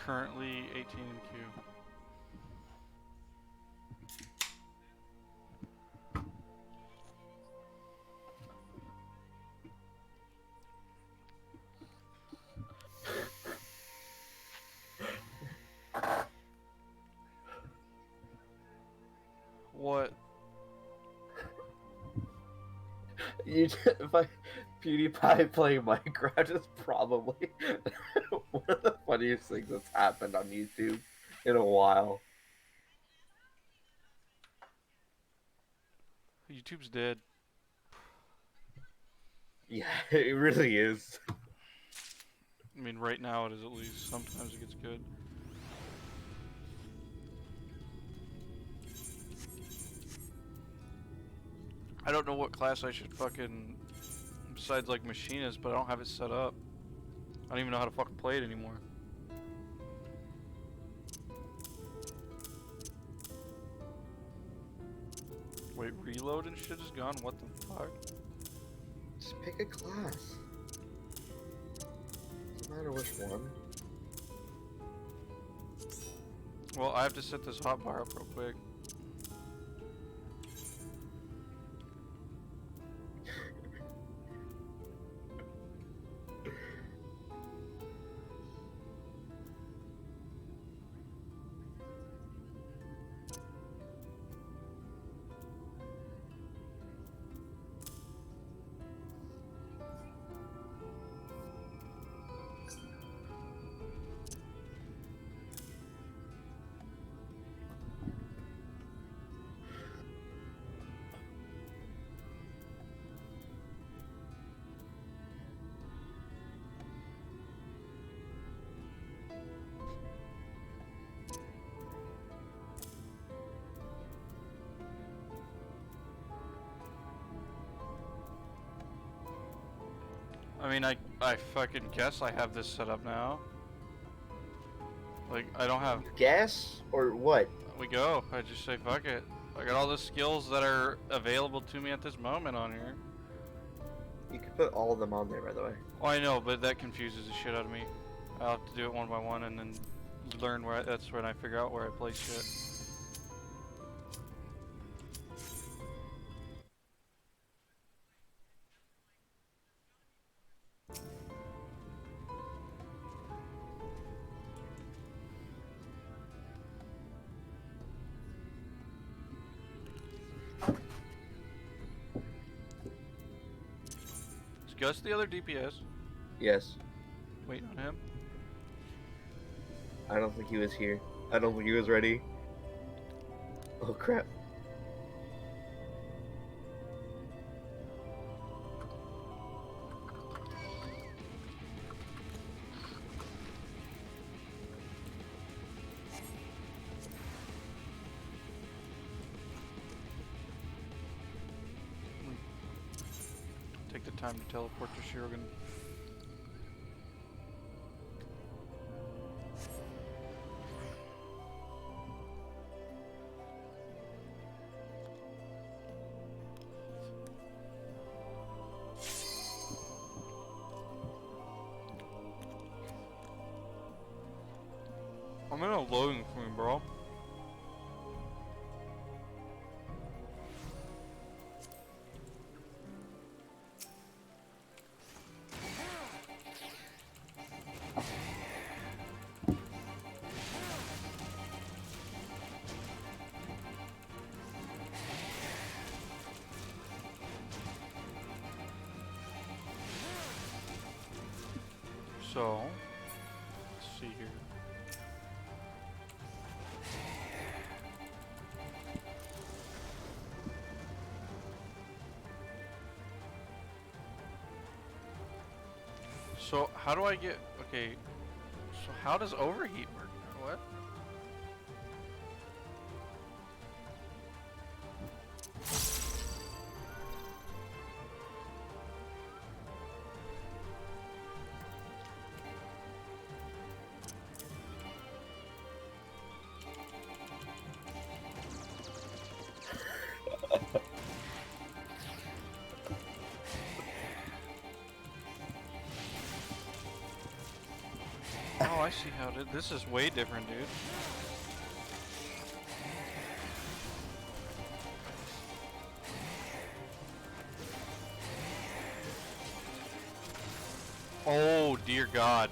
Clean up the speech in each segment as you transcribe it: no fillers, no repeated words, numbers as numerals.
currently 18 in queue. What? If PewDiePie playing Minecraft is probably one of the funniest things that's happened on YouTube in a while. YouTube's dead. Yeah, it really is. I mean, right now it is at least. Sometimes it gets good. I don't know what class I should fucking... Besides, like, machinist, but I don't have it set up. I don't even know how to fucking play it anymore. Wait, reload and shit is gone? What the fuck? Just pick a class. Doesn't matter which one. Well, I have to set this hotbar up real quick. I mean, I fucking guess I have this set up now. Like, I don't have... Guess? Or what? We go. I just say fuck it. I got all the skills that are available to me at this moment on here. You can put all of them on there, by the way. Oh, I know, but that confuses the shit out of me. I'll have to do it one by one and then learn where that's when I figure out where I place shit. Is Gus the other DPS? Yes. Waiting on him? I don't think he was here. I don't think he was ready. Oh crap. Take the time to teleport to Shuriken. I'm in a loading screen, bro. So, let's see here. So, how do I get, okay, so how does overheat work? What? Oh, I see how it is. This is way different, dude. Oh dear God.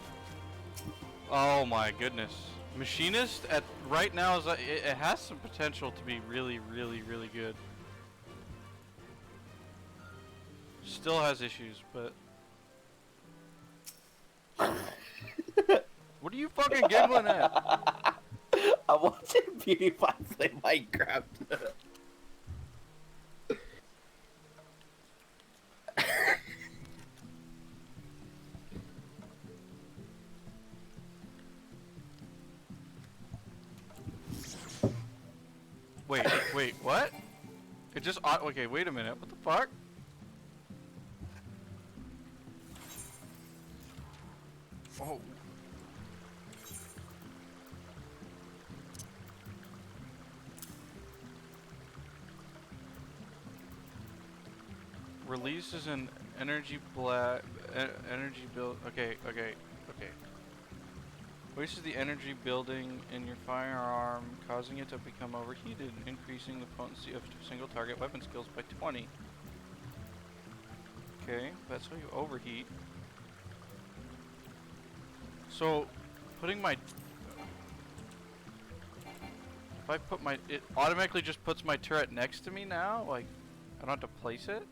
Oh my goodness. Machinist at right now is it has some potential to be really, really, really good. Still has issues, but what are you fucking giggling at? I'm watching PewDiePie play Minecraft. Wait, what? It just okay, wait a minute. What the fuck? Oh. Releases an energy energy build. Okay. Wastes the energy building in your firearm, causing it to become overheated, increasing the potency of single target weapon skills by 20. Okay, that's how you overheat. So, putting my... If I put my... It automatically just puts my turret next to me now? Like, I don't have to place it?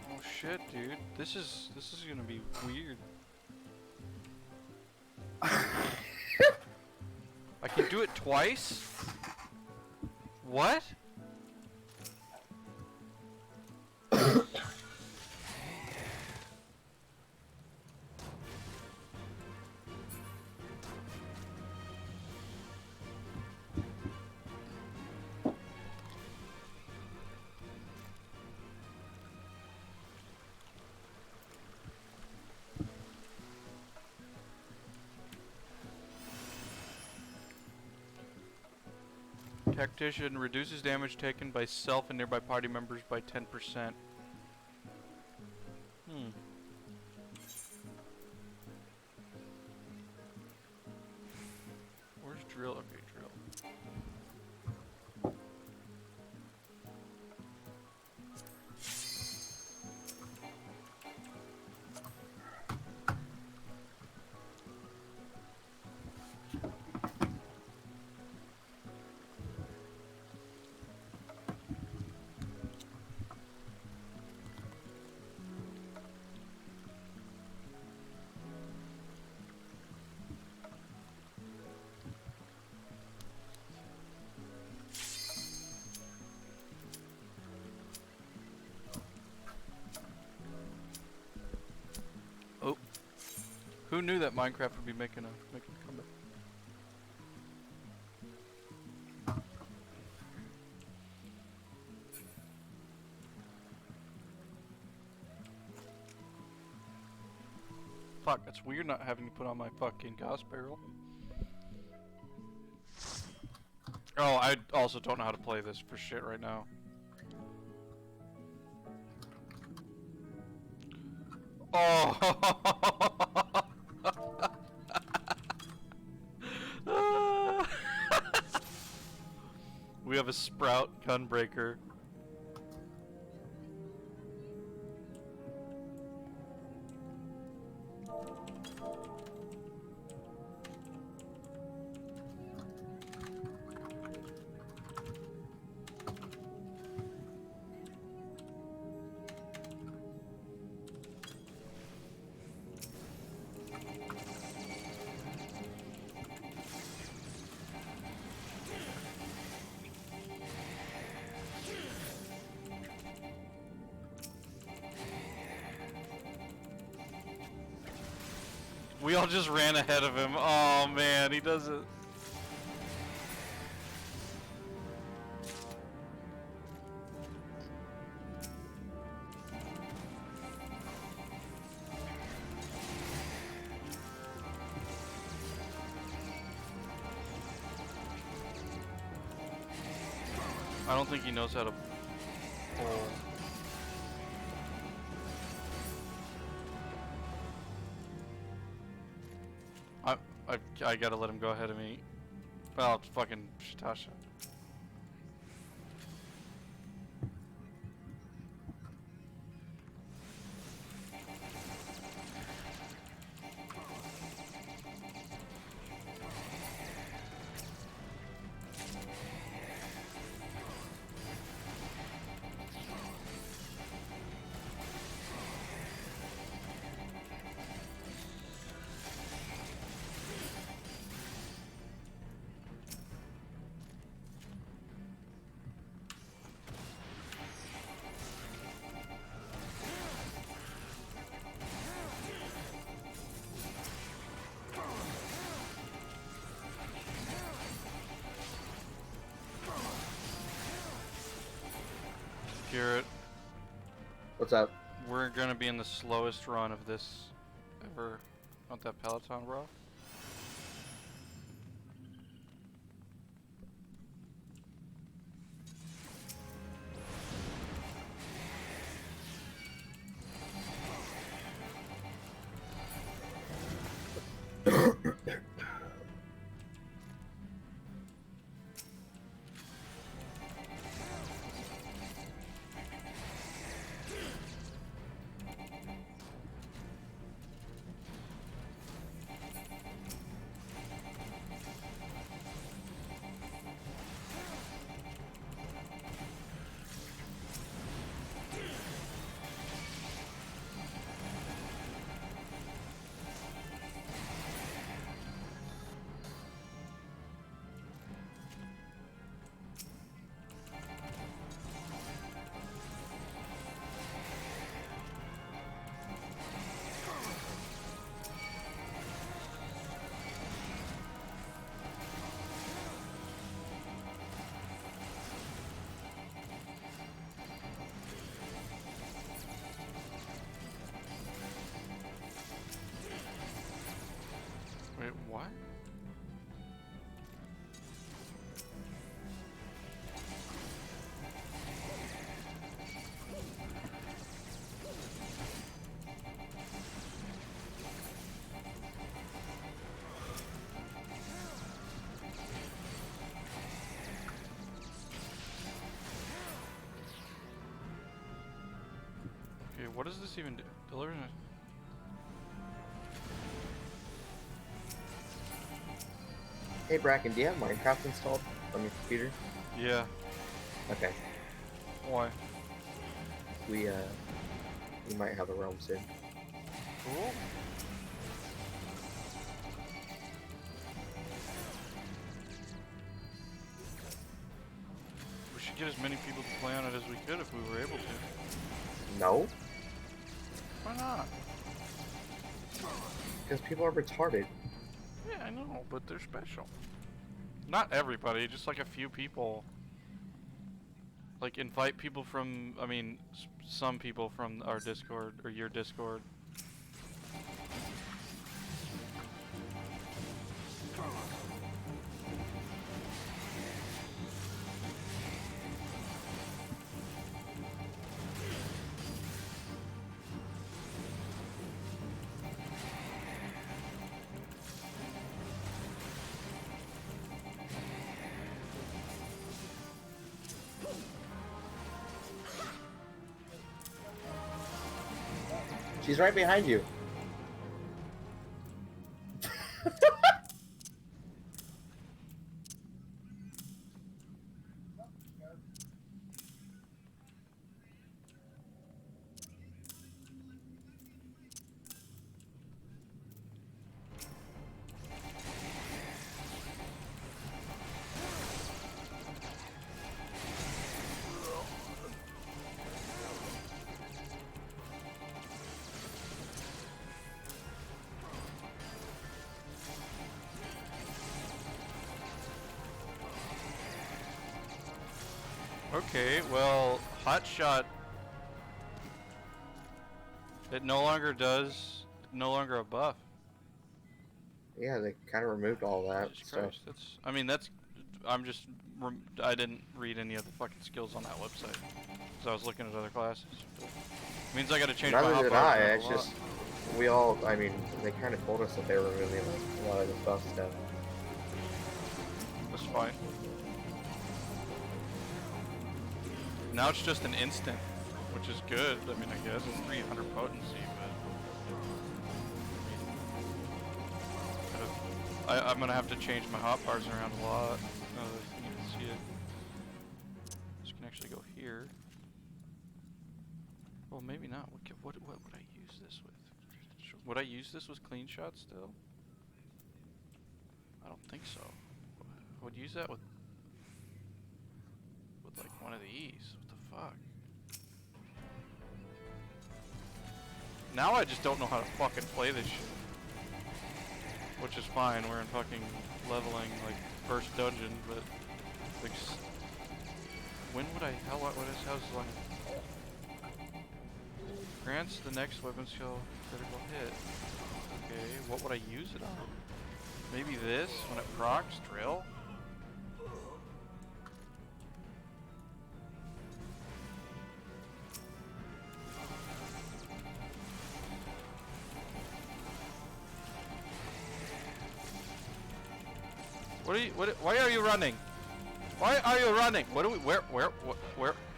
Oh shit, dude. This is gonna be weird. I can do it twice? What? Tactician reduces damage taken by self and nearby party members by 10%. Where's drill? Okay, drill. Oh. Who knew that Minecraft would be making a comeback? Fuck, that's weird not having to put on my fucking gas barrel. Oh, I also don't know how to play this for shit right now. Oh! We have a Sprout Gunbreaker. We all just ran ahead of him. Oh man, he does it. I don't think he knows how to Oh. I gotta let him go ahead of me. Well, it's fucking Shitasha. Garrett, What's up? we're gonna be in the slowest run of this ever. Want that Peloton, bro? Wait, what? Okay, what does this even do? Delivering a... Hey Bracken, do you have Minecraft installed on your computer? Yeah. Okay. Why? We might have a realm soon. Cool. We should get as many people to play on it as we could if we were able to. No, Why not? because people are retarded. Yeah, I know, but they're special. Not everybody, just like a few people. Like invite people from, I mean, some people from our Discord or your Discord. She's right behind you. Okay, well, Hotshot, it no longer does, no longer a buff. Yeah, they kind of removed all that Jesus stuff. Christ, that's, I mean, that's, I'm just, I didn't read any of the fucking skills on that website. Because I was looking at other classes. But means I gotta change my Neither did hotbars I. around a It's lot. just we all. I mean, they kind of told us that they were removing like a lot of the buff stuff. That's fine. Now it's just an instant, which is good. I mean, I guess it's 300 potency, but I'm gonna have to change my hotbars around a lot. Now that you can see it. This can actually go here. Well, maybe not. What would I use this with? Would I use this with clean shot still? I don't think so. I would use that with like one of these. What the fuck? Now I just don't know how to fucking play this shit. Which is fine. We're in fucking leveling like first dungeon, but like when would I? How's like? Grants the next weapon skill critical hit. Okay, what would I use it on? Maybe this when it procs drill. Why are you running? Why are you running? Where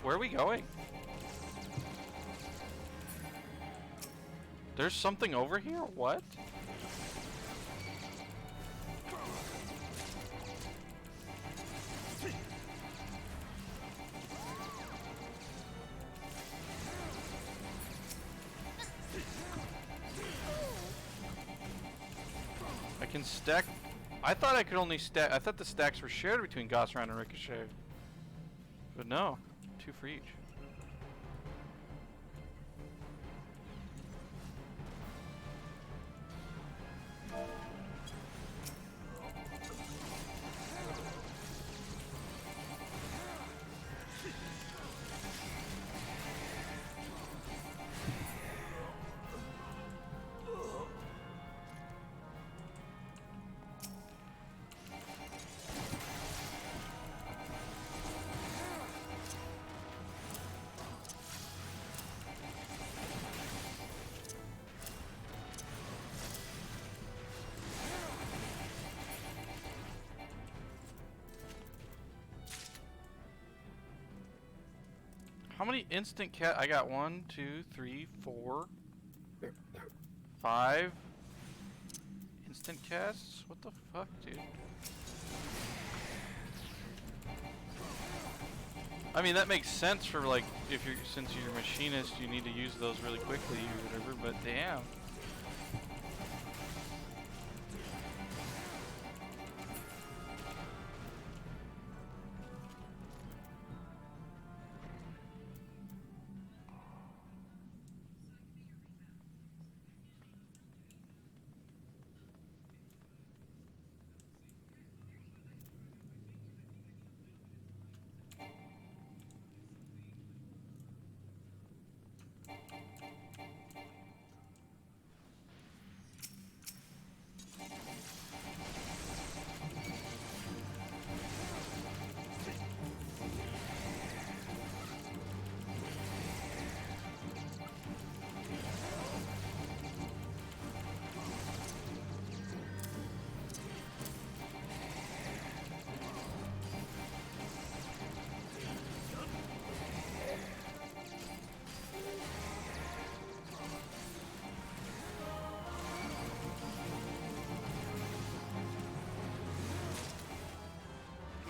are we going? There's something over here? What? I can stack. I thought I could only stack. I thought the stacks were shared between Gosran and Ricochet. But no, 2 for each. How many instant cat? I got 1, 2, 3, 4, 5 instant casts? What the fuck, dude? I mean, that makes sense for like, since you're a machinist, you need to use those really quickly or whatever, but damn.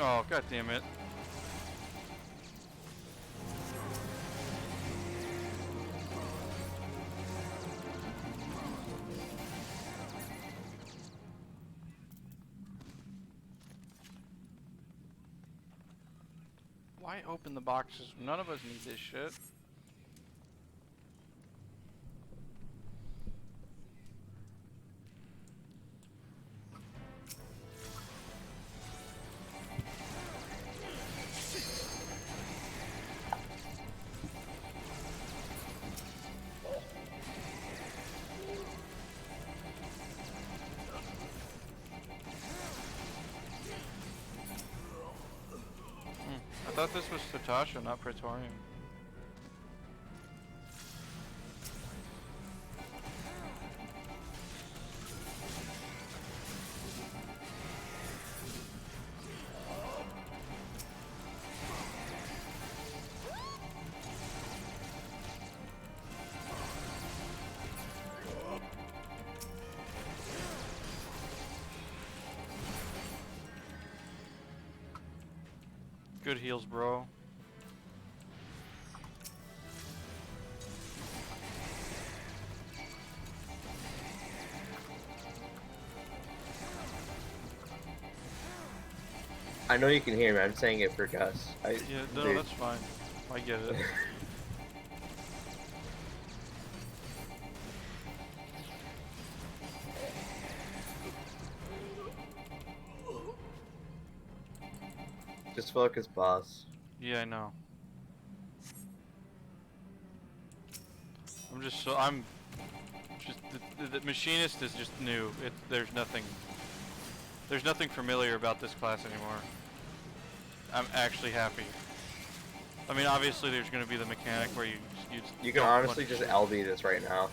Oh, god damn it. Why open the boxes? None of us need this shit. I thought this was Satasha, not Praetorium. Good heals, bro. I know you can hear me. I'm saying it for Gus. Yeah, no, Dude. that's fine. I get it. Just focus, boss. Yeah, I know. I'm just the machinist is just new. There's nothing familiar about this class anymore. I'm actually happy. I mean, obviously there's gonna be the mechanic where you You can honestly just LB this right now.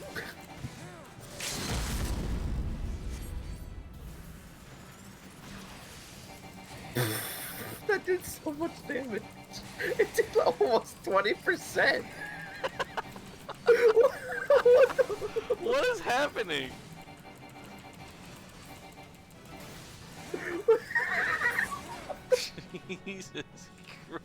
That did so much damage. It did almost 20%. What is happening? Jesus Christ.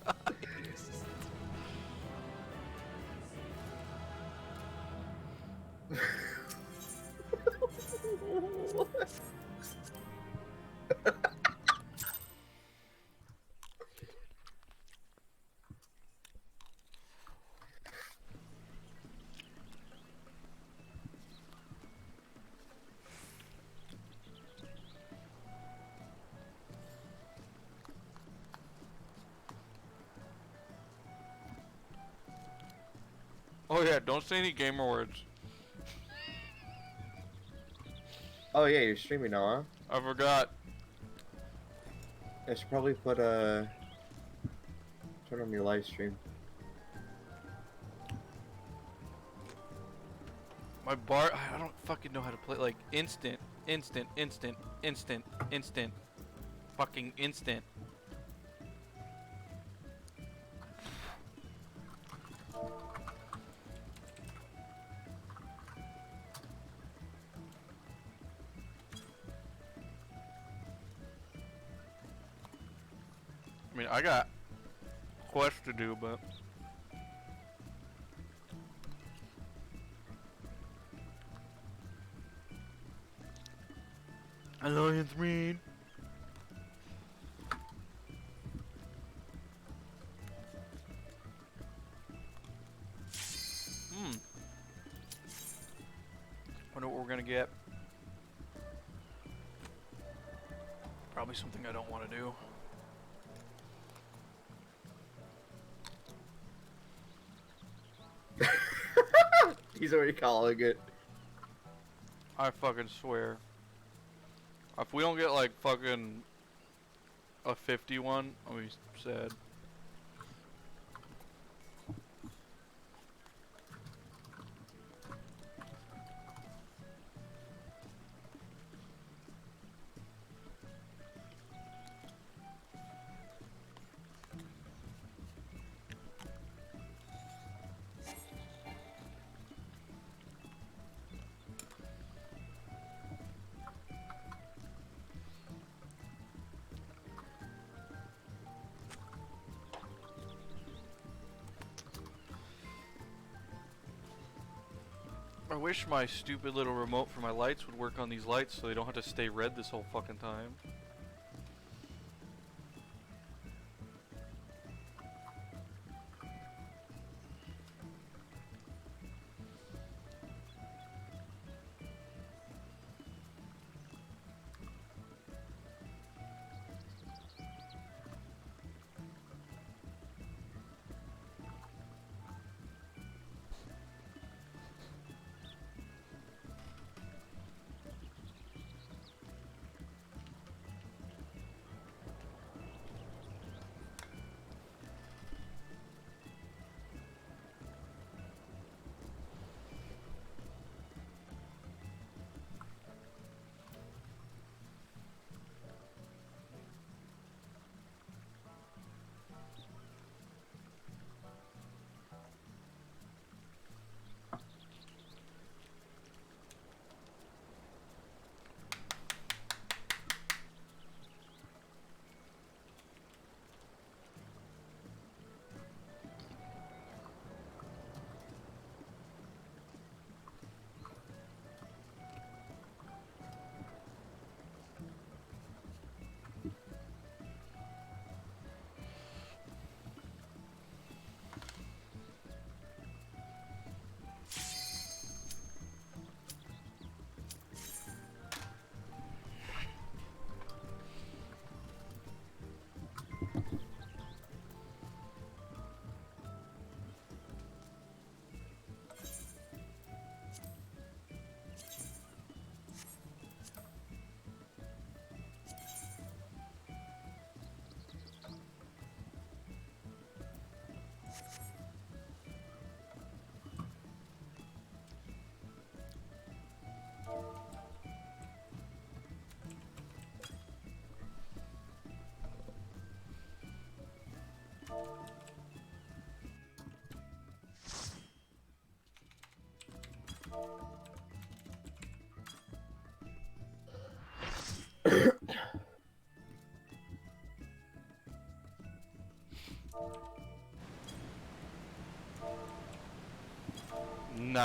Oh yeah, don't say any gamer words. Oh yeah, you're streaming now, huh? I forgot. I should probably put turn on your live stream. My bar, I don't fucking know how to play, like, instant, fucking instant. I mean, I got quests to do, but Alliance Reed. Wonder what we're gonna get. Probably something I don't want to do. He's already calling it. I fucking swear. If we don't get like fucking a 51, I'll be sad. I wish my stupid little remote for my lights would work on these lights so they don't have to stay red this whole fucking time.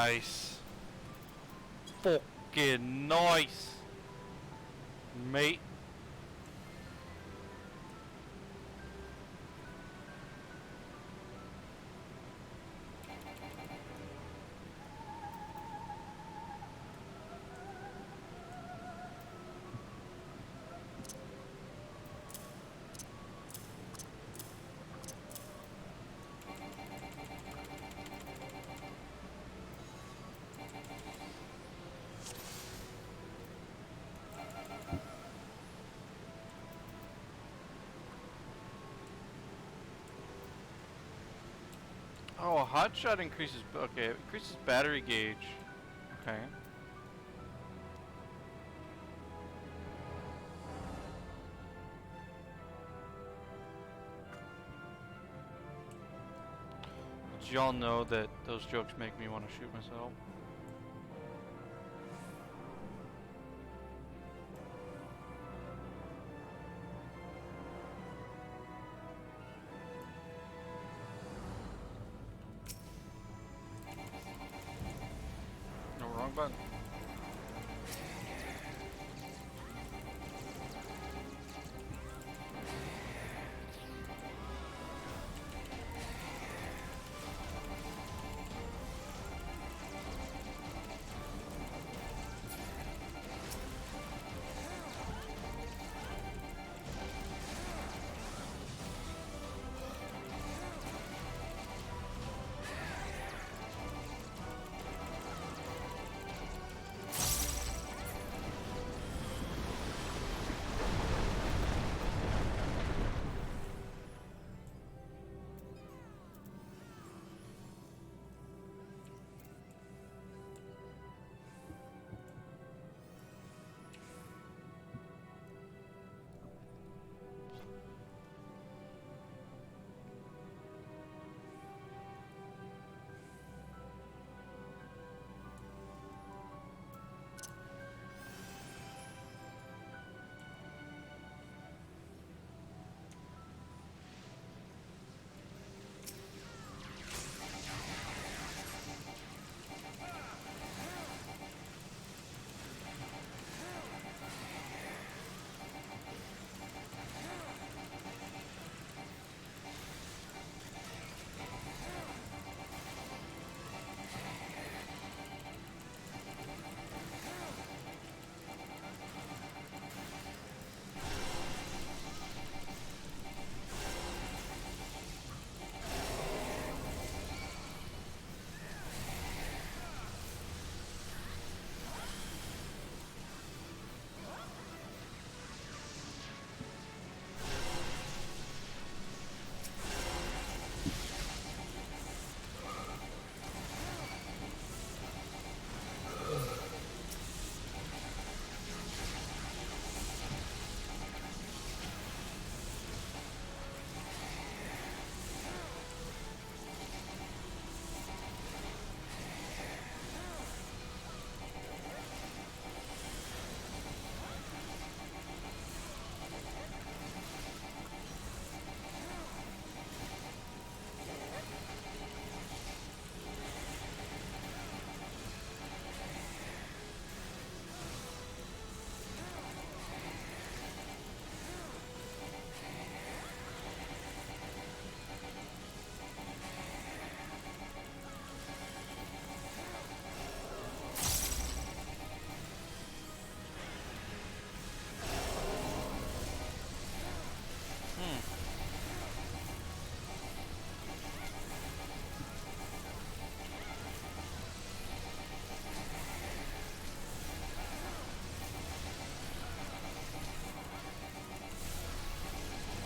Nice. Fucking nice. Mate. Oh, a hot shot increases. Okay, it increases battery gauge. Okay. Did y'all know that those jokes make me want to shoot myself? No, wrong button.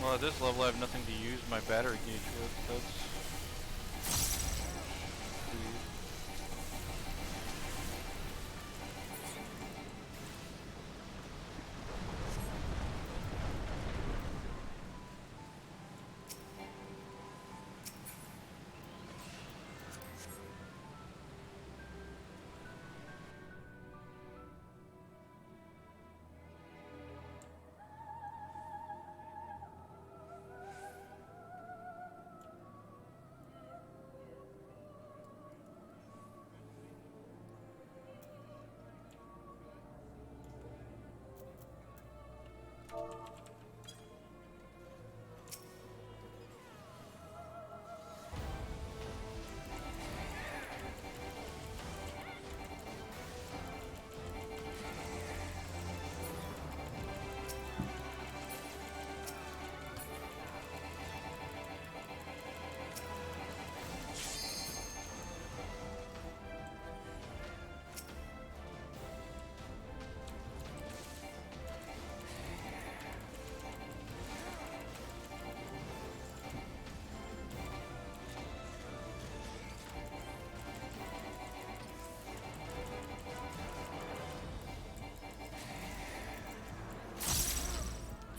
Well, at this level, I have nothing to use my battery gauge with. That's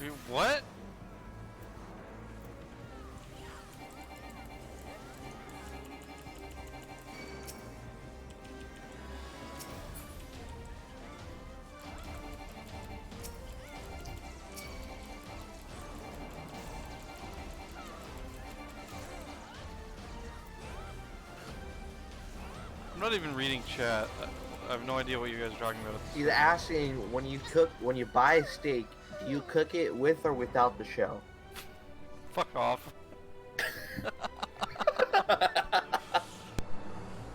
Dude, what? I'm not even reading chat. I have no idea what you guys are talking about. He's asking, when you buy a steak, do you cook it with or without the shell? Fuck off.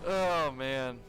Oh man.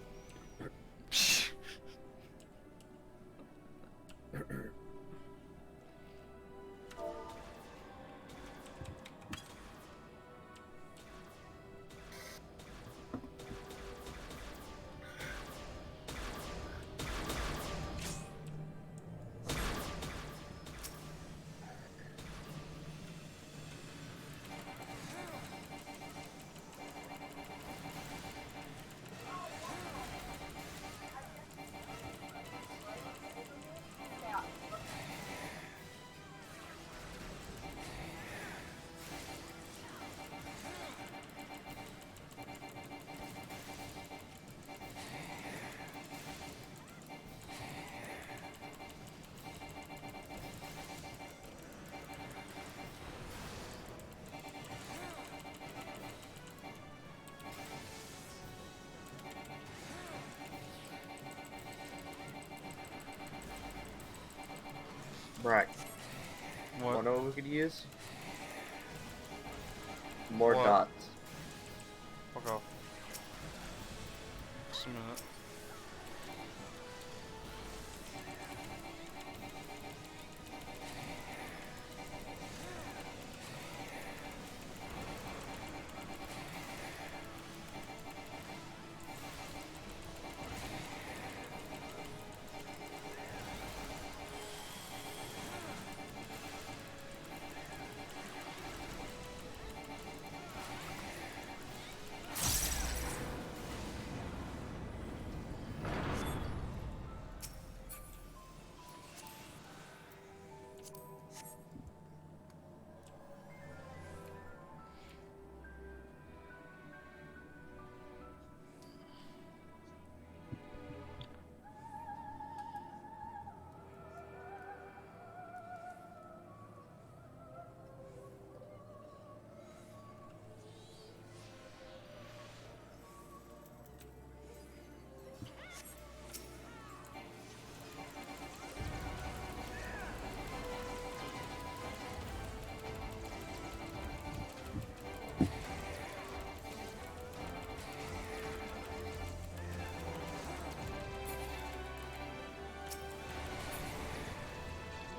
Right. What? Wanna know what we could use? More What? dots. Fuck off. Just a minute.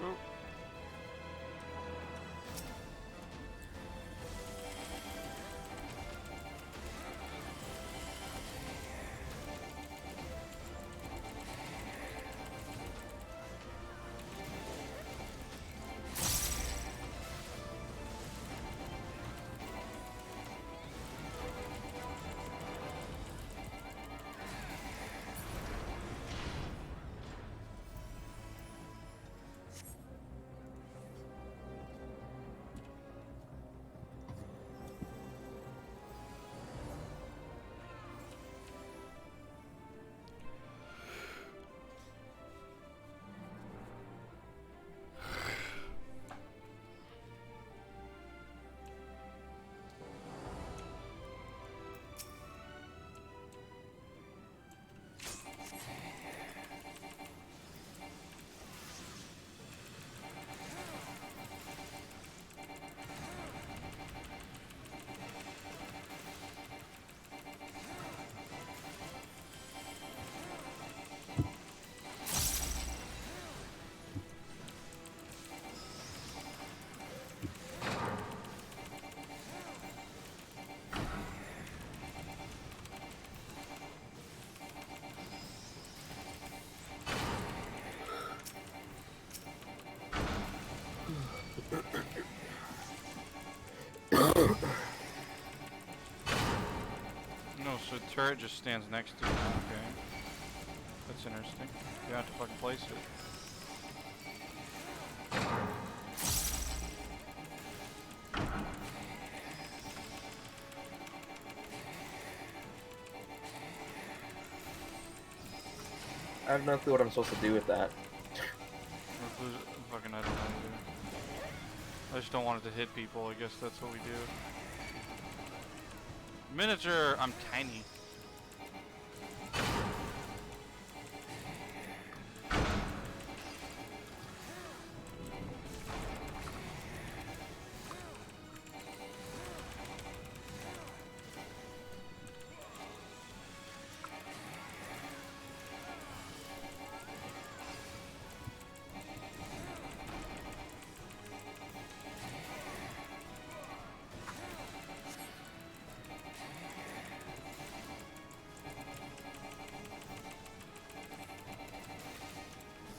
Oop. No, so the turret just stands next to it. Okay. That's interesting. You have to fucking place it. I have no clue what I'm supposed to do with that. Fucking, I don't know, dude. I just don't want it to hit people. I guess that's what we do. Miniature. I'm tiny.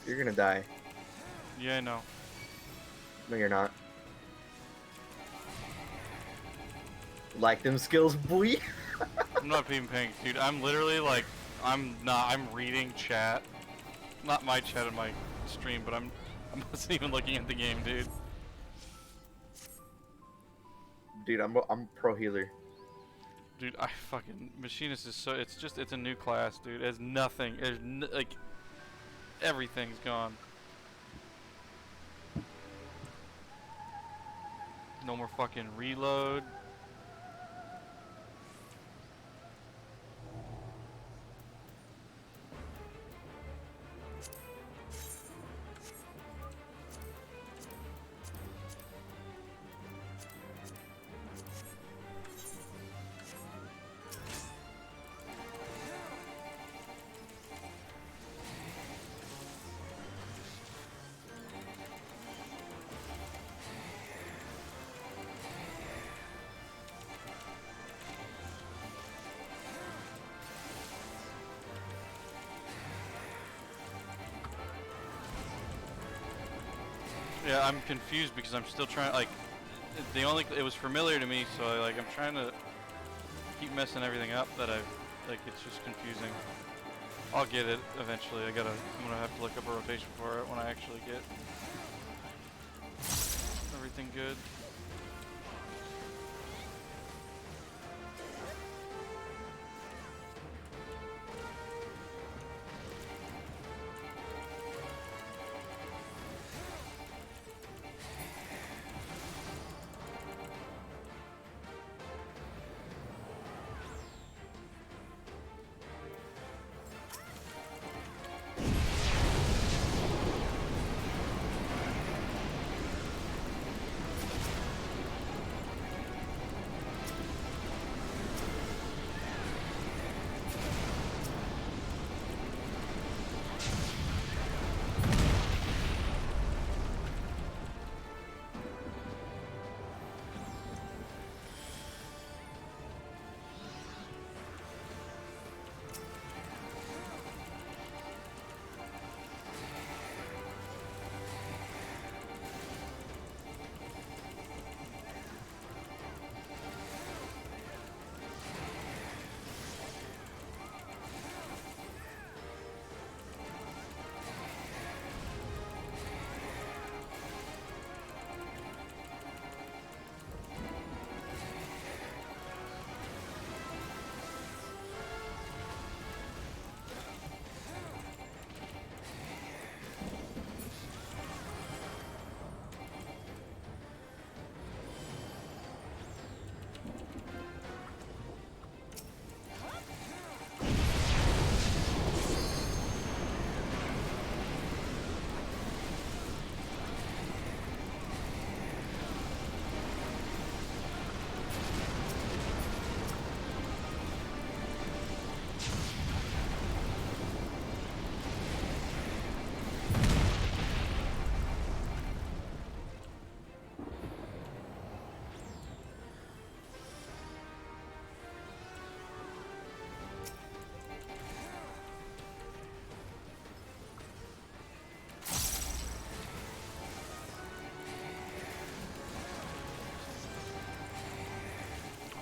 You're gonna die. Yeah, I know. No, you're not. Like them skills, boy. I'm not being pink, dude. I'm literally like, I'm reading chat. Not my chat in my stream, but I wasn't even looking at the game, dude. Dude, I'm pro healer. Dude, I fucking machinist is so. It's a new class, dude. It has nothing. There's like everything's gone. No more fucking reload. Yeah, I'm confused because I'm still trying, like, it was familiar to me, so like, I'm trying to keep messing everything up that it's just confusing. I'll get it eventually. I'm gonna have to look up a rotation for it when I actually get everything good.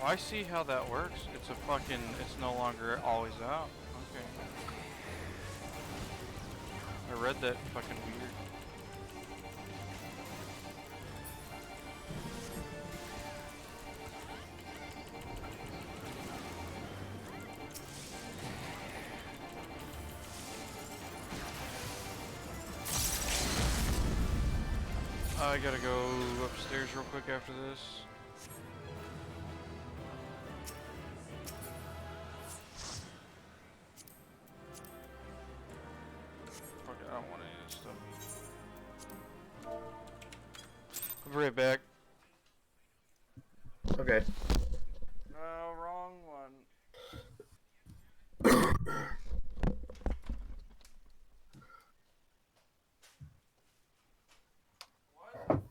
Oh, I see how that works. It's no longer always out. Okay. I read that fucking weird. I gotta go upstairs real quick after this. Fuck it, I don't want any of this stuff. I'll be right back. Okay. No, wrong one. What?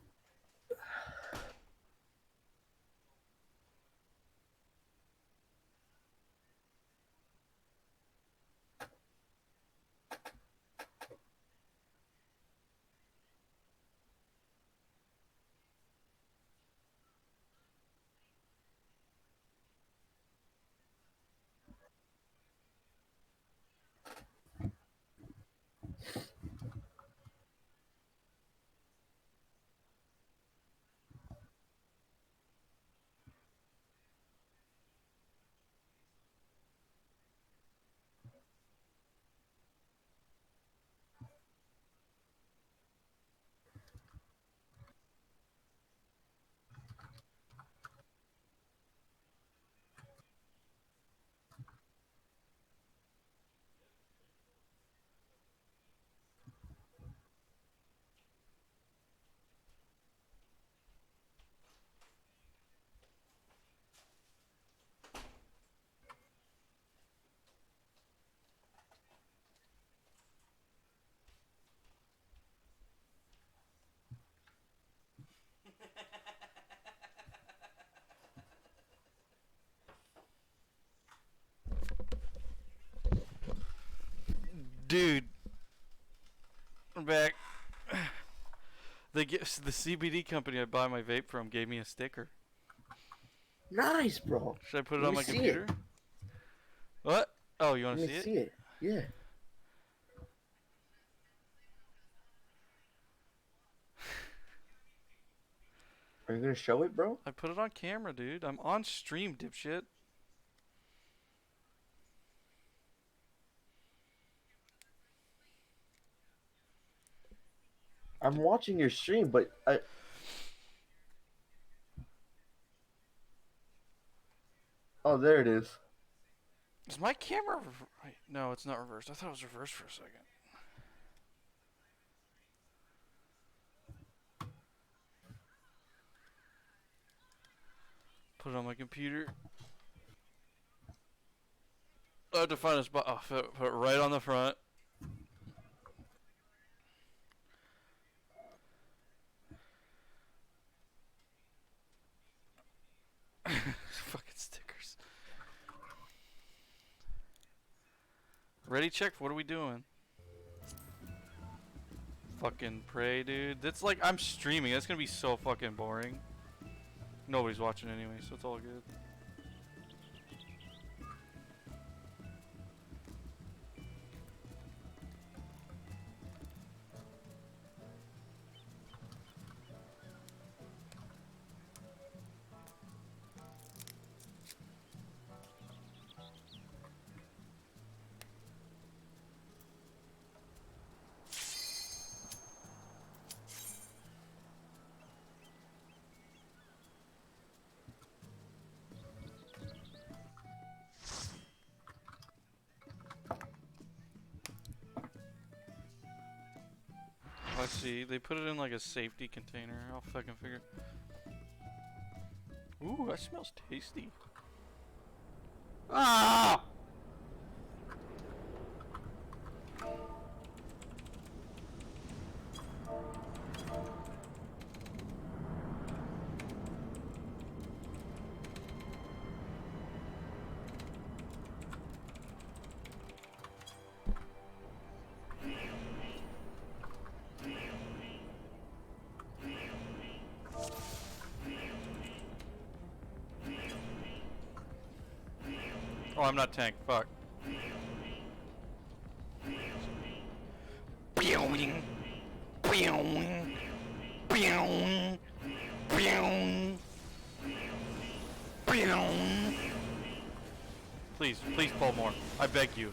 Dude, I'm back. The CBD company I buy my vape from gave me a sticker. Nice, bro. Should I put it Let on me my see computer? it. What? Oh, you want Let to me see it? Yeah. Are you gonna show it, bro? I put it on camera, dude. I'm on stream, dipshit. I'm watching your stream, but oh, there it is. Is my camera wait, no, it's not reversed. I thought it was reversed for a second. Put it on my computer. I have to find a spot. Oh, put it right on the front. Fucking stickers. Ready, check. What are we doing? Fucking pray, dude. That's like I'm streaming. That's gonna be so fucking boring. Nobody's watching anyway, so it's all good. I see. They put it in like a safety container. I'll fucking figure. Ooh, that smells tasty. Ah! Oh, I'm not tank. Fuck. Please, please pull more. I beg you.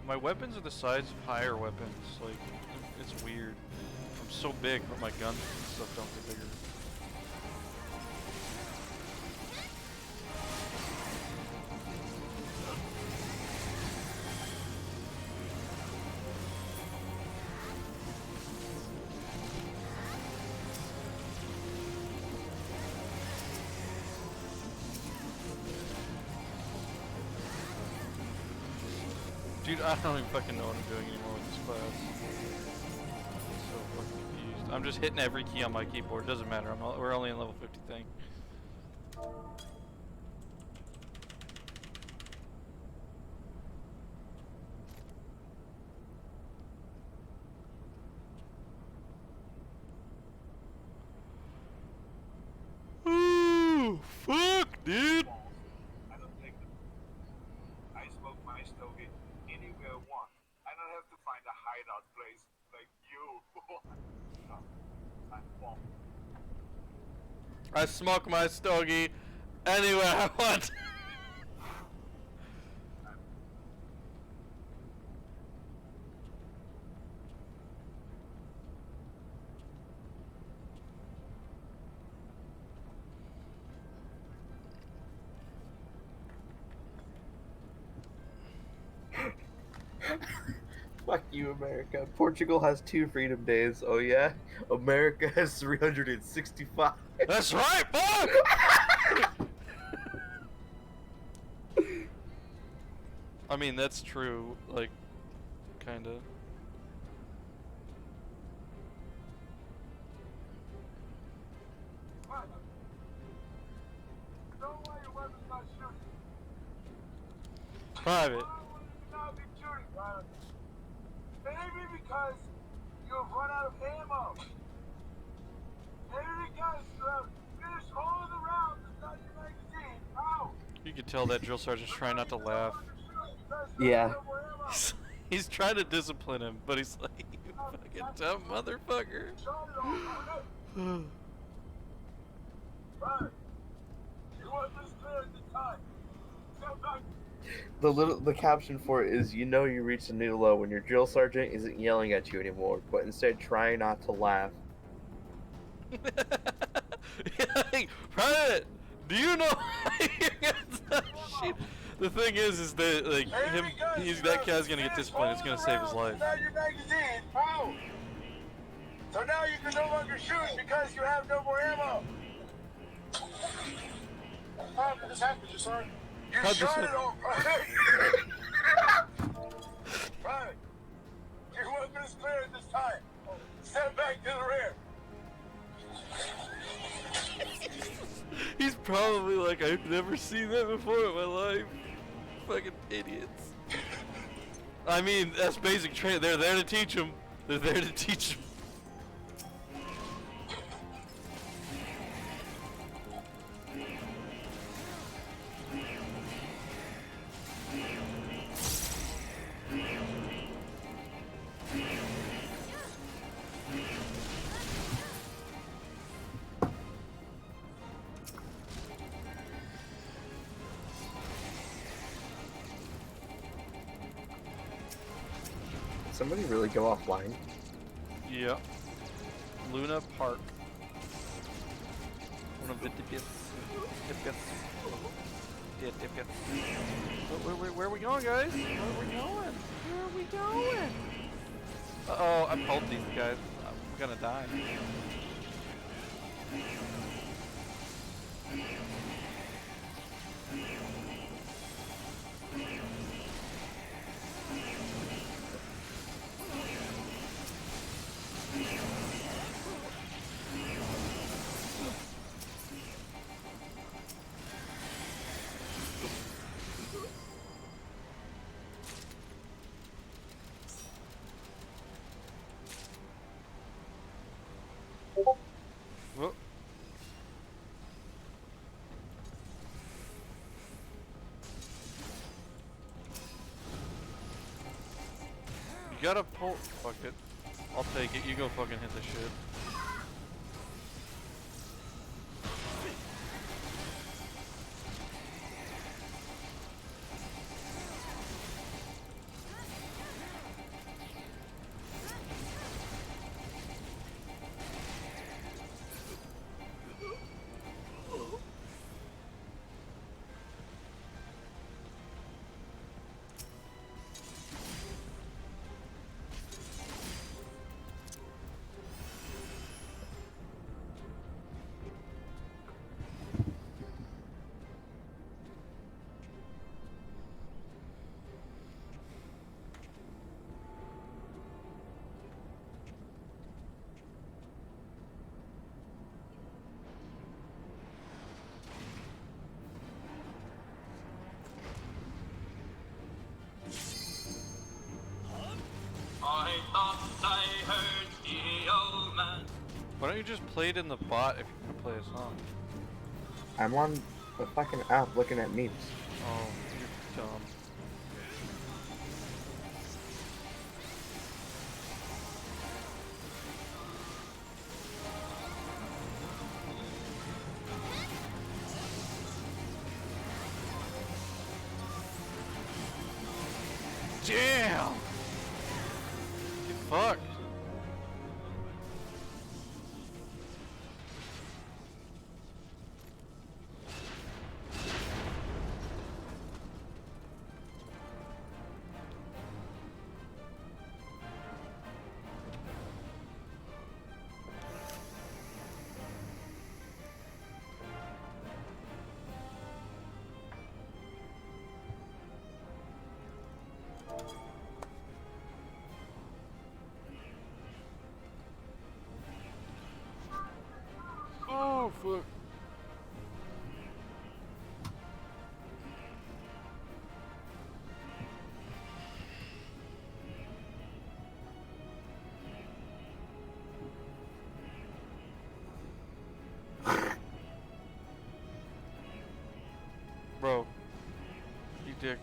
My weapons are the size of higher weapons. Like, it's weird. I'm so big, but my guns and stuff don't get bigger. Dude, I don't even fucking know what I'm doing anymore with this class. I'm so fucking confused. I'm just hitting every key on my keyboard. Doesn't matter. We're only in level 50 thing. Ooh, fuck, dude. I don't take them. I smoke my stogie anywhere I want. I don't have to find a hideout place like you. No, I'm wrong. I smoke my stogie anywhere I want. Fuck you, America. Portugal has 2 freedom days. Oh yeah? America has 365. That's right, boy! I mean, that's true, like, kinda. Don't worry, your weapon's not shooting. Private. Why would it not be shooting, Riley? Maybe because you have run out of ammo. Maybe because you have finished all the rounds inside your magazine. Ow! You can tell that drill sergeant's trying not to laugh. Yeah. He's trying to discipline him, but he's like, you fucking dumb motherfucker. The caption for it is, you know you reached a new low when your drill sergeant isn't yelling at you anymore, but instead trying not to laugh. Like, Private, do you know you're gonna stop shit? The thing is that like that guy's gonna get disciplined. It's gonna save his life. Your magazine. Ow! So now you can no longer shoot because you have no more ammo. How did this happen, you son? You How'd this shot it happen? all right. Your weapon is clear at this time. Step back to the rear. He's probably like, I've never seen that before in my life. Fucking idiots. I mean, that's basic training. They're there to teach him. They're there to teach him. Somebody really go offline? Yep. Luna Park. One of the dips. Where are we going, guys? Where are we going? Where are we going? Uh-oh, I pulled these guys. I'm gonna die. Whoa. You gotta pull. Fuck it. I'll take it. You go fucking hit the shit. just played in the bot if you can play a song? I'm on the fucking app looking at memes. Oh, you're dumb. Damn! Get fucked. Oh, fuck. Bro, you dick.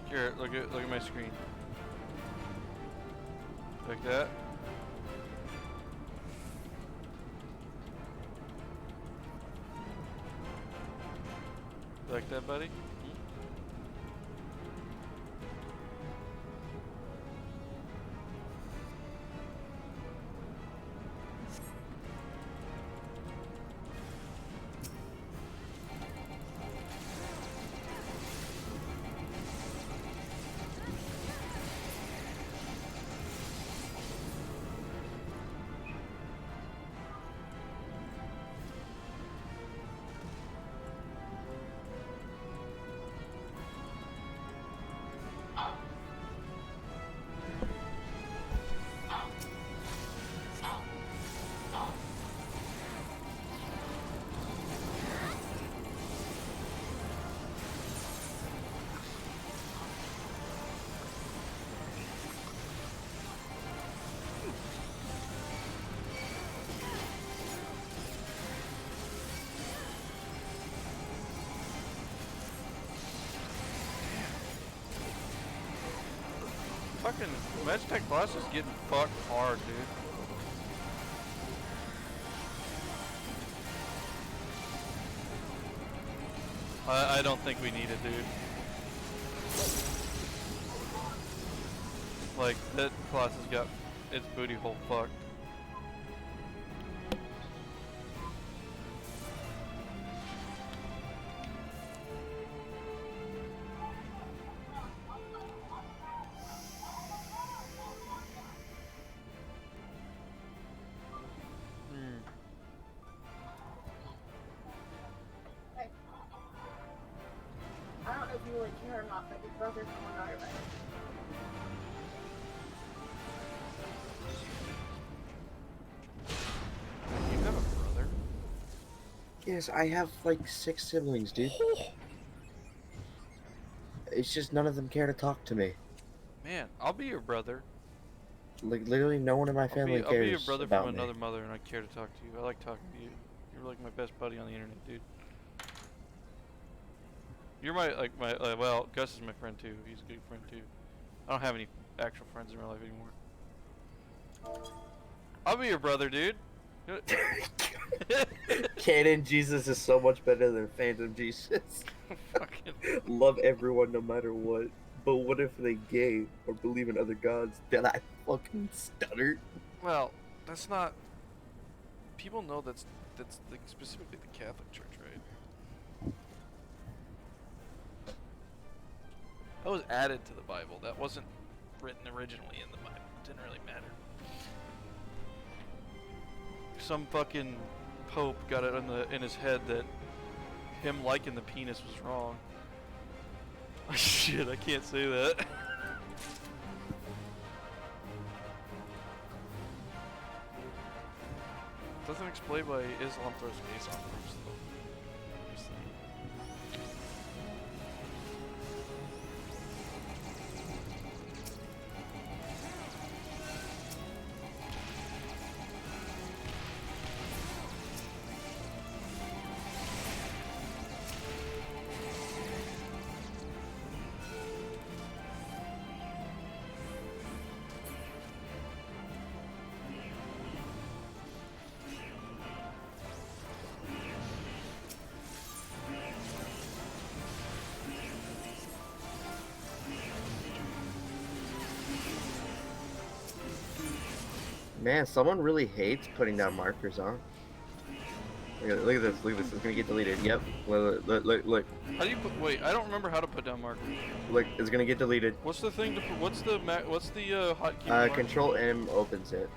Here, look at my screen. Like that. Like that, buddy? fucking Magitech class is getting fucked hard, dude. I don't think we need it, dude. Like, that class has got its booty hole fucked. I don't know if you really care or not, but your brother's on our way. You have a brother? Yes, I have like 6 siblings, dude. It's just none of them care to talk to me. Man, I'll be your brother. Like literally, no one in my family I'll be your cares brother about from me. another mother, and I care to talk to you. I like talking to you. You're like my best buddy on the internet, dude. You're my well, Gus is my friend too. He's a good friend too. I don't have any actual friends in my life anymore. I'll be your brother, dude. Canon Jesus is so much better than Phantom Jesus. Fucking. Love everyone no matter what. But what if they gay or believe in other gods? Then I fucking stutter. Well, that's not. People know that's like specifically the Catholic Church, right? That was added to the Bible. That wasn't written originally in the Bible. It didn't really matter. Some fucking pope got it in his head that him liking the penis was wrong. Shit, I can't say that. Doesn't explain why Islam throws gays off roofs though. Man, someone really hates putting down markers, huh? Look at this, look at this. It's gonna get deleted. Yep. Look. How do you put? Wait, I don't remember how to put down markers. Look, it's gonna get deleted. What's the thing to put? What's the hotkey? for markers? Control M opens it.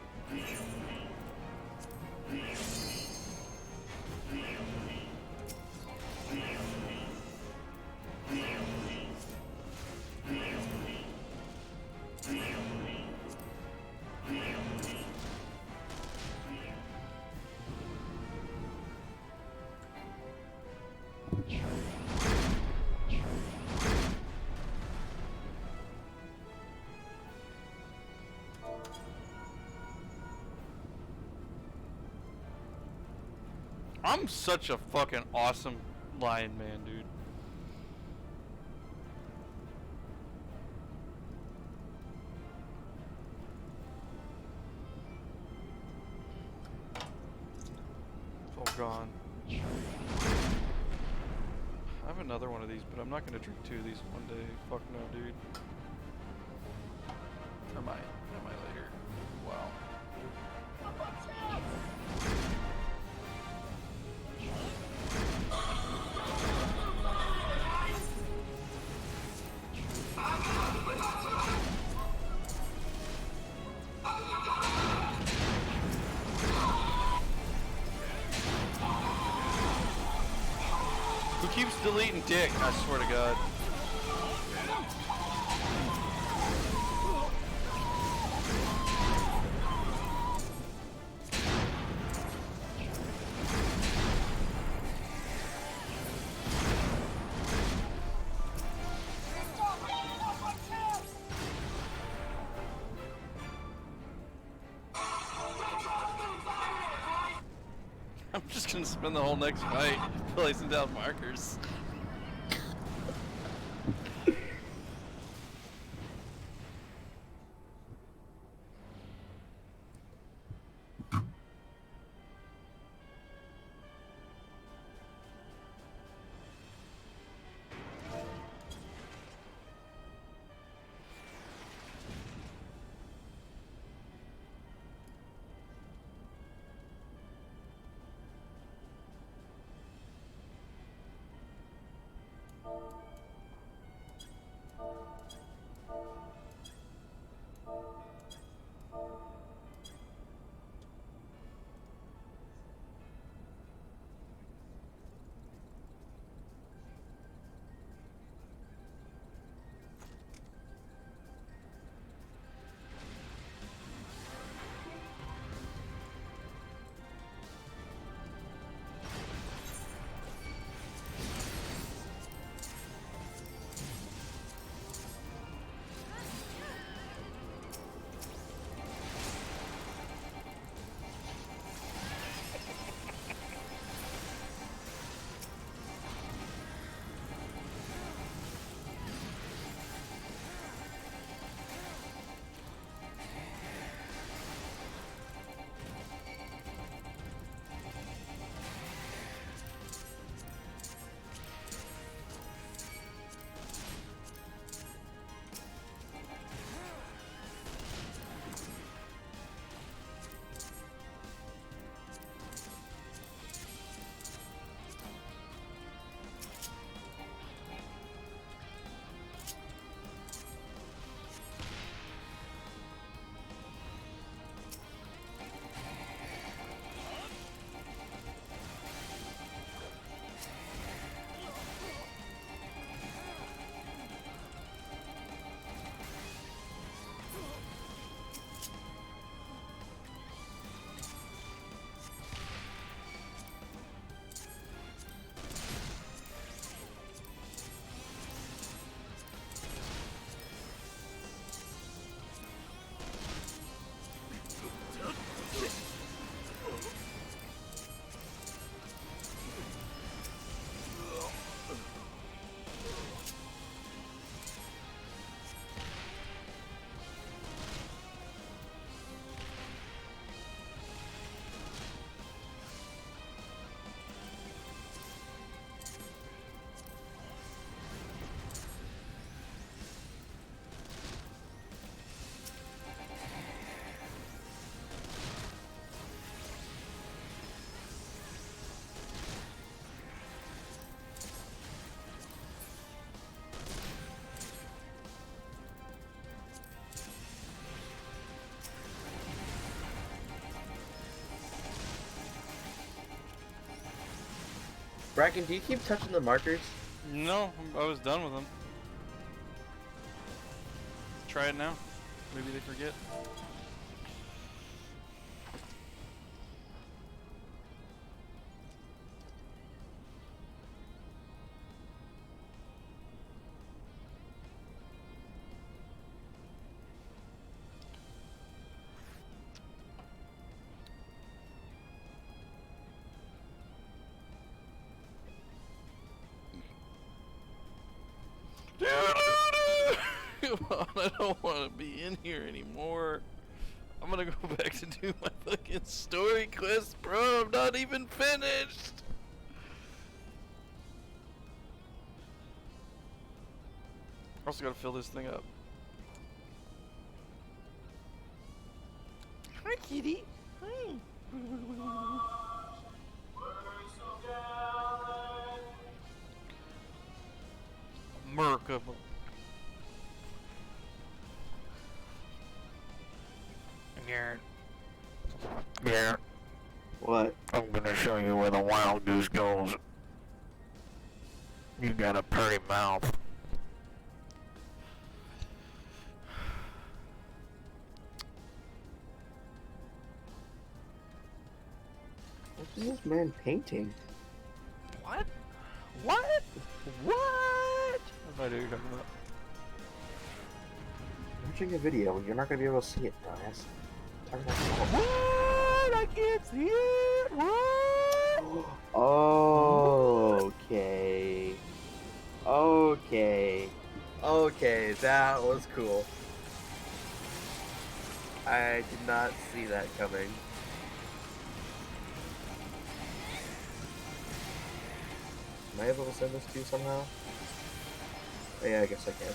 I'm such a fucking awesome lion man, dude. It's all gone. I have another one of these, but I'm not gonna drink 2 of these in one day. Fuck no, dude. I might later. Wow. Who keeps deleting dick? I swear to God. I'm just gonna spend the whole next fight placing down markers. Bracken, do you keep touching the markers? No, I was done with them. Try it now. Maybe they forget. Come on, I don't want to be in here anymore. I'm gonna go back to do my fucking story quest, bro. I'm not even finished. Also gotta fill this thing up. Hi, kitty. Hi. Merkable. Yeah. What? I'm gonna show you where the wild goose goes. You got a pretty mouth. What is this man painting? What? What? What? I have no idea what you're talking about. I'm watching a video. You're not gonna be able to see it, dumbass. Talking about What? I can't see it. What? Okay. Okay. Okay, that was cool. I did not see that coming. Am I able to send this to you somehow? Oh, yeah, I guess I can.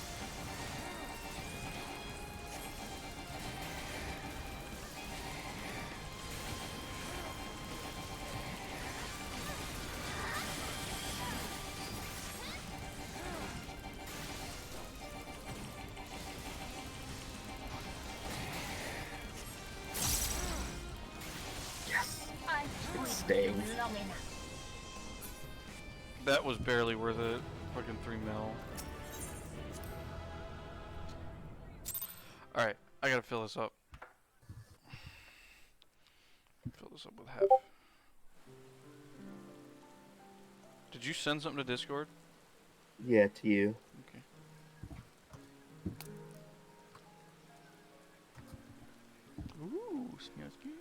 It's staying. That was barely worth it. Fucking 3 mil. Alright, I gotta fill this up. Fill this up with half. Did you send something to Discord? Yeah, to you. Okay. Ooh, smells good.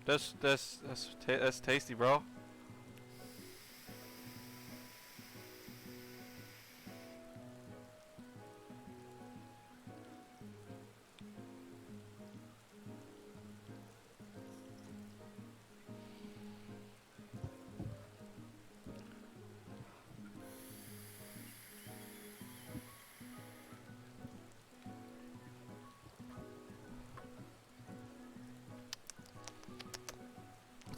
That's tasty, bro.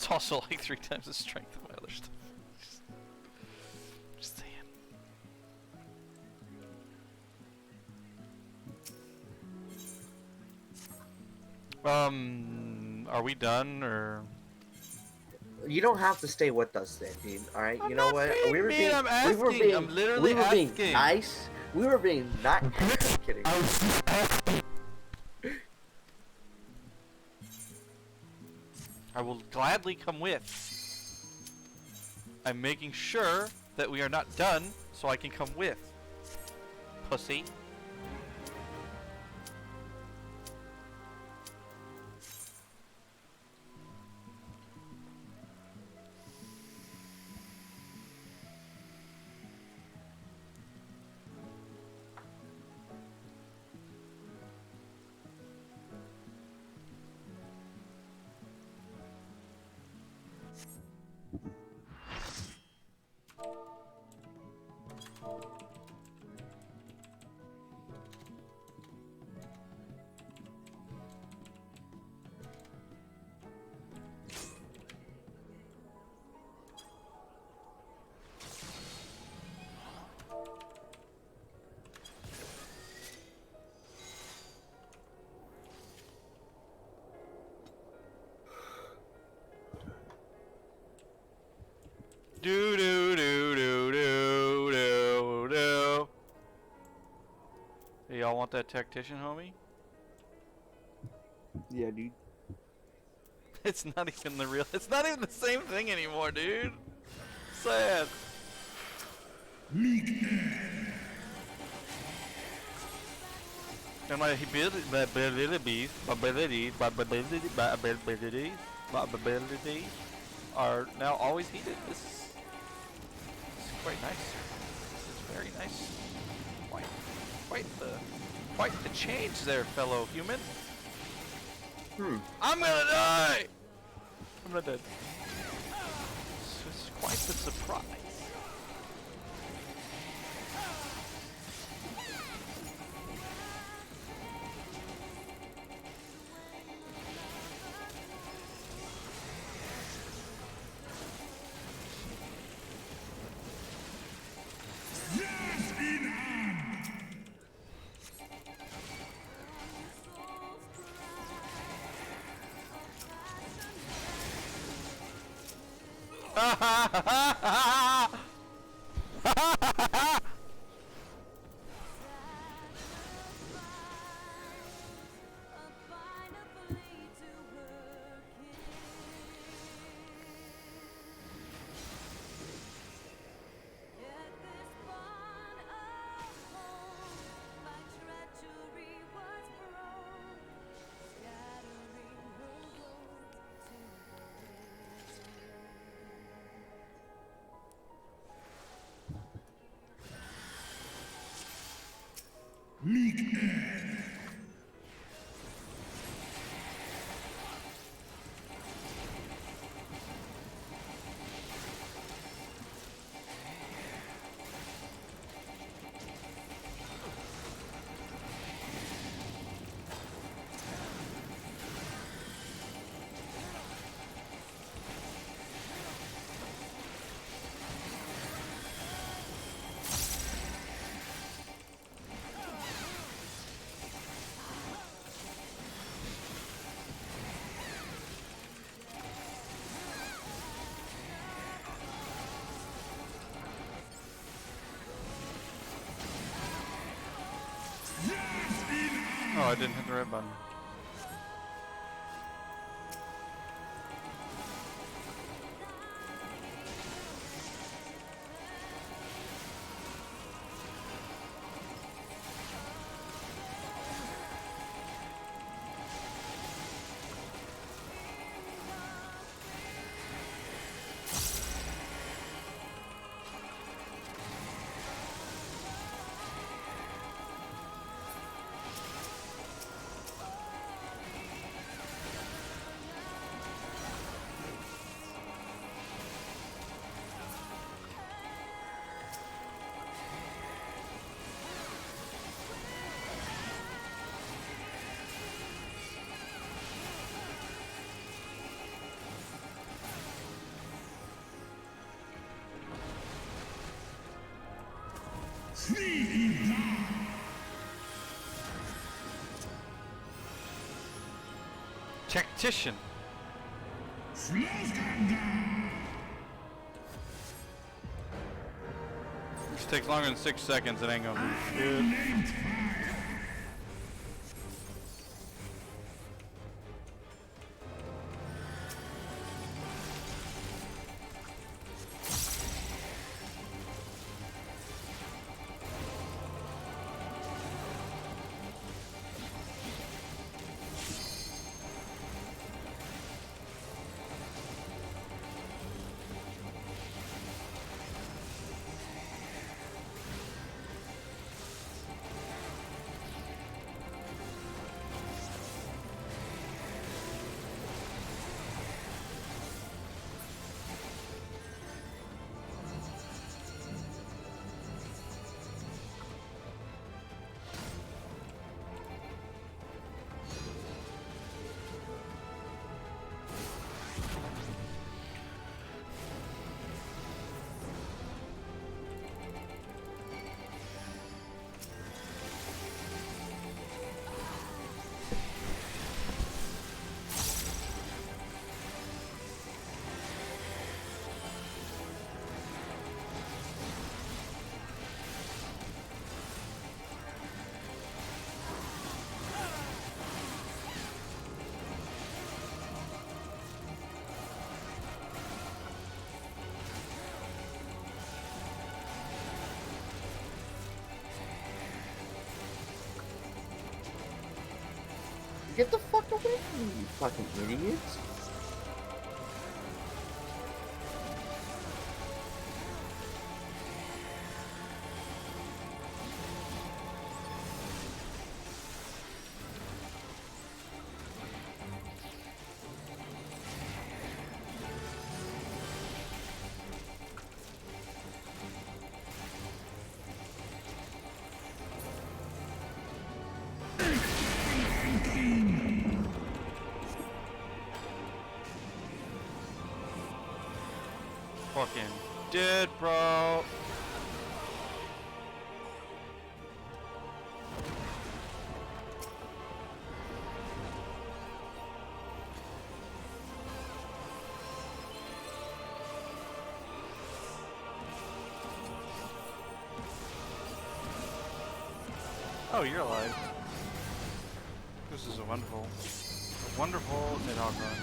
It's also like 3 times the strength of my other stuff. Just saying. Are we done or? You don't have to stay with us then, dude. All right. I'm You know not what? being mean, I'm asking. I'm literally being asking. nice. We were being not. I'm kidding. I will gladly come with. I'm making sure that we are not done, so I can come with. Pussy. Do do do do do do do. Hey, y'all want that tactician, homie? Yeah, dude. It's not even the real. It's not even the same thing anymore, dude. Sad. And my abilities are now always heated. This is quite nice. This is very nice. Quite the change there, fellow human. I'm gonna die! I'm not dead. This is quite the surprise. Oh, I didn't hit the red button. Tactician. This takes longer than 6 seconds. It ain't gonna be good. Get the fuck away from me, you fucking idiots! Fucking dead, bro. Oh, you're alive. This is a wonderful Nidhogg run.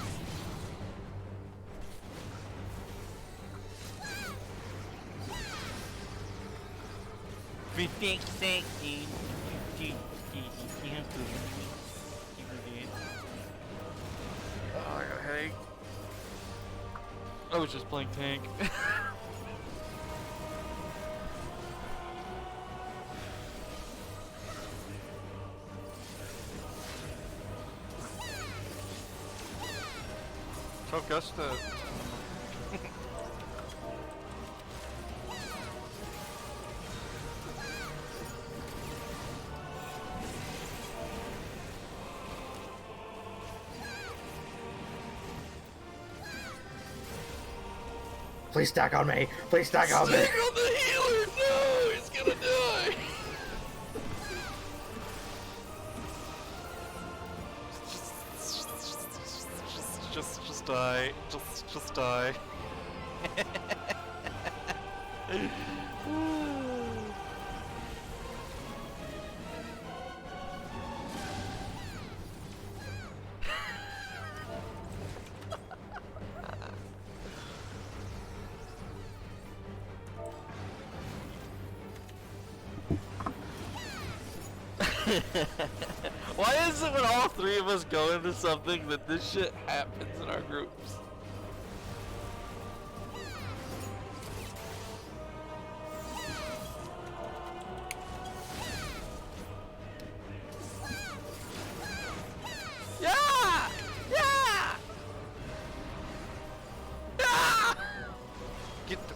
Oh, I got a headache. I was just playing tank. Tell Gus to... Please stack on me! Please stack on me! Stack on the healer! No! He's gonna die! Just die. Just die. Why is it when all three of us go into something that this shit happens in our groups? Yeah! Yeah! Ah! Get the...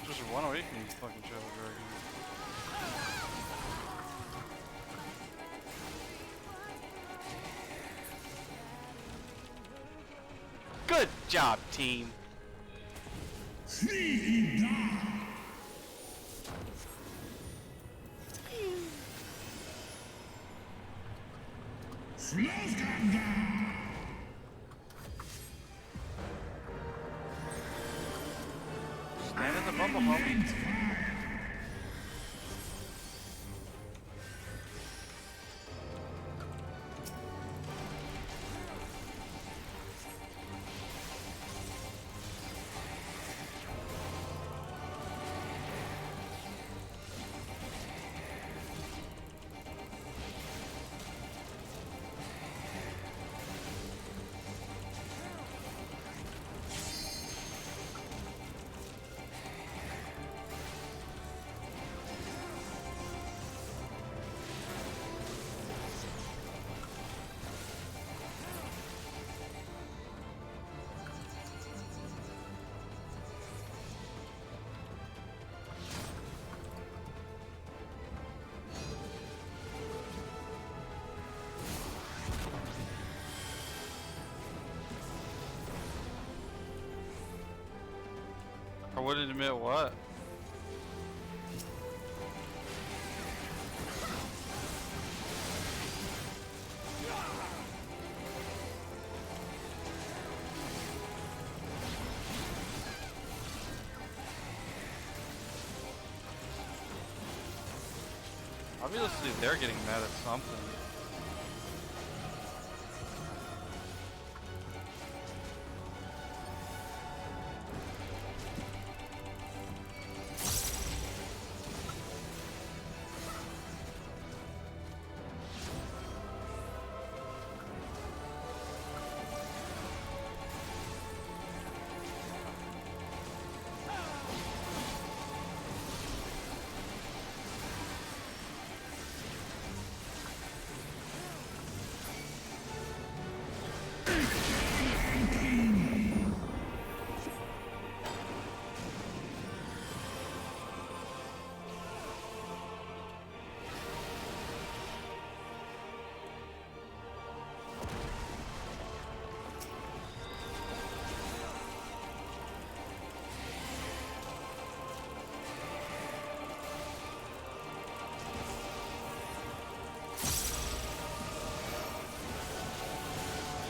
Just run away from these fucking Shadow Dragons. Good job, team. Stand in the bubble, homie. I wouldn't admit what? Obviously they're getting mad at something.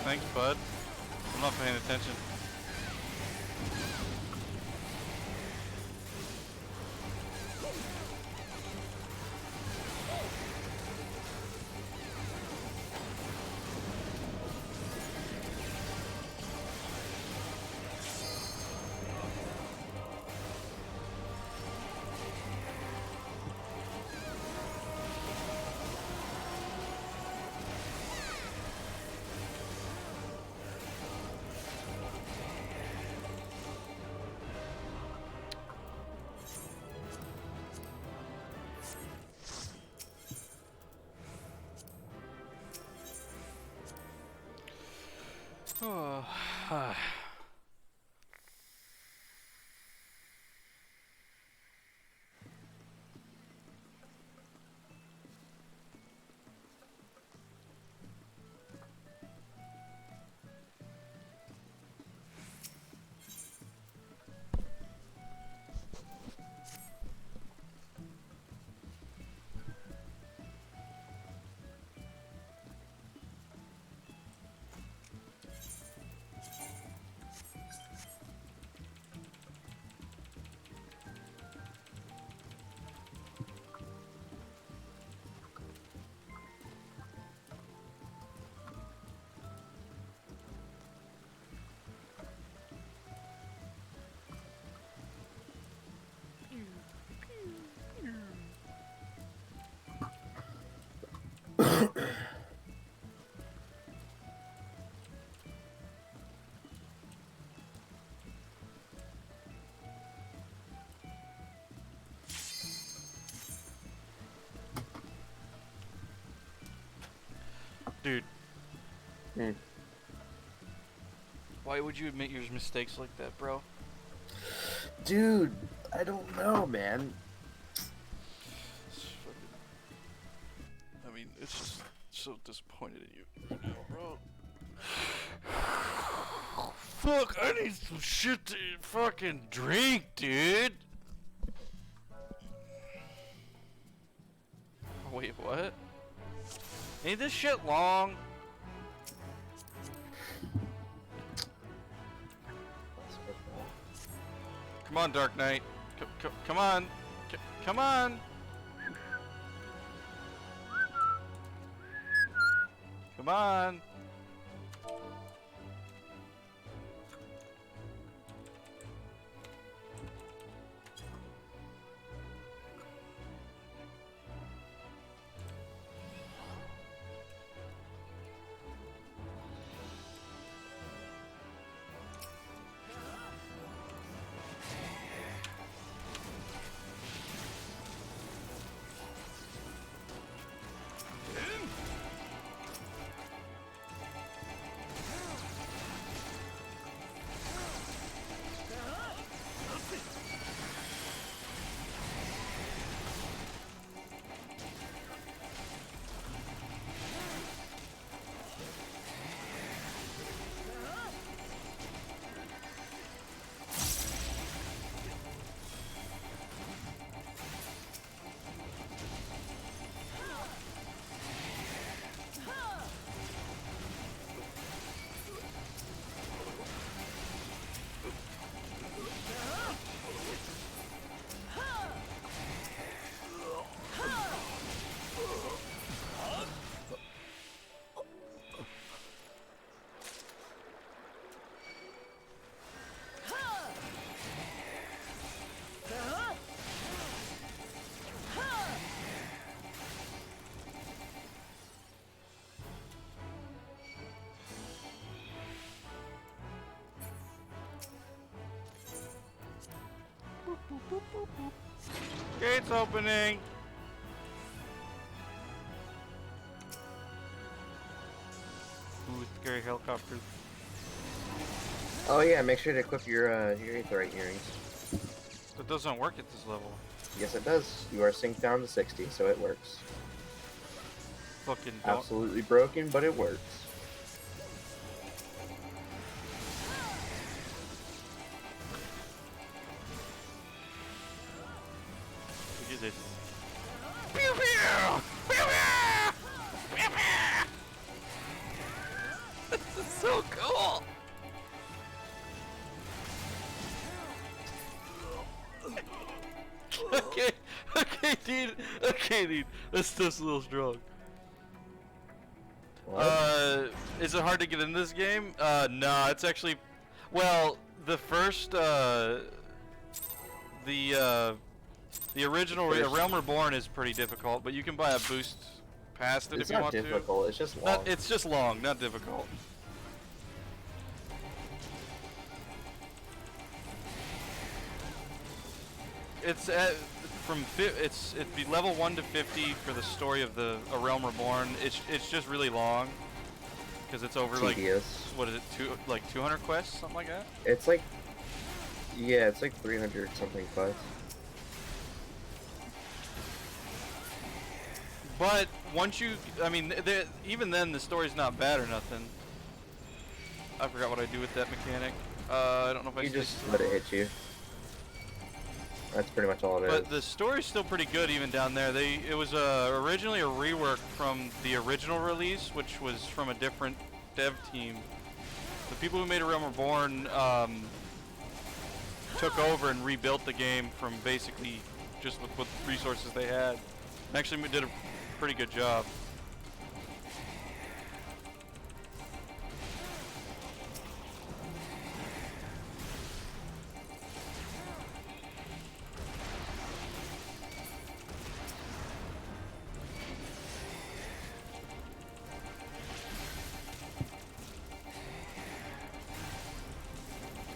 Thanks, bud. I'm not paying attention. Oh. Dude. Hmm. Why would you admit your mistakes like that, bro? Dude, I don't know, man. I mean, it's just so disappointed in you right now, bro. Fuck, I need some shit to fucking drink, dude. Wait, what? Ain't this shit long? Come on, Dark Knight. Come on. Come on. Come on. Gates opening. Ooh, scary helicopters. Oh yeah, make sure to equip your aetherite earrings. It doesn't work at this level. Yes, it does. You are synced down to 60, so it works. Fucking don't. Absolutely broken, but it works. Look at this. Pew pew! Pew pew! Pew pew! This is so cool! Okay, okay, dude, this stuff's a little strong. What? Is it hard to get in this game? No, it's actually, well, the first, the original Realm Reborn is pretty difficult, but you can buy a boost past it It's if you not want difficult, it's just to. long. It's just long, not difficult. It's it'd be level 1 to 50 for the story of the A Realm Reborn. It's just really long. Because it's over like, tedious. what is it, 200 quests, something like that? It's like, yeah, it's like 300 something quests. But once you, I mean, even then the story's not bad or nothing. I forgot what I do with that mechanic. I don't know if I You stick just to let it. it hit you. That's pretty much all it is. But the story's still pretty good even down there. It was originally a rework from the original release, which was from a different dev team. The people who made A Realm Reborn took over and rebuilt the game from basically just with what resources they had. Actually did a pretty good job.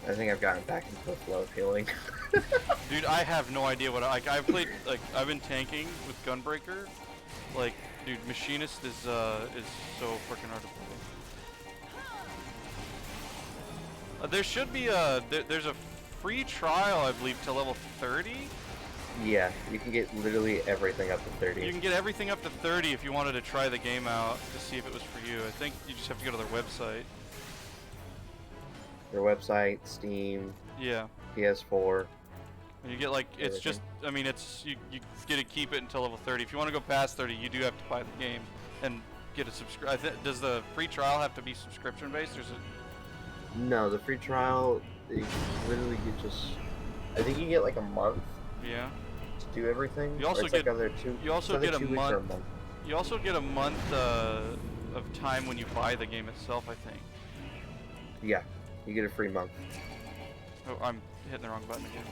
I think I've gotten back into the flow of healing. Dude, I have no idea what I've played, like, I've been tanking with Gunbreaker. Like, dude, Machinist is so freaking hard to play. There should be there's a free trial, I believe, to level 30. Yeah, you can get literally everything up to 30. You can get everything up to 30 if you wanted to try the game out to see if it was for you. I think you just have to go to their website. Their website, Steam, Yeah. PS4. And you get like, it's Everything. just, I mean, it's, you get to keep it until level 30. If you want to go past 30, you do have to buy the game and get a does the free trial have to be subscription based, or is it? No, the free trial, you literally get just, I think you get like a month Yeah. to do everything. You or also it's like get- other you also it's get either a 2 weeks or month. You also get a month of time when you buy the game itself, I think. Yeah, you get a free month. Oh, I'm hitting the wrong button again.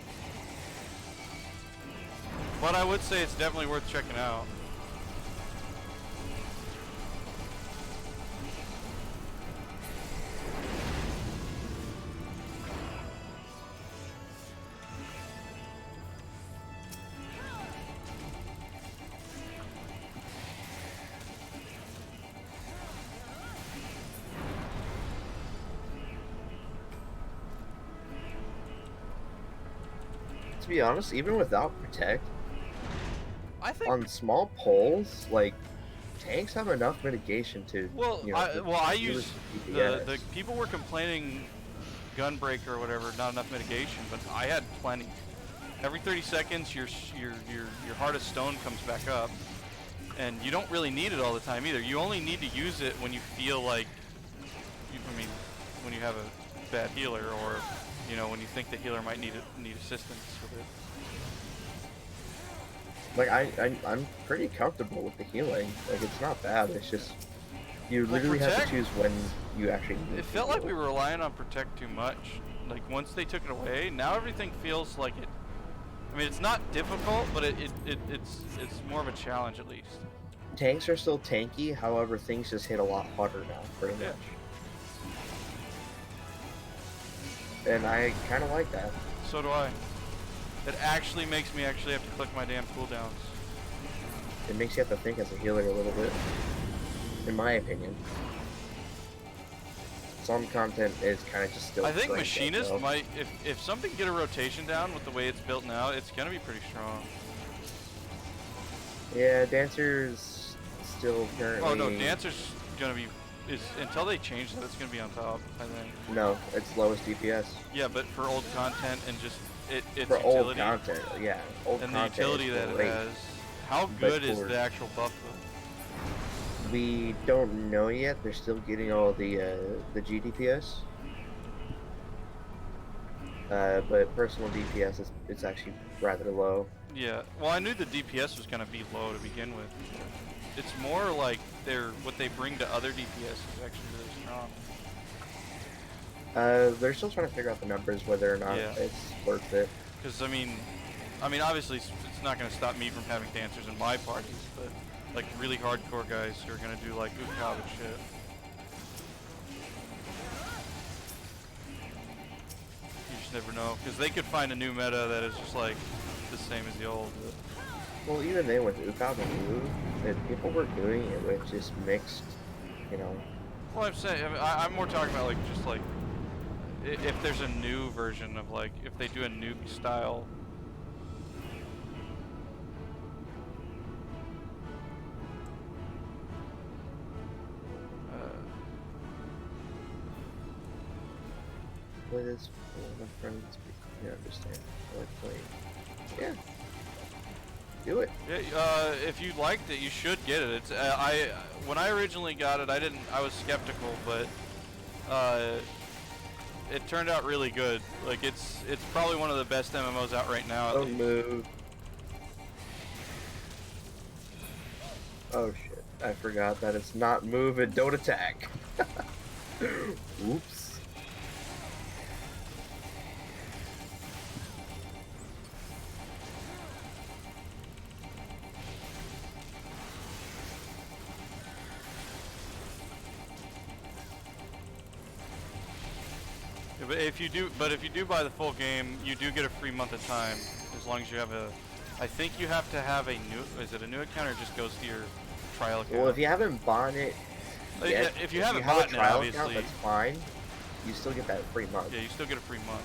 But I would say it's definitely worth checking out. To be honest, even without Protect, I think. on small poles, like, tanks have enough mitigation to, Well, you know, I deal use with the DPS. people were complaining Gunbreaker or whatever, not enough mitigation, but I had plenty. Every 30 seconds, your heart of stone comes back up, and you don't really need it all the time either. You only need to use it when you feel like, I mean, when you have a bad healer, or you know, when you think the healer might need assistance with it. Like, I'm pretty comfortable with the healing. Like, it's not bad. It's just, you Well, literally have to Protect- choose when you actually need It to felt like we heal. were relying on Protect too much. Like, once they took it away, now everything feels like it. I mean, it's not difficult, but it's more of a challenge at least. Tanks are still tanky, however, things just hit a lot harder now, pretty Yeah. much. And I kind of like that. So do I. It actually makes me actually have to click my damn cooldowns. It makes you have to think as a healer a little bit, in my opinion. Some content is kind of just still. I think cranked Machinist though. might, if something get a rotation down with the way it's built now, it's gonna be pretty strong. Yeah, Dancer's still currently. Oh no, Dancer's gonna be, until they change that, it's gonna be on top, I think. No, it's lowest DPS. Yeah, but for old content and just its For old utility content, yeah. Old and the content utility is that it great. has, how But good is for- the actual buff though? We don't know yet. They're still getting all the GDPS. But personal DPS is it's actually rather low. Yeah, well, I knew the DPS was gonna be low to begin with. It's more like what they bring to other DPS is actually really strong. They're still trying to figure out the numbers, whether or not Yeah. it's worth it. Because I mean, obviously it's not gonna stop me from having dancers in my parties, but like really hardcore guys who are gonna do like Ukab and shit. You just never know, because they could find a new meta that is just like the same as the old. But Well, even then with Ukab and Blue, people were doing it with just mixed, you know, Well, I'm saying, I mean, I'm more talking about like just like if there's a new version of like if they do a nuke style. What is one of friends? You understand? I like playing. Yeah. Do it. Yeah, if you liked it, you should get it. It's when I originally got it, I was skeptical, but it turned out really good. Like it's probably one of the best MMOs out right now. Don't move. Oh shit! I forgot that it's not move and don't attack. Oops. Yeah, but if you do buy the full game, you do get a free month of time as long as you have a. I think you have to have a new. Is it a new account or just goes to your trial account? Well, if you haven't bought it, yet, if you haven't have bought a trial it, obviously, account, that's fine. You still get that free month. yeah, you still get a free month.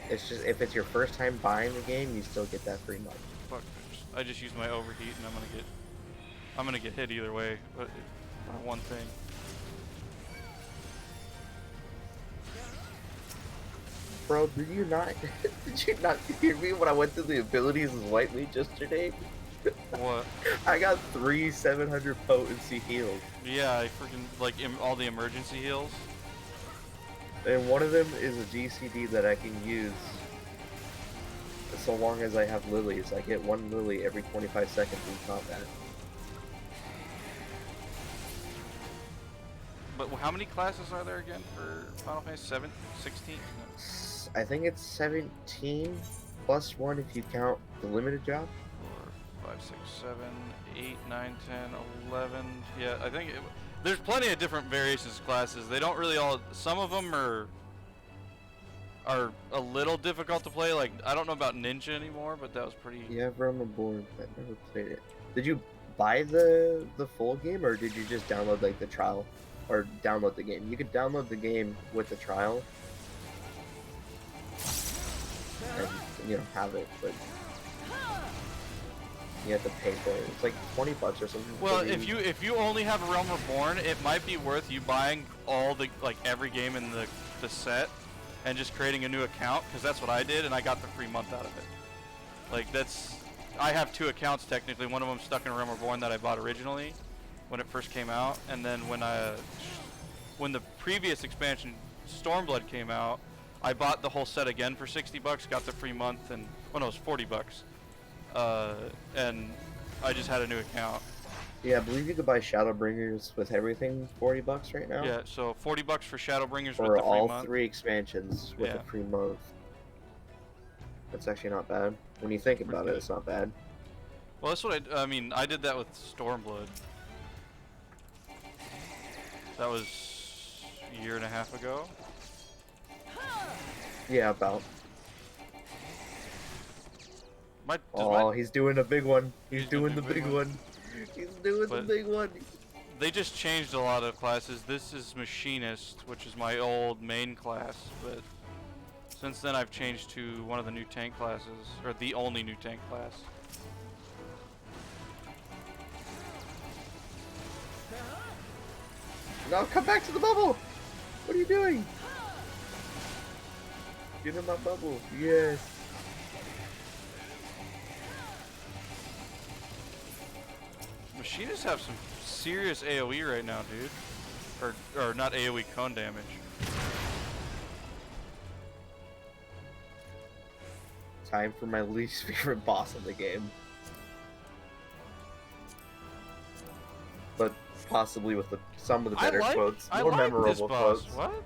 It's just if it's your first time buying the game, you still get that free month. Fuck, I just used my overheat and I'm gonna get hit either way. But one thing. Bro, did you not hear me when I went through the abilities as White Mage yesterday? What? I got 3 700 potency heals. Yeah, I freaking like all the emergency heals. And one of them is a GCD that I can use so long as I have lilies. I get 1 lily every 25 seconds in combat. But how many classes are there again for Final Fantasy 16? I think it's 17 plus 1 if you count the limited job. 4, 5, 6, 7, 8, 9, 10, 11. Yeah, I think there's plenty of different variations of classes. They don't really all. Some of them are a little difficult to play. Like I don't know about Ninja anymore, but that was pretty. Yeah, bro, I'm bored. I've never played it. Did you buy the full game or did you just download like the trial, or download the game? You could download the game with the trial. And, have it, but you have to pay for it. It's like $20 or something. Well, if you only have a Realm Reborn, it might be worth you buying all the every game in the set and just creating a new account, because that's what I did and I got the free month out of it. Like I have 2 accounts technically. One of them stuck in Realm Reborn that I bought originally when it first came out, and then when the previous expansion Stormblood came out, I bought the whole set again for $60, got the free month, and no, it was $40. And I just had a new account. Yeah, I believe you could buy Shadowbringers with everything $40 right now. Yeah, so $40 for Shadowbringers for with the free all month. 3 expansions with Yeah. a free month. That's actually not bad. When you think about it, it's not bad. Well, that's what I mean. I did that with Stormblood. That was a year and a half ago. Yeah, about. Does Oh, he's doing a big one. He's He's doing doing the the big big one. He's doing the But- big one. They just changed a lot of classes. This is Machinist, which is my old main class, but since then I've changed to one of the new tank classes, or the only new tank class. No, come back to the bubble! What are you doing? Get in my bubble. Yes. Machinists have some serious AoE right now, dude. Or not AoE, cone damage. Time for my least favorite boss in the game. But possibly with some of the better quotes. I More like this memorable boss. quotes. What?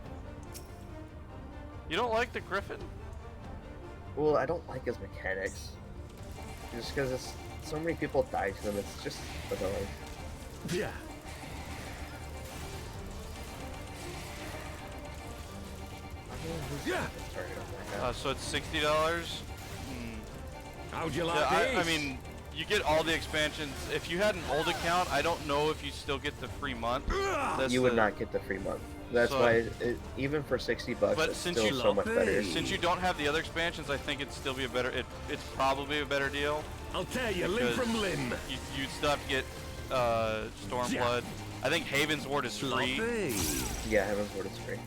You don't like the Griffin? Well, I don't like his mechanics. Just because so many people die to them, it's just annoying. Yeah. Yeah. So it's $60. How'd you like Yeah, this? I mean, you get all the expansions. If you had an old account, I don't know if you still get the free month. You would not get the free month. That's So- why, even for $60, But it's since still you- so much better. Since you don't have the other expansions, I think it'd still be a better. It's probably a better deal. I'll tear you limb because from limb. You'd still have to get Stormblood. I think Haven's Ward is free. Sloppy. Yeah, Heaven's Word is free.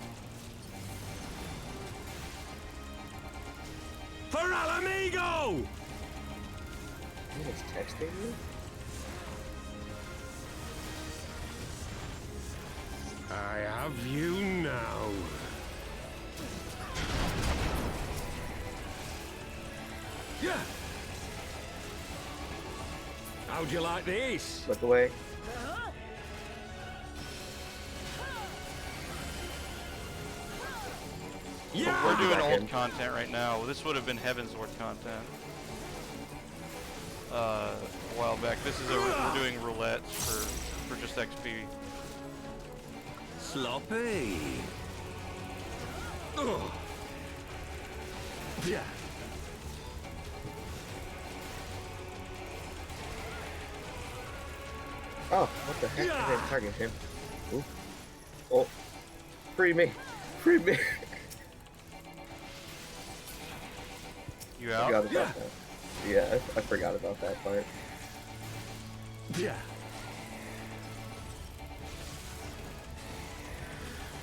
For Alamigo! It's texting me? I have you now. Yeah. How'd you like this? Look away. Yeah. We're doing Back old in. content right now. This would have been Heaven's Ward content. A while back. This is we're doing roulettes for just XP. Sloppy. Ugh. Yeah. Oh, what the heck? I didn't target him. Ooh. Oh. Free me. Free me. You I out? forgot about that. Yeah, I forgot about that part. Yeah.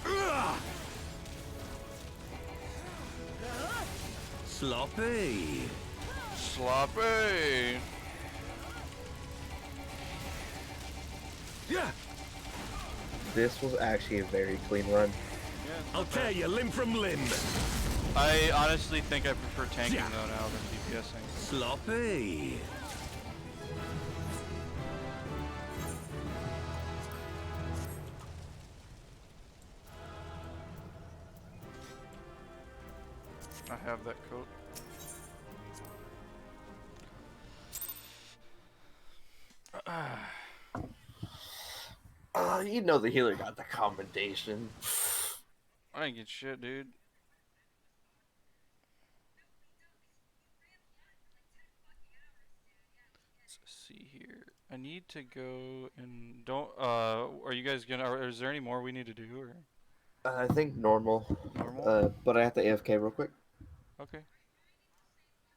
Ugh. Sloppy. Sloppy. Yeah. This was actually a very clean run. Yeah, it's I'll not tear bad. you limb from limb. I honestly think I prefer tanking Yeah. though now than DPSing. Sloppy. I have that coat. You know the healer got the commendation. I ain't get shit, dude. Let's see here. I need to go and don't. Are you guys gonna? Or is there any more we need to do? Or I think normal. Normal? But I have to AFK real quick. okay.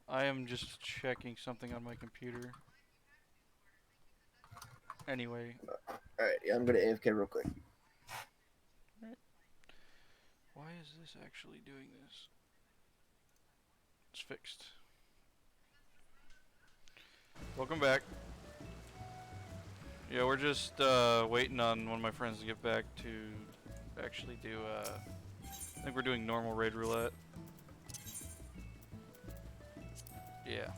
I am just checking something on my computer. Anyway, Alright, yeah, I'm gonna AFK real quick. why is this actually doing this? It's fixed. Welcome back. Yeah, we're just waiting on one of my friends to get back to actually do I think we're doing normal raid roulette. Yeah.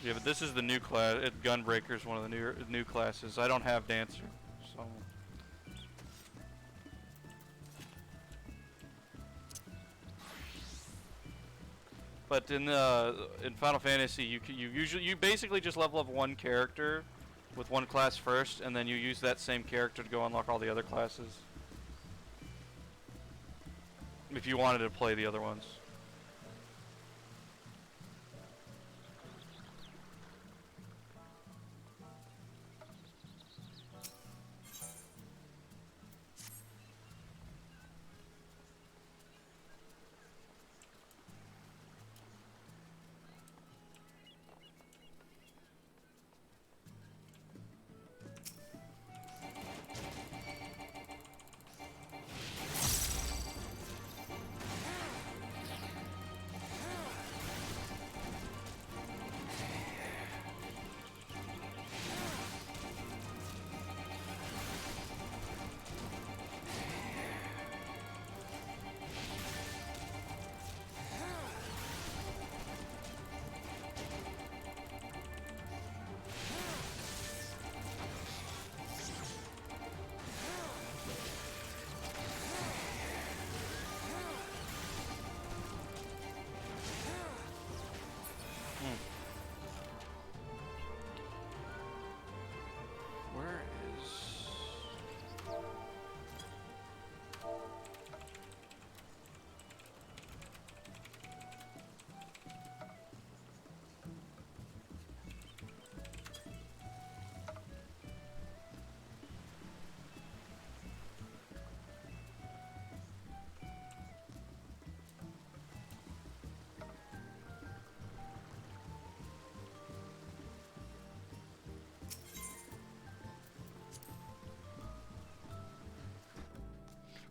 Yeah, but this is the new class. Gunbreaker is one of the new classes. I don't have Dancer, so. But in Final Fantasy, you basically just level up one character with one class first, and then you use that same character to go unlock all the other classes. If you wanted to play the other ones.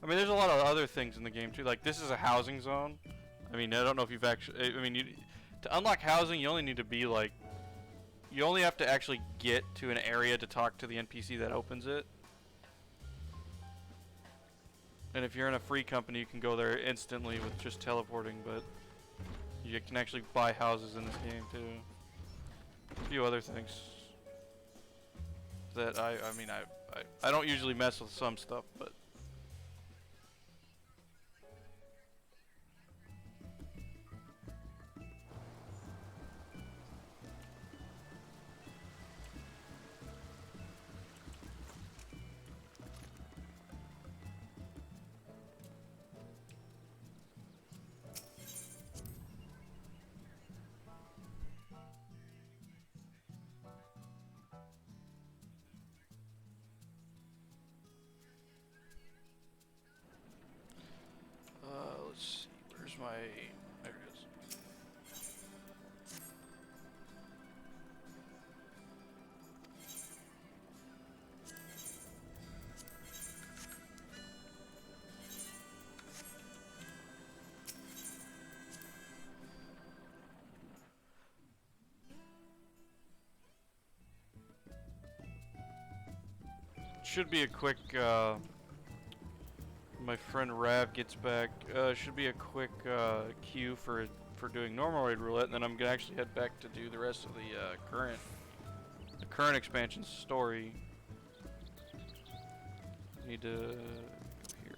I mean, there's a lot of other things in the game too. Like this is a housing zone. I mean, I don't know if you've actually. I mean, to unlock housing, you only need to be like. You only have to actually get to an area to talk to the NPC that opens it. And if you're in a free company, you can go there instantly with just teleporting. But you can actually buy houses in this game too. A few other things that I mean, I don't usually mess with some stuff, but. Let's see, where's my, there it is. Should be a quick, my friend Rav gets back, should be a quick queue for doing normal raid roulette, and then I'm gonna actually head back to do the rest of the current expansion story. Need to go here.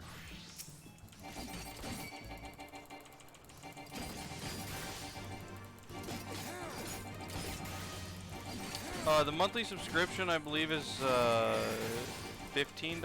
The monthly subscription, I believe, is $15.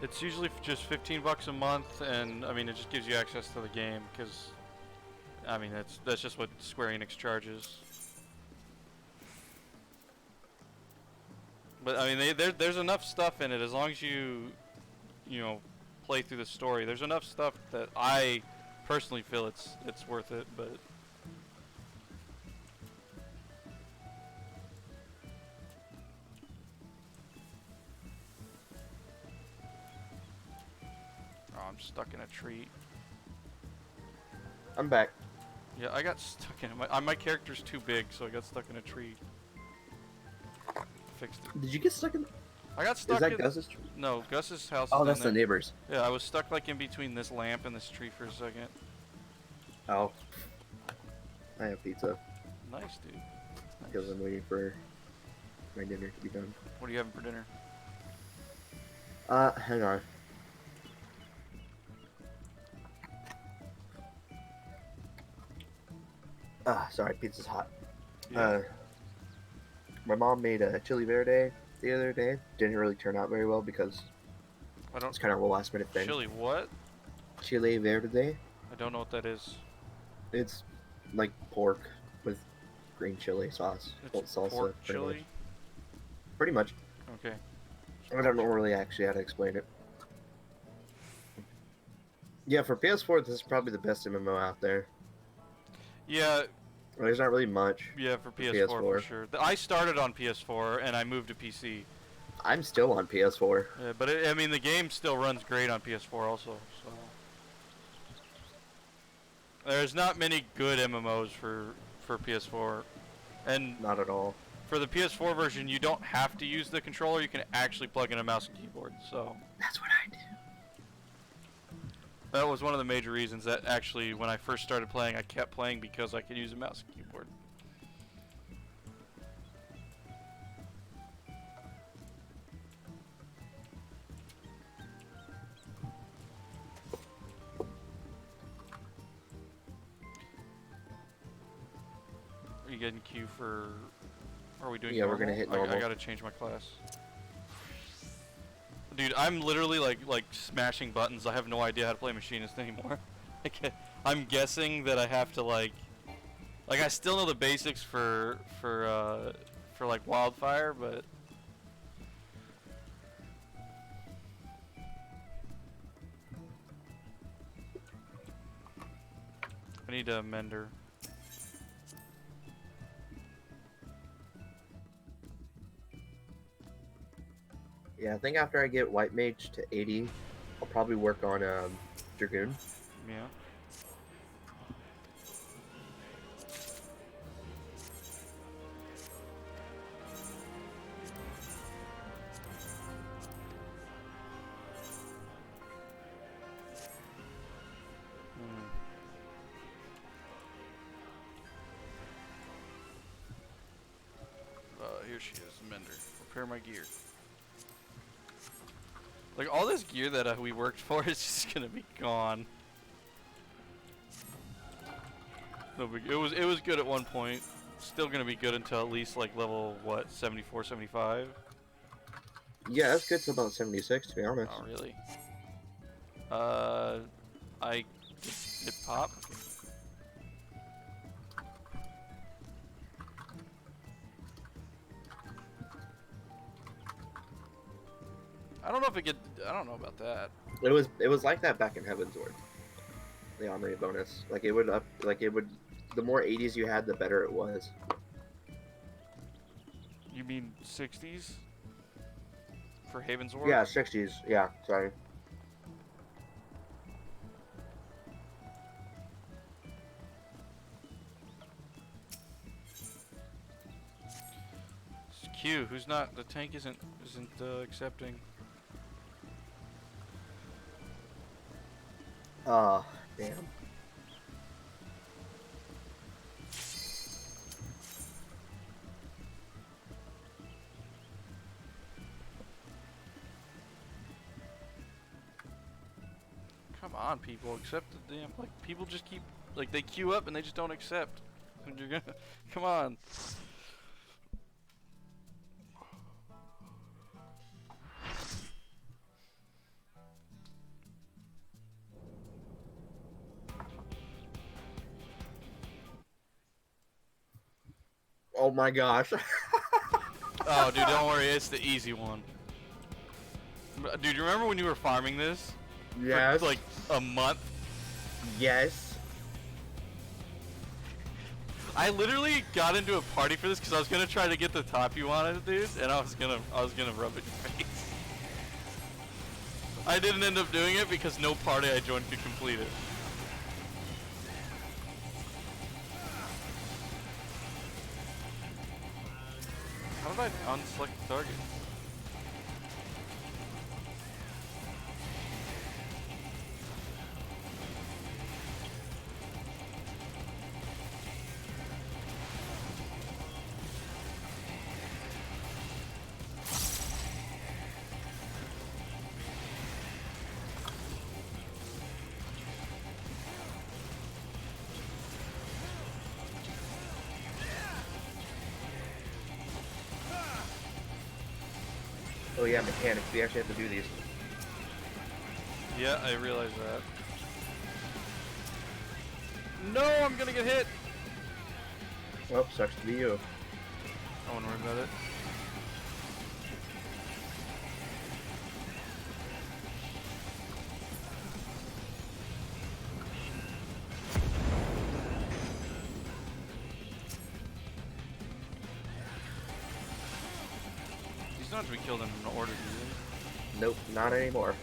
It's usually just 15 bucks a month, and I mean it just gives you access to the game because I mean that's just what Square Enix charges. But I mean there's enough stuff in it as long as you know play through the story. There's enough stuff that I personally feel it's worth it, but I'm stuck in a tree. I'm back. Yeah, I got stuck in my character's too big, so I got stuck in a tree. Fixed it. Did you get stuck in? I got stuck Is that in. Gus's tree? No, Gus's house. Oh, is that's down the there. neighbors. Yeah, I was stuck like in between this lamp and this tree for a second. Oh. I have pizza Nice, dude. Nice. because I'm waiting for my dinner to be done. What are you having for dinner? Hang on. Sorry, pizza's hot. Yeah. My mom made a chili verde the other day. Didn't really turn out very well because I don't. it's kind of a last minute thing. Chili what? Chili verde. I don't know what that is. It's like pork with green chili sauce. It's Salsa. pork pretty chili. much. Pretty much. Okay. I don't know really actually how to explain it. Yeah, for PS4, this is probably the best MMO out there. Yeah, There's not really much. yeah, for PS4 for sure. I started on PS4 and I moved to PC. I'm still on PS4. Yeah, but I mean the game still runs great on PS4 also. So there's not many good MMOs for PS4, and Not at all. for the PS4 version, you don't have to use the controller. You can actually plug in a mouse and keyboard. So That's what I did. that was one of the major reasons that actually, when I first started playing, I kept playing because I could use a mouse and keyboard. Are you getting queue for? Are we doing? Yeah, we're normal? gonna hit I normal. gotta change my class. Dude, I'm literally like smashing buttons. I have no idea how to play Machinist anymore. I'm guessing that I have to like I still know the basics for like Wildfire, but I need a mender. Yeah, I think after I get White Mage to 80, I'll probably work on Dragoon. Yeah. Here she is, mender. Repair my gear. Like all this gear that we worked for is just gonna be gone. No big. It was good at one point. Still gonna be good until at least like level what 74, 75. Yeah, that's good till about 76, to be honest. Oh really? I it pop. I don't know if it get. I don't know about that. It was like that back in Heavensward. The armory bonus, like it would up, like it would. The more 80s you had, the better it was. You mean 60s? For Havensward? Yeah, 60s. Yeah, sorry. It's Q. Who's not? The tank isn't accepting. Ah, damn. Come on, people, accept the damn. Like people just keep like they queue up and they just don't accept. And you're gonna come on. Oh my gosh. Oh, dude, don't worry, it's the easy one. Dude, you remember when you were farming this? Yes. For like a month? Yes. I literally got into a party for this because I was gonna try to get the top you wanted, dude, and I was gonna rub it in your face. I didn't end up doing it because no party I joined could complete it. How did I unselect the target? Oh yeah, mechanics. We actually have to do these. Yeah, I realize that. No, I'm gonna get hit! Well, sucks to be you. I won't worry about it. These don't have to be killed in an order, do they? Nope, not anymore.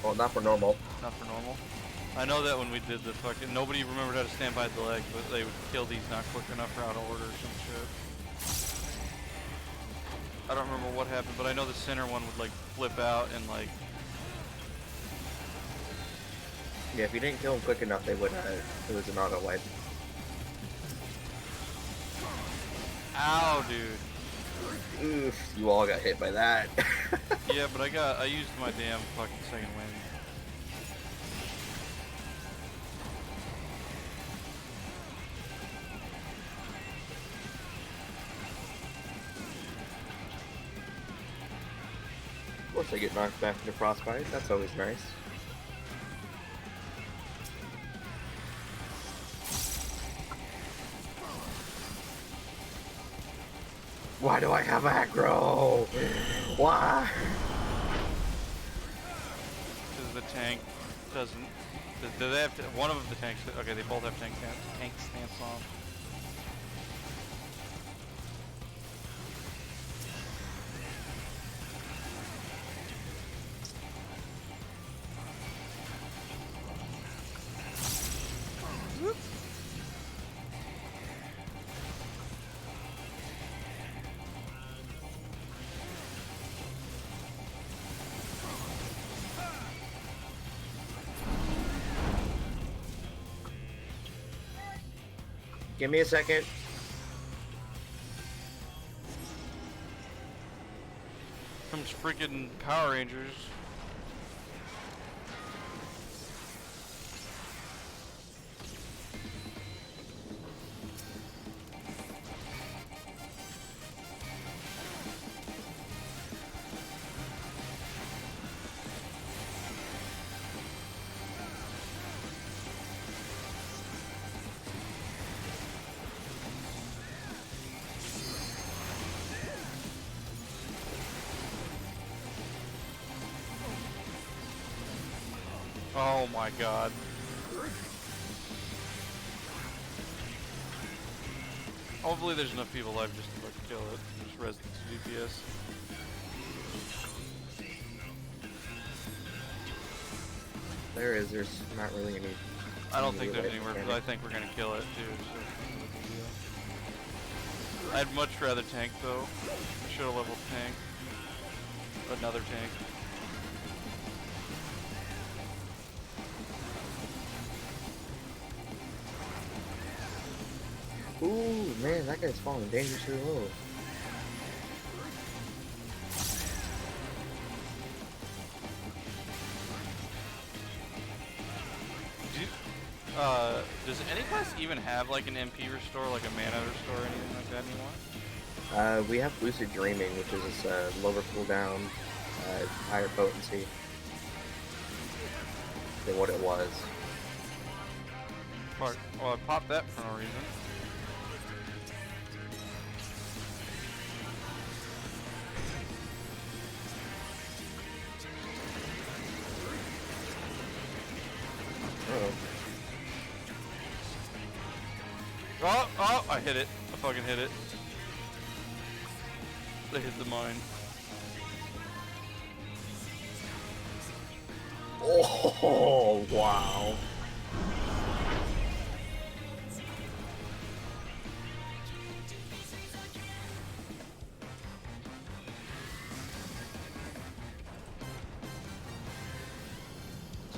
Well, not for normal. Not for normal. I know that when we did the fucking, nobody remembered how to stand by the leg, but they would kill these not quick enough for out of order or some shit. I don't remember what happened, but I know the center one would like flip out and like. Yeah, if you didn't kill them quick enough, they would. It was an auto wipe. Ow, dude. Oof, you all got hit by that. Yeah, but I used my damn fucking second wind. course I get knocked back into frostbite. That's always nice. Why do I have aggro? Why? Because the tank doesn't. Do they have to, one of the tanks? Okay, they both have tank stance on. Give me a second. Comes freaking Power Rangers. Oh my god. Hopefully there's enough people alive just to fucking kill it. Just res the DPS. There's not really any. I don't think there's anywhere, but I think we're gonna kill it too. So. I'd much rather tank though. Should have leveled tank. Another tank. Ooh, man, that guy's falling dangerously low. Does any class even have like an MP restore, like a mana restore, or anything like that anymore? We have Lucid Dreaming, which is a lower cooldown, higher potency than what it was. Well, I popped that for no reason. Oh, I hit it. I fucking hit it. They hit the mine. Oh, wow.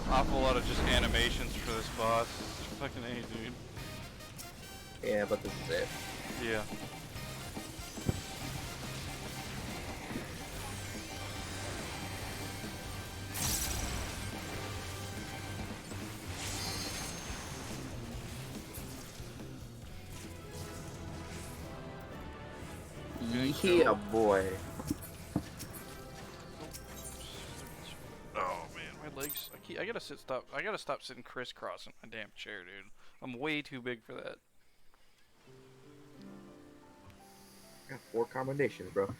Awful lot of just animations for this boss. Fucking A, dude. Yeah, but this is it. Yeah. Yeah, boy. Oh man, my legs. I gotta stop. I gotta stop sitting crisscrossing my damn chair, dude. I'm way too big for that. Got 4 combinations, bro.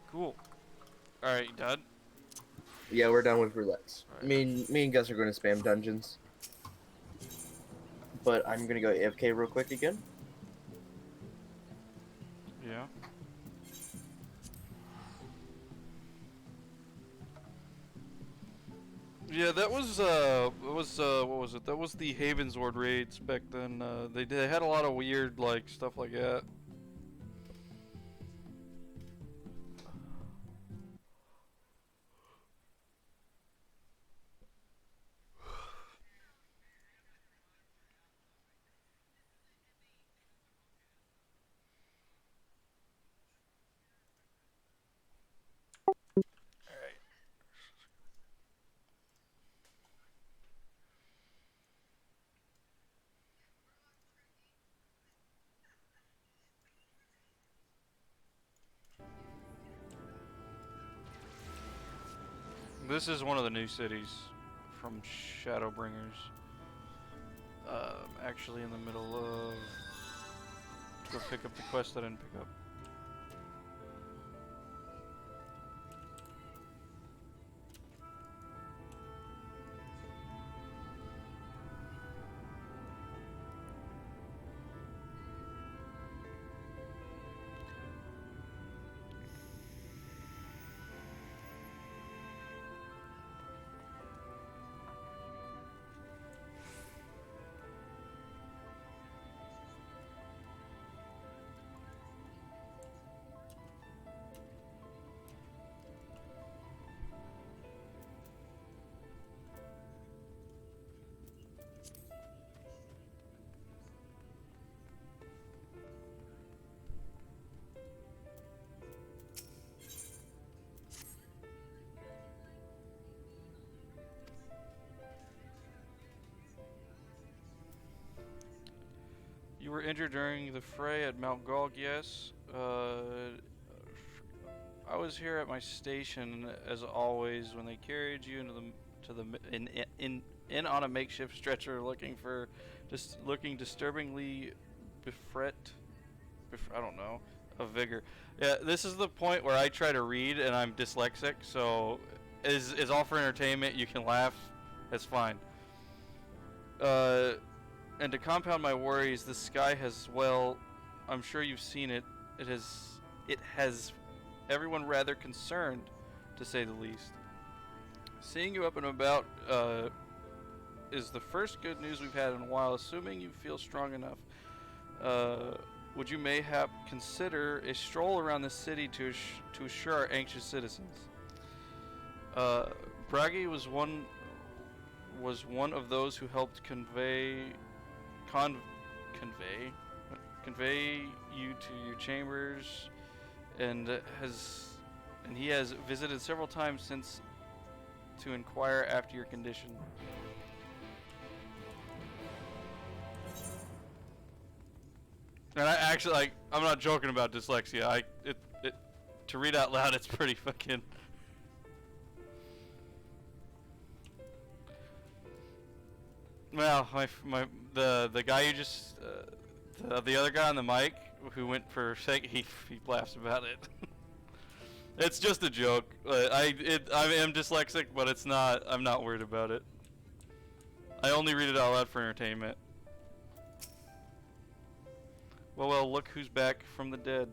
Cool. Alright, you done? Yeah, we're done with roulettes. Right. Me and Gus are going to spam dungeons. But I'm going to go AFK real quick again. Yeah. Yeah, that was what was it? That was the Havensward raids back then. They had a lot of weird like stuff like that. This is one of the new cities from Shadowbringers. Actually in the middle of... Go pick up the quest I didn't pick up. You were injured during the fray at Mount Gulg, yes. I was here at my station as always when they carried you in on a makeshift stretcher, looking disturbingly I don't know, of vigor. Yeah, this is the point where I try to read and I'm dyslexic, so is all for entertainment. You can laugh, that's fine. And to compound my worries, the sky has, well, I'm sure you've seen it. It has everyone rather concerned, to say the least. Seeing you up and about is the first good news we've had in a while. Assuming you feel strong enough, would you mayhap consider a stroll around the city to assure our anxious citizens? Bragi was one of those who helped convey you to your chambers, and he has visited several times since to inquire after your condition. And I actually, I'm not joking about dyslexia. To read out loud, it's pretty fucking. Well, the guy you just the other guy on the mic who went for sake, he laughs about it. It's just a joke. I am dyslexic, but it's not. I'm not worried about it. I only read it out loud for entertainment. Well, look who's back from the dead.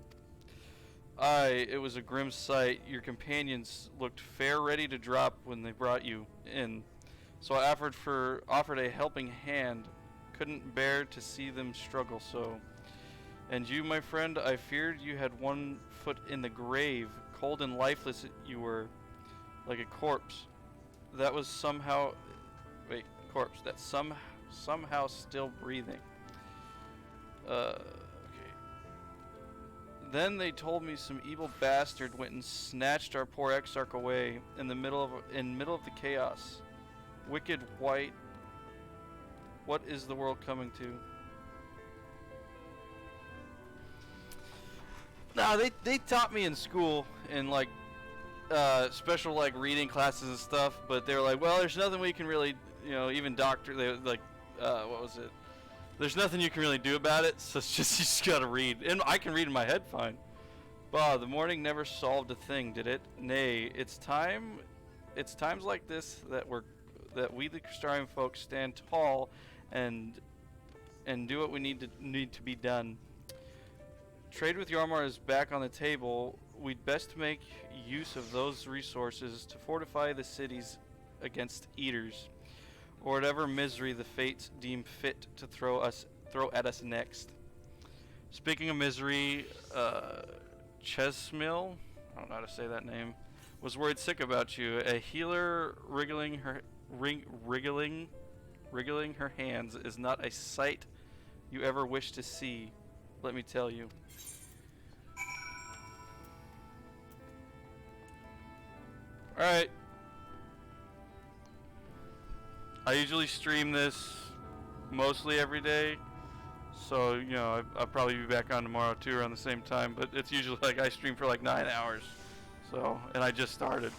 Aye, it was a grim sight. Your companions looked fair ready to drop when they brought you in. So I offered a helping hand. Couldn't bear to see them struggle so. And you, my friend, I feared you had one foot in the grave. Cold and lifeless you were, like a corpse. That was somehow... Wait, corpse. That's somehow still breathing. Okay. Then they told me some evil bastard went and snatched our poor exarch away in the middle of the chaos. Wicked white. What is the world coming to? Nah, they taught me in school in like special like reading classes and stuff, but they were like, well, there's nothing we can really, even doctor. They like, what was it? There's nothing you can really do about it, so it's just you just gotta read, and I can read in my head fine. Bah, the morning never solved a thing, did it? Nay, it's times like this that we the Starian folks stand tall and do what we need to be done. Trade with Yarmar is back on the table. We'd best make use of those resources to fortify the cities against eaters, or whatever misery the fates deem fit to throw at us next. Speaking of misery, Chesmil, I don't know how to say that name, was worried sick about you. A healer wriggling her hands is not a sight you ever wish to see, let me tell you. Alright. I usually stream this mostly every day, so I'll probably be back on tomorrow too around the same time, but it's usually like I stream for like 9 hours, so, and I just started.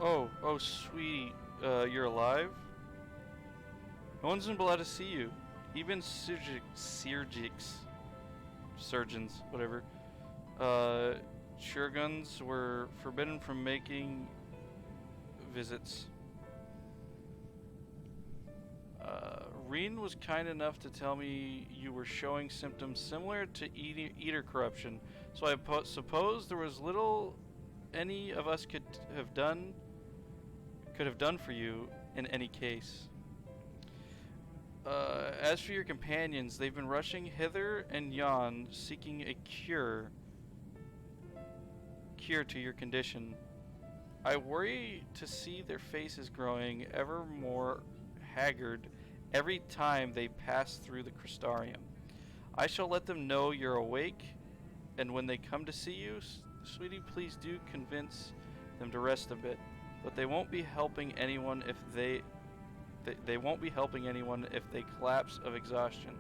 Oh, sweetie, you're alive? No one's been allowed to see you. Even surgeons, whatever. Shurguns were forbidden from making visits. Reen was kind enough to tell me you were showing symptoms similar to eater corruption, so I suppose there was little any of us could have done for you in any case. As for your companions, they've been rushing hither and yon, seeking a cure to your condition. I worry to see their faces growing ever more haggard every time they pass through the crystarium. I shall let them know you're awake, and when they come to see you, sweetie, please do convince them to rest a bit. But they won't be helping anyone if they won't be helping anyone if they collapse of exhaustion.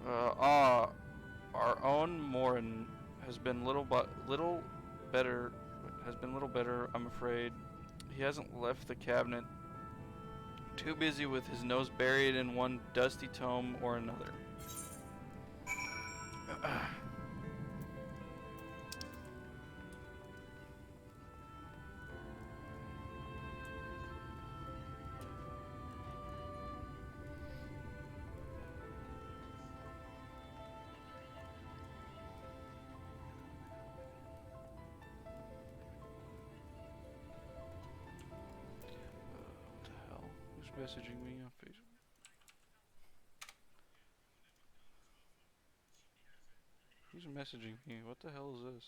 Our own Morin has been little better, I'm afraid. He hasn't left the cabinet, too busy with his nose buried in one dusty tome or another. Messaging me on Facebook. Who's messaging me? What the hell is this?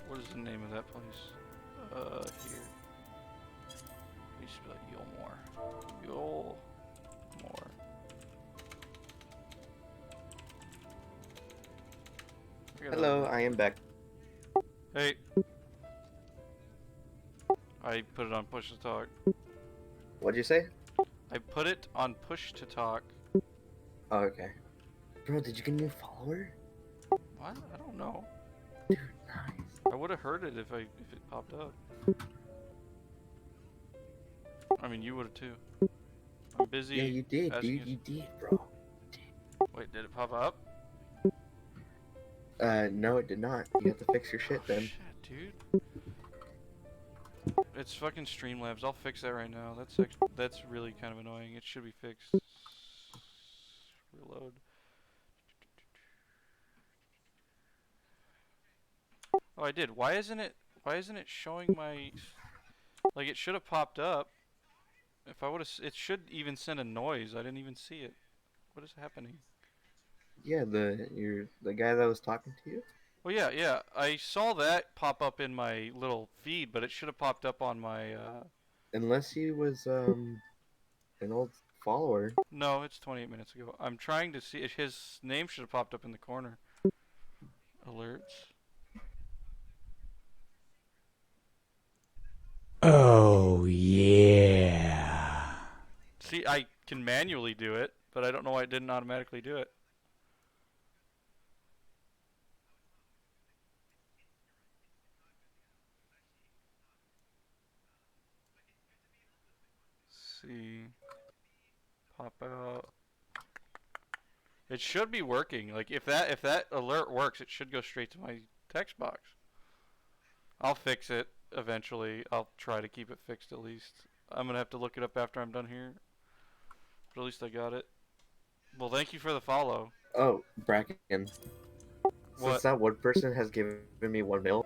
What is the name of that place? Here. We spell Yulmore. Yulmore. Hello, I am back. Hey. I put it on push to talk. What'd you say? I put it on push to talk. Oh, okay. Bro, did you get a new follower? What? I don't know. Dude, nice. I would have heard it if it popped up. I mean, you would have too. I'm busy. Yeah, you did, dude. You did, bro. Wait, did it pop up? No, it did not. You have to fix your shit then. Shit, dude. It's fucking Streamlabs. I'll fix that right now. That's really kind of annoying. It should be fixed. Reload. Oh, I did. Why isn't it showing my... Like, it should have popped up. If I would have... It should even send a noise. I didn't even see it. What is happening? Yeah, the guy that was talking to you? Well, yeah. I saw that pop up in my little feed, but it should have popped up on my... Unless he was, an old follower. No, it's 28 minutes ago. I'm trying to see... His name should have popped up in the corner. Alerts. Oh, yeah. See, I can manually do it, but I don't know why it didn't automatically do it. see. Pop out. It should be working. Like if that alert works, it should go straight to my text box. I'll fix it eventually. I'll try to keep it fixed at least. I'm gonna have to look it up after I'm done here. But at least I got it. Well, thank you for the follow. Oh, Bracken. What? Since that one person has given me 1 mil,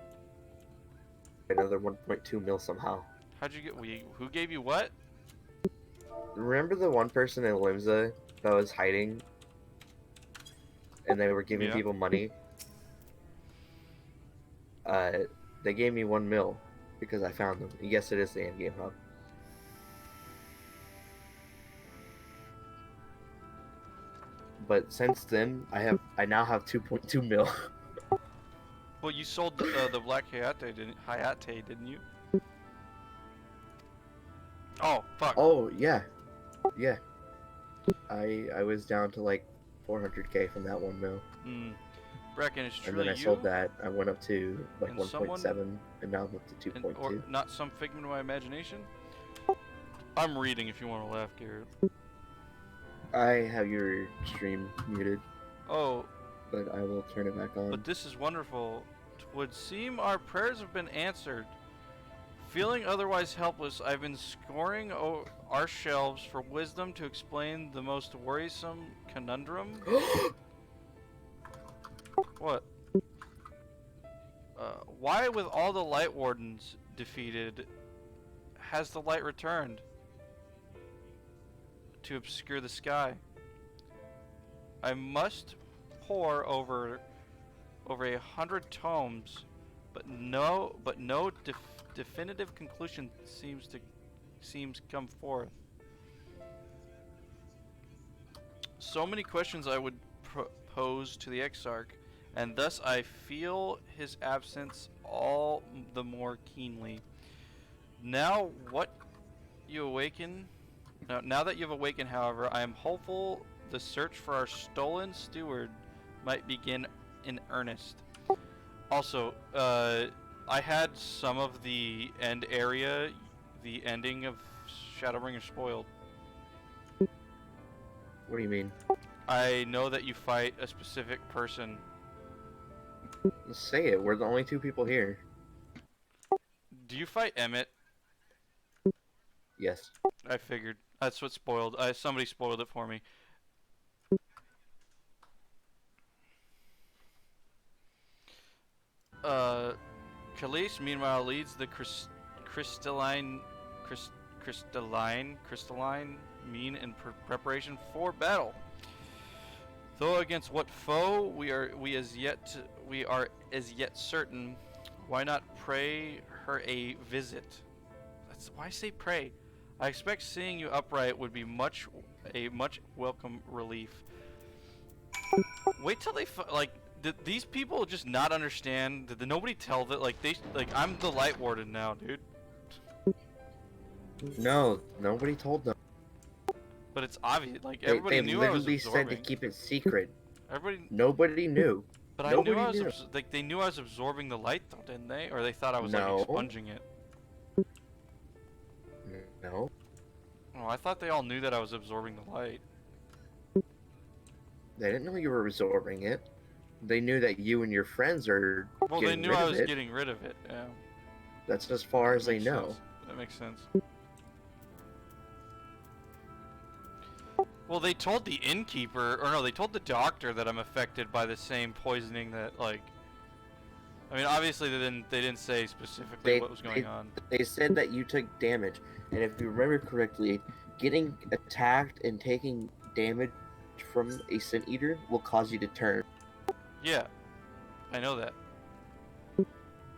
another 1.2 mil somehow. How'd you get? Who gave you what? Remember the one person in Limsa that was hiding, and they were giving Yeah. people money? They gave me 1 mil because I found them. Yes, it is the end game hub. But since then, I now have 2.2 mil. Well, you sold the black Hayate, didn't you? Oh, fuck. Oh yeah, yeah. I was down to like 400k from that 1 mil, Bracken, it's and truly then I you. sold that. I went up to like And 1.7, and now I'm up to And, 2.2. or not some figment of my imagination? I'm reading if you want to laugh, Garrett. I have your stream muted, Oh, but I will turn it back on. but this is wonderful. Would seem our prayers have been answered. Feeling otherwise helpless, I've been scoring our shelves for wisdom to explain the most worrisome conundrum. What? Why, with all the light wardens defeated, has the light returned to obscure the sky? I must pore over 100 tomes, but no definitive conclusion seems come forth. So many questions I would pose to the Exarch, and thus I feel his absence all the more keenly. Now that you've awakened, however, I am hopeful the search for our stolen steward might begin in earnest. Also, I had some of the end area, the ending of Shadowbringers spoiled. What do you mean? I know that you fight a specific person. Let's say it. We're the only 2 people here. Do you fight Emmett? Yes. I figured. That's what spoiled. Somebody spoiled it for me. Khalees, meanwhile, leads the crystalline mean in preparation for battle. Though against what foe we are as yet certain, why not pray her a visit? That's why I say pray. I expect seeing you upright would be a much welcome relief. Wait till they did these people just not understand? Did nobody tell that I'm the light warden now, dude? No, nobody told them. But it's obvious. Like everybody knew I was literally absorbing. said to keep it secret. Everybody. Nobody knew. But Nobody I knew I was knew. they knew I was absorbing the light, though, didn't they? Or they thought I was No. like expunging it. No. Oh, I thought they all knew that I was absorbing the light. They didn't know you were absorbing it. They knew that you and your friends are Well, they getting knew rid I of was it. getting rid of it. Yeah. That's as far as they Makes know. sense. That makes sense. Well, they told the innkeeper, or no, they told the doctor that I'm affected by the same poisoning that, like. I mean, obviously they didn't say specifically what was going on. They said that you took damage, and if you remember correctly, getting attacked and taking damage from a Sin Eater will cause you to turn. Yeah, I know that.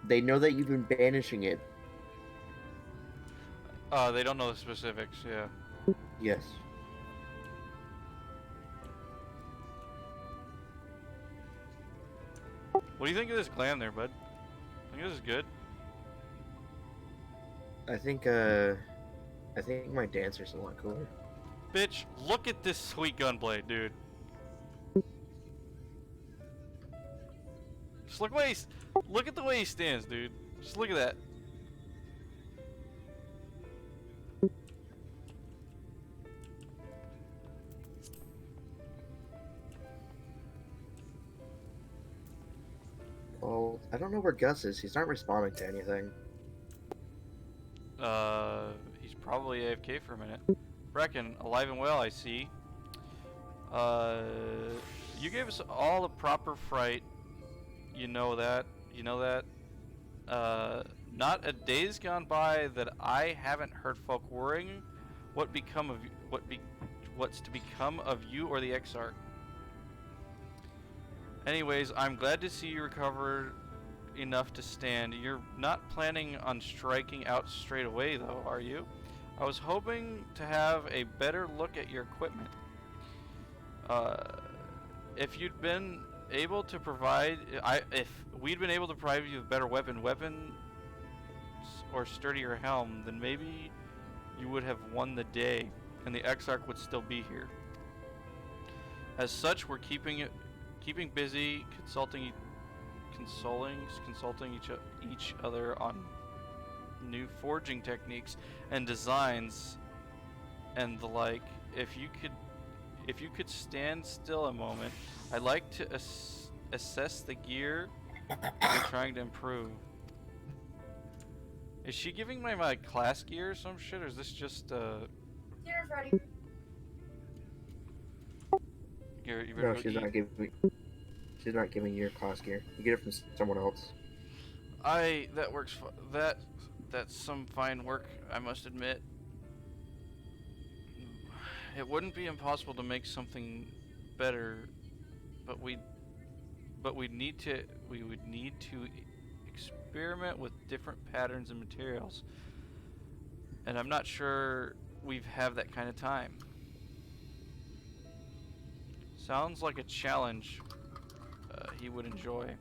They know that you've been banishing it. They don't know the specifics. Yeah. Yes. What do you think of this glam there, bud? I think this is good. I think my dancer's a lot cooler. Bitch, look at this sweet gunblade, dude. Just look at the way he stands, dude. Just look at that. I don't know where Gus is. He's not responding to anything. He's probably AFK for a minute. Brecken, alive and well, I see. You gave us all a proper fright. You know that. You know that. Not a day's gone by that I haven't heard folk worrying what's to become of you or the Exarch. Anyways, I'm glad to see you recovered enough to stand. You're not planning on striking out straight away, though, are you? I was hoping to have a better look at your equipment. If you'd been able to provide, if we'd been able to provide you with better weapons or sturdier helm, then maybe you would have won the day, and the Exarch would still be here. As such, we're keeping busy, consulting each other on new forging techniques and designs and the like. If you could stand still a moment, I'd like to assess the gear you're trying to improve. Is she giving my class gear or some shit, or is this just Dinner's ready. No, she's not giving. She's not giving you your class gear. You get it from someone else. That works. That's some fine work, I must admit. It wouldn't be impossible to make something better, but we would need to experiment with different patterns and materials, and I'm not sure we have that kind of time. Sounds like a challenge he would enjoy.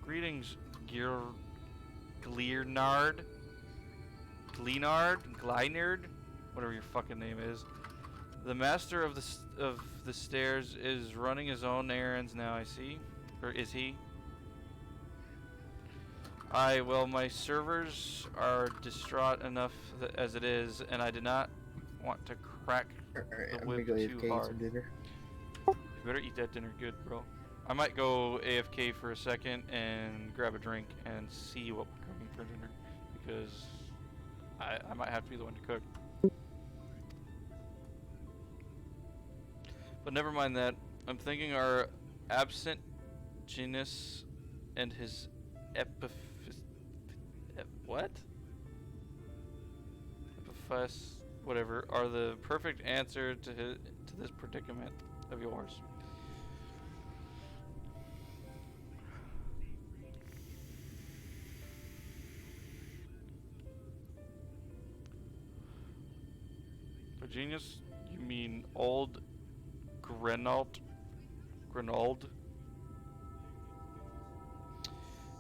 Greetings, Glynard, whatever your fucking name is. The master of the stairs is running his own errands now, I see. Or is he? Well, my servers are distraught enough as it is, and I did not want to crack the whip too hard. You better eat that dinner good, bro. I might go AFK for a second and grab a drink and see what we're cooking for dinner, because I might have to be the one to cook. But never mind that. I'm thinking our absent genius and his whatever are the perfect answer to this predicament of yours. By genius, you mean old Grenold?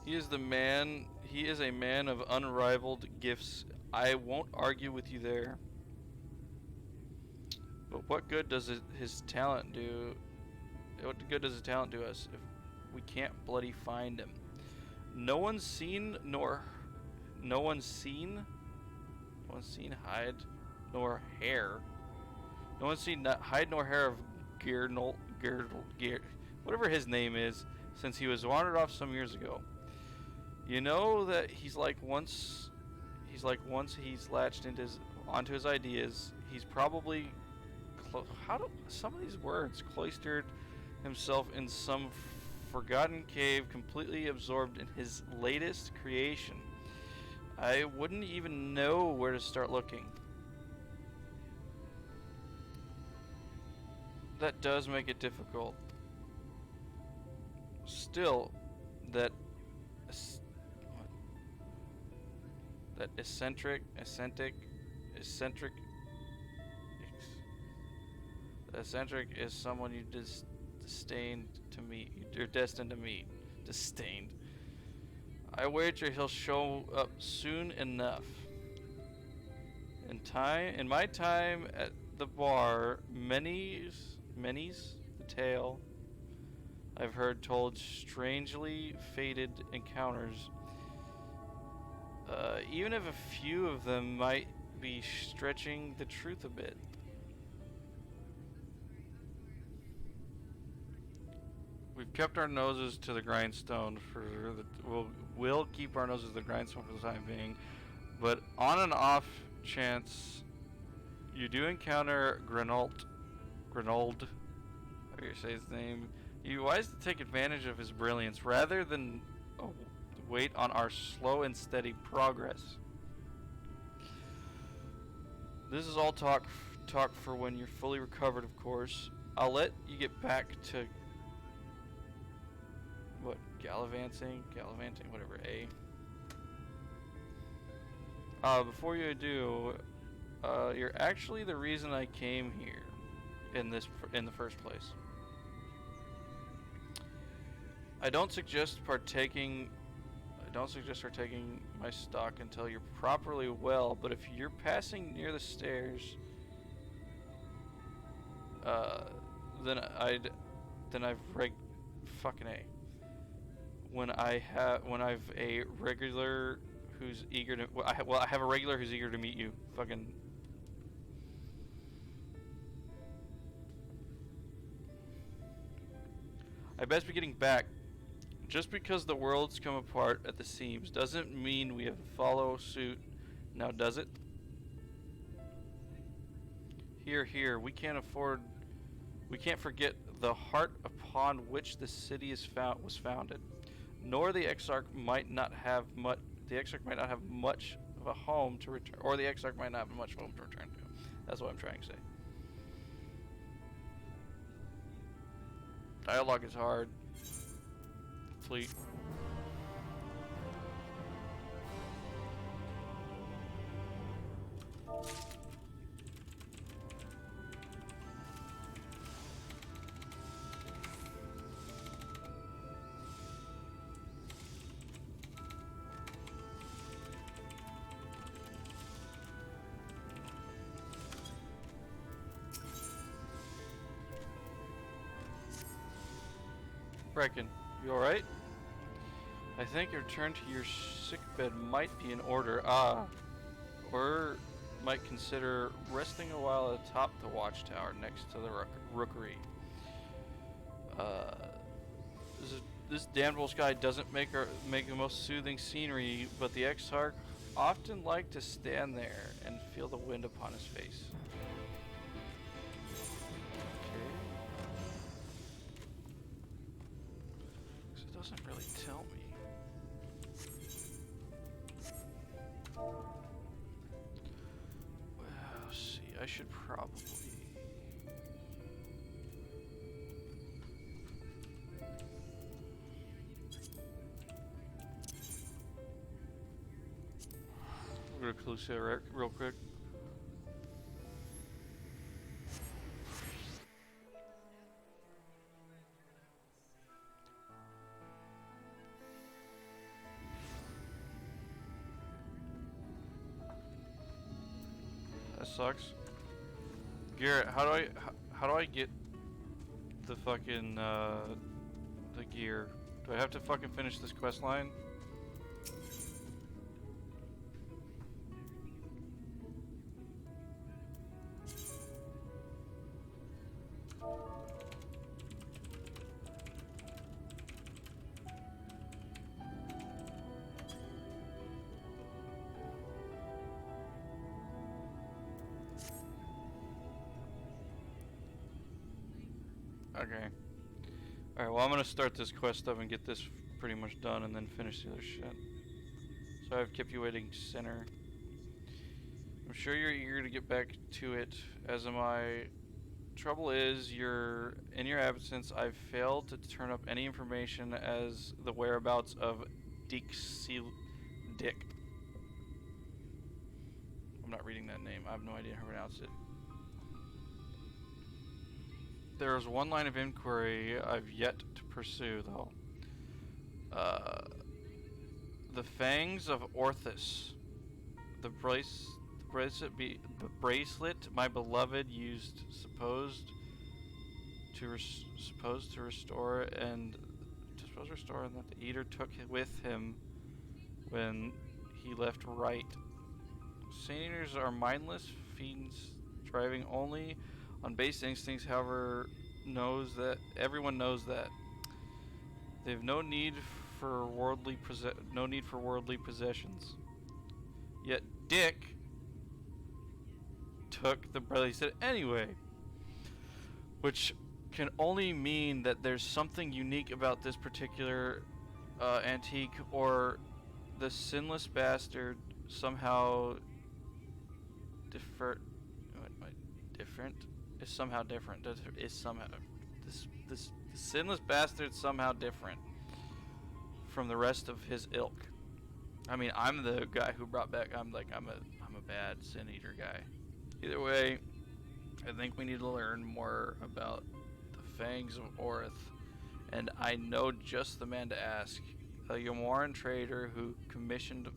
He is a man of unrivaled gifts. I won't argue with you there. But what good does his talent do? What good does his talent do us if we can't bloody find him? No one's seen hide nor hair. No one's seen hide nor hair of Gear, whatever his name is, since he was wandered off some years ago. You know that he's like once he's latched onto his ideas, he's probably some of these words cloistered himself in some forgotten cave, completely absorbed in his latest creation. I wouldn't even know where to start looking. That does make it difficult. Still, that eccentric is someone you disdained to meet. You're destined to meet. Disdained. I wager he'll show up soon enough. In my time at the bar, many's the tale I've heard told strangely fated encounters Even if a few of them might be stretching the truth a bit. We've kept our noses to the grindstone we'll keep our noses to the grindstone for the time being, but on an off chance you do encounter Grenold, how you say his name, you wise to take advantage of his brilliance rather than wait on our slow and steady progress. This is all talk for when you're fully recovered, of course. I'll let you get back to what, gallivanting, whatever, before you do, you're actually the reason I came here in the first place. I don't suggest partaking my stock until you're properly well, but if you're passing near the stairs, then I've fucking A. When I've a regular who's eager to, I have a regular who's eager to meet you. Fucking. I best be getting back. Just because the world's come apart at the seams doesn't mean we have to follow suit. Now does it? Here, we can't forget the heart upon which the city was founded. Nor the Exarch might not have much of a home to return, or the Exarch might not have much home to return to. That's what I'm trying to say. Dialogue is hard. Fleet. Brecken, you alright? I think a return to your sickbed might be in order. Or might consider resting a while atop the watchtower next to the rookery. This damned old sky doesn't make the most soothing scenery, but the Exarch often like to stand there and feel the wind upon his face. Doesn't really tell me. Well, see, I should probably. We're gonna close it real quick. Sucks. Garrett, how do I get the fucking the gear? Do I have to fucking finish this quest line? Okay. Alright, well I'm gonna start this quest up and get this pretty much done and then finish the other shit. So I've kept you waiting, Sinner. I'm sure you're eager to get back to it, as am I. Trouble is, in your absence, I've failed to turn up any information as the whereabouts of Dick. I'm not reading that name. I have no idea how to pronounce it. There is one line of inquiry I've yet to pursue, though. The fangs of Orthus. The bracelet my beloved used, supposed to restore, and that the eater took with him when he left right. Sand eaters are mindless fiends driving only on base instincts, however, everyone knows that. They have no need for worldly possessions. Yet Dick took the bracelet anyway, which can only mean that there's something unique about this particular antique, or the sinless bastard somehow different is somehow different. This sinless bastard somehow different from the rest of his ilk. I mean, I'm the guy who brought back. I'm a bad sin eater guy. Either way, I think we need to learn more about the Fangs of Orith, and I know just the man to ask. A Yomoran trader who commissioned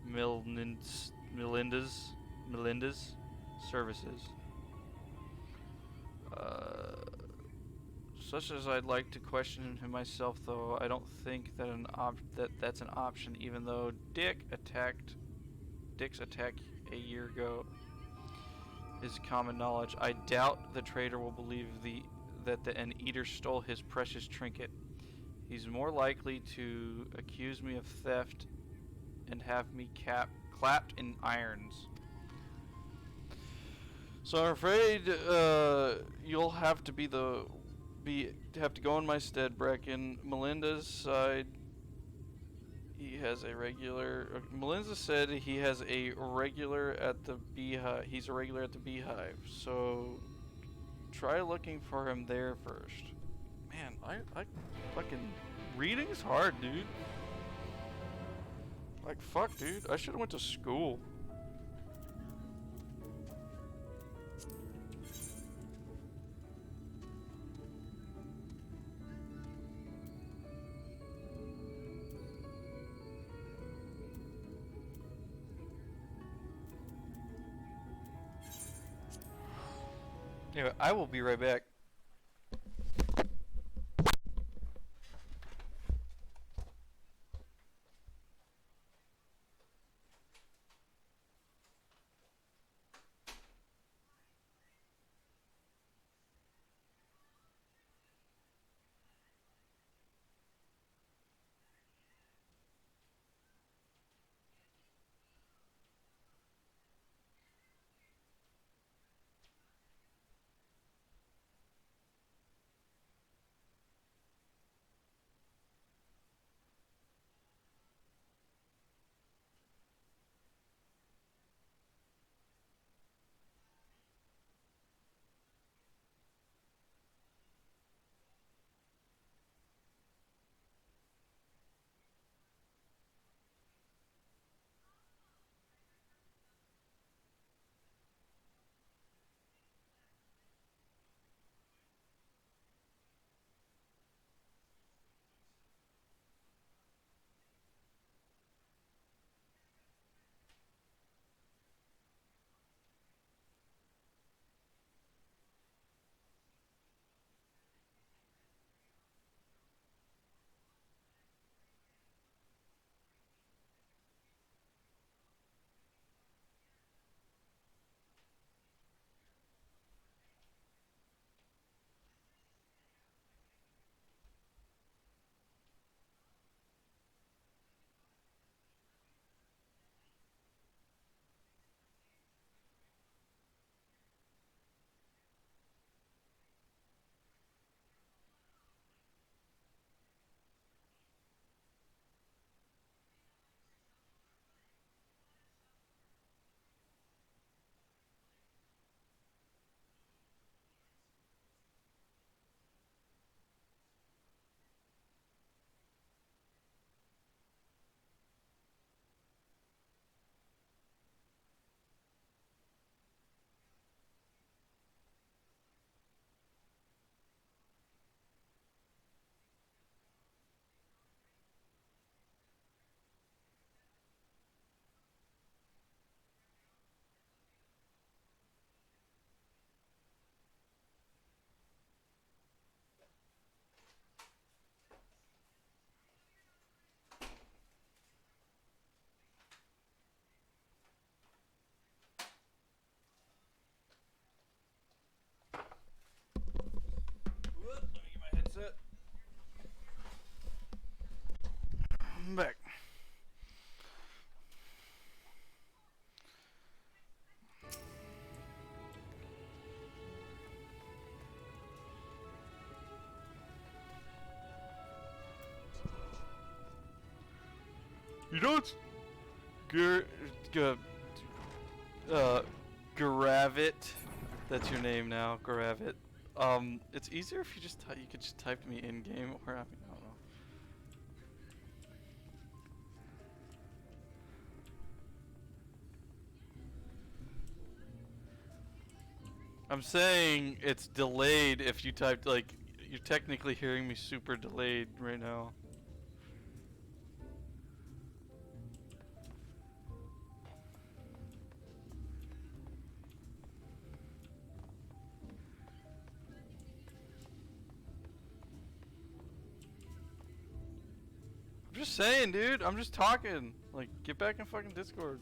Melinda's services. Such as I'd like to question him myself, though I don't think that that's an option. Even though Dick's attack a year ago is common knowledge, I doubt the trader will believe that an eater stole his precious trinket. He's more likely to accuse me of theft and have me clapped in irons. So I'm afraid you'll have to have to go in my stead, Brecken. Melinda's side, he has a regular. Melinda said he has a regular at the beehive. He's a regular at the beehive. So try looking for him there first. Man, I fucking reading's hard, dude. Like fuck, dude. I should have went to school. Anyway, I will be right back. You know it's Garavit. That's your name now, Garavit. It's easier if you just you could just type me in game, or I mean, I don't know. I'm saying it's delayed if you typed, like, you're technically hearing me super delayed right now. I'm just saying, dude. I'm just talking. Like, get back in fucking Discord.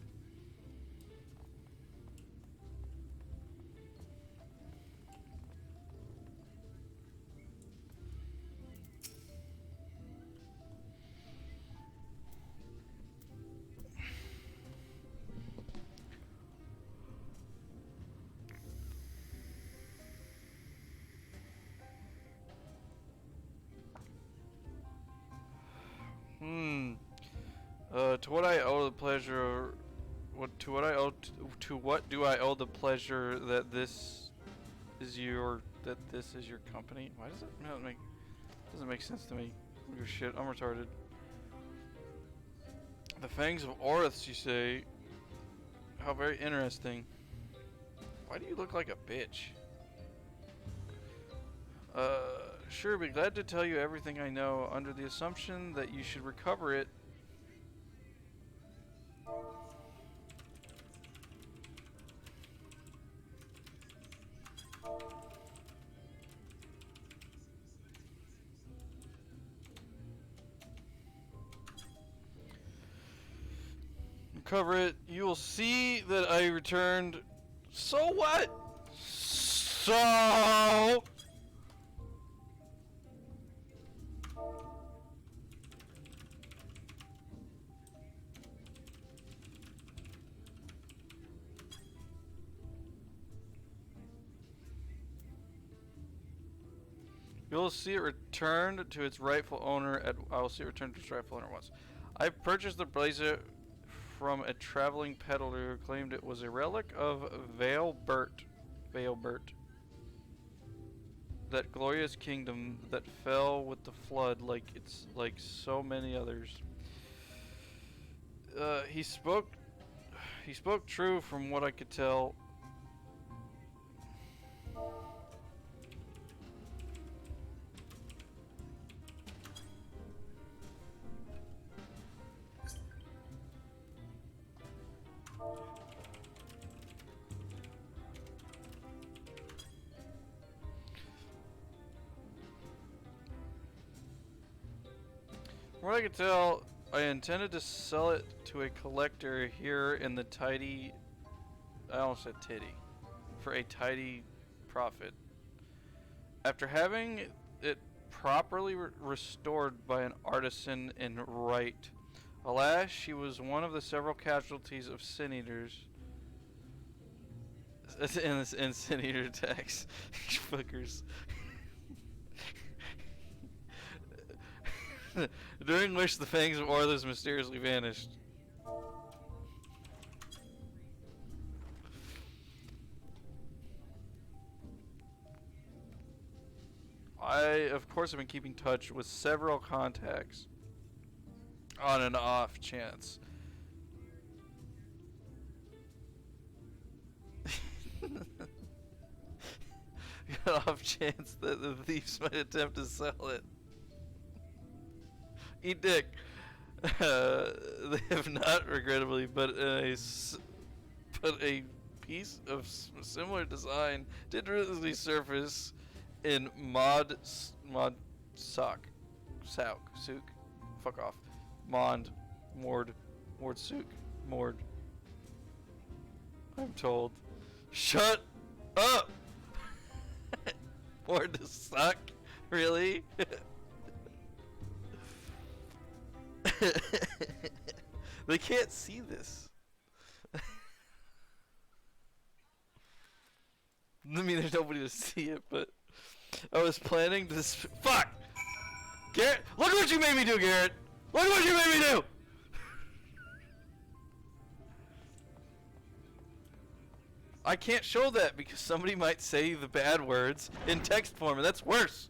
To what I owe the pleasure, to what do I owe the pleasure that this is your company? Why does it not make, doesn't make sense to me? Your shit, I'm retarded. The Fangs of Oriths, you say? How very interesting. Why do you look like a bitch? Sure, be glad to tell you everything I know under the assumption that you should recover it. Recover it. You will see that I returned. So what? So... You'll see it returned to its rightful owner I will see it returned to its rightful owner once. I purchased the blazer from a traveling peddler who claimed it was a relic of Valebert. That glorious kingdom that fell with the flood like so many others. He spoke true from what I could tell. From what I could tell, I intended to sell it to a collector here in the tidy, I almost said titty, for a tidy profit. After having it properly restored by an artisan in right. Alas, she was one of the several casualties of sin eaters. In this sin eater attacks. Fuckers. During which the Fangs of Oriths mysteriously vanished. I, of course, have been keeping touch with several contacts on an off chance. Off chance that the thieves might attempt to sell it. Eat dick. They have not, regrettably, but a piece of similar design did recently surface in Sook. Fuck off. Mord Sook. Mord. I'm told. Shut up! Mord to suck? Really? They can't see this. I mean, there's nobody to see it, but I was planning to. Fuck! Garrett! Look what you made me do, Garrett! Look what you made me do! I can't show that because somebody might say the bad words in text form, and that's worse.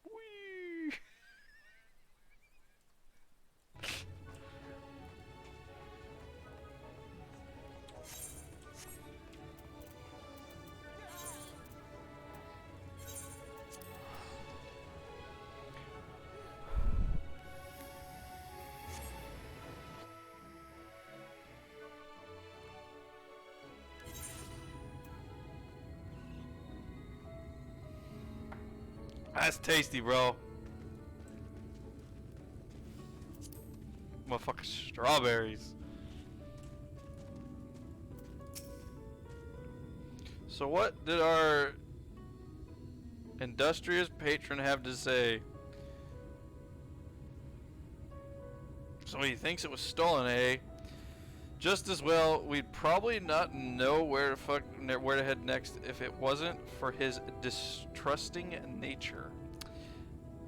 Whee! That's tasty, bro. Motherfucking strawberries. So what did our industrious patron have to say? So he thinks it was stolen, eh? Just as well, we'd probably not know where to head next if it wasn't for his distrusting nature.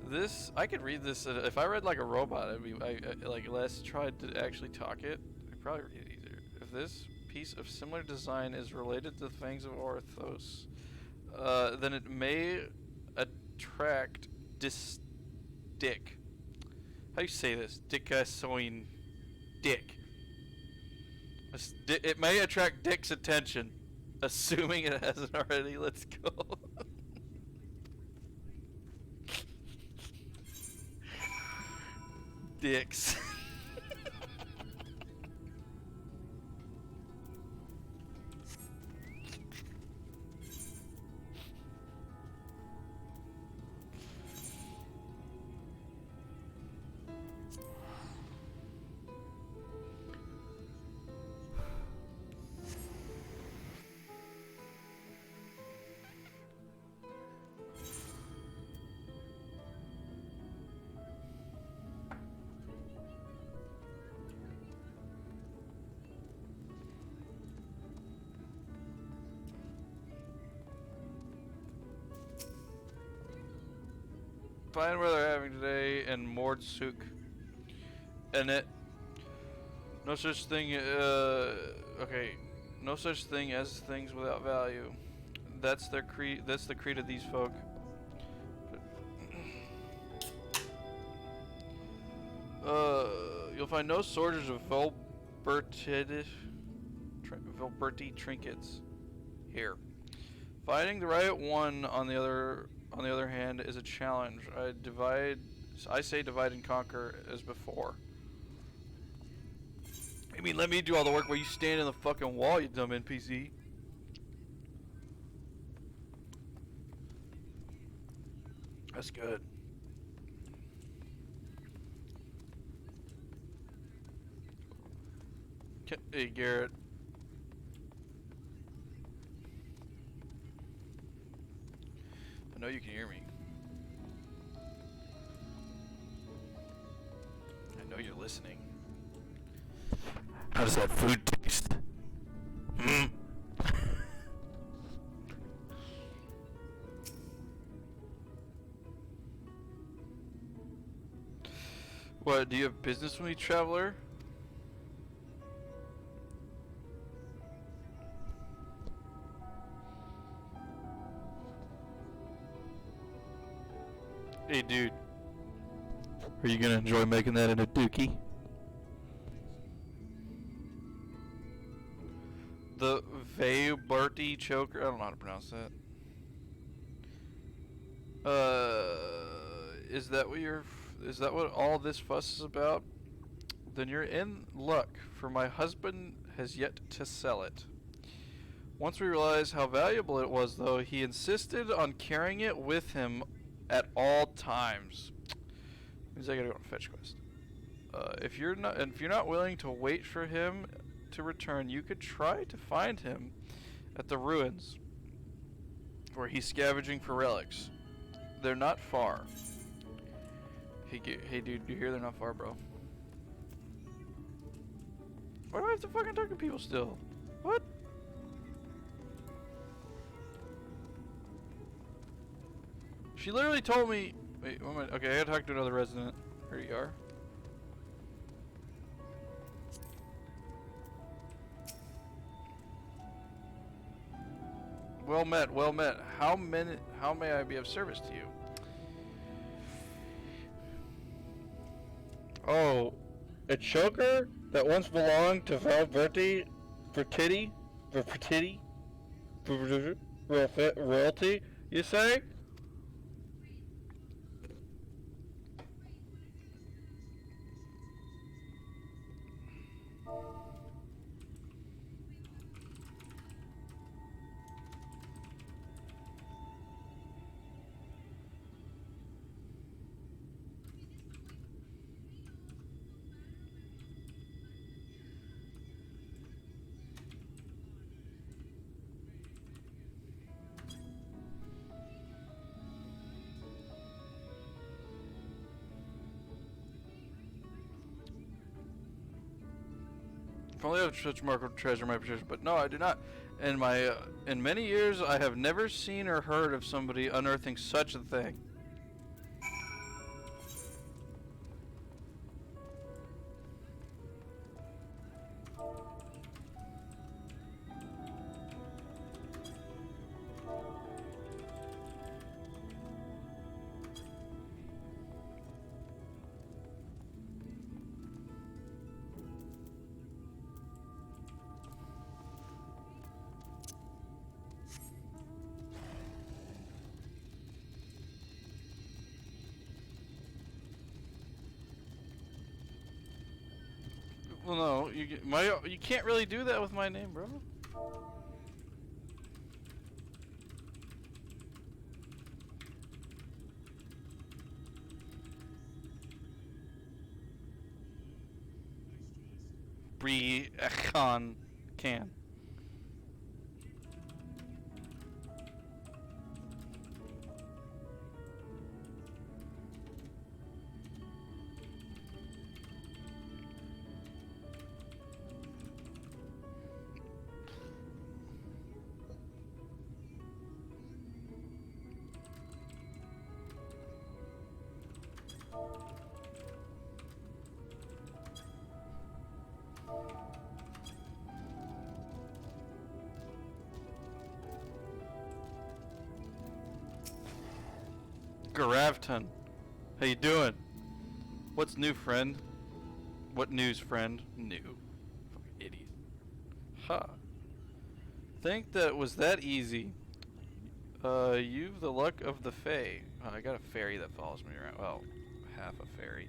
This, I could read this if I read like a robot. It'd be like Les tried to actually talk it. I'd probably read it easier. If this piece of similar design is related to the fangs of Orthos, then it may attract dick. How do you say this? Dickasoin dick. It may attract Dick's attention, assuming it hasn't already. Let's go. Dicks. Fine weather they're having today in Mordsuk. And it. No such thing. Okay. No such thing as things without value. That's their creed. That's the creed of these folk. You'll find no shortage of Volberti trinkets here. Finding the right one on the other hand is a challenge. I say divide and conquer as before. I mean, let me do all the work while you stand in the fucking wall, you dumb NPC. That's good. Hey, Garrett. I know you can hear me. I know you're listening. How does that food taste? Hmm? What, do you have business with me, traveler? Hey, dude. Are you gonna enjoy making that in a dookie? The Vaberti choker. I don't know how to pronounce that. Is that what all this fuss is about? Then you're in luck, for my husband has yet to sell it. Once we realized how valuable it was, though, he insisted on carrying it with him at all times. Means I gotta go on a fetch quest. If you're not willing to wait for him to return, you could try to find him at the ruins where he's scavenging for relics. They're not far. Hey dude, you hear they're not far, bro? Why do I have to fucking talk to people still? What? She literally told me. Wait, one minute. Okay, I gotta talk to another resident. Here you are. Well met, well met. How may I be of service to you? Oh, a choker that once belonged to Valverti royalty, you say? If only I have such remarkable treasure in my possession, but no, I do not. In many years, I have never seen or heard of somebody unearthing such a thing. Well, no, you can't really do that with my name, bro. Econ can. Garavton, how you doing? What's new, friend? What news, friend? New. Fucking idiot. Huh. Think that was that easy. You've the luck of the Fae. I got a fairy that follows me around. Well, half a fairy.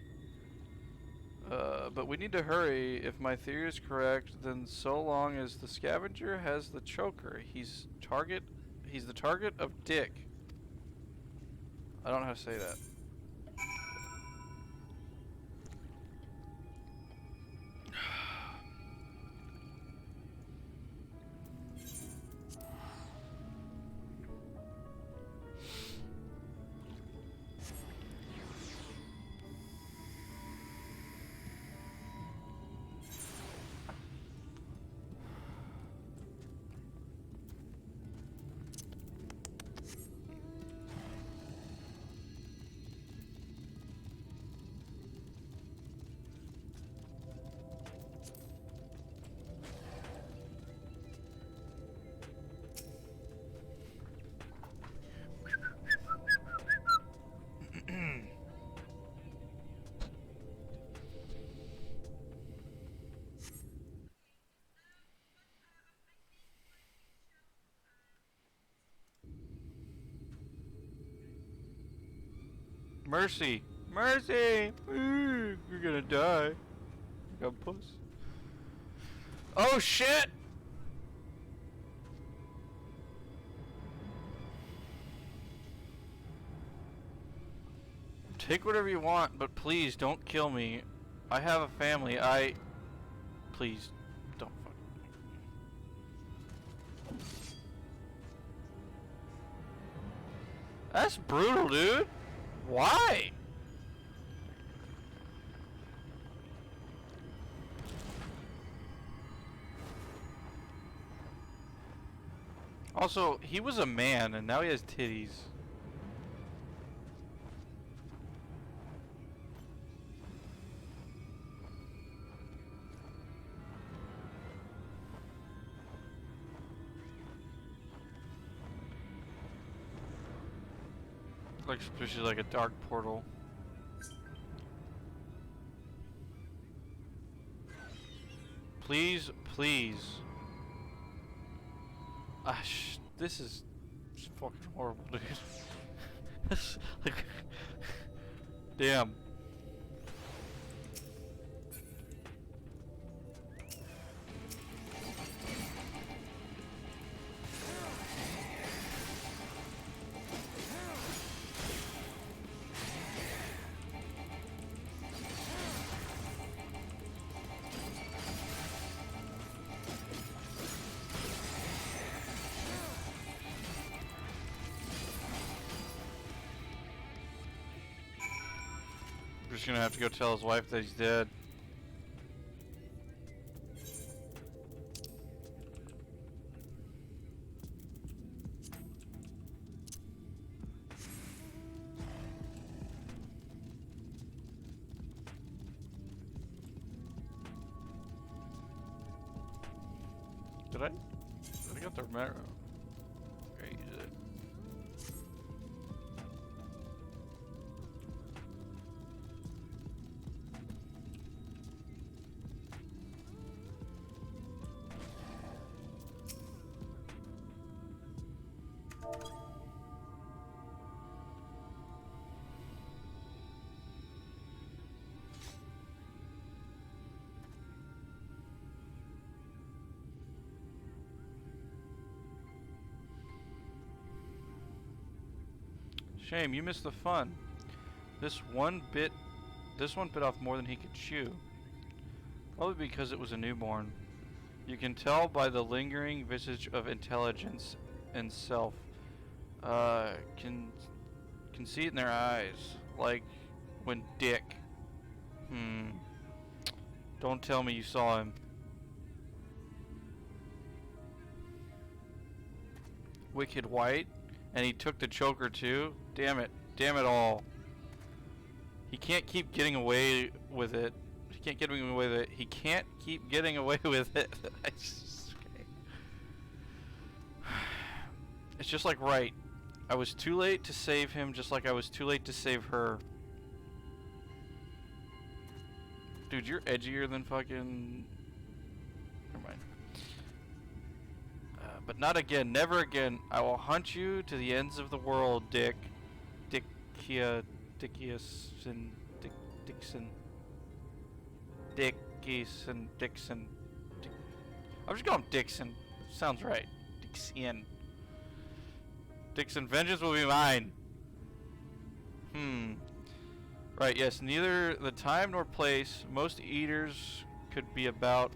But we need to hurry. If my theory is correct, then so long as the scavenger has the choker, he's the target of Dick. I don't know how to say that. Mercy! Mercy! Ooh, you're gonna die. Like a puss. Oh shit! Take whatever you want, but please don't kill me. I have a family. Please don't fuck. That's brutal, dude. Why? Also, he was a man and now he has titties. Like especially like a dark portal. Please, please. This is fucking horrible, dude. This, like, damn. We're just gonna have to go tell his wife that he's dead. Did I get the marrow? Okay, use it. Shame, you missed the fun. This one bit off more than he could chew. Probably because it was a newborn. You can tell by the lingering visage of intelligence and self. Can see it in their eyes. Like when Dick. Don't tell me you saw him. Wicked White? And he took the choker too? Damn it. Damn it all. He can't keep getting away with it. He can't get away with it. He can't keep getting away with it. It's just like right. I was too late to save him, just like I was too late to save her. Dude, you're edgier than fucking... Never mind. But not again, never again. I will hunt you to the ends of the world, Dick. Dickius and Dixon. I'm just going Dixon. Sounds right. Dixon, vengeance will be mine. Right, yes, neither the time nor place. Most eaters could be about...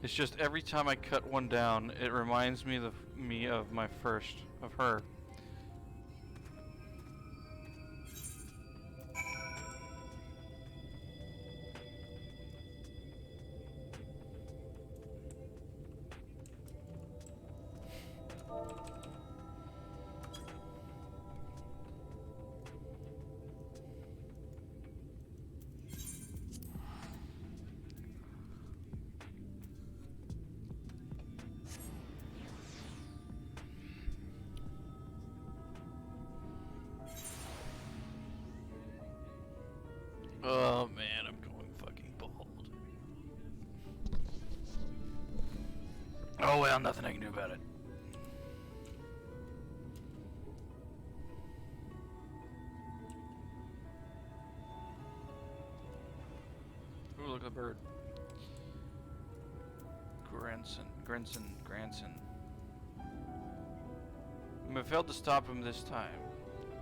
It's just every time I cut one down, it reminds me of my first, of her. Oh man, I'm going fucking bald. Oh well, nothing I can do about it. Ooh, look at the bird. Granson. We have failed to stop him this time,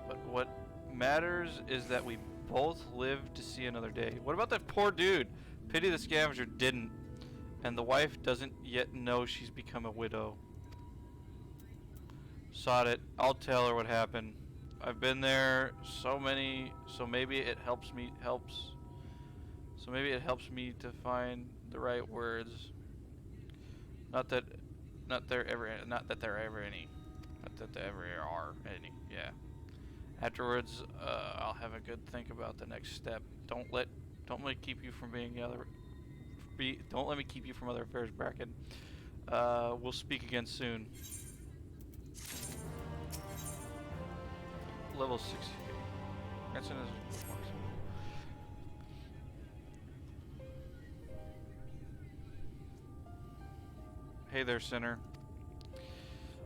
but what matters is that we both lived to see another day. What about that poor dude? Pity the scavenger didn't, and the wife doesn't yet know she's become a widow. Sod it. I'll tell her what happened. I've been there so many, so maybe it helps me to find the right words. Not that there ever any. Not that there ever are any. Yeah. Afterwards, I'll have a good think about the next step. Don't let me keep you from don't let me keep you from other affairs, Bracken. We'll speak again soon. Level 60. That's in his box. Hey there, sinner.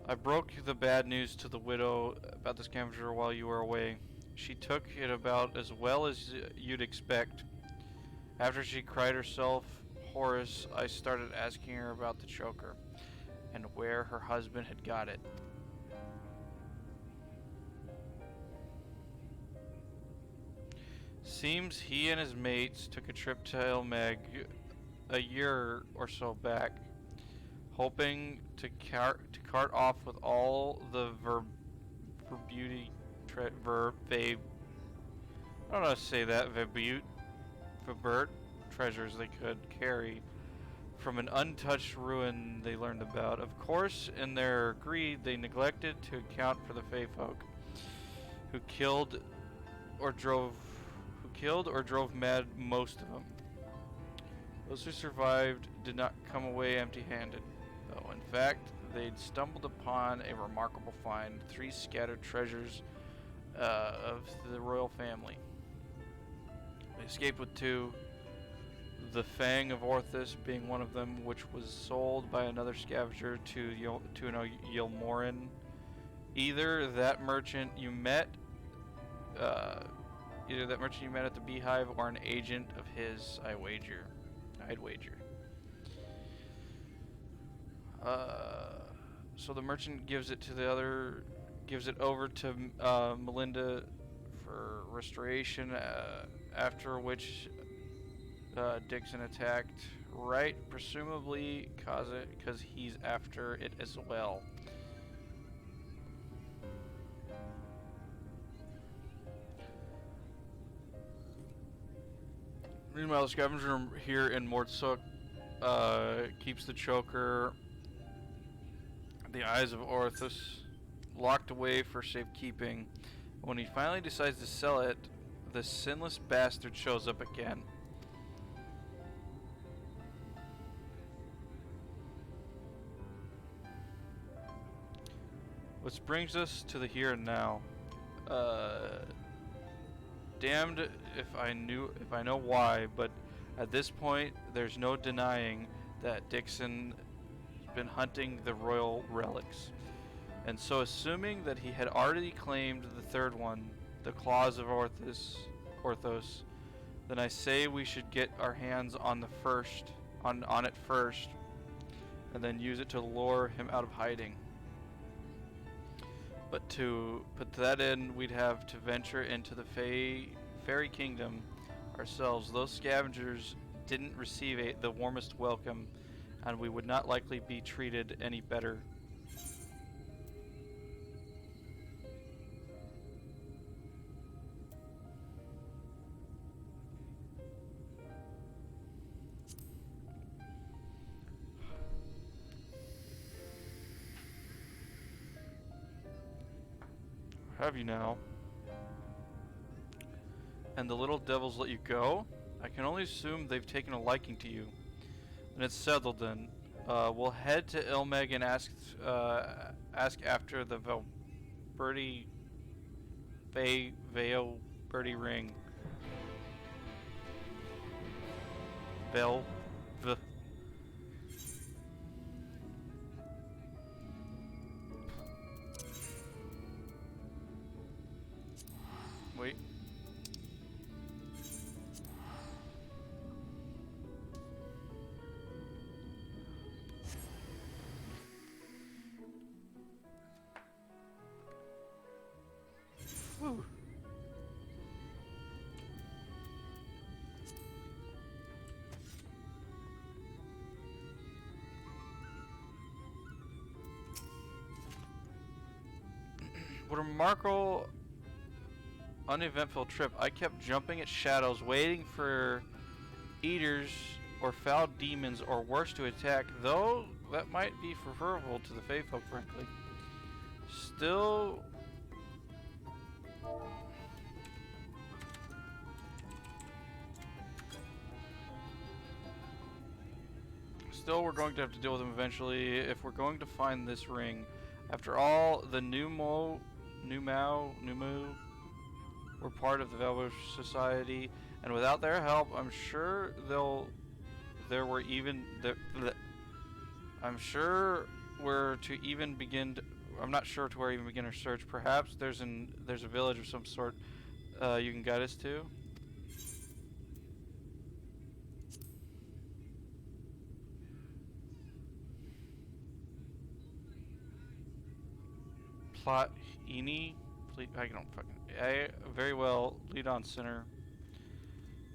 I broke the bad news to the widow about the scavenger while you were away. She took it about as well as you'd expect. After she cried herself hoarse, I started asking her about the choker and where her husband had got it. Seems he and his mates took a trip to Ilmeg a year or so back, hoping to cart off with all the I don't know how to say that, Verbert treasures they could carry from an untouched ruin they learned about. Of course, in their greed, they neglected to account for the Fey folk who killed or drove mad most of them. Those who survived did not come away empty-handed, though. In fact, they'd stumbled upon a remarkable find: 3 scattered treasures of the royal family. They escaped with 2, the Fang of Orthus being one of them, which was sold by another scavenger to an Yilmorin. Either that merchant you met at the Beehive or an agent of his, I'd wager. So the merchant gives it over to Melinda for restoration, after which Dixon attacked, right? Presumably because he's after it as well. Meanwhile, the scavenger here in Mortsuk keeps the choker, the Eyes of Orthus, locked away for safekeeping. When he finally decides to sell it, the sinless bastard shows up again. Which brings us to the here and now. Damned if I know why, but at this point, there's no denying that Dixon has been hunting the royal relics. And so, assuming that he had already claimed the third one, the Claws of Orthos, then I say we should get our hands on it first, and then use it to lure him out of hiding. But to put that in, we'd have to venture into the fairy kingdom ourselves. Those scavengers didn't receive the warmest welcome, and we would not likely be treated any better. Have you now? And the little devils let you go? I can only assume they've taken a liking to you. And it's settled then. We'll head to Ilmeg and ask after the Birdie ring. Wait. Woo. What a remarkable, uneventful trip. I kept jumping at shadows, waiting for eaters or foul demons or worse to attack, though that might be preferable to the Fae folk, frankly. Still... Still, we're going to have to deal with them eventually if we're going to find this ring. After all, the Numu were part of the Velvet Society, and without their help, I'm sure I'm sure we're to even begin. I'm not sure to where even begin our search. Perhaps there's a village of some sort you can guide us to. Plot Eni? I don't fucking. Very well. Lead on, sinner.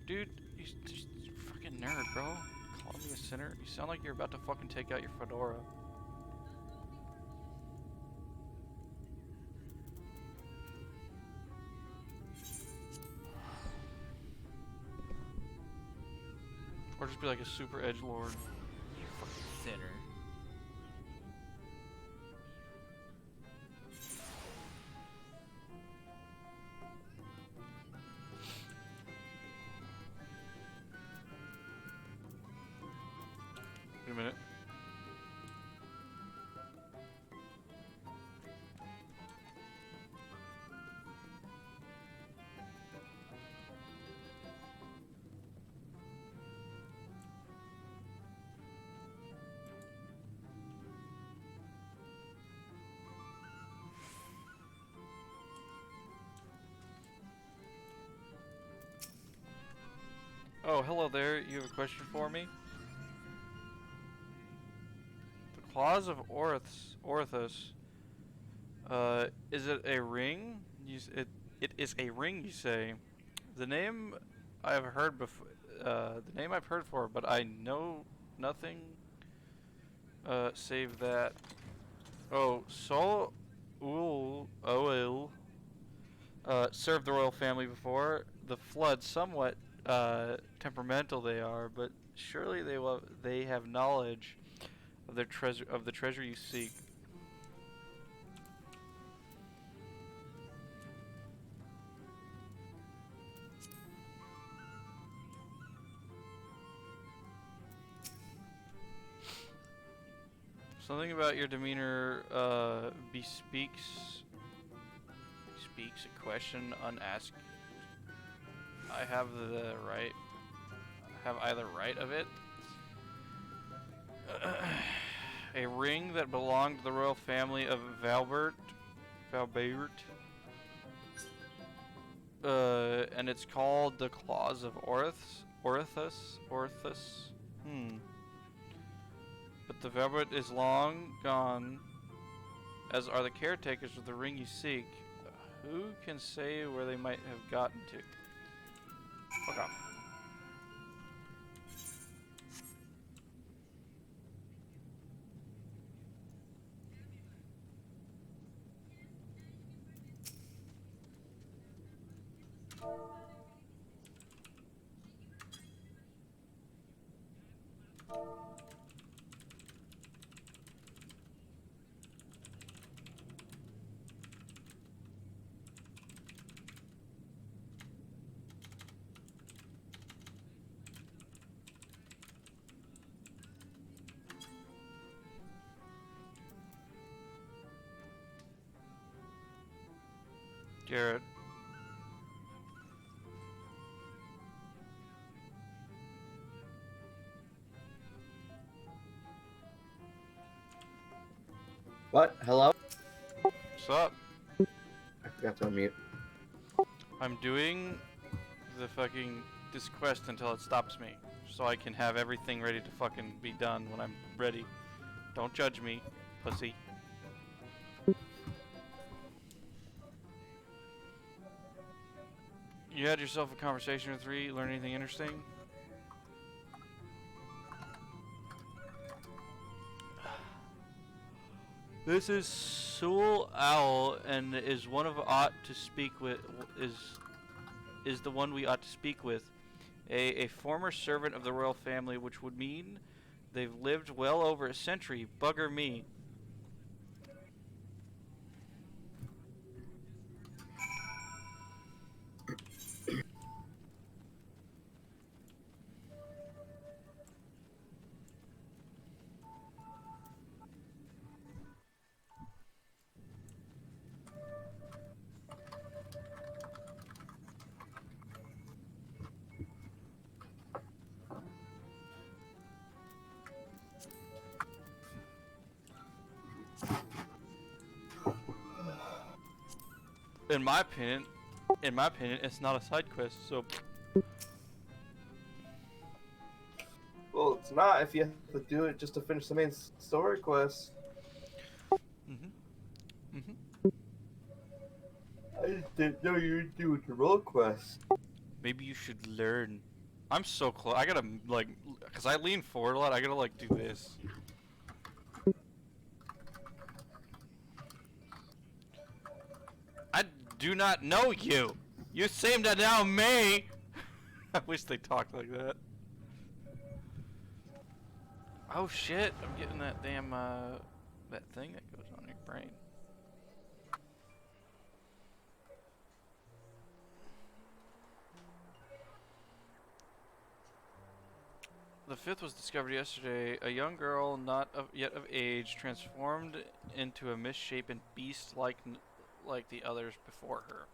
Dude, you just fucking nerd, bro. Calling me a sinner? You sound like you're about to fucking take out your fedora. Or just be like a super edgelord. You fucking sinner. Wait a minute. Oh, hello there. You have a question for me? The Claws of Orthus. Is it a ring? It is a ring, you say. The name I've heard before. The name I've heard for, but I know nothing. Save that. Oh, Sol Oil. Served the royal family before the flood. Somewhat temperamental they are, but surely they have knowledge of their the treasure you seek. Something about your demeanor bespeaks a question unasked. Have I the right of it? A ring that belonged to the royal family of Valbert. And it's called the Claws of Orthus. But the Velvet is long gone, as are the caretakers of the ring you seek. Who can say where they might have gotten to? Fuck off. Garrett. What? Hello? What's up? I forgot to unmute. I'm doing this quest until it stops me, so I can have everything ready to fucking be done when I'm ready. Don't judge me, pussy. You had yourself a conversation with Ree. Learn anything interesting? This is Sul Owl and is one of ought to speak with is the one we ought to speak with. A former servant of the royal family, which would mean they've lived well over a century. Bugger me. In my opinion, it's not a side quest. So Well, it's not if you have to do it just to finish the main story quest. I just didn't know you were doing the role quest. maybe you should learn. I'm so close. I gotta like, cause I lean forward a lot. I gotta like do this. I do not know you. You seem to know me. I wish they talked like that. Oh shit! I'm getting that damn that thing that goes on your brain. The fifth was discovered yesterday. A young girl, not yet of age, transformed into a misshapen beast like the others before her.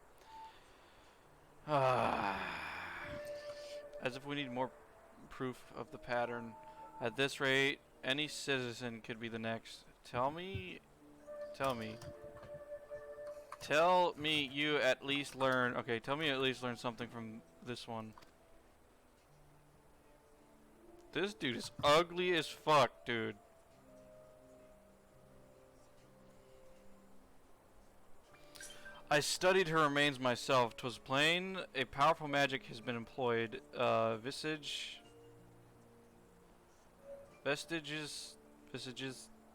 As if we need more proof of the pattern. At this rate, any citizen could be the next. Tell me you at least learn. Okay, tell me you at least learn something from this one. This dude is ugly as fuck, dude. I studied her remains myself. 'Twas plain a powerful magic has been employed. Vestiges,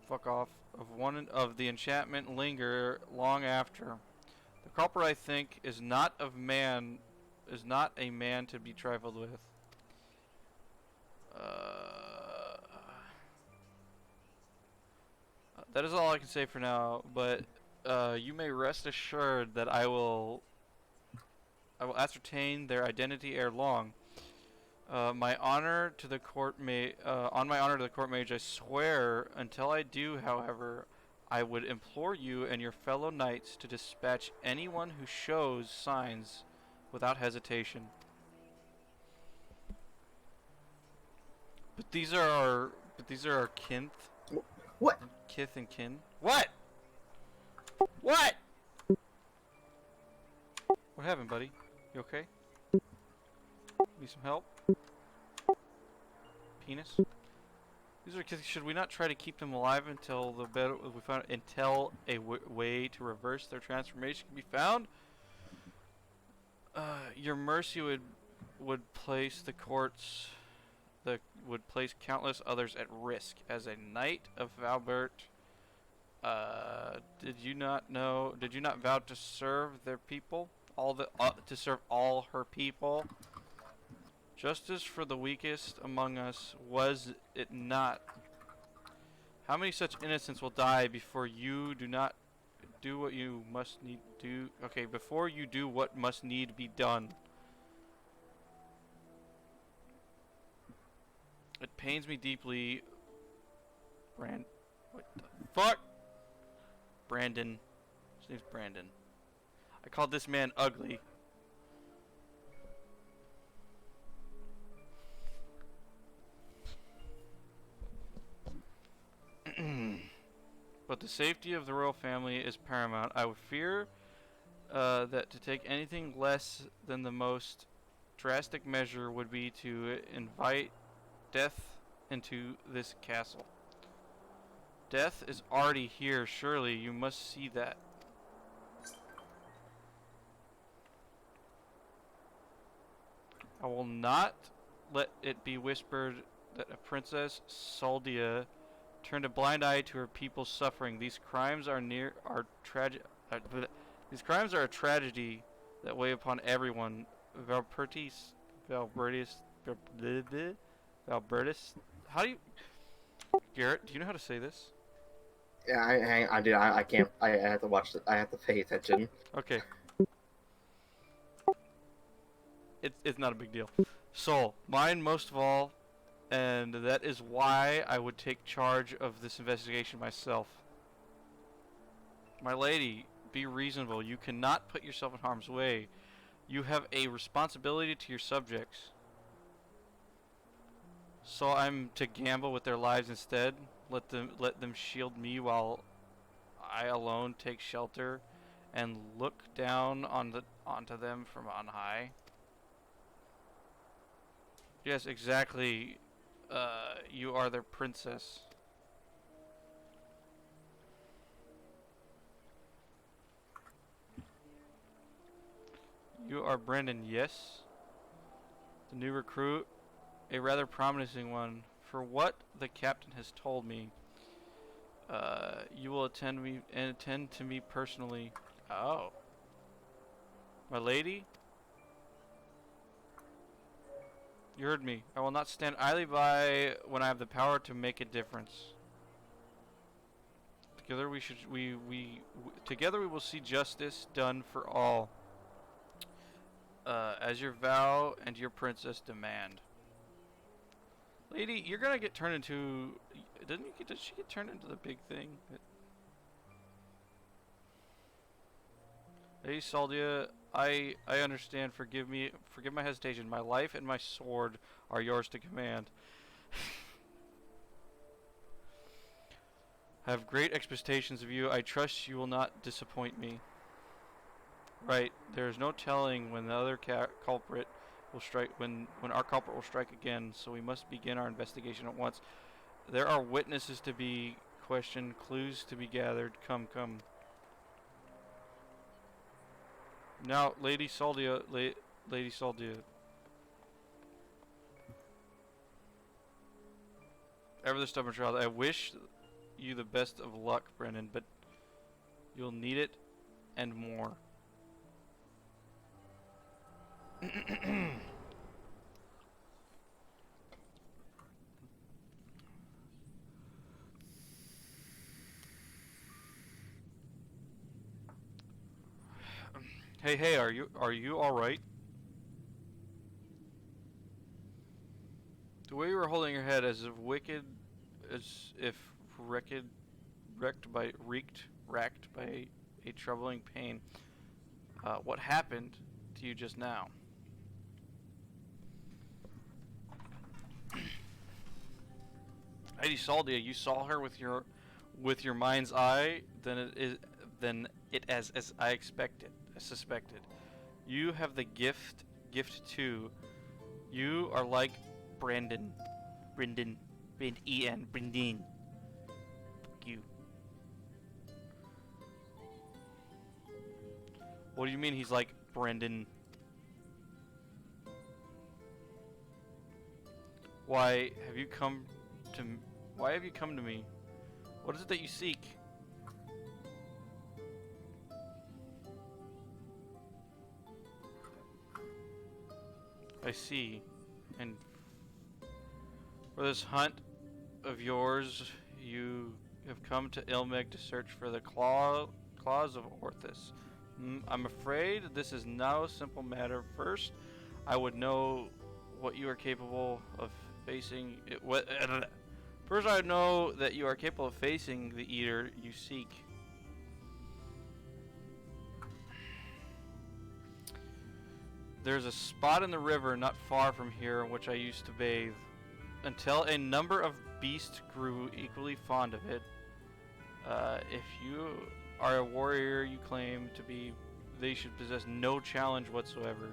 fuck off, of one of the enchantment linger long after. The culprit, I think, is not a man to be trifled with. That is all I can say for now, but you may rest assured that I will ascertain their identity ere long. On my honor to the court mage, I swear. Until I do, however, I would implore you and your fellow knights to dispatch anyone who shows signs without hesitation. But these are our kinth. What? Kith and kin. What? What? What happened, buddy? You okay? Need some help? Penis? These are kids. Should we not try to keep them alive until a way to reverse their transformation can be found? Your mercy would place countless others at risk. As a knight of Valbert, did you not vow to serve their people? To serve all her people? Justice for the weakest among us, was it not? How many such innocents will die before you do not do what you must need do? Okay, before you do what must need be done. It pains me deeply, what the fuck? Brandon. His name's Brandon. I called this man ugly. But the safety of the royal family is paramount. I would fear that to take anything less than the most drastic measure would be to invite death into this castle. Death is already here, surely you must see that. I will not let it be whispered that a princess Saldia turned a blind eye to her people's suffering. These crimes are these crimes are a tragedy that weigh upon everyone. Valbertis. How do you, Garrett? Do you know how to say this? Yeah, I do. I can't. I have to watch. I have to pay attention. Okay. It's not a big deal. Soul, mine most of all, and that is why I would take charge of this investigation myself. My lady, be reasonable. You cannot put yourself in harm's way. You have a responsibility to your subjects. So I'm to gamble with their lives instead. Let them shield me while I alone take shelter and look down onto them from on high. Yes, exactly. You are their princess. You are Brendan, yes? The new recruit, a rather promising one. For what the captain has told me, you will attend to me personally. Oh. My lady? You heard me. I will not stand idly by when I have the power to make a difference. Together together we will see justice done for all. As your vow and your princess demand. Lady, you're gonna get turned into. Did she get turned into the big thing? Lady Saldia, I understand. Forgive me. Forgive my hesitation. My life and my sword are yours to command. I have great expectations of you. I trust you will not disappoint me. Right. There is no telling when the other culprit will strike. When our culprit will strike again. So we must begin our investigation at once. There are witnesses to be questioned, clues to be gathered. Come, come. Now, Lady Saldia, Lady Saldia. Ever the stubborn child. I wish you the best of luck, Brennan, but you'll need it and more. Hey, are you all right? The way you were holding your head as if racked by a troubling pain. What happened to you just now? Lady Saldia, you saw her with your mind's eye. Then it as I suspected. You have the gift too. You are like Brendan, Brendan. Fuck you. What do you mean he's like Brendan? Why have you come to me? What is it that you seek? I see. And for this hunt of yours, you have come to Ilmeg to search for the claws of Orthus. I'm afraid this is no simple matter. First, I would know what you are capable of facing. First, I know that you are capable of facing the eater you seek. There's a spot in the river not far from here in which I used to bathe, until a number of beasts grew equally fond of it. If you are a warrior you claim to be, they should possess no challenge whatsoever.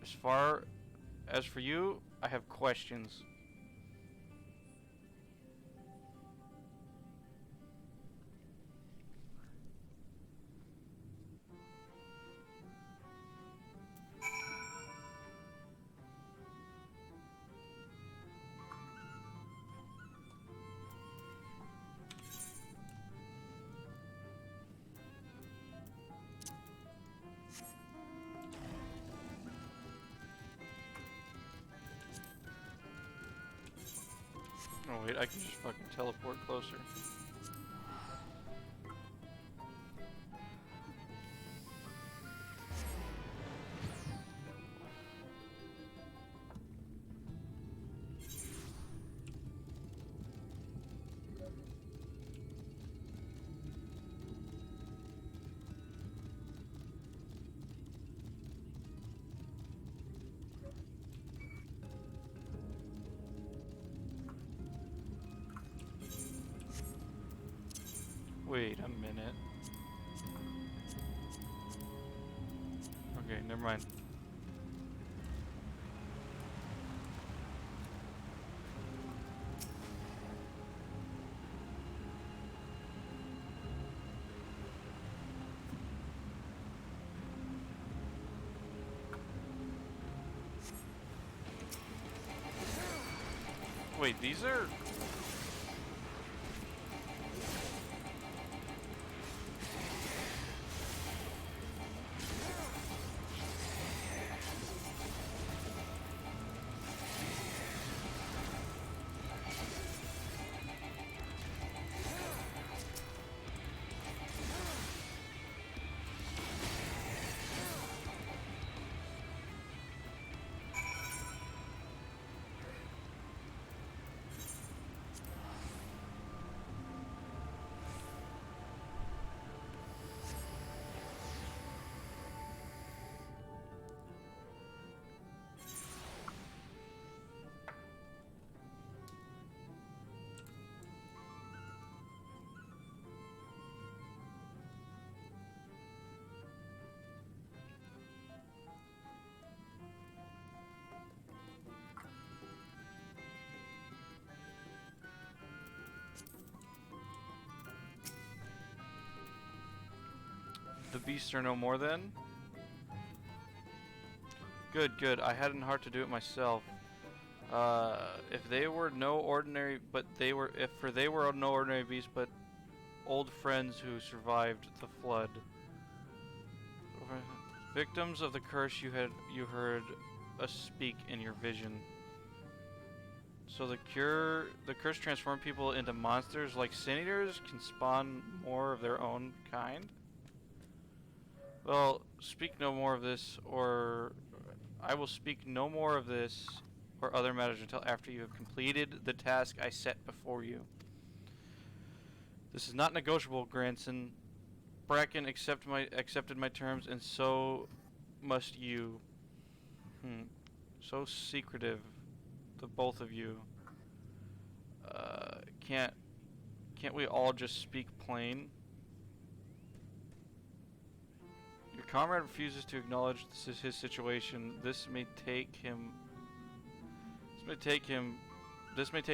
As far as for you, I have questions. Oh wait, I can just fucking teleport closer. Wait a minute. Okay, never mind. Wait, these are... The beasts are no more then? Good, good. I hadn't heart to do it myself. If they were no ordinary, but they were, if for they were no ordinary beasts, but old friends who survived the flood. Victims of the curse you heard us speak in your vision. So the curse transformed people into monsters like sin eaters can spawn more of their own kind? Well, speak no more of this, or I will speak no more of this or other matters until after you have completed the task I set before you. This is not negotiable, Granson. Bracken accepted my terms, and so must you. So secretive, the both of you. Can't we all just speak plain? Your comrade refuses to acknowledge this is his situation. This may take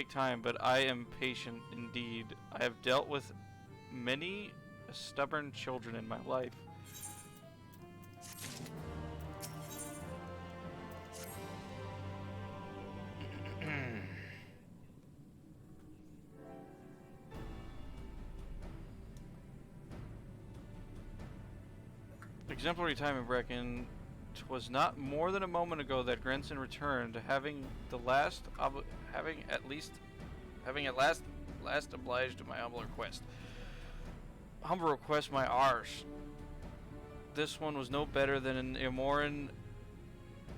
time, but I am patient indeed. I have dealt with many stubborn children in my life. Exemplary time in Brecken. 'Twas not more than a moment ago that Grenson returned, having at last obliged to my humble request. Humble request, my arse. This one was no better than an Imoran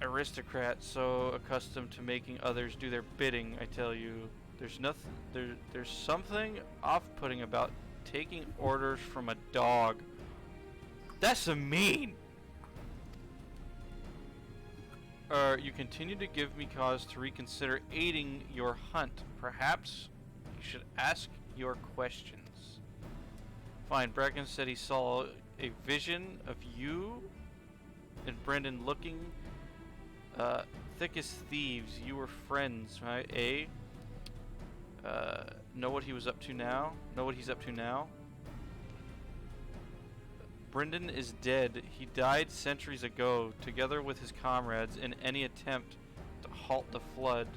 aristocrat, so accustomed to making others do their bidding. I tell you, there's something off-putting about taking orders from a dog. That's a mean. You continue to give me cause to reconsider aiding your hunt. Perhaps you should ask your questions. Fine. Bracken said he saw a vision of you and Brendan looking thick as thieves. You were friends, right? Know what he was up to now? Know what he's up to now? Brendan is dead. He died centuries ago, together with his comrades, in any attempt to halt the flood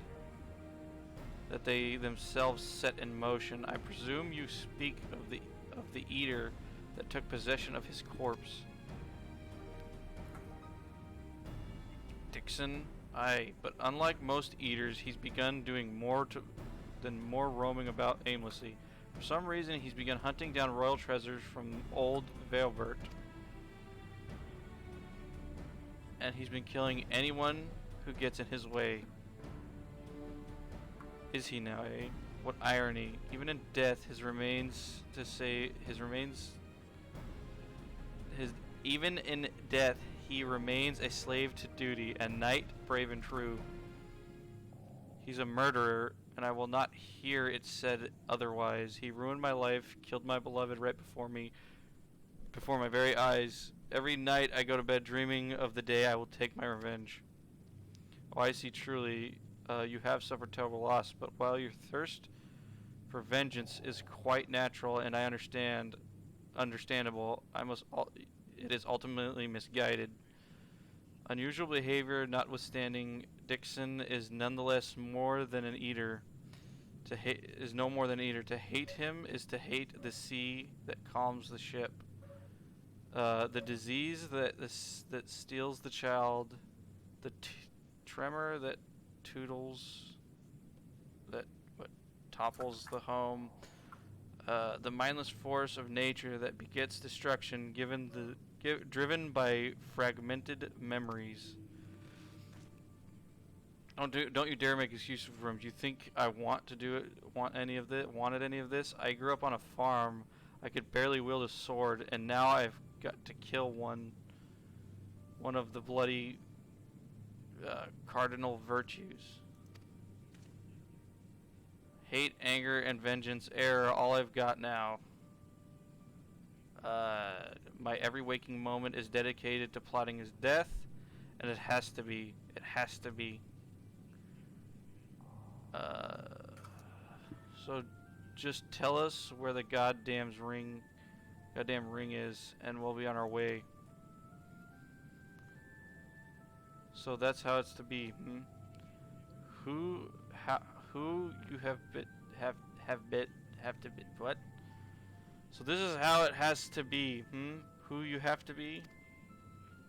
that they themselves set in motion. I presume you speak of the eater that took possession of his corpse. Dixon? Aye, but unlike most eaters, he's begun doing more than more roaming about aimlessly. For some reason, he's begun hunting down royal treasures from old Valebert. And he's been killing anyone who gets in his way. Is he now, eh? What irony. Even in death, even in death, he remains a slave to duty, a knight brave and true. He's a murderer, and I will not hear it said otherwise. He ruined my life, killed my beloved right before me, before my very eyes. Every night I go to bed dreaming of the day I will take my revenge. Oh, I see truly, you have suffered terrible loss, but while your thirst for vengeance is quite natural, and I understandable, it is ultimately misguided. Unusual behavior notwithstanding, Dixon is nonetheless more than an eater. To hate is no more than an eater. To hate him is to hate the sea that calms the ship. The disease that steals the child, the tremor that topples the home, the mindless force of nature that begets destruction, driven by fragmented memories. Don't you dare make excuses for him. Do you think I wanted any of this? I grew up on a farm. I could barely wield a sword, and now I've got to kill one of the bloody cardinal virtues. Hate, anger, and vengeance, error, all I've got now. My every waking moment is dedicated to plotting his death, and it has to be. It has to be. So just tell us where the goddamn ring is, and we'll be on our way. So that's how it's to be. Who you have to bit what? So this is how it has to be. Who you have to be?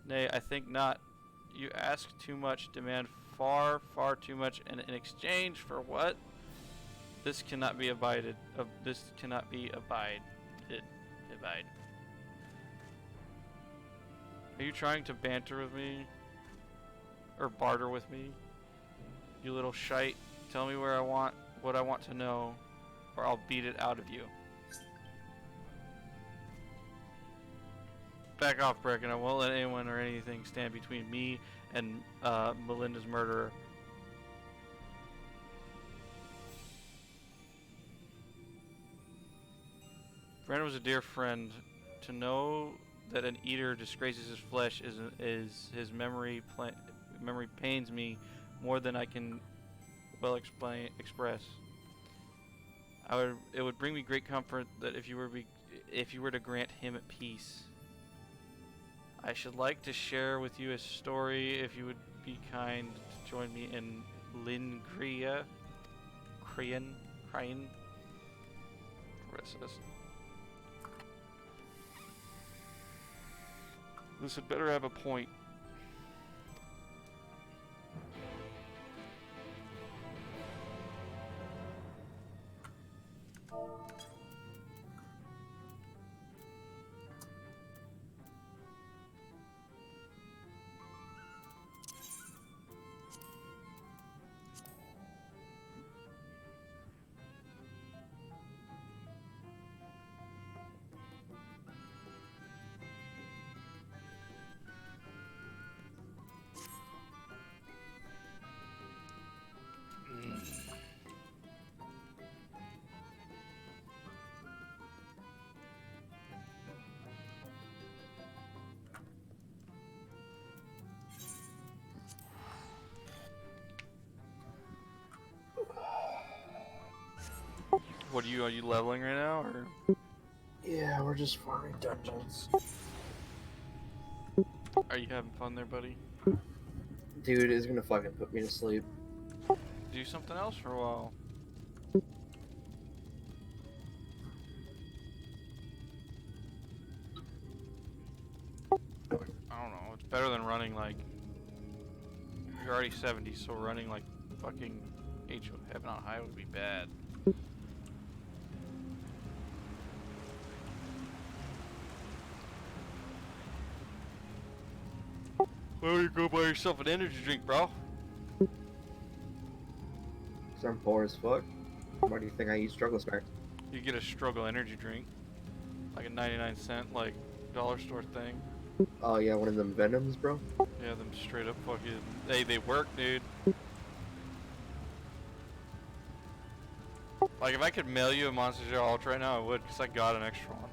Nay, I think not. You ask too much, demand far, far too much, and in exchange for what? This cannot be abided. This cannot be abide. Are you trying to banter with me? Or barter with me? You little shite. Tell me what I want to know, or I'll beat it out of you. Back off, Brecken. I won't let anyone or anything stand between me and Melinda's murderer. Brennan was a dear friend. To know that an eater disgraces his flesh is his memory pains me more than I can well express. It would bring me great comfort that if you were to grant him peace. I should like to share with you a story if you would be kind to join me in Lingria. Cryan. What is this? This had better have a point. What are you leveling right now, or? Yeah, we're just farming dungeons. Are you having fun there, buddy? Dude is gonna fucking put me to sleep. Do something else for a while. I don't know, it's better than running like... You're already 70, so running like fucking Heaven on High would be bad. Why don't you go buy yourself an energy drink, bro? Cause I'm poor as fuck. Why do you think I eat struggle snacks? You get a struggle energy drink. Like a 99-cent, like, dollar store thing. Oh yeah, one of them Venoms, bro. Yeah, them straight up fucking... Hey, they work, dude. Like, if I could mail you a Monster Zero Ultra right now, I would, because I got an extra one.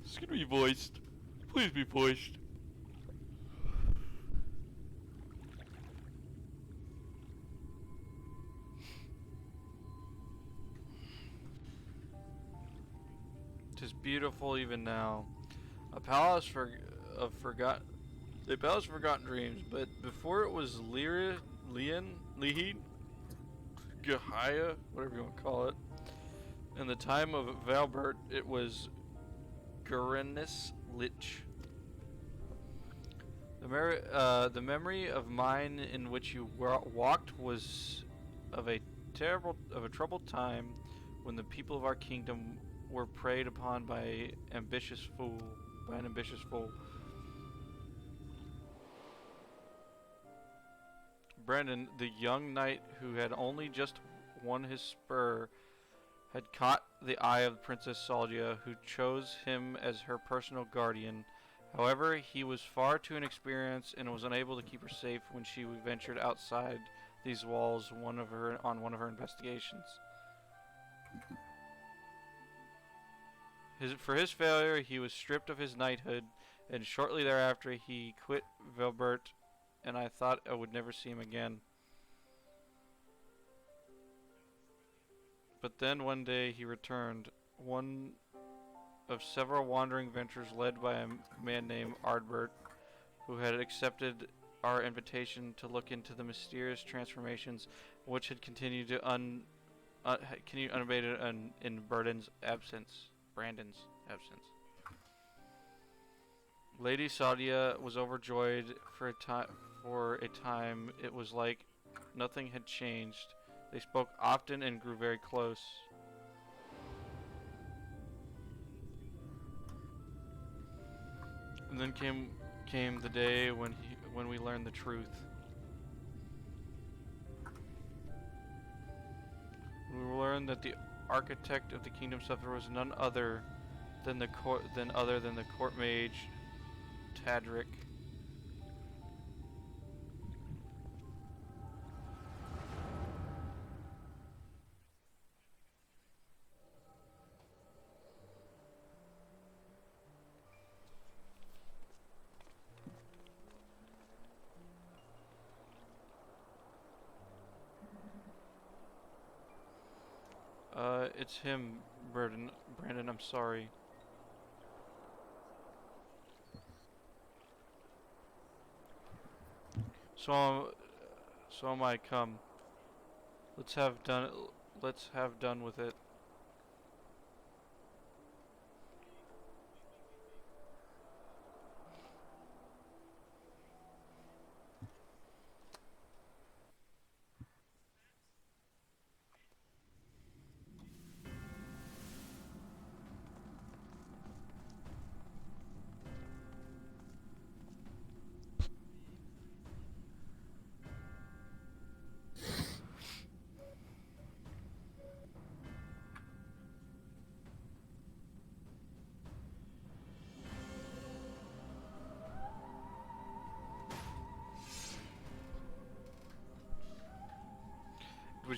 It's gonna be voiced. Please be voiced. Tis beautiful even now. A palace of forgot a palace of forgotten dreams, but before it was Lehid, Gahaya, whatever you want to call it. In the time of Valbert, it was Gurenis Lich. The memory of mine in which you walked was of a troubled time when the people of our kingdom were preyed upon by an ambitious fool. Brandon, the young knight who had only just won his spur, had caught the eye of Princess Saldia, who chose him as her personal guardian. However, he was far too inexperienced and was unable to keep her safe when she ventured outside these walls on one of her investigations. For his failure, he was stripped of his knighthood, and shortly thereafter he quit Velbert, and I thought I would never see him again. But then one day he returned, one of several wandering ventures led by a man named Ardbert, who had accepted our invitation to look into the mysterious transformations which had continued unabated in Brandon's absence. Lady Sadia was overjoyed for a time. It was like nothing had changed. They spoke often and grew very close. And then came the day when we learned the truth. We learned that the architect of the Kingdom Scepter was none other than the court mage Tadric. It's him, Brandon, I'm sorry. So am I. Come. Let's have done with it.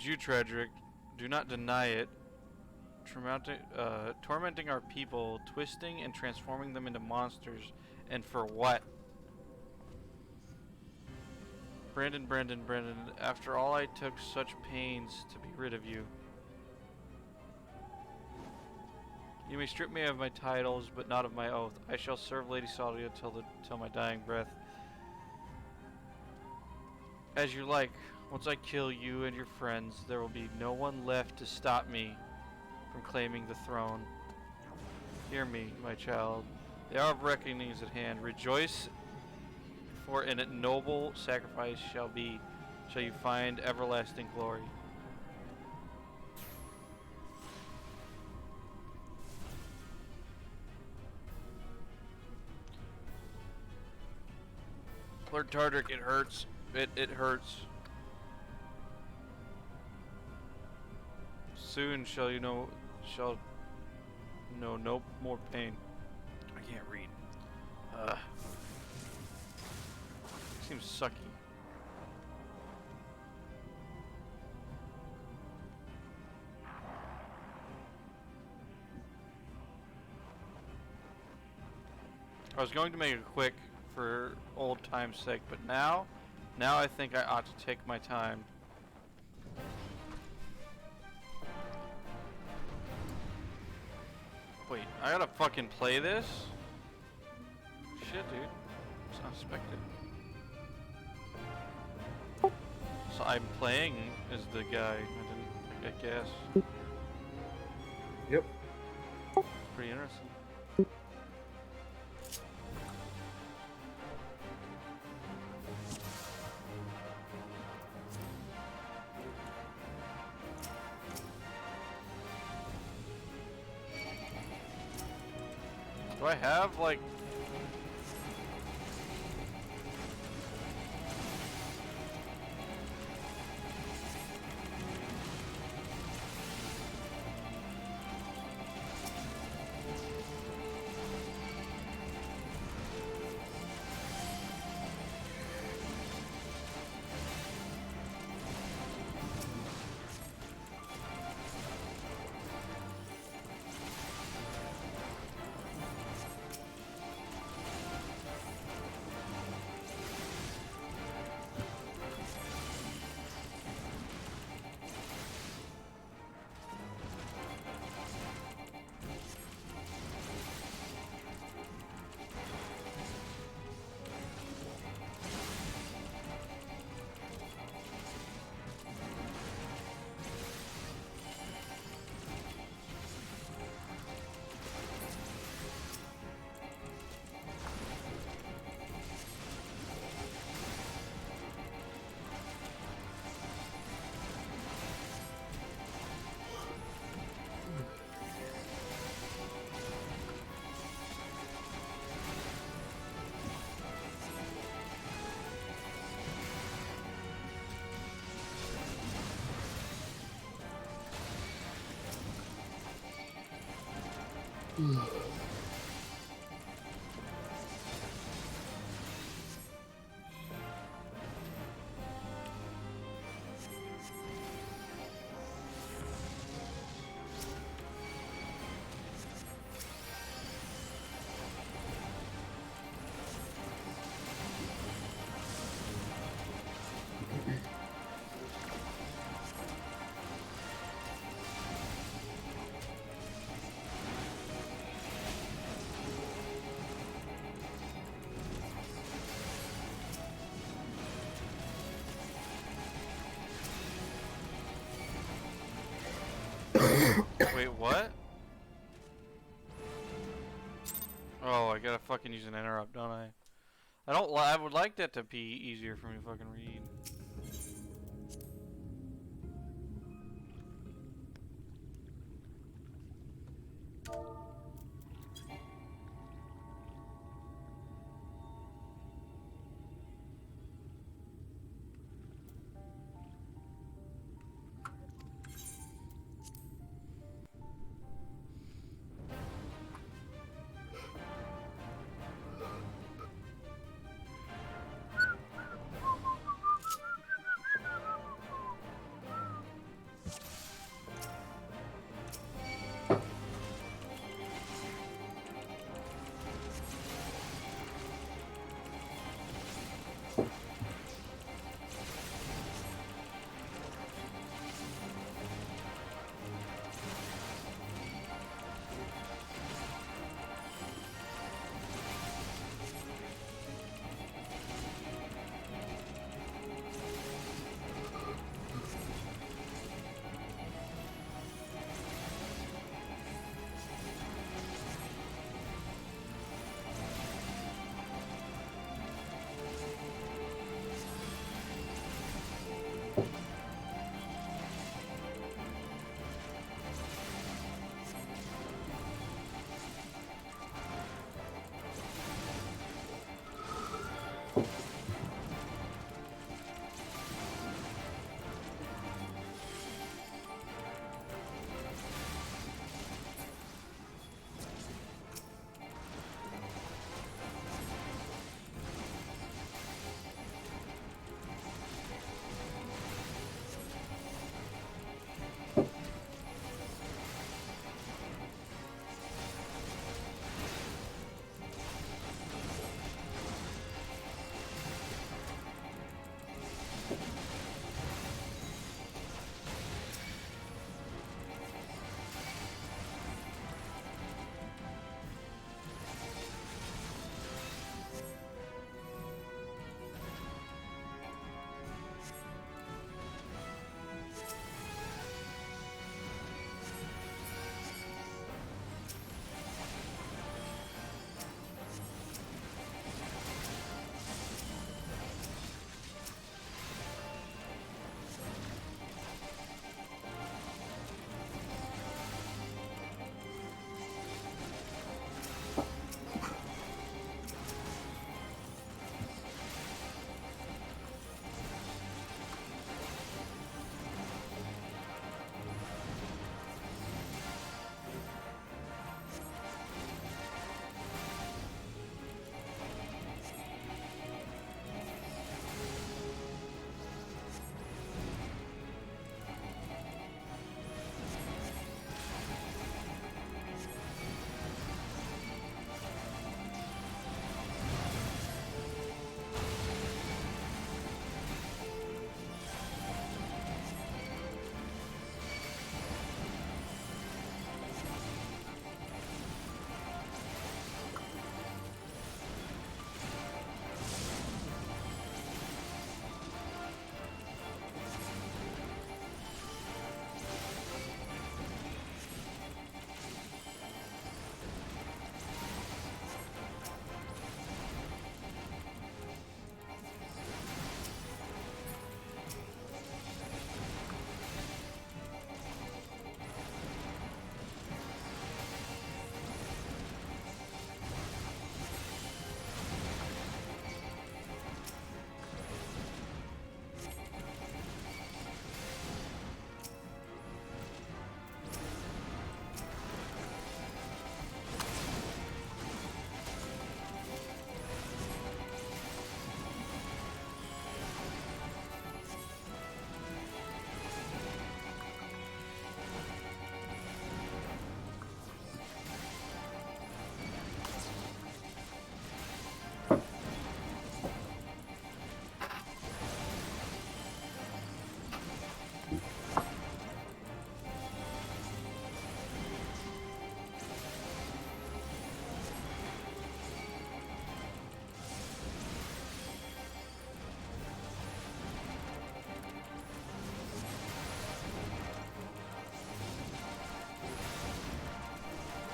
was you, Tredrick. Do not deny it. Tormenting our people, twisting and transforming them into monsters. And for what? Brandon, after all I took such pains to be rid of you. You may strip me of my titles, but not of my oath. I shall serve Lady Sadia till my dying breath. As you like. Once I kill you and your friends, there will be no one left to stop me from claiming the throne. Hear me, my child. The hour of reckoning is at hand. Rejoice, for in a noble sacrifice shall you find everlasting glory. Lord Tardrick, it hurts. It hurts. Soon shall know no more pain. I can't read. Seems sucky. I was going to make it quick for old time's sake, but now I think I ought to take my time. Wait, I gotta fucking play this? Shit, dude. It's unexpected. So I'm playing as the guy. I guess. Yep. It's pretty interesting. Do I have, like... Wait, what? Oh, I gotta fucking use an interrupt, don't I? I would like that to be easier for me to fucking read.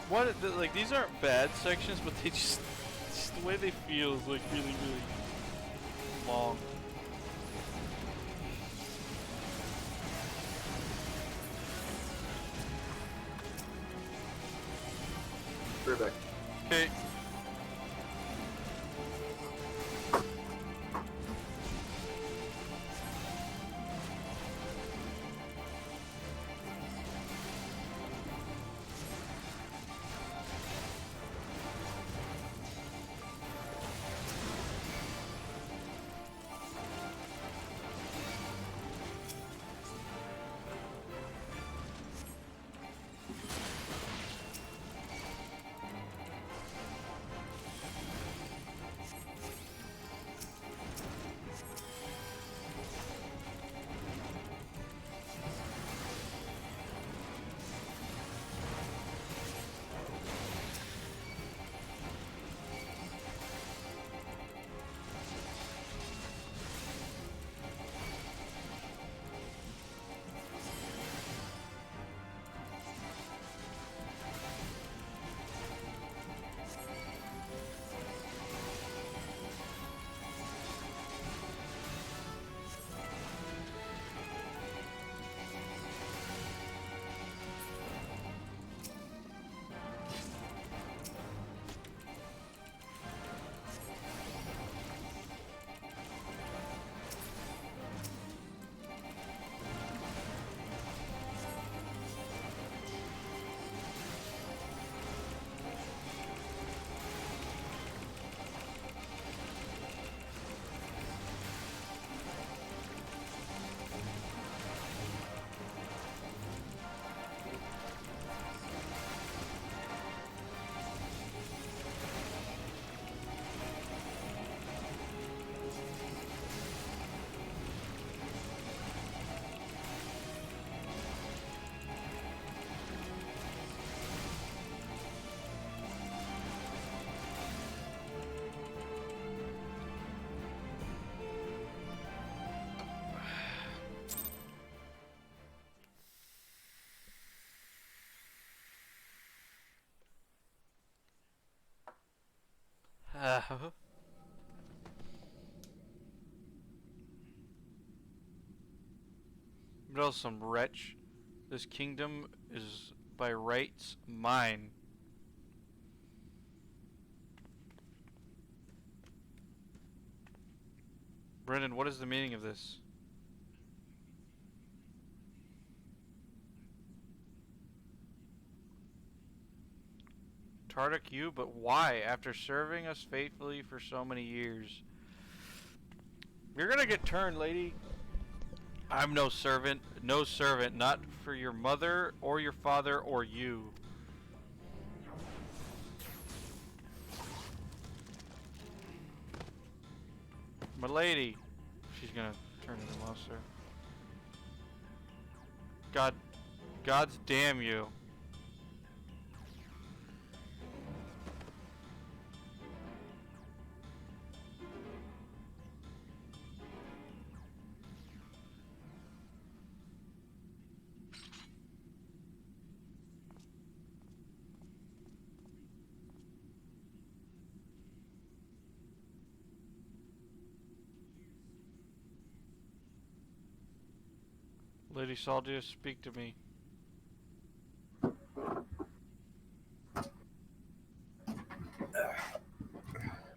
What? Like these aren't bad sections, but they just the way they feel is like really, really long. Perfect. Okay. But some wretch. This kingdom is by rights mine. Brendan, what is the meaning of this? Tardik you, but why? After serving us faithfully for so many years. You're gonna get turned, lady. I'm no servant, not for your mother or your father or you. My lady. She's gonna turn into a monster. God's damn you. Lady Saldia, speak to me.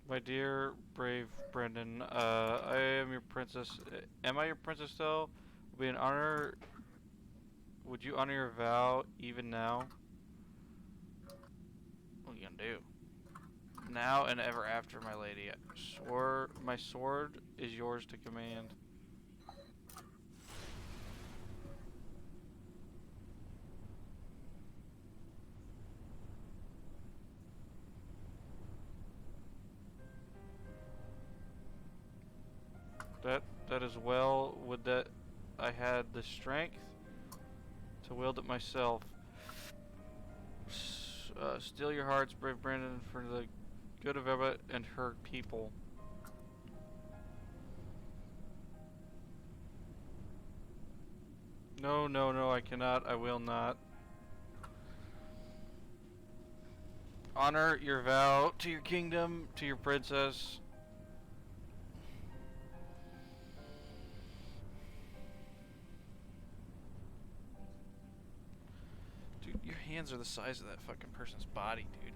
My dear, brave Brendan, I am your princess. Am I your princess still? It would be an honor. Would you honor your vow even now? What are you gonna do? Now and ever after, my lady. My sword is yours to command. That is well. Would that I had the strength to wield it myself. Steal your hearts, brave Brandon, for the good of Emma and her people. No, I cannot. I will not. Honor your vow to your kingdom, to your princess. Dude, your hands are the size of that fucking person's body, dude.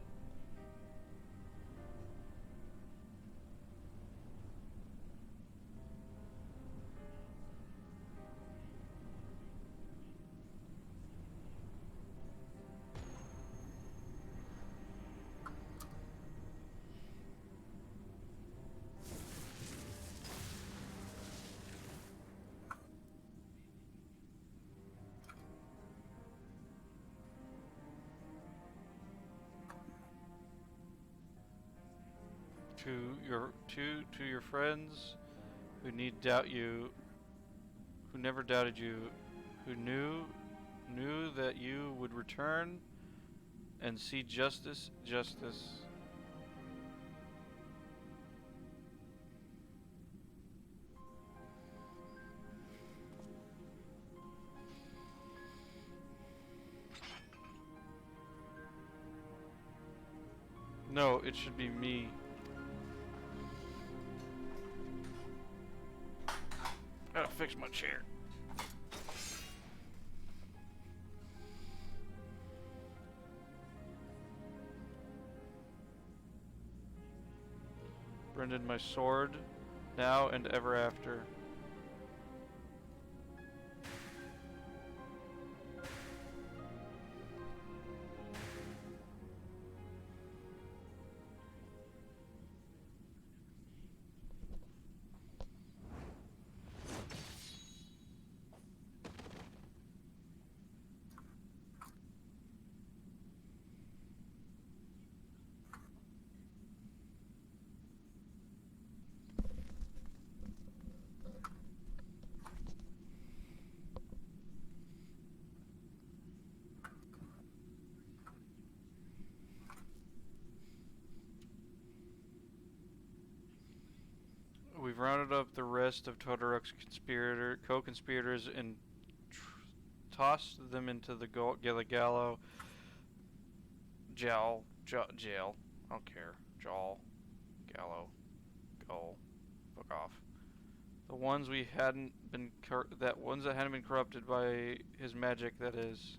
To your friends who need doubt you, who never doubted you, who knew that you would return and see justice. No, it should be me. Gotta fix my chair. Brendan, my sword, now and ever after. We've rounded up the rest of Todoruk's co-conspirators and tossed them into the gallows. Jail. I don't care. Gallow. Go. Fuck off. The ones that hadn't been corrupted by his magic, that is.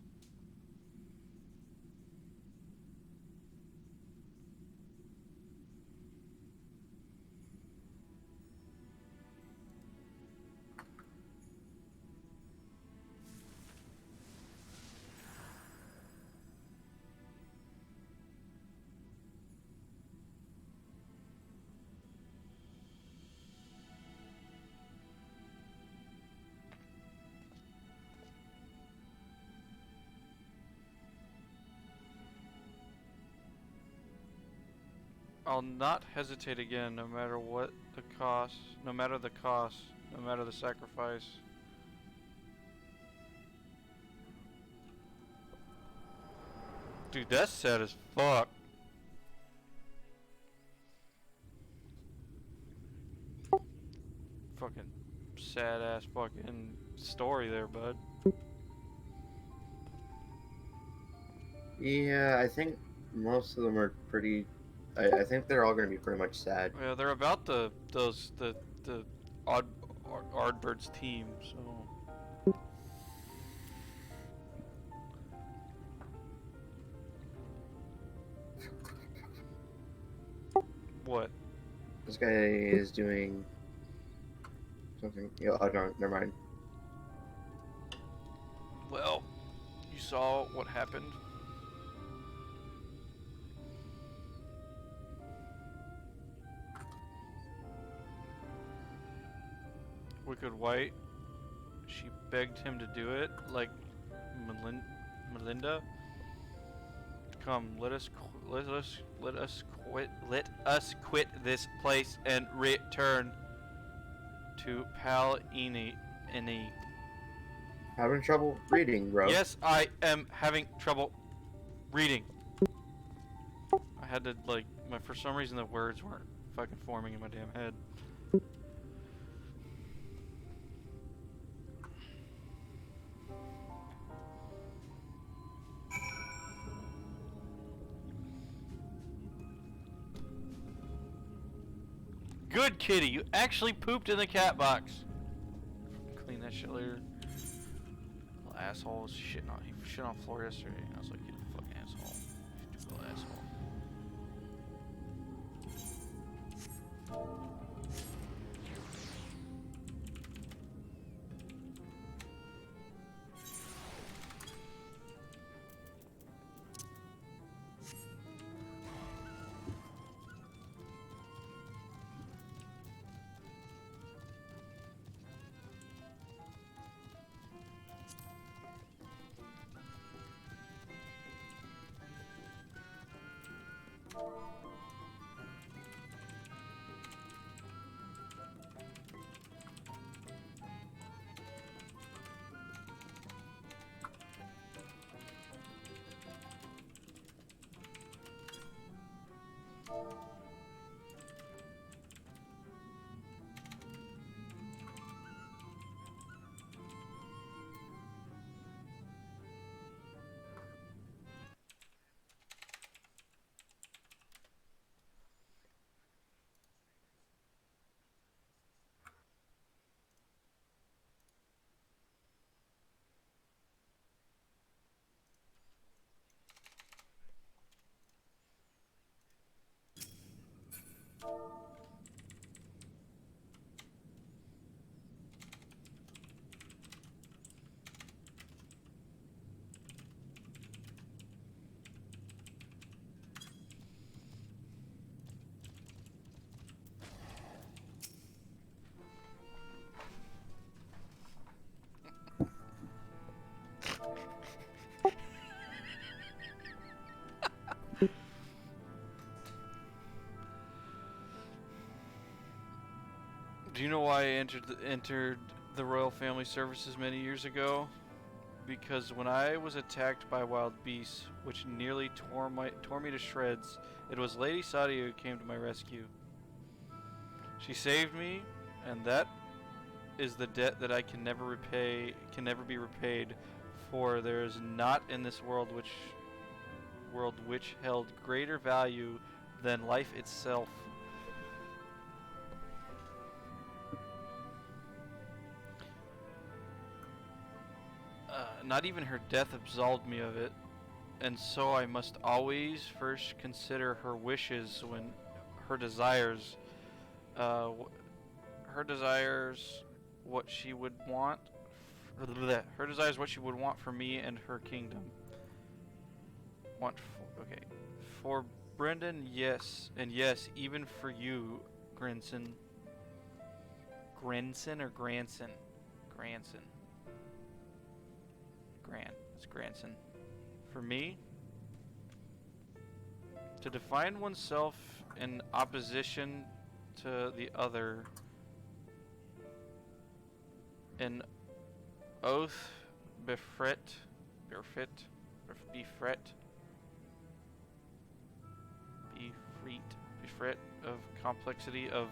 I'll not hesitate again, no matter what the cost, no matter the cost, no matter the sacrifice. Dude, that's sad as fuck. Fucking sad ass fucking story there, bud. Yeah, I think most of them are pretty. I think they're all going to be pretty much sad. Yeah, they're about the Oddbird's team, so. What? This guy is doing something. Yeah, oh no, never mind. Well, you saw what happened. Wicked White. She begged him to do it, like Melinda. Come, let us quit this place and return to Pal Ini. Having trouble reading, bro. Yes, I am having trouble reading. I had to for some reason the words weren't fucking forming in my damn head. Good kitty, you actually pooped in the cat box. Clean that shit later. Little asshole was shitting on, he shit on the floor yesterday. I was like, you fucking asshole. You little asshole. Do you know why I entered the royal family services many years ago? Because when I was attacked by wild beasts, which nearly tore me to shreds, it was Lady Sadia who came to my rescue. She saved me, and that is the debt that I can never be repaid. For there is not in this world which held greater value than life itself. Not even her death absolved me of it, and so I must always first consider her wishes when her desires, what she would want, for me and her kingdom. Okay, for Brendan, yes, and yes, even for you, Granson. Granson or Granson? Granson. It's Granson. For me, to define oneself in opposition to the other, an oath befret of complexity of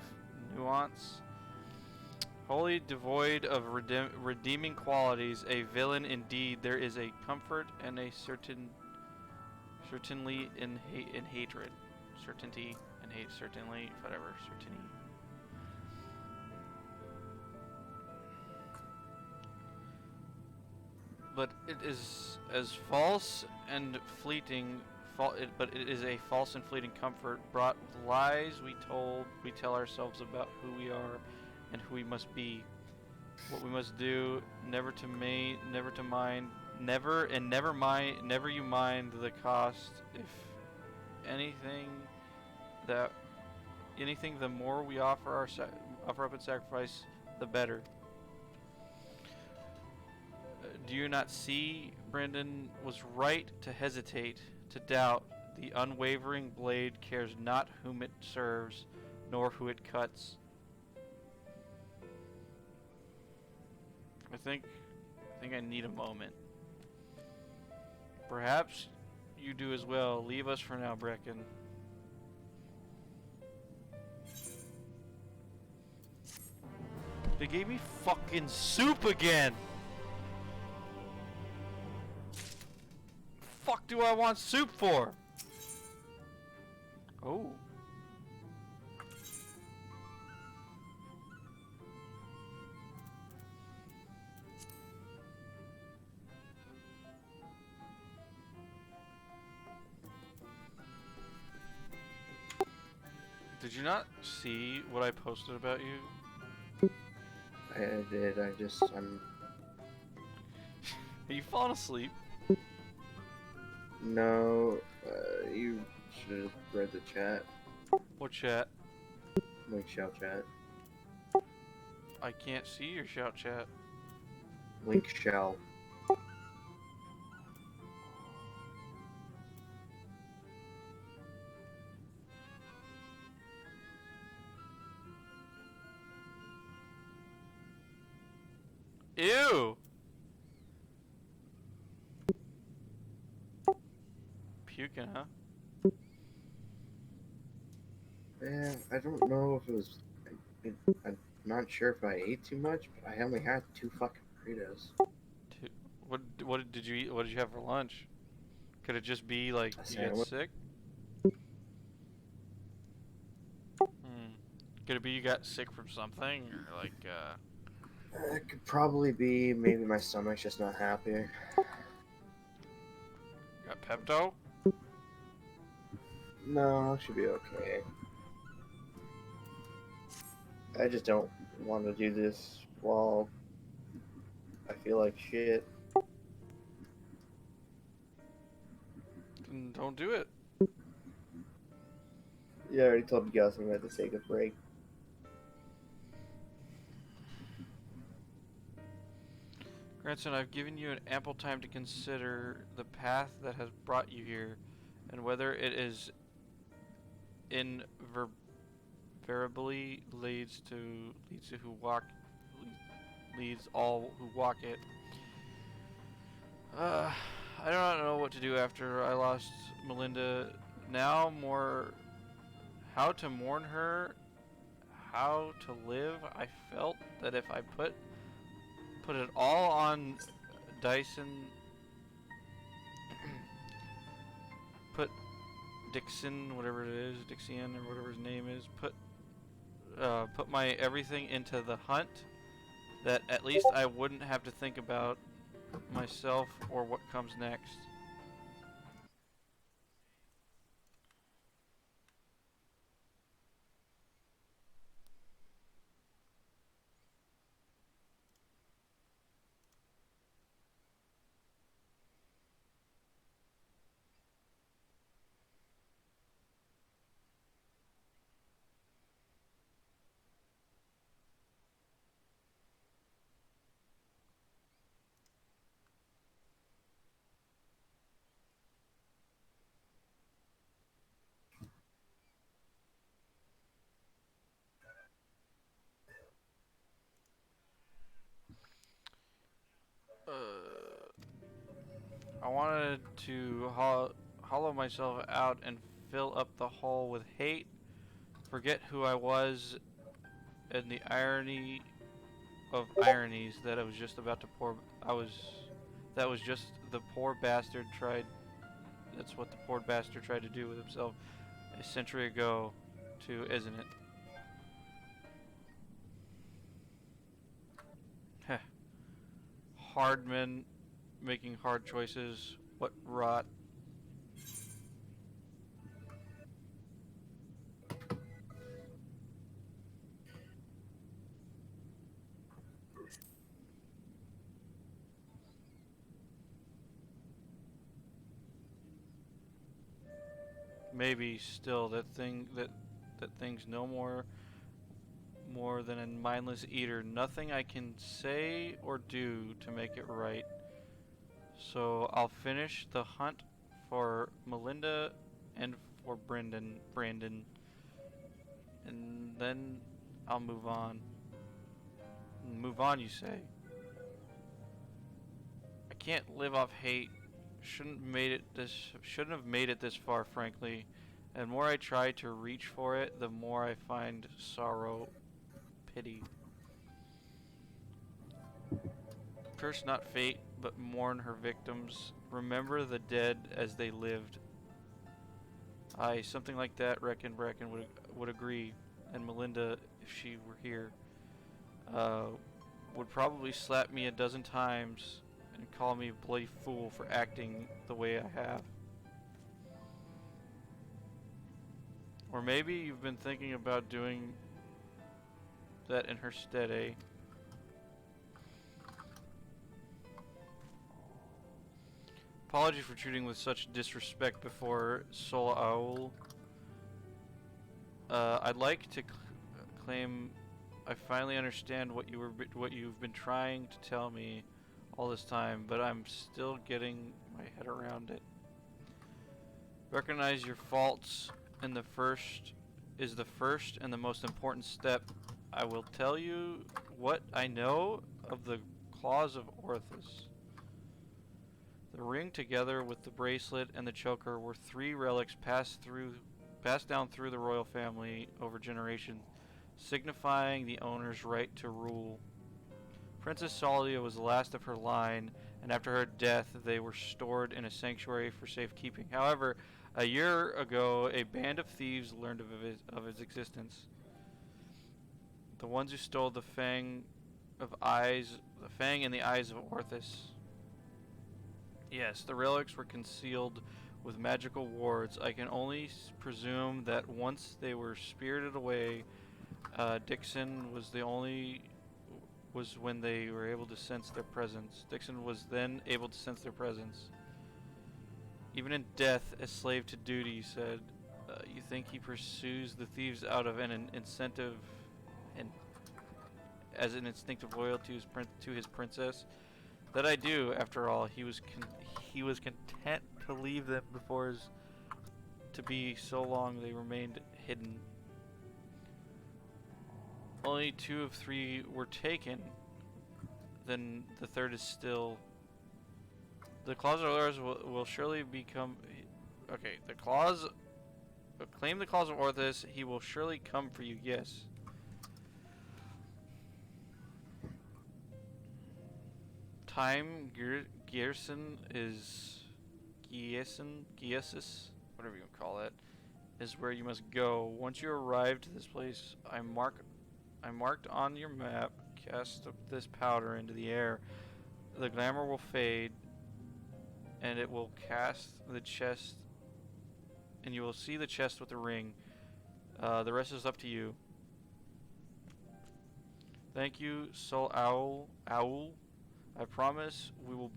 nuance, wholly devoid of redeeming qualities, a villain indeed. There is a comfort and a certainty in hatred. Certainty and hate, certainly, whatever, certainty. But it is as false and fleeting. But it is a false and fleeting comfort brought with lies we tell ourselves about who we are and who we must be, what we must do. Never you mind the cost. If anything, the more we offer up in sacrifice, the better. Do you not see? Brendan was right to hesitate, to doubt. The unwavering blade cares not whom it serves, nor who it cuts. I think I need a moment. Perhaps you do as well. Leave us for now, Brecken. They gave me fucking soup again! Fuck do I want soup for? Oh. Did you not see what I posted about you? I did. I'm. Are you falling asleep? No, you should have read the chat. What chat? Link shell chat. I can't see your shout chat. Link shell. Ew! Puking, huh? Yeah, I don't know if it was. I'm not sure if I ate too much, but I only had 2 fucking burritos. What did you eat? What did you have for lunch? Could it just be like A you got sandwich. sick? Could it be you got sick from something or like It could probably be maybe my stomach's just not happy. got Pepto? No, it should be okay. I just don't want to do this while I feel like shit. Then don't do it. Yeah, I already told you guys I'm going to have to take a break. Grandson, I've given you an ample time to consider the path that has brought you here, and whether it is invariably leads all who walk it. I do not know what to do after I lost Melinda. Now how to mourn her, how to live. I felt that if I put it all on Dyson, put Dixon, whatever it is, Dixian or whatever his name is, put my everything into the hunt, that at least I wouldn't have to think about myself or what comes next. I wanted to hollow myself out and fill up the hole with hate, forget who I was, and the irony of ironies that I was just about to pour. That was just the poor bastard tried. That's what the poor bastard tried to do with himself a century ago, too, isn't it? Heh. Hard men making hard choices. What rot. Maybe still that thing's no more than a mindless eater. Nothing I can say or do to make it right. So I'll finish the hunt for Melinda and for Brandon, and then I'll move on. Move on, you say? I can't live off hate. Shouldn't have made it this far, frankly. And the more I try to reach for it, the more I find sorrow, pity. Curse not fate, but mourn her victims. Remember the dead as they lived. Aye, something like that. Reckon Bracken would agree, and Melinda, if she were here, would probably slap me a dozen times and call me a bloody fool for acting the way I have. Or maybe you've been thinking about doing that in her stead, eh? Apology for treating with such disrespect before Soul Owl. I'd like to claim I finally understand what you've been trying to tell me all this time, but I'm still getting my head around it. Recognize your faults and the first and the most important step. I will tell you what I know of the claws of Orthus. The ring, together with the bracelet and the choker, were 3 relics passed down through the royal family over generations, signifying the owner's right to rule. Princess Salia was the last of her line, and after her death they were stored in a sanctuary for safekeeping. However, a year ago a band of thieves learned of its existence. The ones who stole the fang in the eyes of Orthus. Yes, the relics were concealed with magical wards. I can only presume that once they were spirited away, Dixon was when they were able to sense their presence. Dixon was then able to sense their presence. Even in death, a slave to duty, he said. You think he pursues the thieves out of an incentive and as an instinctive loyalty to his princess? That I do. After all, he was content to leave them to be so long they remained hidden. Only 2 of 3 were taken. Then the third is still. The claws of Orthus will surely become. Okay, claim the claws of Orthus. He will surely come for you. Yes. Time Gearson is Giesis, whatever you call it, is where you must go. Once you arrive to this place, I marked on your map. Cast this powder into the air. The glamour will fade, and it will cast the chest, and you will see the chest with the ring. The rest is up to you. Thank you, Soul Owl. I promise we will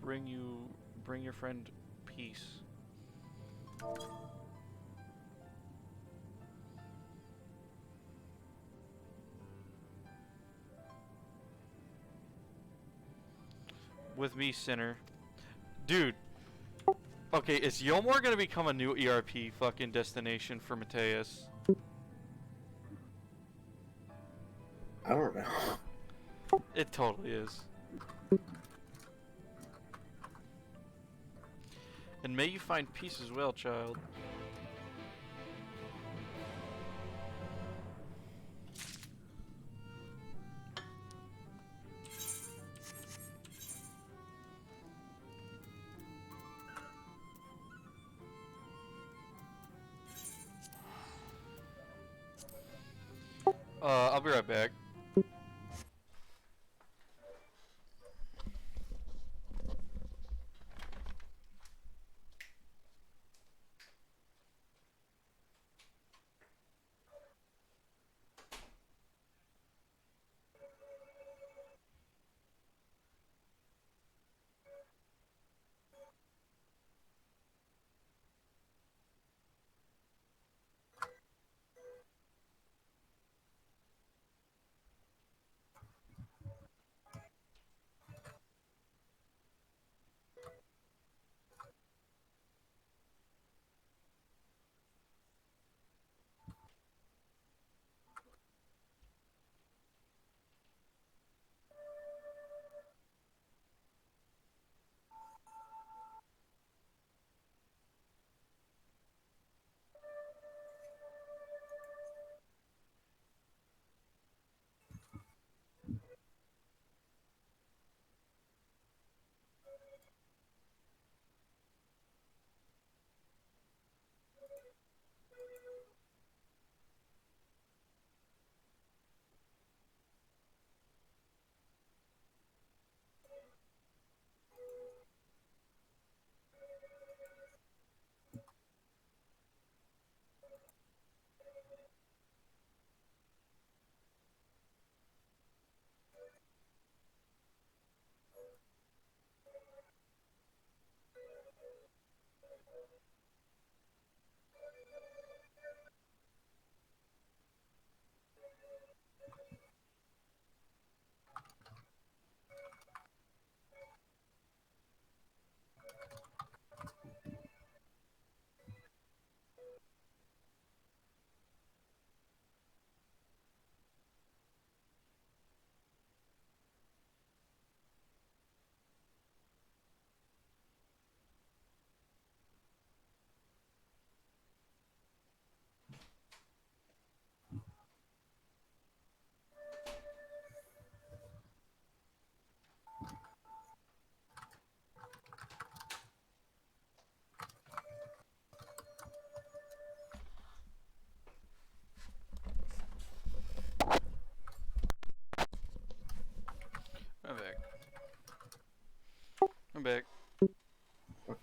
bring your friend peace. With me, sinner. Dude. Okay, is Yomor gonna become a new ERP fucking destination for Mateus? I don't know. It totally is. And may you find peace as well, child. I'll be right back.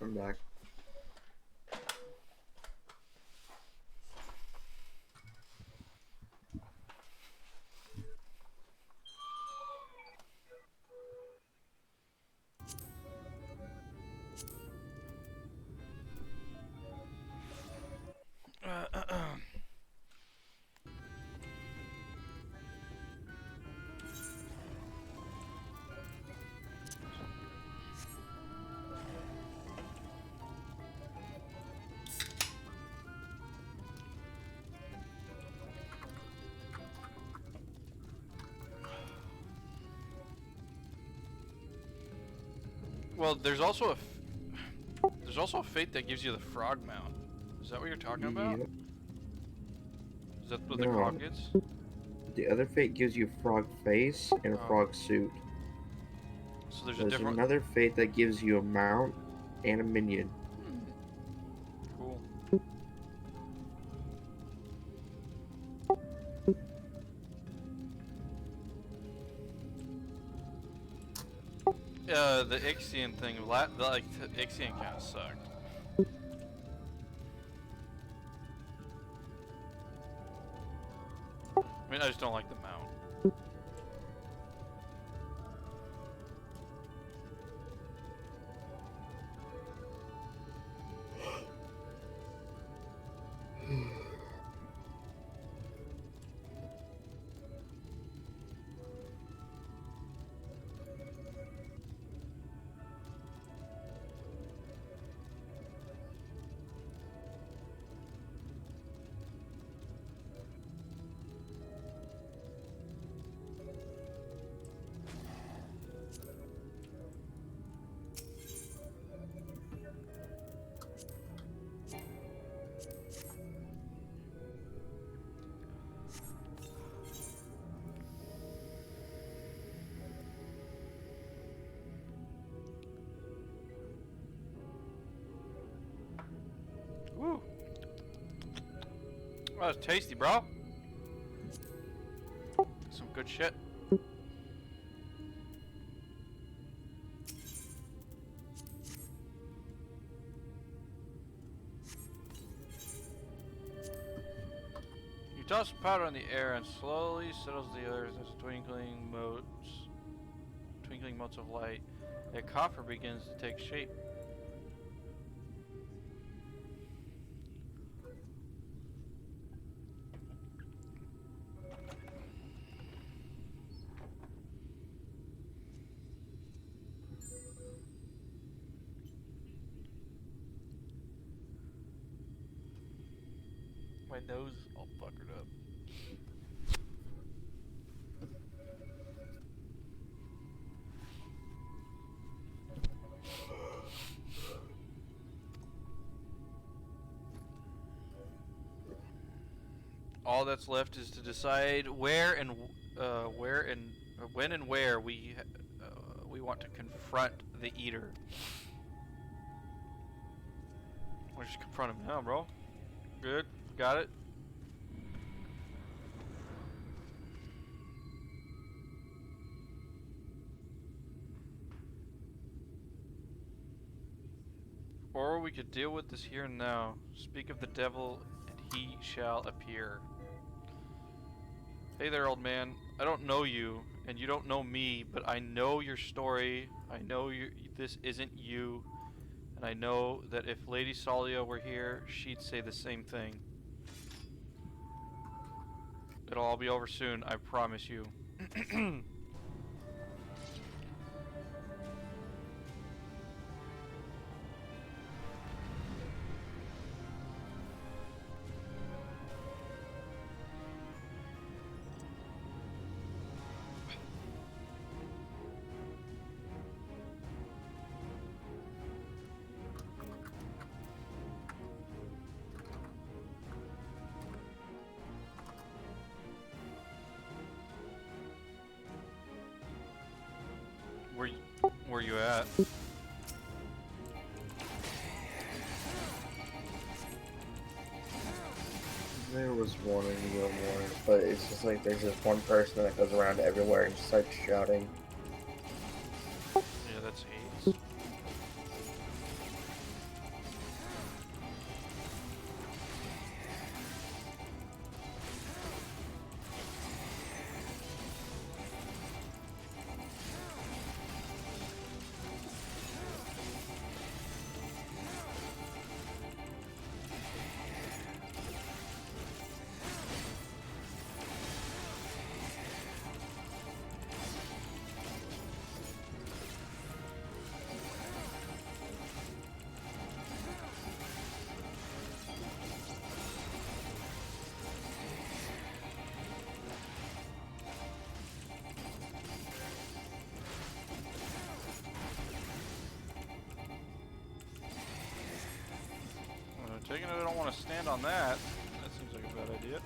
I'm back. Well, there's also a fate that gives you the frog mount. Is that what you're talking about? Yep. Is that what the No. frog gets? The other fate gives you frog face and a Oh. frog suit. So there's a There's different. another fate that gives you a mount and a minion. Cool. The Ixion thing, the Ixion kind of sucked. I mean, I just don't like the mount. Woo! Oh, that's tasty, bro. Some good shit. You toss powder in the air and slowly settles the earth as twinkling motes of light. A copper begins to take shape. My nose is all puckered up. All that's left is to decide where and when and where we want to confront the Eater. We'll just confront him now, bro. Good, got it. Or we could deal with this here and now. Speak of the devil, and he shall appear. Hey there, old man. I don't know you, and you don't know me, but I know your story. I know this isn't you, and I know that if Lady Salia were here, she'd say the same thing. It'll all be over soon, I promise you. Where you at? There was one in Gilmore, but it's just like there's this one person that goes around everywhere and just starts shouting. Yeah, that's Hades. to stand on that. That seems like a bad idea.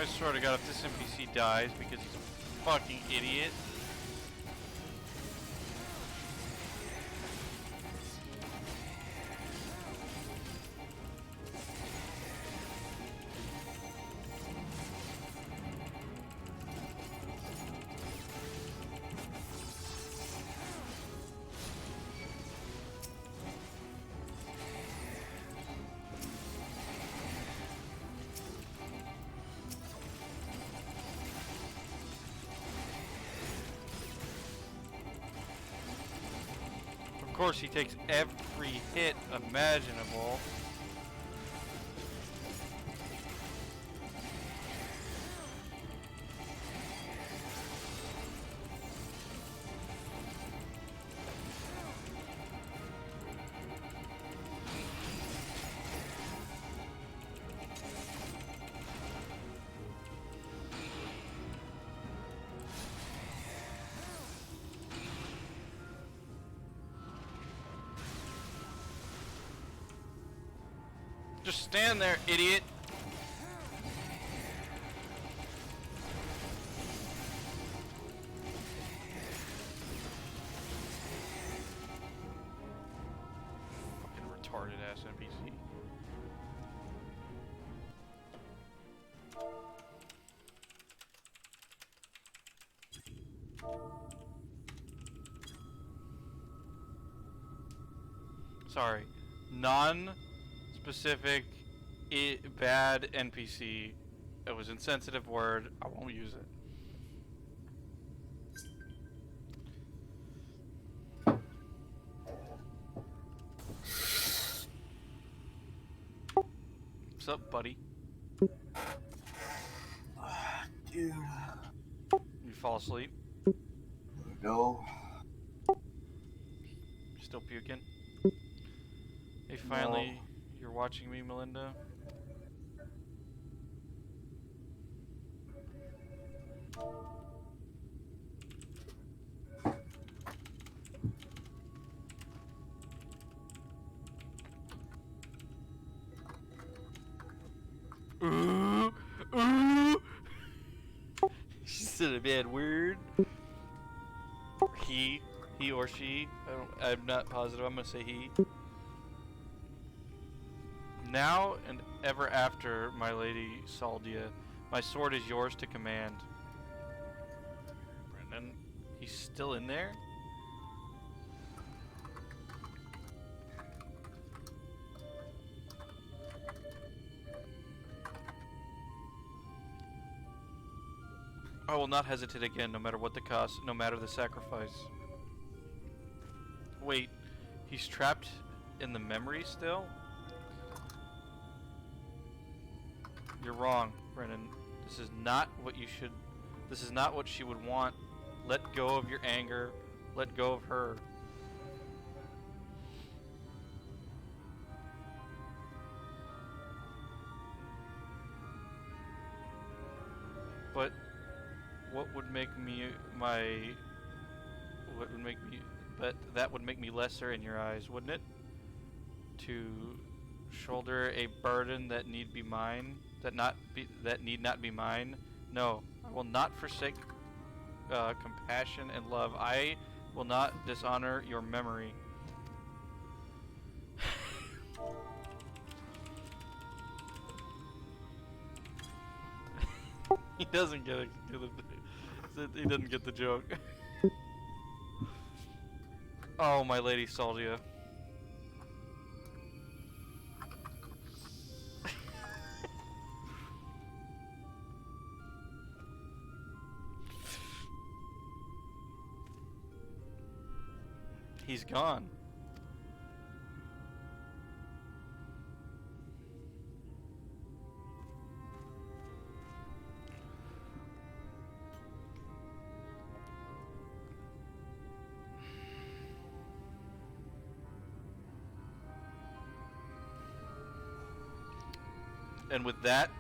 I swear to God, if this NPC dies because he's a fucking idiot. course, he takes every hit imaginable. Just stand there, idiot. Fucking retarded ass NPC. Sorry. Non-specific bad NPC. It was an insensitive word. I won't use it. What's up, buddy? Dude. You fall asleep? No. Still puking? Hey, finally, you're watching me, Melinda? Ooh, ooh. She said a bad word. He or she. I'm not positive. I'm gonna say he. Now and ever after, my lady Saldia, my sword is yours to command. Brendan, he's still in there? I will not hesitate again, no matter what the cost, no matter the sacrifice. Wait, he's trapped in the memory still? You're wrong, Brennan. This is not what you should... This is not what she would want. Let go of your anger. Let go of her. But... what would make me what would make me... that would make me lesser in your eyes, wouldn't it? To shoulder a burden that need be mine, that need not be mine. No, I will not forsake compassion and love. I will not dishonor your memory. He doesn't get it. He doesn't get the joke. Oh, my lady Saldia. He's gone. And with that,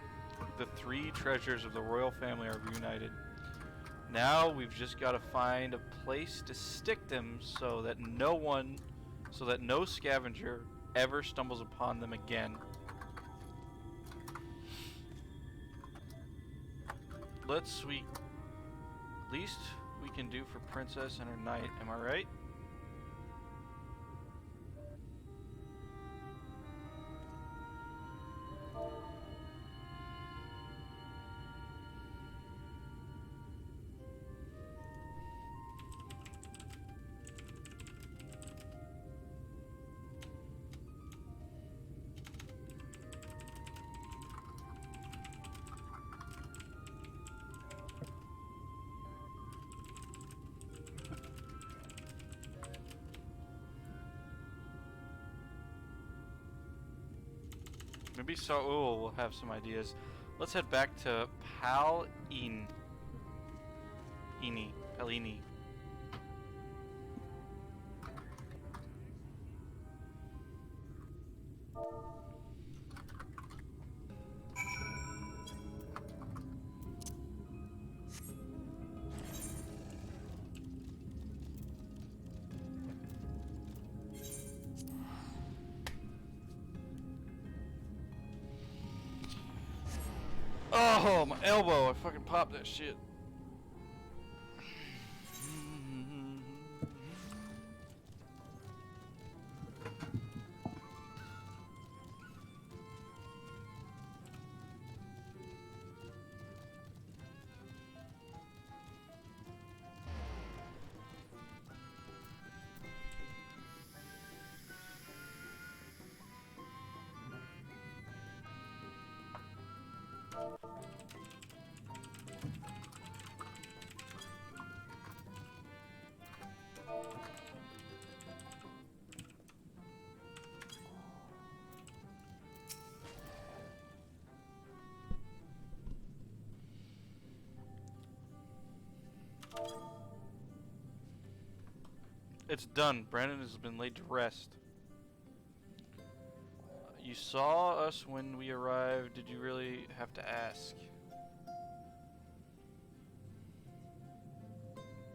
the three treasures of the royal family are reunited. Now we've just got to find a place to stick them so that no scavenger ever stumbles upon them again. Least we can do for Princess and her knight, am I right? Maybe Saul will have some ideas. Let's head back to Palini. Oh, my elbow! I fucking popped that shit. It's done. Brandon has been laid to rest. You saw us when we arrived. Did you really have to ask?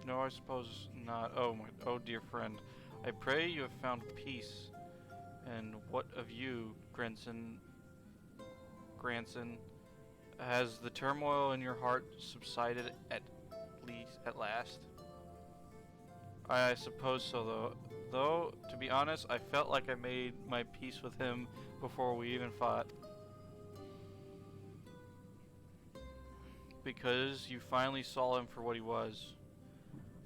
No, I suppose not. Oh dear friend. I pray you have found peace. And what of you, Granson? Has the turmoil in your heart subsided at last? I suppose so, though, to be honest, I felt like I made my peace with him before we even fought. Because you finally saw him for what he was,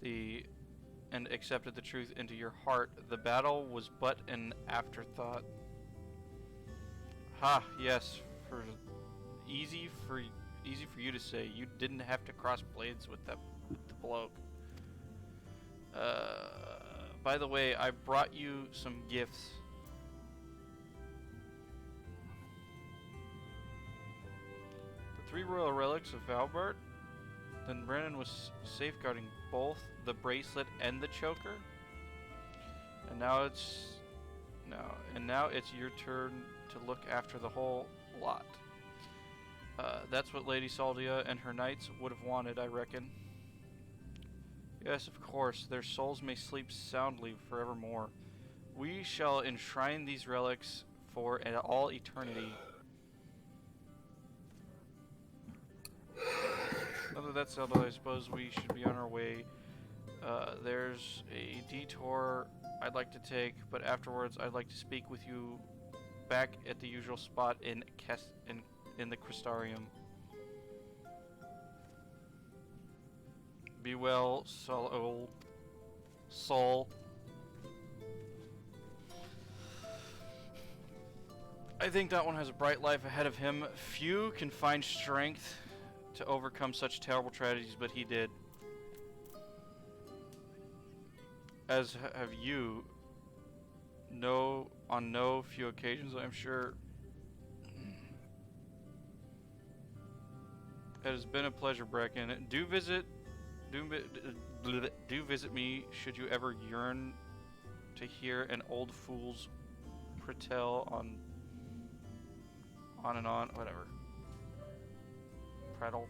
and accepted the truth into your heart. The battle was but an afterthought. Ha, yes, easy for you to say. You didn't have to cross blades with the bloke. By the way, I brought you some gifts. The 3 royal relics of Valbert. Then Brennan was safeguarding both the bracelet and the choker. And now it's your turn to look after the whole lot. That's what Lady Saldia and her knights would have wanted, I reckon. Yes, of course, their souls may sleep soundly forevermore. We shall enshrine these relics for all eternity. Now that that's settled, I suppose we should be on our way. There's a detour I'd like to take, but afterwards I'd like to speak with you back at the usual spot in the Crystarium. Be well, Soul. I think that one has a bright life ahead of him. Few can find strength to overcome such terrible tragedies, but he did. As have you. On no few occasions, I'm sure. It has been a pleasure, Brecken. Do visit me should you ever yearn to hear an old fool's prattle on and on, whatever. Prattle.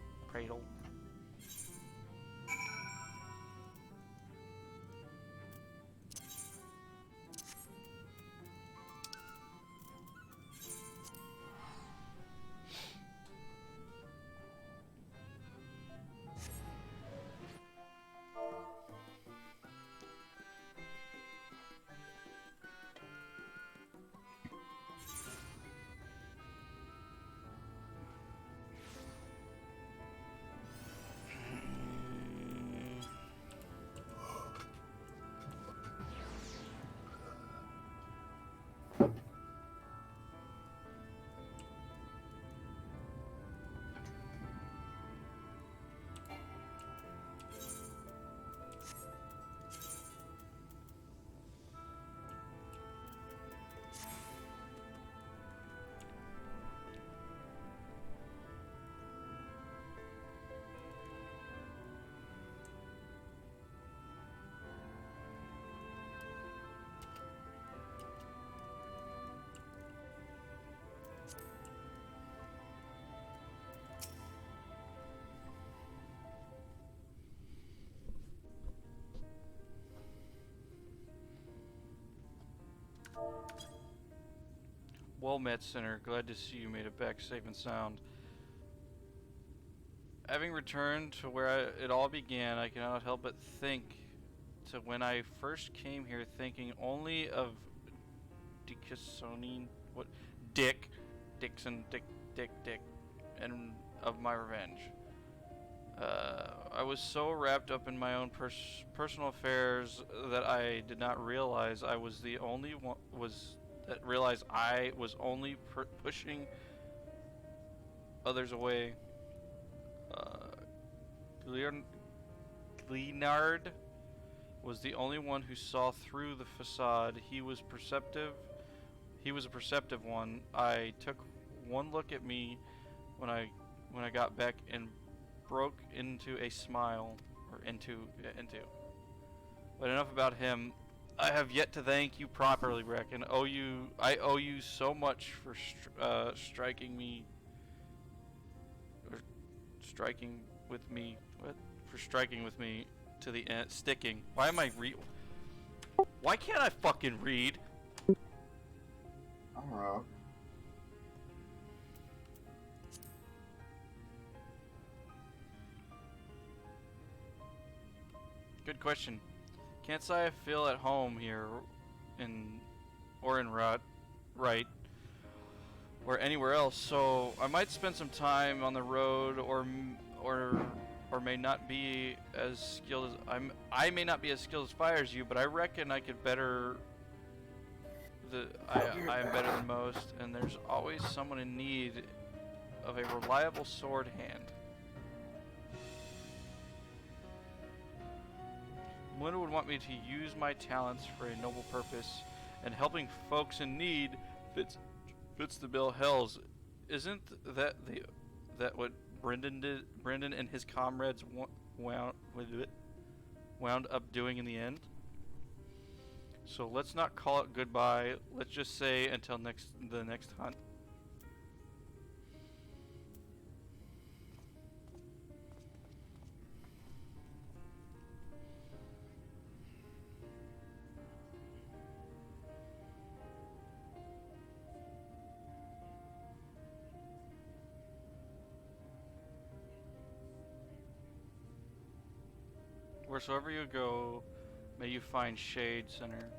Well met, Sinner. Glad to see you made it back safe and sound. Having returned to where it all began, I cannot help but think to when I first came here, thinking only of Dickinsoning, what, Dixon, Dick, and of my revenge. I was so wrapped up in my own personal affairs that I did not realize I was the only one realized I was only pushing others away. Glenard was the only one who saw through the facade. He was perceptive. He was a perceptive one. I took one look at me when I got back and broke into a smile, or into. But enough about him. I have yet to thank you properly, Breck, and I owe you so much for striking me, or striking with me. What? For striking with me to the end, sticking. Why am I Why can't I fucking read? I don't know. Good question. Can't say I feel at home here in right or anywhere else, so I might spend some time on the road or may not be as skilled as I may not be as skilled as fire as you, but I reckon I could better I am better than most, and there's always someone in need of a reliable sword hand. Melinda would want me to use my talents for a noble purpose, and helping folks in need fits the bill. Hells, isn't that what Brendan did? Brendan and his comrades wound up doing in the end. So let's not call it goodbye. Let's just say until the next hunt. Wheresoever you go, may you find shade, Sinner.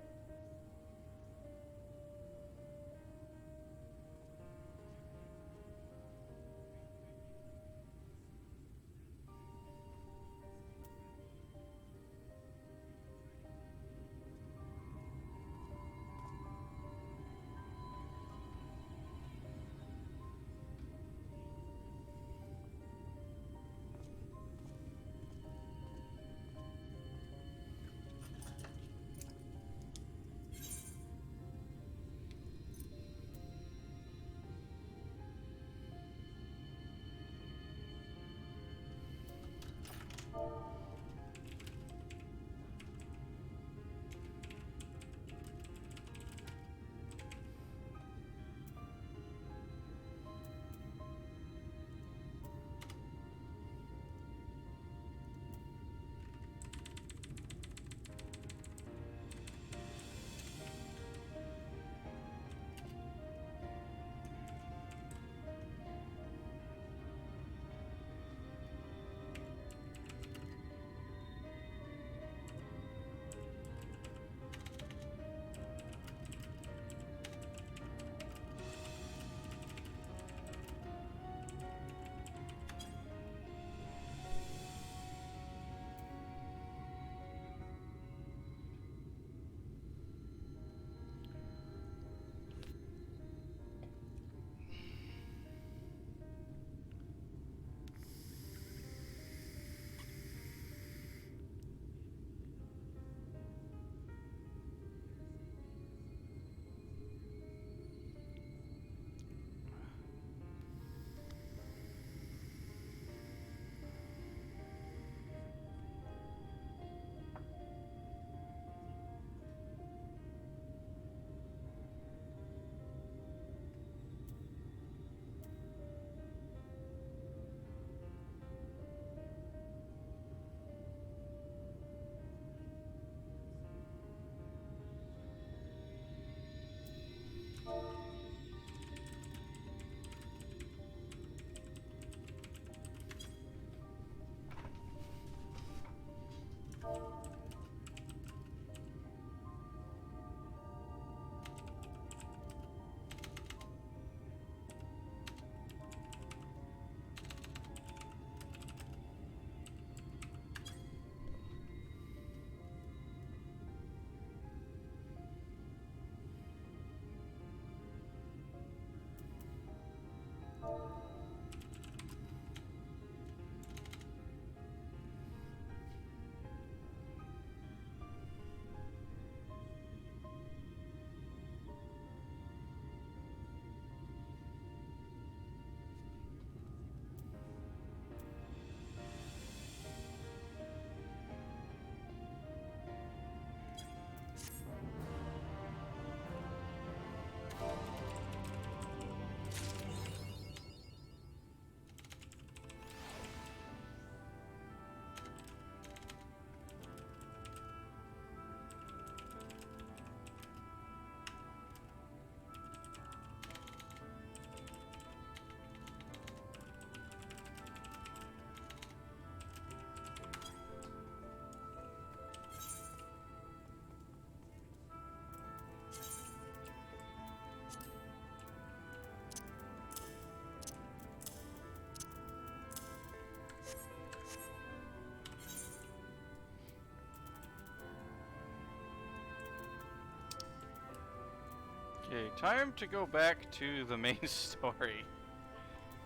time to go back to the main story.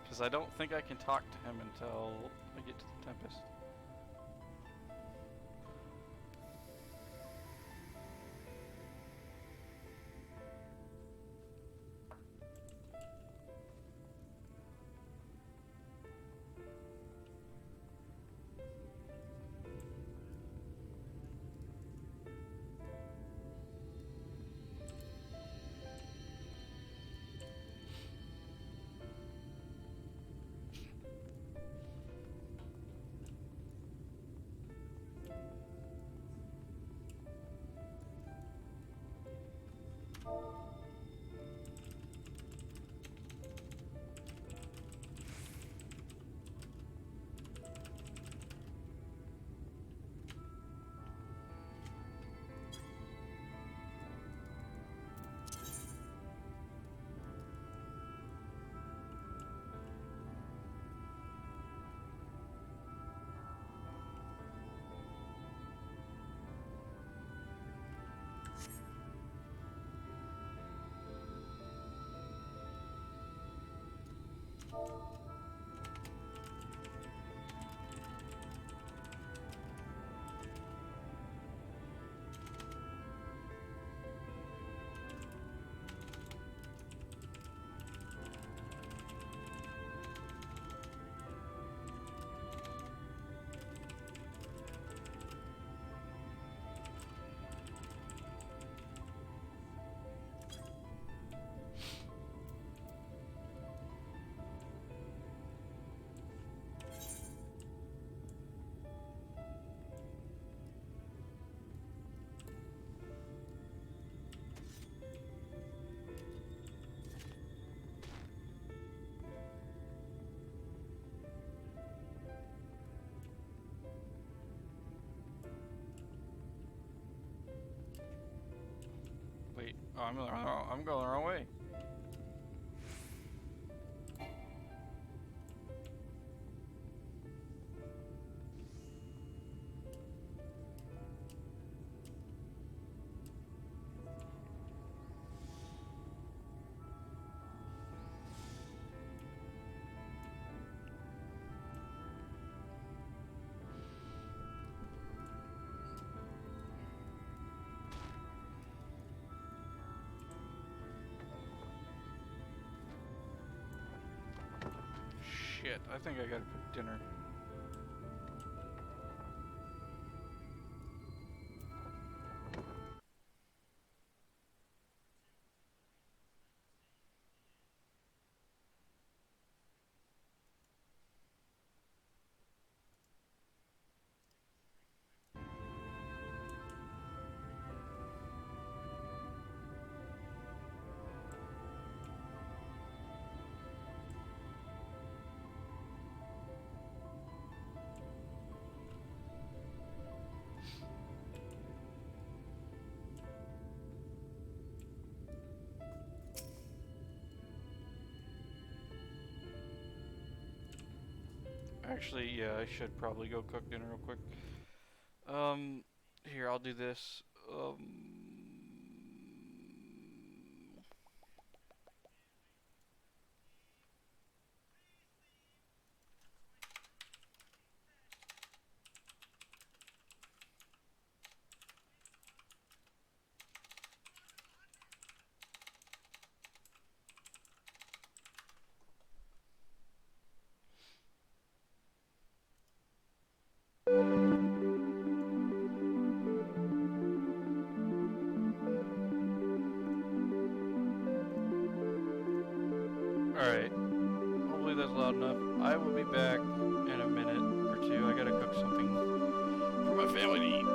Because I don't think I can talk to him until I get to the Tempest. Wait, oh, I'm going the wrong way. Shit, I think I gotta cook dinner. Actually, yeah, I should probably go cook dinner real quick. Here, I'll do this. Alright. Hopefully that's loud enough. I will be back in a minute or two. I gotta cook something for my family to eat.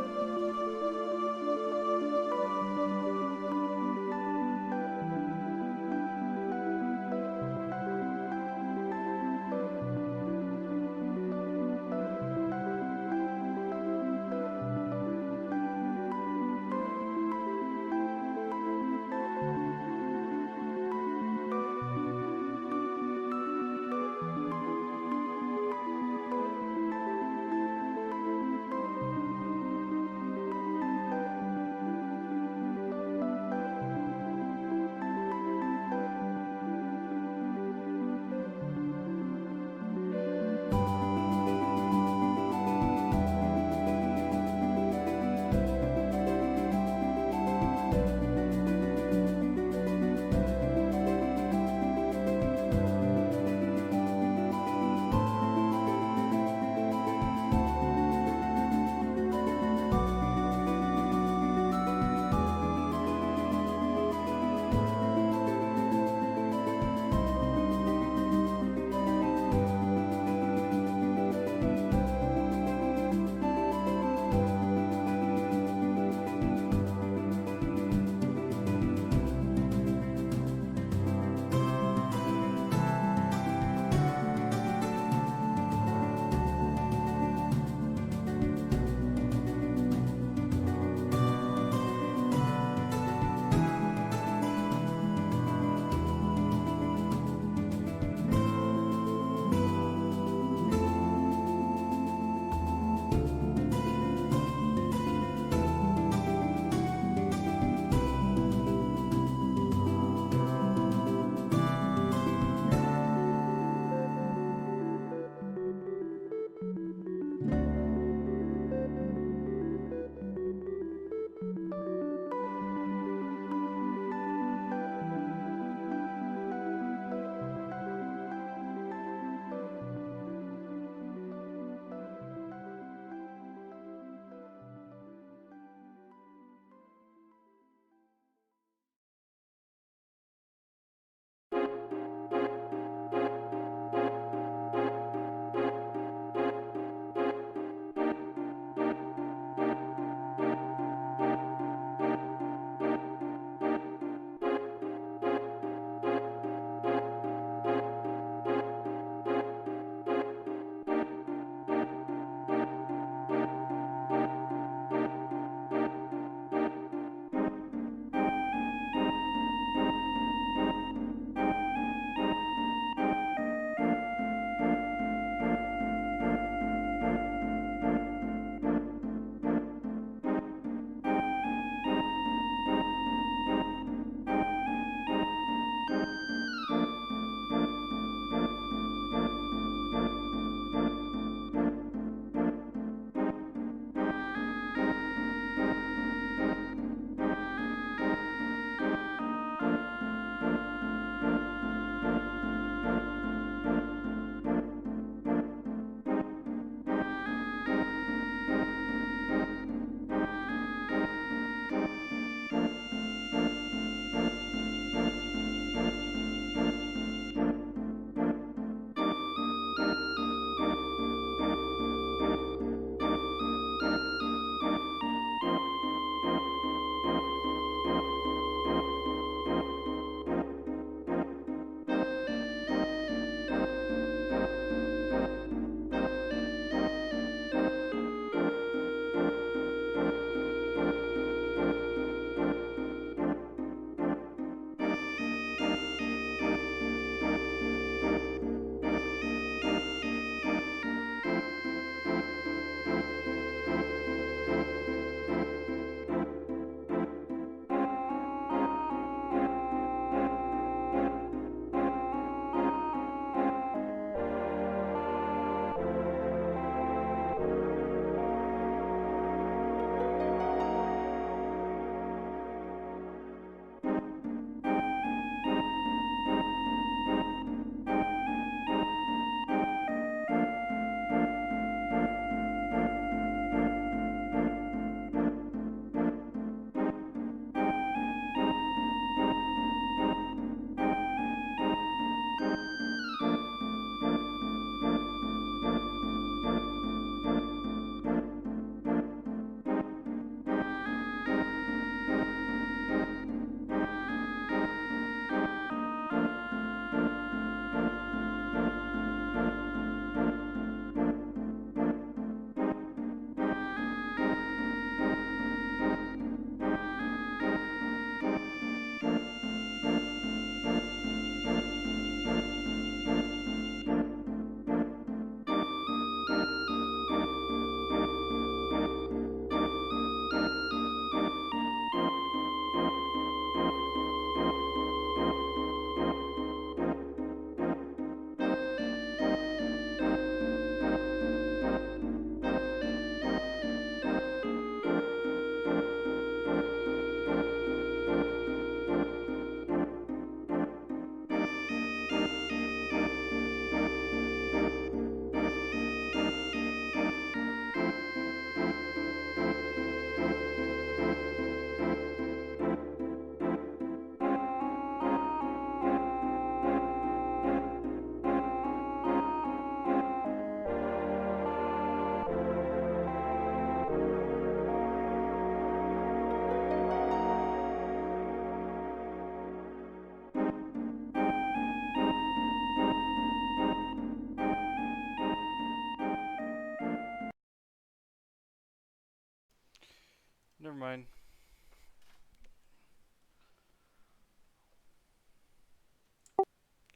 Never mind.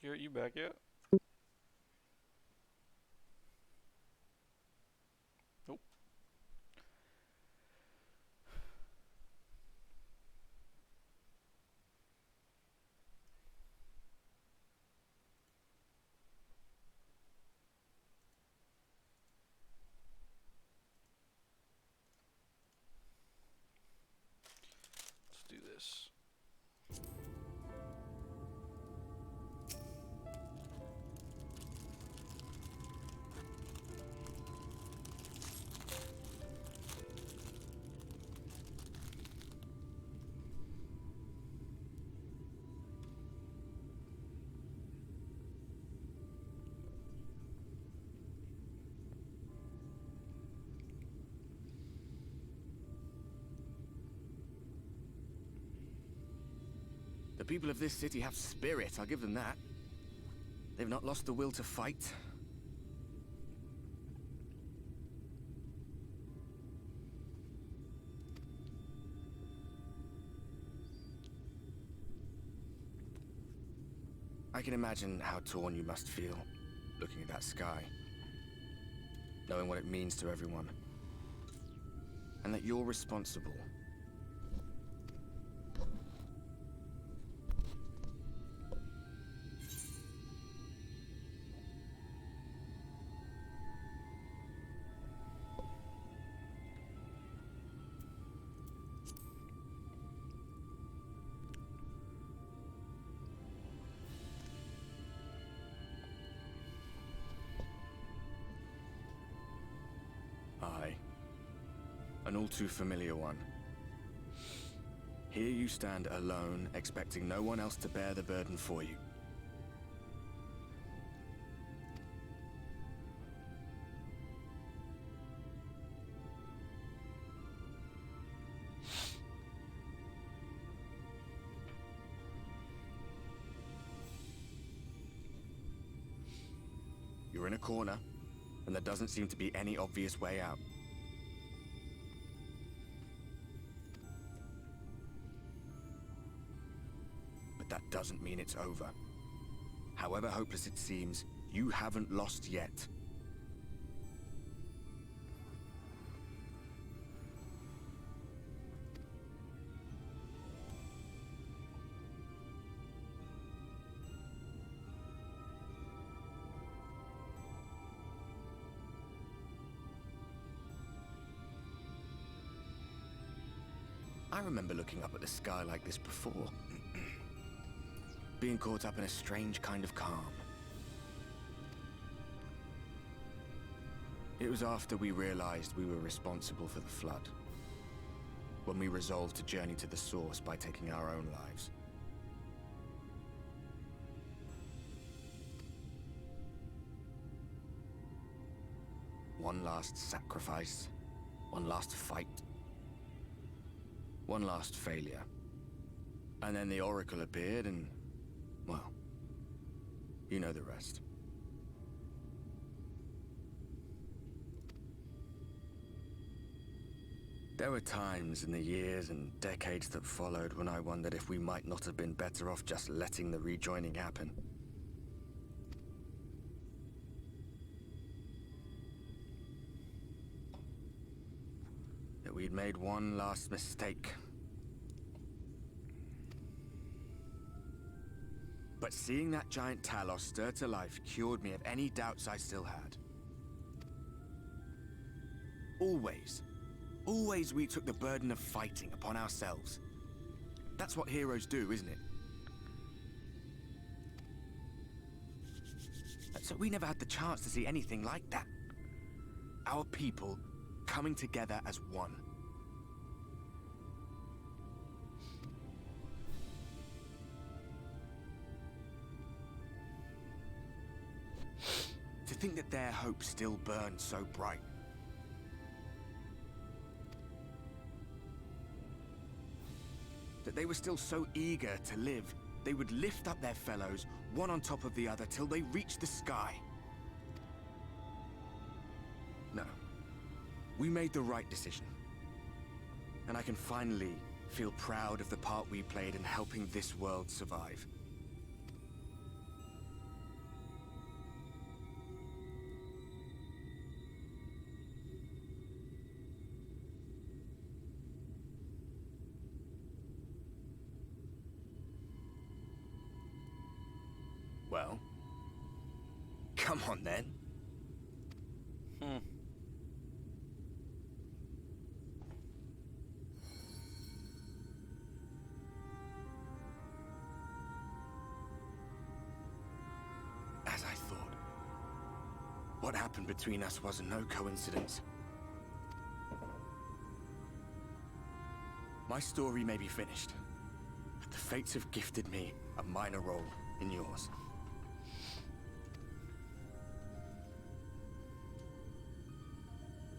Garrett, you back yet? Nope. Let's do this. The people of this city have spirit, I'll give them that. They've not lost the will to fight. I can imagine how torn you must feel, looking at that sky. Knowing what it means to everyone. And that you're responsible. Aye. An all too familiar one. Here you stand alone, expecting no one else to bear the burden for you. You're in a corner, and there doesn't seem to be any obvious way out. But that doesn't mean it's over. However hopeless it seems, you haven't lost yet. I remember looking up at the sky like this before. Being caught up in a strange kind of calm. It was after we realized we were responsible for the flood. When we resolved to journey to the source by taking our own lives. One last sacrifice. One last fight. One last failure. And then the Oracle appeared and, well, you know the rest. There were times in the years and decades that followed when I wondered if we might not have been better off just letting the rejoining happen. That we'd made one last mistake. But seeing that giant Talos stir to life cured me of any doubts I still had. Always we took the burden of fighting upon ourselves. That's what heroes do, isn't it? So we never had the chance to see anything like that. Our people coming together as one. To think that their hope still burned so bright. That they were still so eager to live, they would lift up their fellows, one on top of the other, till they reached the sky. No. We made the right decision. And I can finally feel proud of the part we played in helping this world survive. Well, come on then. As I thought. What happened between us was no coincidence. My story may be finished, but the fates have gifted me a minor role in yours.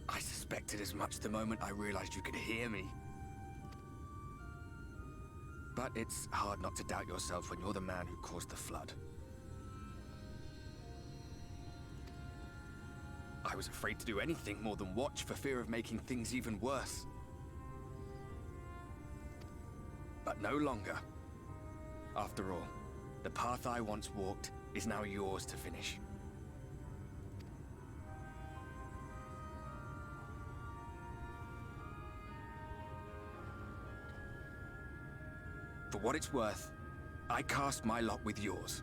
I suspected as much the moment I realized you could hear me. But it's hard not to doubt yourself when you're the man who caused the flood. I was afraid to do anything more than watch for fear of making things even worse. But no longer. After all, the path I once walked is now yours to finish. For what it's worth, I cast my lot with yours.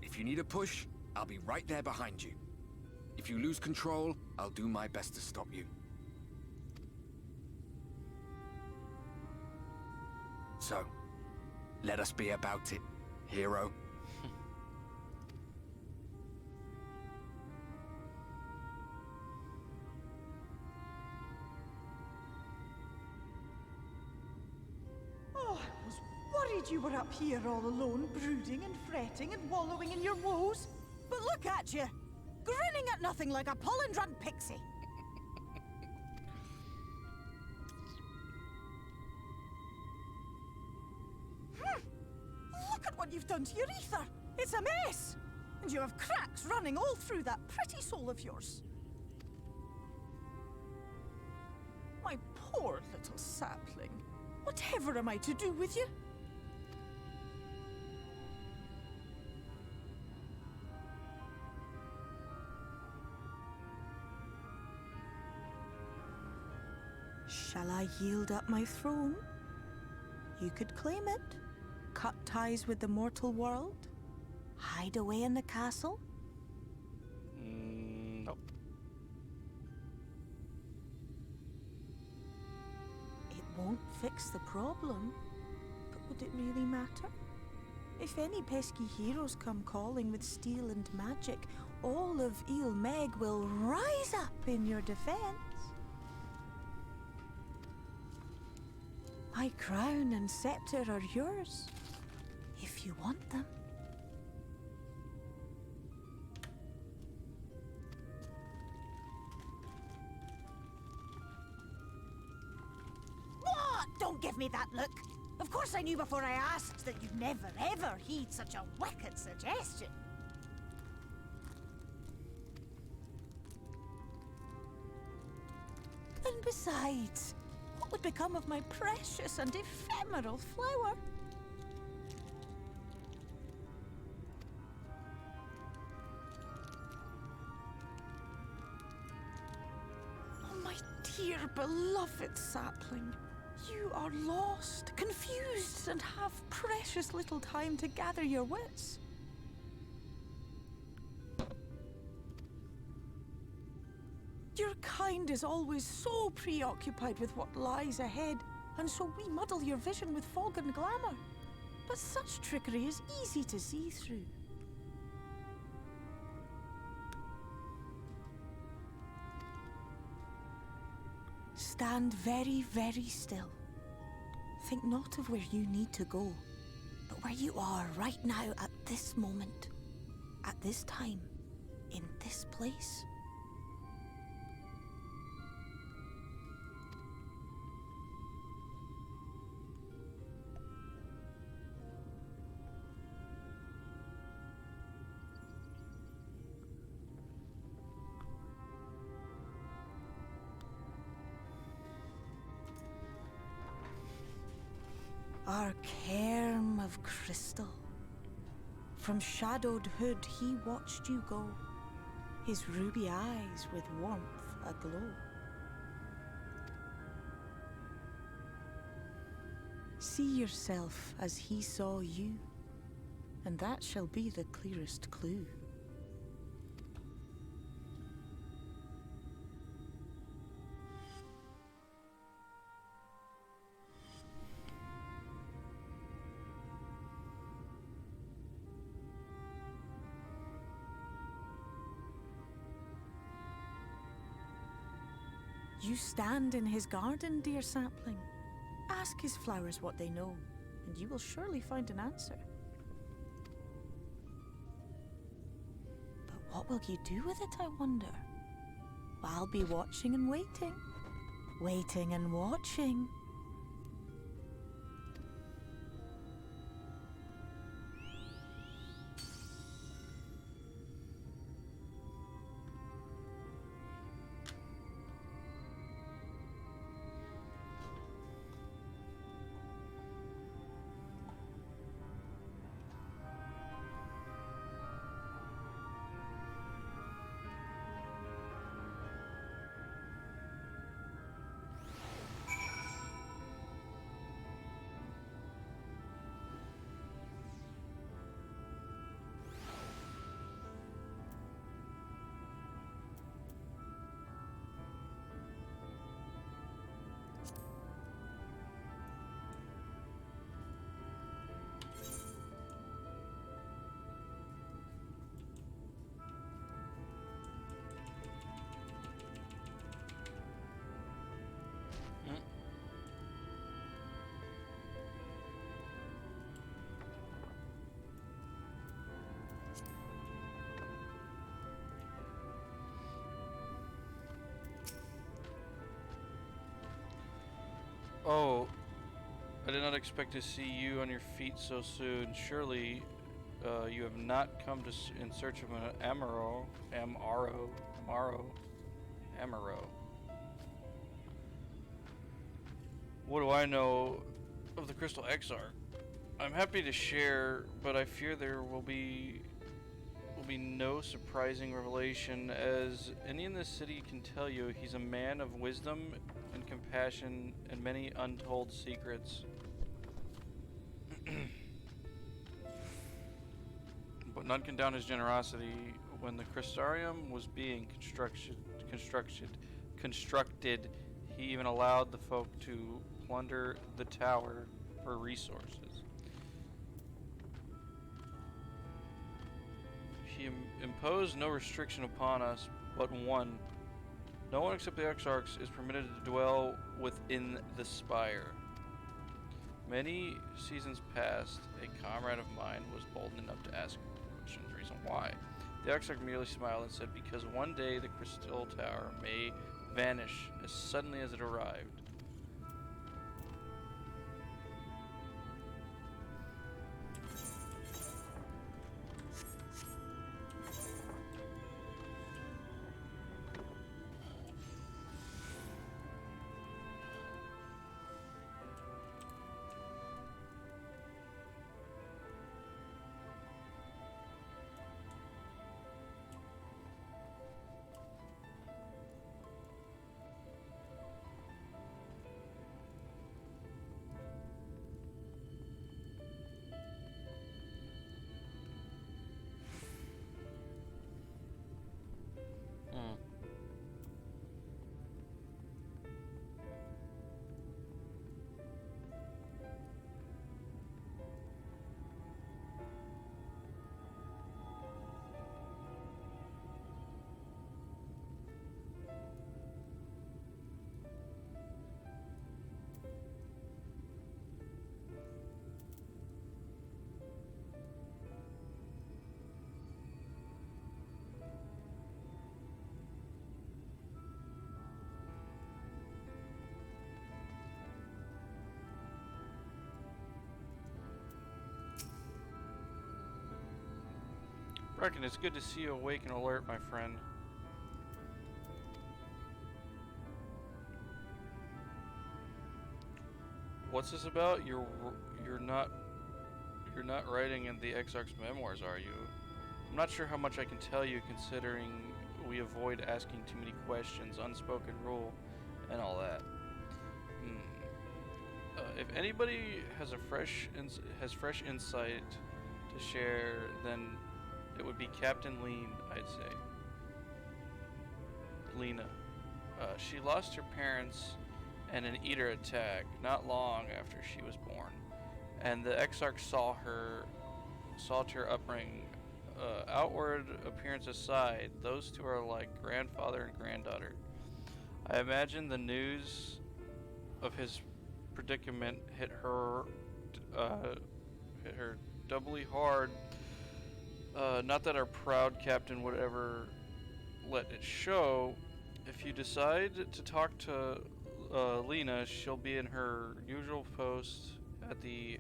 If you need a push, I'll be right there behind you. If you lose control, I'll do my best to stop you. So, let us be about it, hero. Oh, I was worried you were up here all alone, brooding and fretting and wallowing in your woes. But look at you, grinning at nothing like a pollen-drunk pixie. Look at what you've done to your ether. It's a mess. And you have cracks running all through that pretty soul of yours. My poor little sapling. Whatever am I to do with you? Shall I yield up my throne? You could claim it, cut ties with the mortal world, hide away in the castle. Nope. It won't fix the problem, but would it really matter? If any pesky heroes come calling with steel and magic, all of Meg will rise up in your defense. My crown and scepter are yours, if you want them. What? Don't give me that look. Of course I knew before I asked that you'd never ever heed such a wicked suggestion. And besides, what would become of my precious and ephemeral flower? Oh, my dear beloved sapling. You are lost, confused, and have precious little time to gather your wits. Your kind is always so preoccupied with what lies ahead, and so we muddle your vision with fog and glamour. But such trickery is easy to see through. Stand very, very still. Think not of where you need to go, but where you are right now at this moment, at this time, in this place. Our cairn of crystal. From shadowed hood he watched you go, his ruby eyes with warmth aglow. See yourself as he saw you, and that shall be the clearest clue. You stand in his garden, dear sapling. Ask his flowers what they know, and you will surely find an answer. But what will you do with it, I wonder? I'll be watching and waiting. Waiting and watching. Oh, I did not expect to see you on your feet so soon. Surely, you have not come in search of an Amaro. What do I know of the Crystal Exarch? I'm happy to share, but I fear there will be no surprising revelation, as any in this city can tell you. He's a man of wisdom and compassion and many untold secrets. But none can down his generosity. When the Crystarium was being constructed, he even allowed the folk to plunder the tower for resources. He imposed no restriction upon us, but one. No one except the Exarchs is permitted to dwell within the spire. Many seasons past, a comrade of mine was bold enough to ask questions. Reason why? The Exarch merely smiled and said, because one day the Crystal Tower may vanish as suddenly as it arrived. Reckon it's good to see you awake and alert, my friend. What's this about? You're not writing in the Exarch's memoirs, are you? I'm not sure how much I can tell you, considering we avoid asking too many questions, unspoken rule, and all that. If anybody has fresh insight to share, then it would be Captain Lean, I'd say. Lena. She lost her parents in an eater attack not long after she was born, and the Exarch saw to her upbringing. Outward appearance aside, those two are like grandfather and granddaughter. I imagine the news of his predicament hit her doubly hard. Not that our proud captain would ever let it show. If you decide to talk to Lena, she'll be in her usual post at the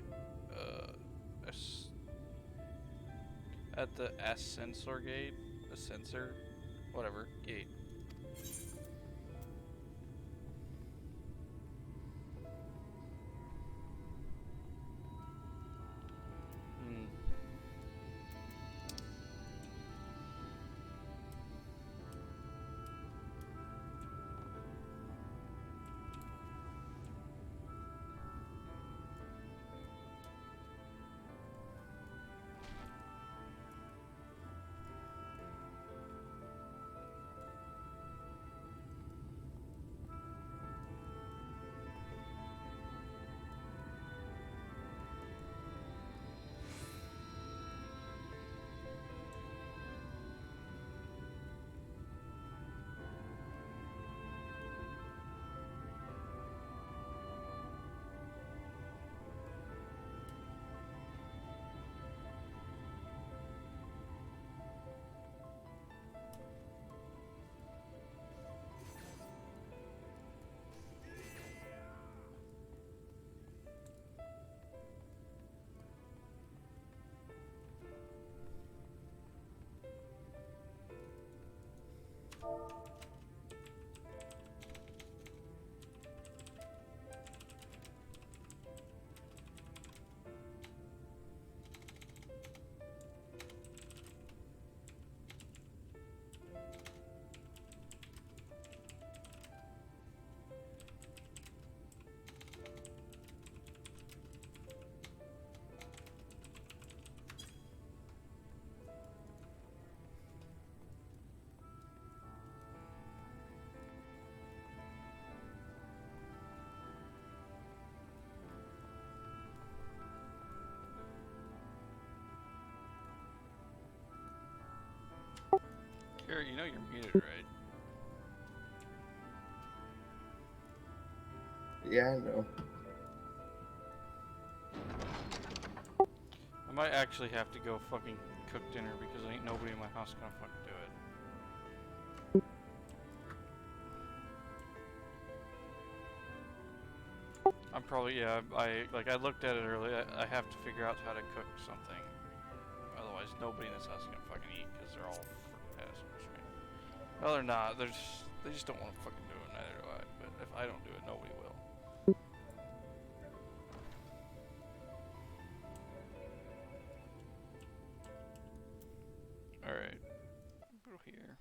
ascensor gate, whatever gate. Carrie, you know you're muted, right? Yeah, I know. I might actually have to go fucking cook dinner because ain't nobody in my house gonna fucking do it. I'm probably, yeah, I looked at it earlier. I have to figure out how to cook something. Otherwise, nobody in this house is gonna fucking eat because they're all freaking assholes, right? Well, they're not. They just don't want to fucking do it. Neither do I. But if I don't do it, nobody will. Alright. Go here.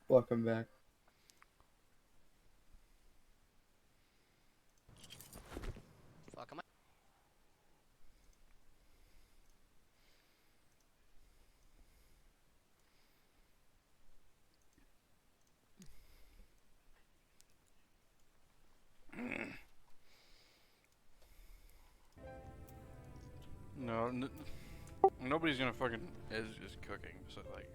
Welcome back. Fuck am I? No, nobody's gonna fucking is cooking. So like,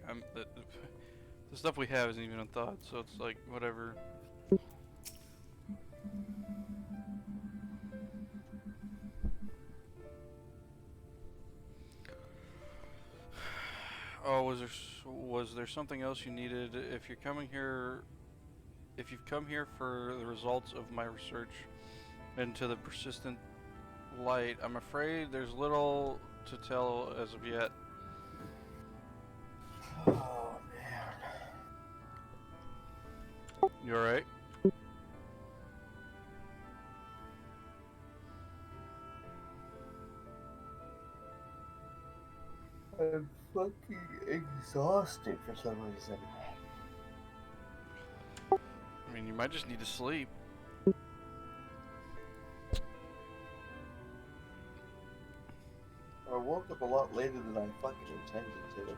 the stuff we have isn't even on thought. So it's like whatever. Oh, was there something else you needed? If you're coming here, if you've come here for the results of my research into the persistent light, I'm afraid there's little to tell as of yet. Oh man. You alright? I'm fucking exhausted for some reason. I mean, you might just need to sleep. I woke up a lot later than I fucking intended to.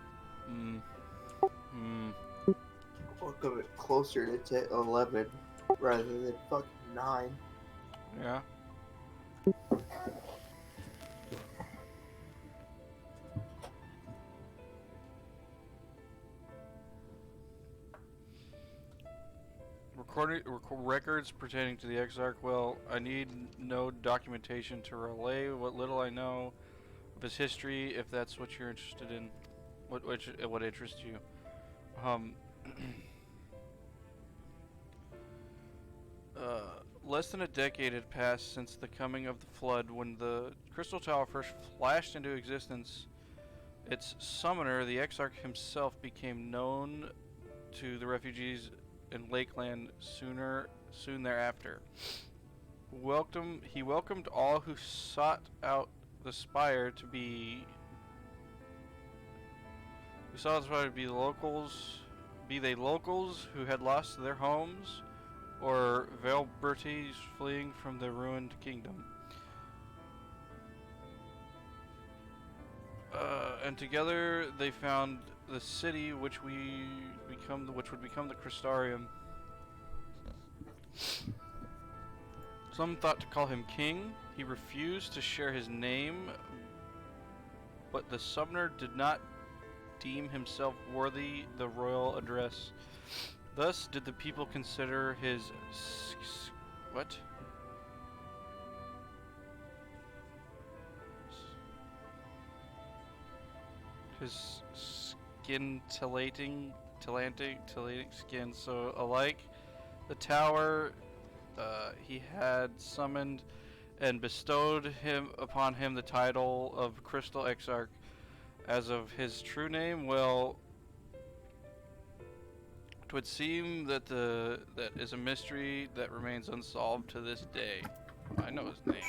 Woke up closer to 11 rather than fucking 9. Yeah. Records pertaining to the Exarch. Well, I need no documentation to relay what little I know of his history, if that's what you're interested in. What interests you. Less than a decade had passed since the coming of the flood, when the Crystal Tower first flashed into existence. Its summoner, the Exarch himself, became known to the refugees in Lakeland soon thereafter. He welcomed all who sought out the spire to be be they locals who had lost their homes, or Valebertes fleeing from the ruined kingdom. And together they found the city which would become the Crystarium. Some thought to call him king. He refused to share his name, but the summoner did not deem himself worthy the royal address. Thus did the people consider his what? His scintillating skin. So alike the tower he had summoned and bestowed upon him the title of Crystal Exarch. As of his true name, well, it would seem that that is a mystery that remains unsolved to this day. I know his name.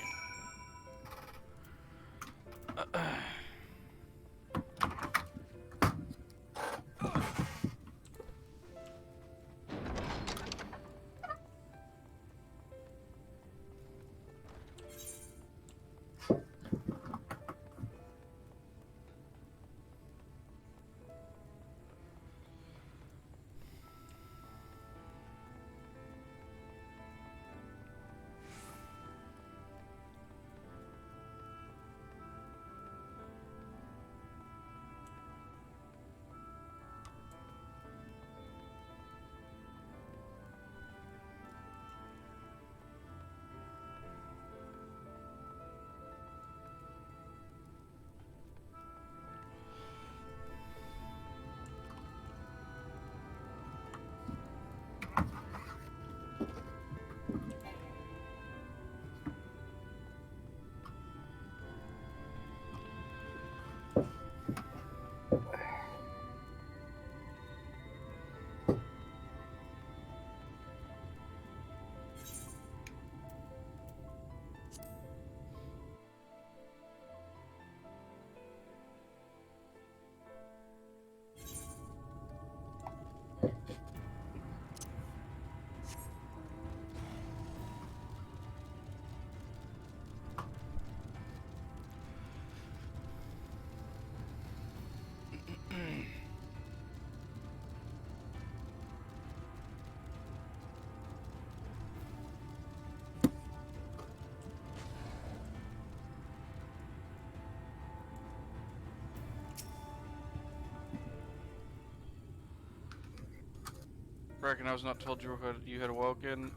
Bracken, I was not told you had awoken.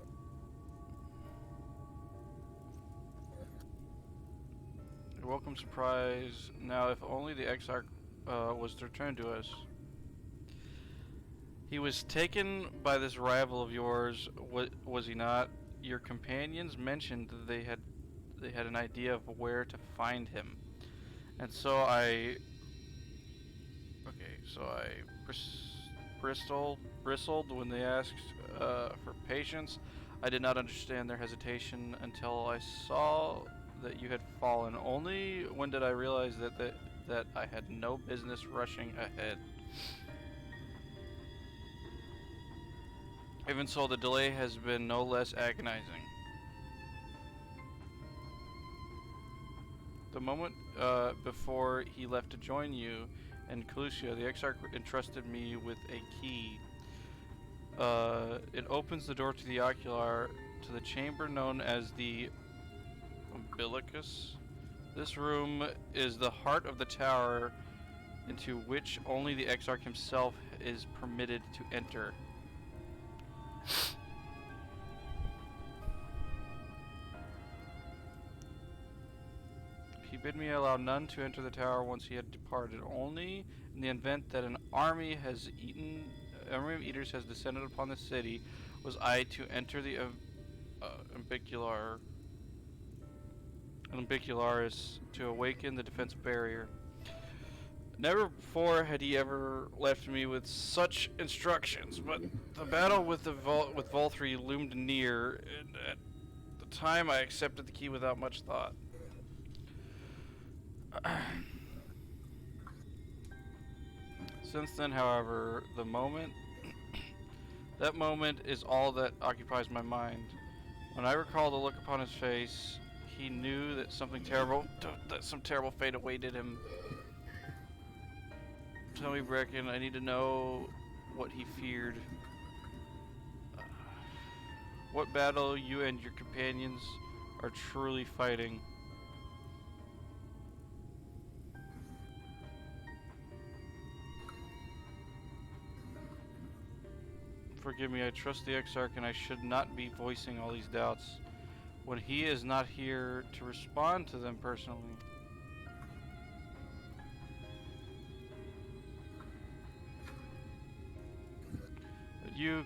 A welcome surprise. Now, if only the Exarch was to return to us. He was taken by this rival of yours, was he not? Your companions mentioned that they had an idea of where to find him, and so I bristled when they asked for patience. I did not understand their hesitation until I saw that you had fallen. Only when did I realize that I had no business rushing ahead. Even so, the delay has been no less agonizing. The moment before he left to join you in Calusia, the Exarch entrusted me with a key. It opens the door to the ocular, to the chamber known as the umbilicus. This room is the heart of the tower, into which only the Exarch himself is permitted to enter. He bid me allow none to enter the tower once he had departed. Only in the event that an army of eaters has descended upon the city, was I to enter the umbicularis to awaken the defense barrier. Never before had he ever left me with such instructions, but the battle with Volthree loomed near, and at the time I accepted the key without much thought. Since then, however, that moment is all that occupies my mind. When I recall the look upon his face, he knew that some terrible fate awaited him. Tell me, Brecken, I need to know what he feared. What battle you and your companions are truly fighting. Forgive me, I trust the Exarch and I should not be voicing all these doubts when he is not here to respond to them personally. But you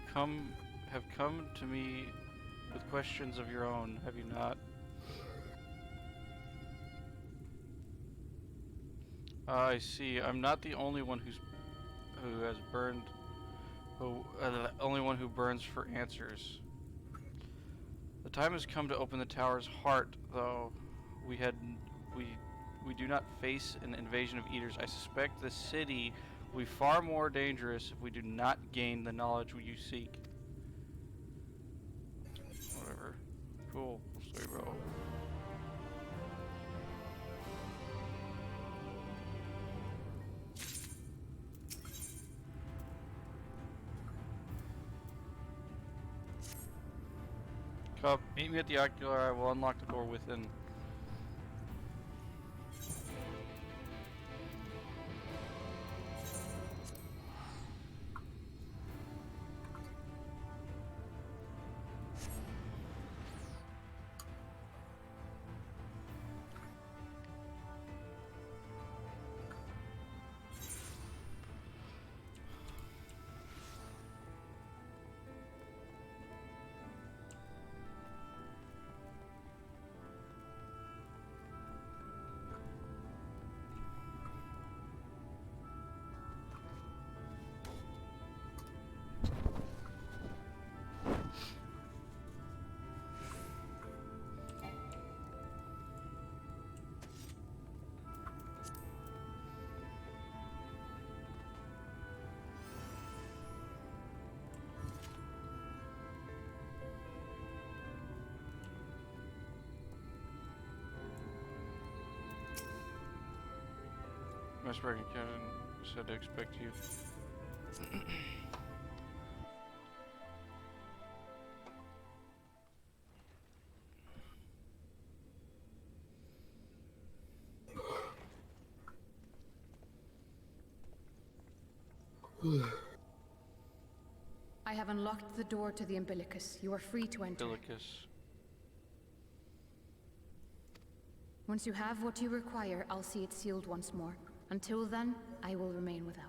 have come to me with questions of your own, have you not? I see. I'm not the only one only one who burns for answers. The time has come to open the tower's heart, though. We do not face an invasion of eaters. I suspect the city will be far more dangerous if we do not gain the knowledge you seek. Whatever. Cool. Let's roll. Cup, meet me at the ocular. I will unlock the door within. Master Bracken said to expect you. I have unlocked the door to the umbilicus. You are free to enter. Umbilicus. Once you have what you require, I'll see it sealed once more. Until then, I will remain without.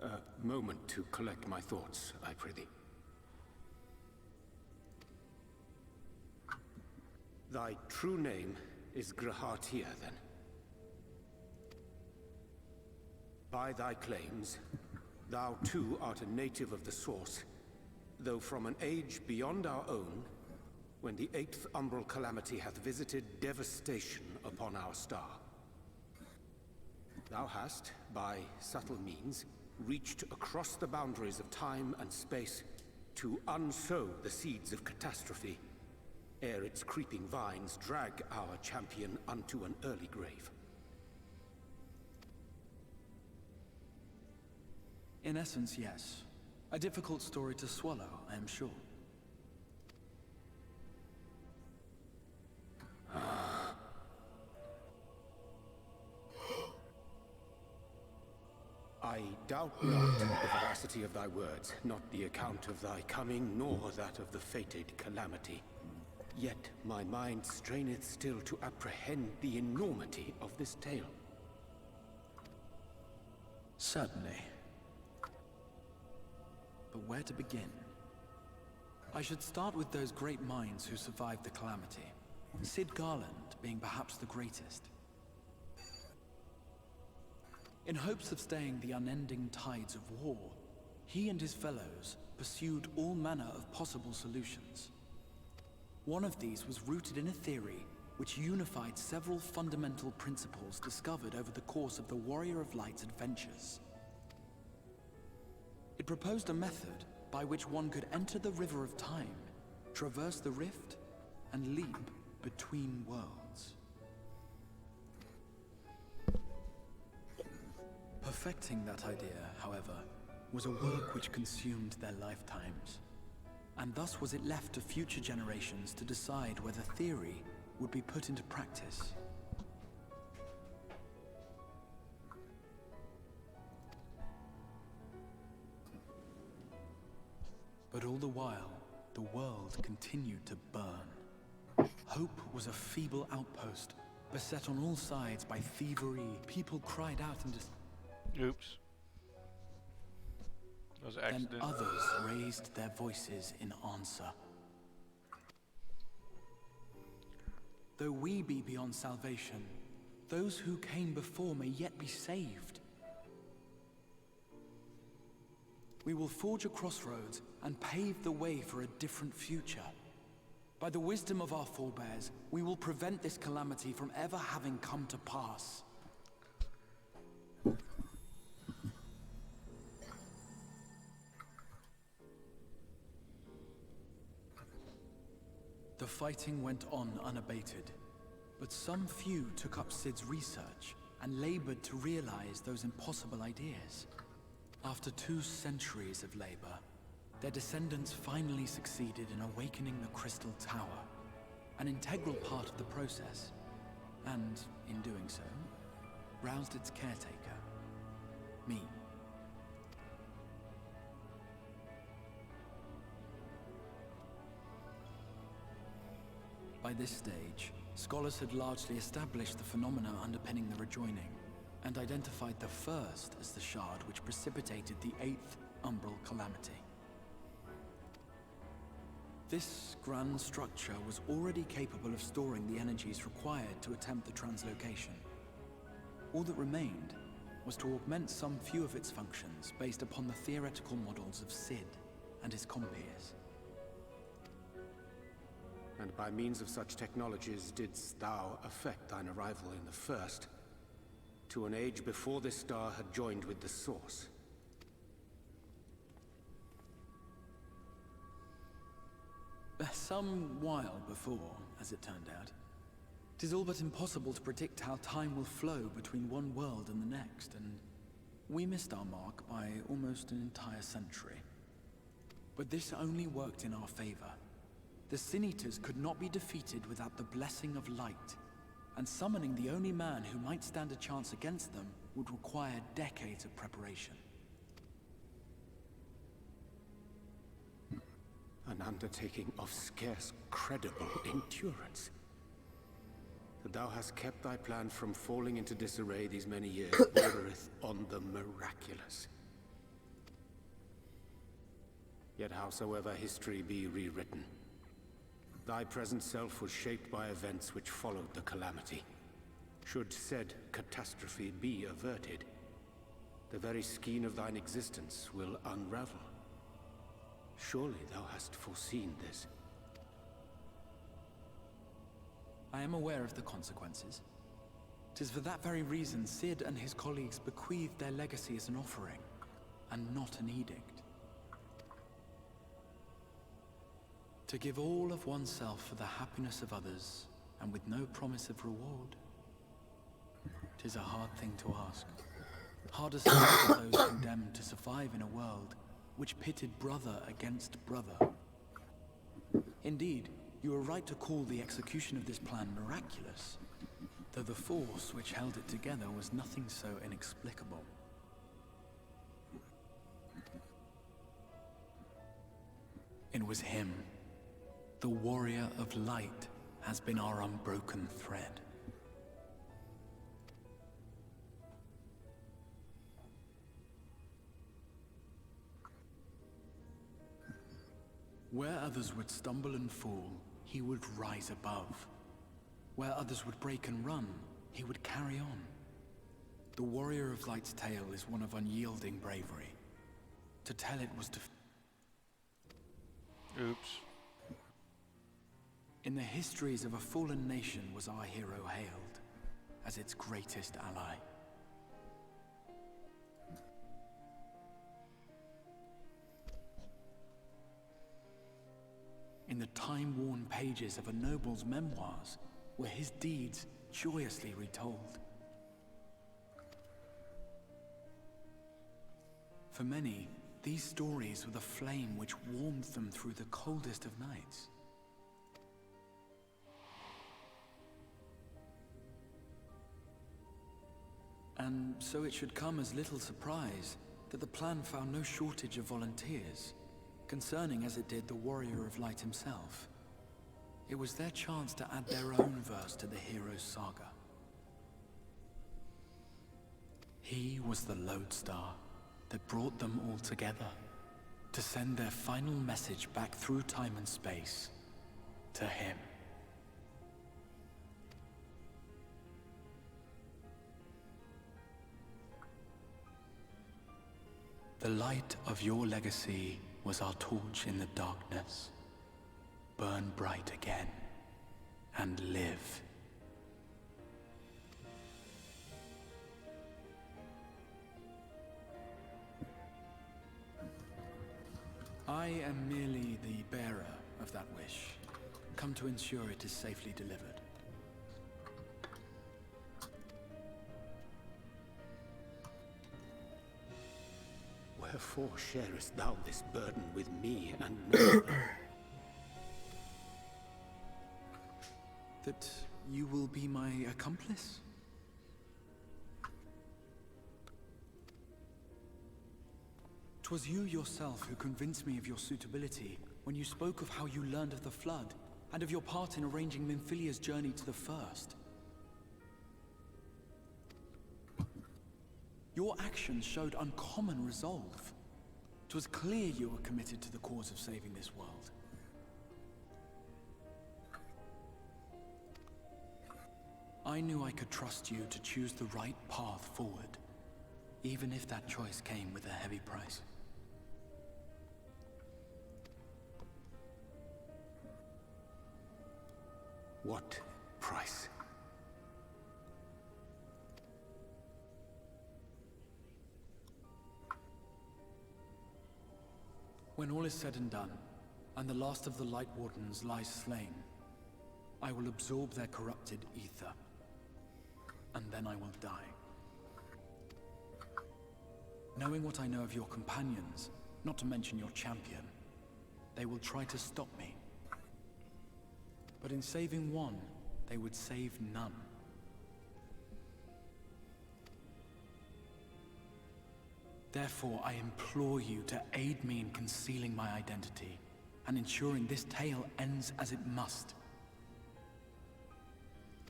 A moment to collect my thoughts, I prithee. Thy true name is Grahatia, then? By thy claims, thou too art a native of the Source, though from an age beyond our own, when the 8th umbral calamity hath visited devastation upon our star. Thou hast, by subtle means, reached across the boundaries of time and space to unsow the seeds of catastrophe, ere its creeping vines drag our champion unto an early grave. In essence, yes. A difficult story to swallow, I am sure. I doubt not the veracity of thy words, not the account of thy coming, nor that of the fated calamity. Yet my mind straineth still to apprehend the enormity of this tale. Certainly. But where to begin? I should start with those great minds who survived the calamity. Sid Garland being perhaps the greatest. In hopes of staying the unending tides of war, he and his fellows pursued all manner of possible solutions. One of these was rooted in a theory which unified several fundamental principles discovered over the course of the Warrior of Light's adventures. It proposed a method by which one could enter the River of Time, traverse the rift, and leap between worlds. Perfecting that idea, however, was a work which consumed their lifetimes, and thus was it left to future generations to decide whether theory would be put into practice. But all the while, the world continued to burn. Hope was a feeble outpost, beset on all sides by thievery. People cried out in Oops. That was an accident. Then others raised their voices in answer. Though we be beyond salvation, those who came before may yet be saved. We will forge a crossroads and pave the way for a different future. By the wisdom of our forebears, we will prevent this calamity from ever having come to pass. The fighting went on unabated, but some few took up Sid's research and labored to realize those impossible ideas. After 2 centuries of labor, their descendants finally succeeded in awakening the Crystal Tower, an integral part of the process, and, in doing so, roused its caretaker, me. By this stage, scholars had largely established the phenomena underpinning the rejoining, and identified the first as the shard which precipitated the 8th umbral calamity. This grand structure was already capable of storing the energies required to attempt the translocation. All that remained was to augment some few of its functions based upon the theoretical models of Cid and his compeers. And by means of such technologies didst thou effect thine arrival in the first, to an age before this star had joined with the Source. Some while before, as it turned out. 'Tis all but impossible to predict how time will flow between one world and the next, and we missed our mark by almost an entire century. But this only worked in our favor. The Sin Eaters could not be defeated without the blessing of light, and summoning the only man who might stand a chance against them would require decades of preparation. An undertaking of scarce credible endurance. That thou hast kept thy plan from falling into disarray these many years bordereth on the miraculous. Yet howsoever history be rewritten, thy present self was shaped by events which followed the calamity. Should said catastrophe be averted, the very skein of thine existence will unravel. Surely thou hast foreseen this. I am aware of the consequences. 'Tis for that very reason Cid and his colleagues bequeathed their legacy as an offering, and not an edict. To give all of oneself for the happiness of others, and with no promise of reward. 'Tis a hard thing to ask. Harder still for those condemned to survive in a world which pitted brother against brother. Indeed, you are right to call the execution of this plan miraculous, though the force which held it together was nothing so inexplicable. It was him. The warrior of light has been our unbroken thread. Where others would stumble and fall, he would rise above. Where others would break and run, he would carry on. The warrior of light's tale is one of unyielding bravery. To tell it was to... Oops. In the histories of a fallen nation was our hero hailed as its greatest ally. In the time-worn pages of a noble's memoirs were his deeds joyously retold. For many, these stories were the flame which warmed them through the coldest of nights. And so it should come as little surprise that the plan found no shortage of volunteers, concerning as it did the warrior of light himself. It was their chance to add their own verse to the hero's saga. He was the lodestar that brought them all together, to send their final message back through time and space to him. The light of your legacy was our torch in the darkness. Burn bright again and live. I am merely the bearer of that wish, come to ensure it is safely delivered. Wherefore sharest thou this burden with me and no other? That you will be my accomplice? 'Twas you yourself who convinced me of your suitability when you spoke of how you learned of the Flood, and of your part in arranging Minfilia's journey to the First. Your actions showed uncommon resolve. 'Twas clear you were committed to the cause of saving this world. I knew I could trust you to choose the right path forward, even if that choice came with a heavy price. What price? When all is said and done, and the last of the Light Wardens lies slain, I will absorb their corrupted ether, and then I will die. Knowing what I know of your companions, not to mention your champion, they will try to stop me. But in saving one, they would save none. Therefore, I implore you to aid me in concealing my identity, and ensuring this tale ends as it must.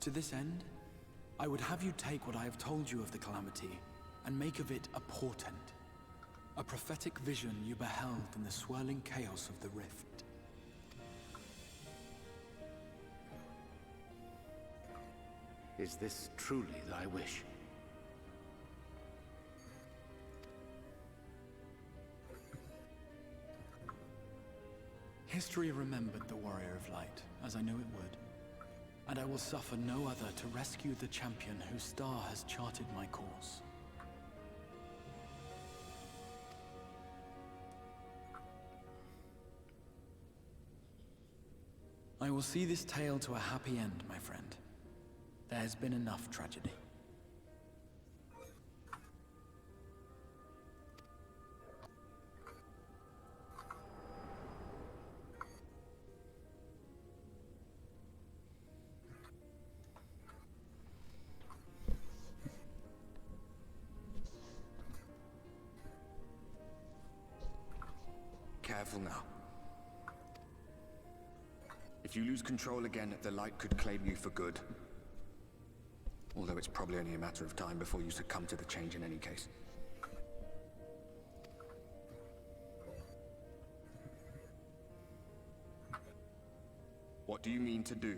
To this end, I would have you take what I have told you of the Calamity, and make of it a portent. A prophetic vision you beheld in the swirling chaos of the Rift. Is this truly thy wish? History remembered the Warrior of Light, as I knew it would. And I will suffer no other to rescue the champion whose star has charted my course. I will see this tale to a happy end, my friend. There has been enough tragedy. Careful now. If you lose control again, the light could claim you for good. Although it's probably only a matter of time before you succumb to the change in any case. What do you mean to do?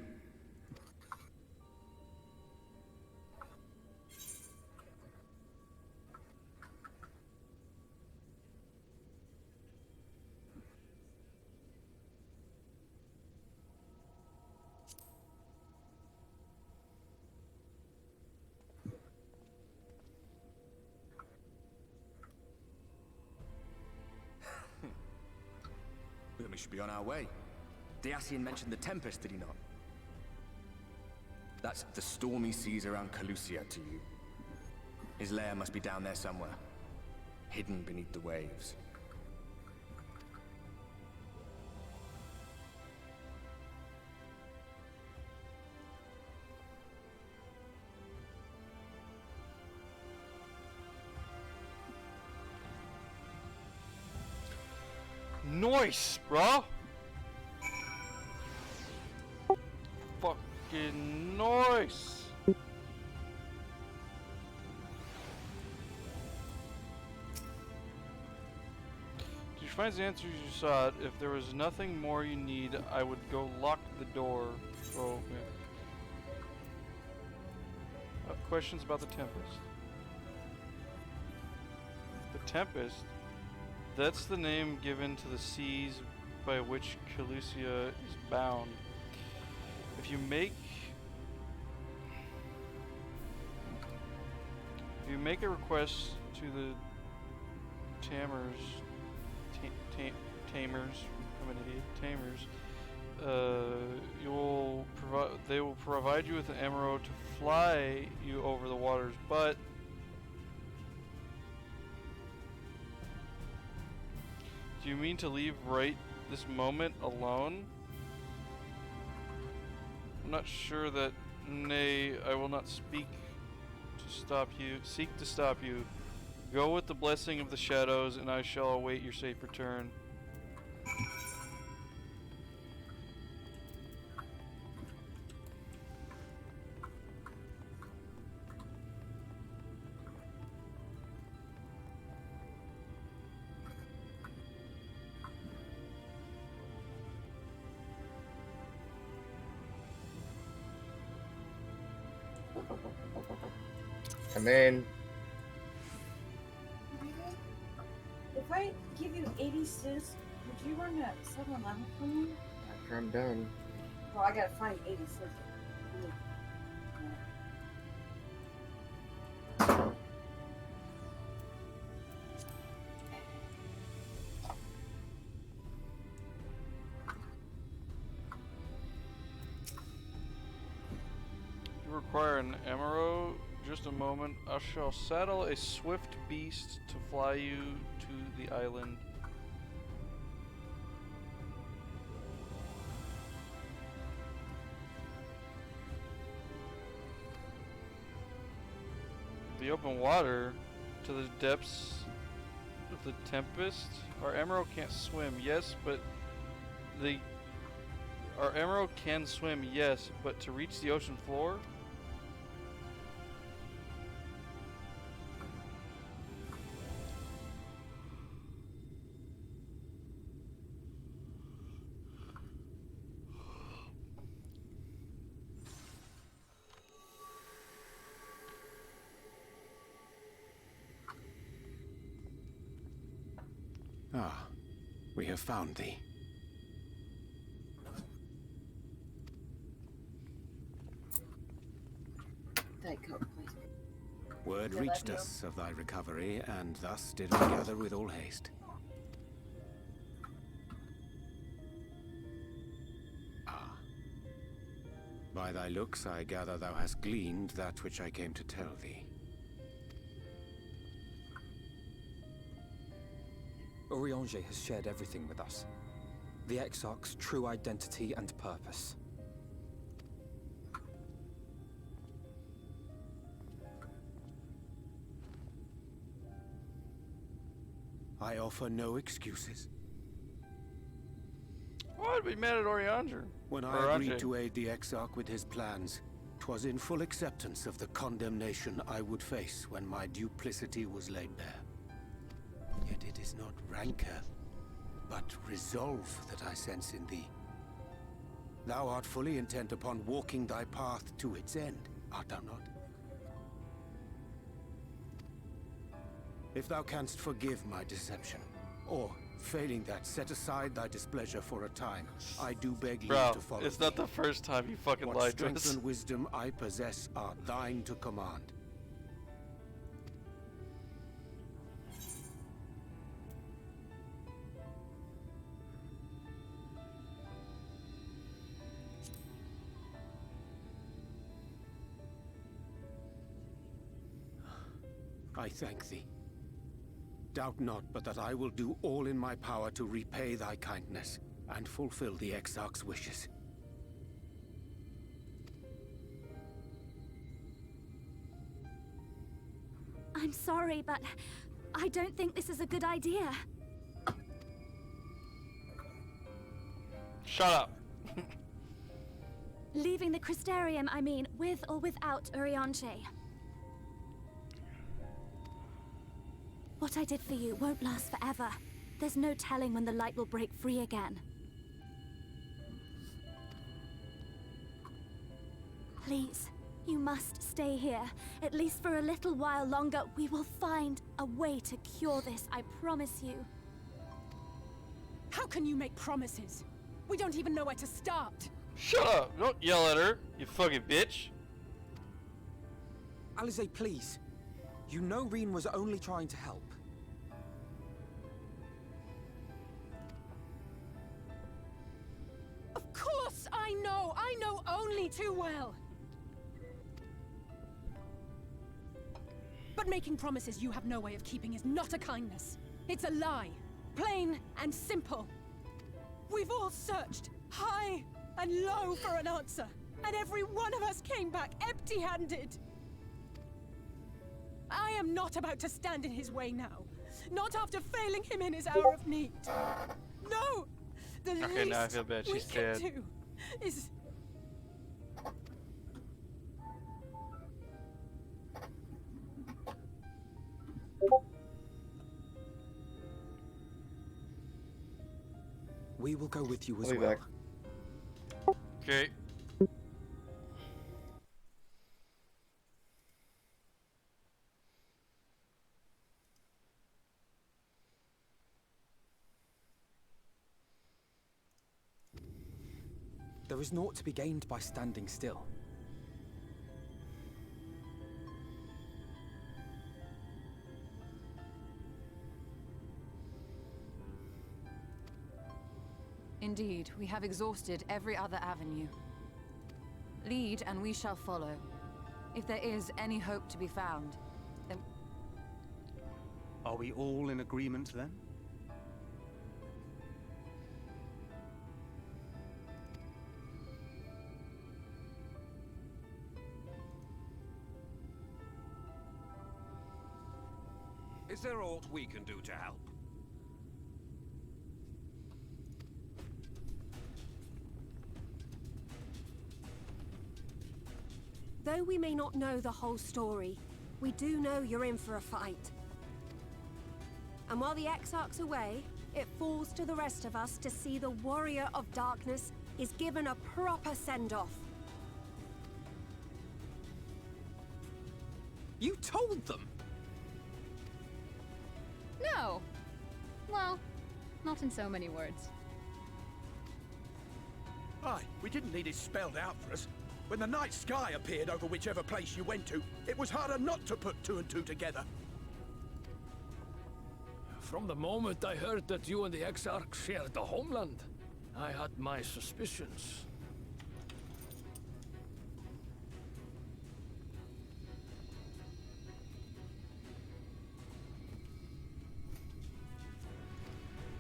We should be on our way. Dacian mentioned the Tempest, did he not? That's the stormy seas around Calusia to you. His lair must be down there somewhere, hidden beneath the waves. Nice, bro. Fucking nice. Did you find the answers you sought? If there was nothing more you need, I would go lock the door. Oh, man. Questions about the Tempest. The Tempest? That's the name given to the seas by which Calusia is bound. If you make a request to the Tamers, I'm an idiot, Tamers, they will provide you with an emerald to fly you over the waters, but do you mean to leave right this moment alone? I'm not sure that. Nay, I will not seek to stop you. Go with the blessing of the shadows, and I shall await your safe return. Come in. 80 sis, would you run that 7-Eleven for me? After I'm done. Well, I gotta find 80 sis. You require an emerald. Just a moment. I shall saddle a swift beast to fly you to the island. The open water to the depths of the tempest. Our emerald can't swim, yes, but our emerald can swim, yes, but to reach the ocean floor? Ah, we have found thee. Diet Coke, please. Word Yeah, reached that us of thy recovery, and thus did we gather with all haste. Ah. By thy looks, I gather thou hast gleaned that which I came to tell thee. Urianger has shared everything with us. The Exarch's true identity and purpose. I offer no excuses. Why'd we mad at Urianger? When I agreed to aid the Exarch with his plans, 'twas in full acceptance of the condemnation I would face when my duplicity was laid bare. Yet it is not rancor, but resolve that I sense in thee. Thou art fully intent upon walking thy path to its end, art thou not? If thou canst forgive my deception, or, failing that, set aside thy displeasure for a time, I do beg leave to follow it's not the first time you fucking what lied to strength us. and wisdom I possess are thine to command. I thank thee. Doubt not but that I will do all in my power to repay thy kindness and fulfill the Exarch's wishes. I'm sorry, but I don't think this is a good idea. Shut up. Leaving the Crystarium, I mean, with or without Urianger. What I did for you won't last forever. There's no telling when the light will break free again. Please, you must stay here. At least for a little while longer. We will find a way to cure this, I promise you. How can you make promises? We don't even know where to start. Shut up! Don't yell at her, you fucking bitch. Alize, please. You know Reen was only trying to help. Of course I know! I know only too well! But making promises you have no way of keeping is not a kindness. It's a lie. Plain and simple. We've all searched high and low for an answer, and every one of us came back empty-handed. I am not about to stand in his way now. Not after failing him in his hour of need. No! The Okay, least now I feel bad. we She's can dead. do is... We will go with you as I'll be well. back. Okay. There is naught to be gained by standing still. Indeed, we have exhausted every other avenue. Lead, and we shall follow. If there is any hope to be found, then... Are we all in agreement then? Is there aught we can do to help? Though we may not know the whole story, we do know you're in for a fight. And while the Exarch's away, it falls to the rest of us to see the Warrior of Darkness is given a proper send-off. You told them? No. Well, not in so many words. Aye, we didn't need it spelled out for us. When the night sky appeared over whichever place you went to, it was harder not to put two and two together. From the moment I heard that you and the Exarch shared the homeland, I had my suspicions.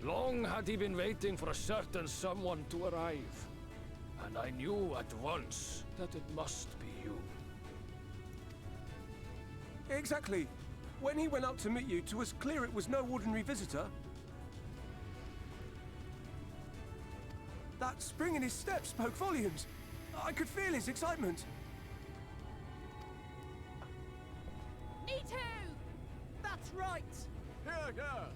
Long had he been waiting for a certain someone to arrive. And I knew at once that it must be you. Exactly. When he went up to meet you, it was clear it was no ordinary visitor. That spring in his step spoke volumes. I could feel his excitement. Me too! That's right! Here, here!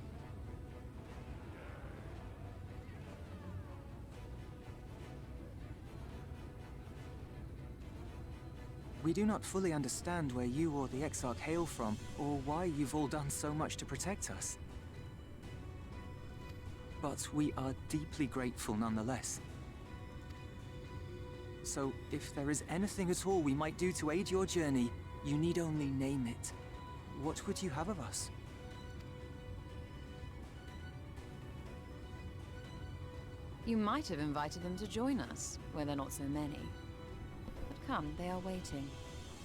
We do not fully understand where you or the Exarch hail from, or why you've all done so much to protect us. But we are deeply grateful nonetheless. So, if there is anything at all we might do to aid your journey, you need only name it. What would you have of us? You might have invited them to join us, where there are not so many. But come, they are waiting.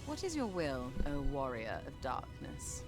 What is your will, O Warrior of Darkness?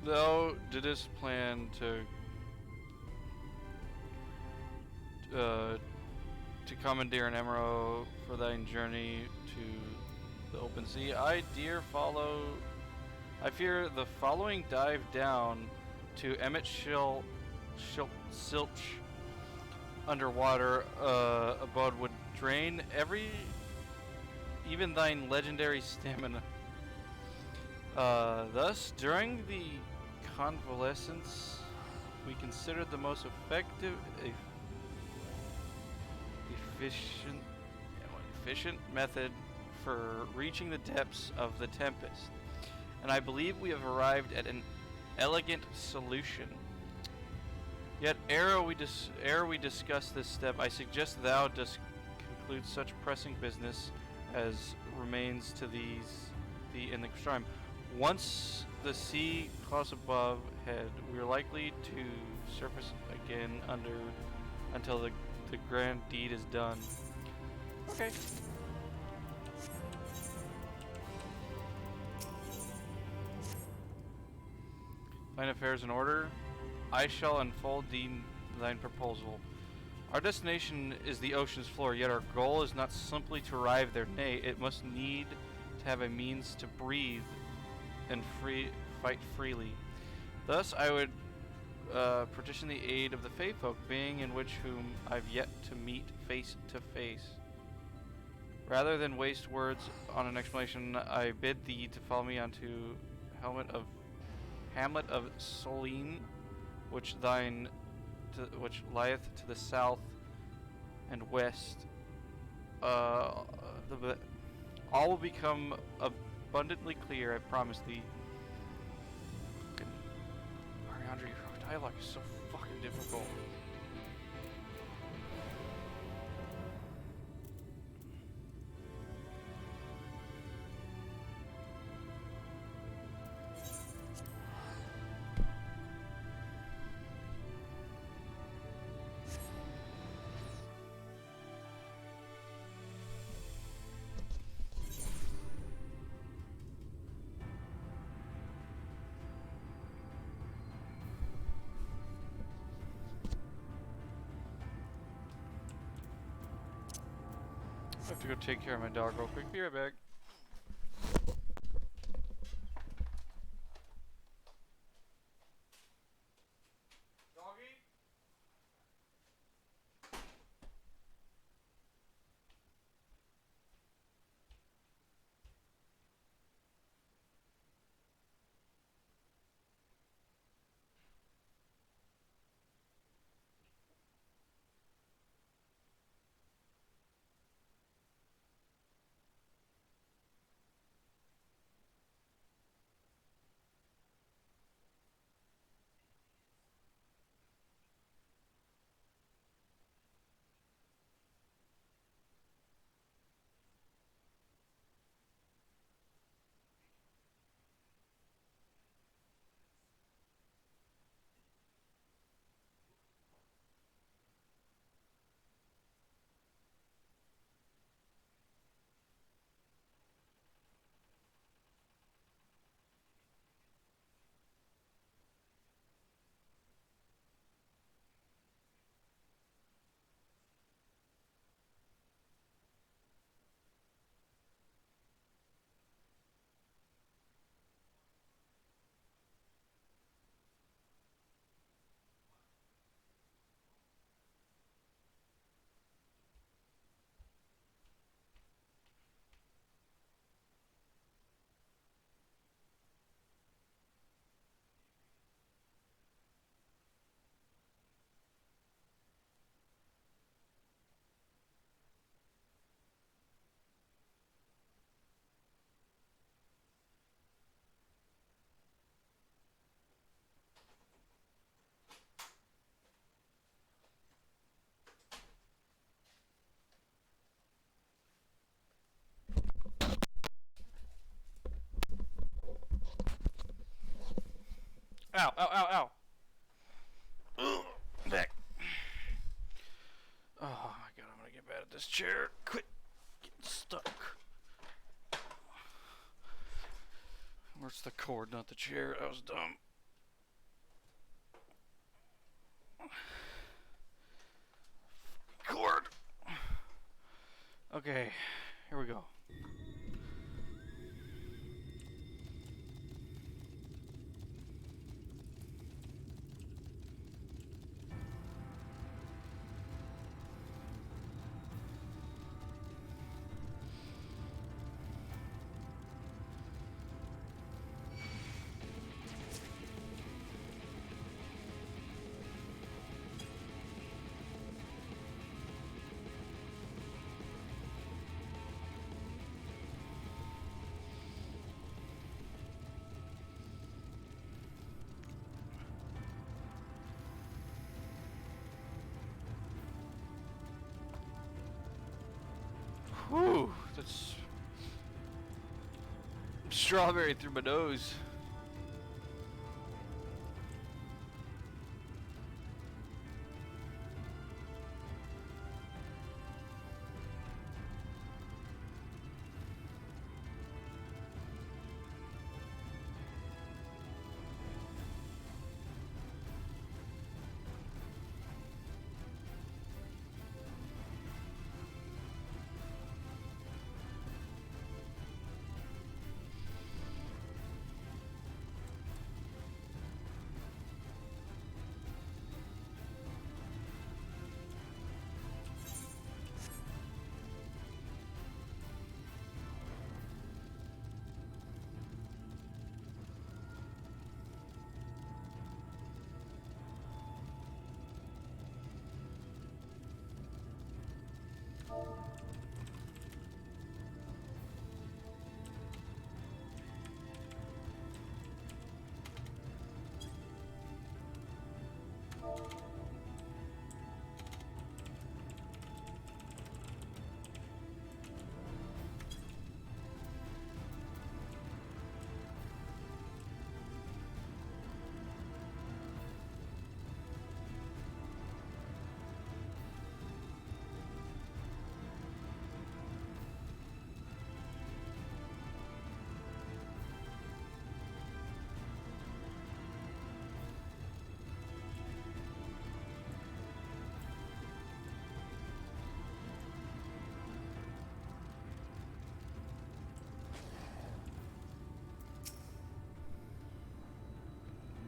Thou didst plan to commandeer an emerald for thine journey to the open sea. I fear the following dive down to Silch underwater abode would drain even thine legendary stamina. Thus, during the convalescence, we considered the most effective, efficient method for reaching the depths of the Tempest, and I believe we have arrived at an elegant solution. Yet, ere we discuss this step, I suggest thou dost conclude such pressing business as remains to thee in the Strime. Once the sea close above head, we are likely to surface again until the grand deed is done. Okay. Thine affairs in order, I shall unfold thine proposal. Our destination is the ocean's floor, yet our goal is not simply to arrive there. Nay, it must need to have a means to breathe and fight freely. Thus, I would petition the aid of the Fae folk, being in which whom I've yet to meet face to face. Rather than waste words on an explanation, I bid thee to follow me onto Hamlet of Solene, which lieth to the south and west. All will become abundantly clear, I promise thee. Ariandre, your dialogue is so fucking difficult. I have to go take care of my dog real quick. Be right back. Ow, ow, ow, ow. Back. Oh my god, I'm gonna get bad at this chair. Quit getting stuck. Where's the cord, not the chair? That was dumb. Cord. Okay, here we go. Whew, that's strawberry through my nose.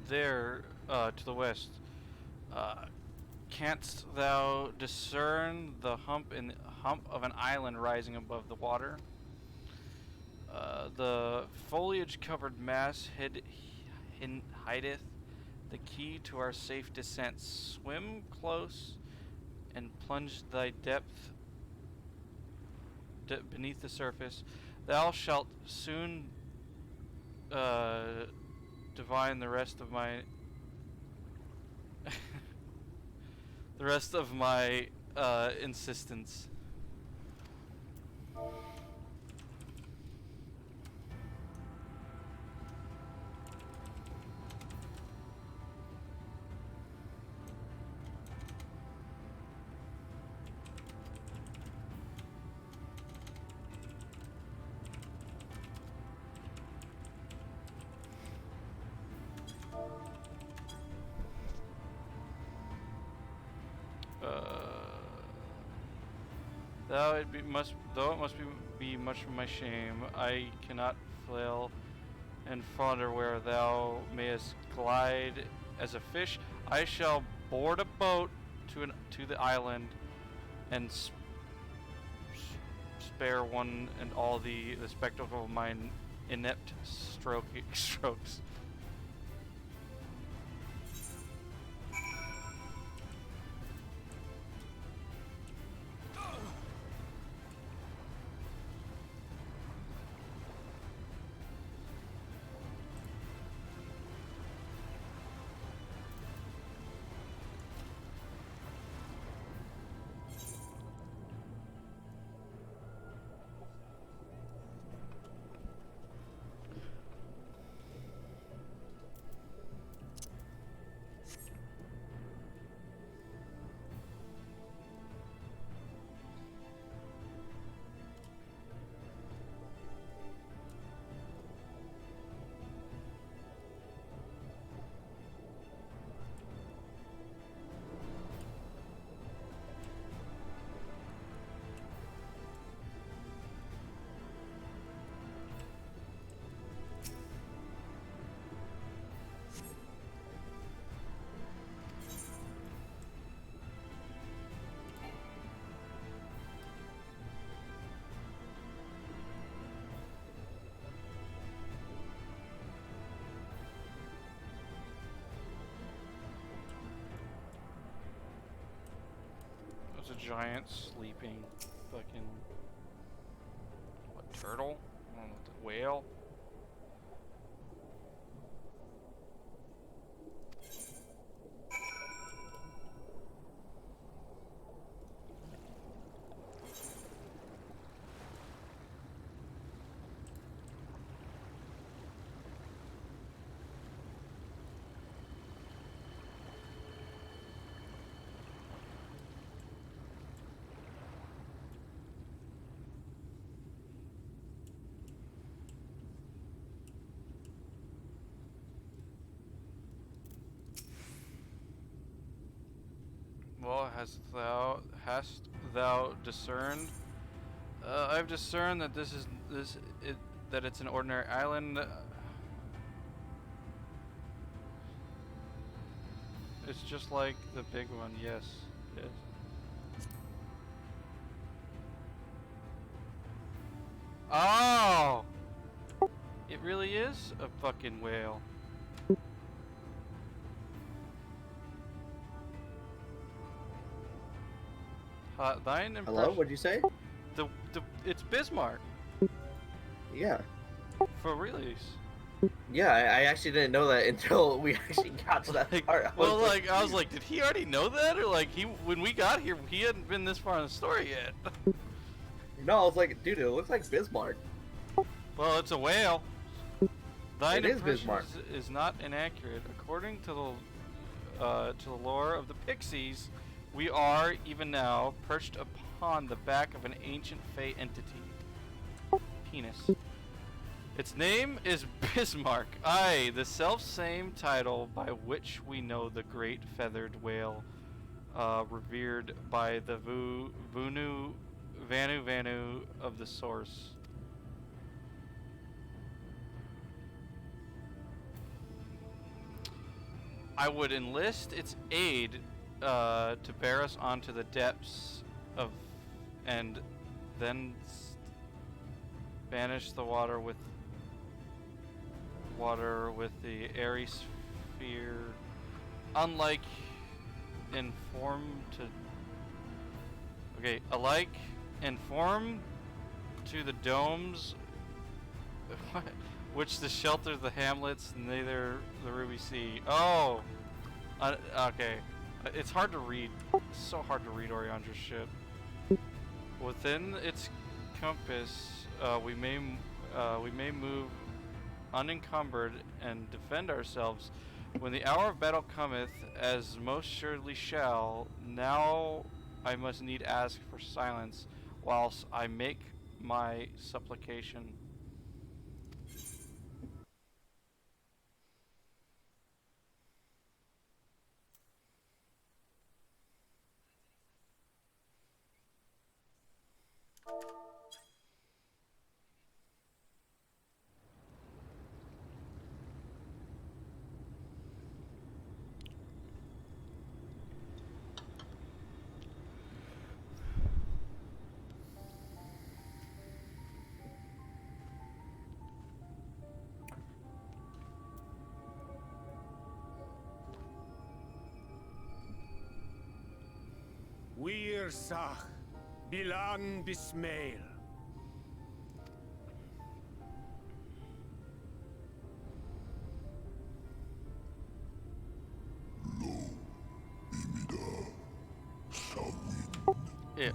there, to the west, canst thou discern the hump of an island rising above the water? The foliage-covered mass hideth the key to our safe descent. Swim close and plunge thy depth beneath the surface. Thou shalt soon divine the rest of my insistence. Though it must be much of my shame, I cannot flail and flounder where thou mayest glide as a fish. I shall board a boat to the island and spare one and all the spectacle of mine inept strokes. There's a giant sleeping fucking turtle? I don't know, whale? Well, hast thou discerned? I've discerned that that it's an ordinary island. It's just like the big one. Yes, yes. Oh! It really is a fucking whale. Thine impression. Hello? What'd you say? It's Bismarck. Yeah. For release. Yeah, I actually didn't know that until we actually got to that part. I was like, did he already know that, or like when we got here, he hadn't been this far in the story yet? No, I was like, dude, it looks like Bismarck. Well, it's a whale. Thine it is Bismarck. Is not inaccurate. According to the lore of the Pixies, we are, even now, perched upon the back of an ancient fey entity. Penis. Its name is Bismarck. Aye, the self-same title by which we know the great feathered whale, revered by the Vanu of the source. I would enlist its aid to bear us onto the depths of, and then banish the water with the airy sphere. Unlike alike inform to the domes which the shelter the hamlets neither the Ruby Sea. Oh, okay. It's hard to read. It's so hard to read Oriandra's shit. Within its compass, we may move unencumbered and defend ourselves. When the hour of battle cometh, as most surely shall, now I must need ask for silence, whilst I make my supplication. Wir Sach, Bilan Bismail. It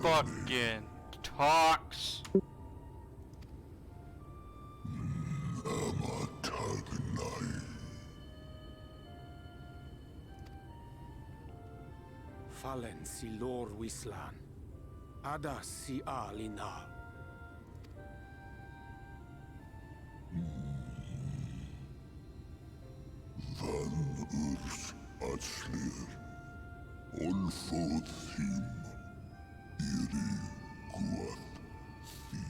fucking talks. Fallen si lor wislan. Ada si alina. Van urs atslir. Olfod thim. Iri guath thi.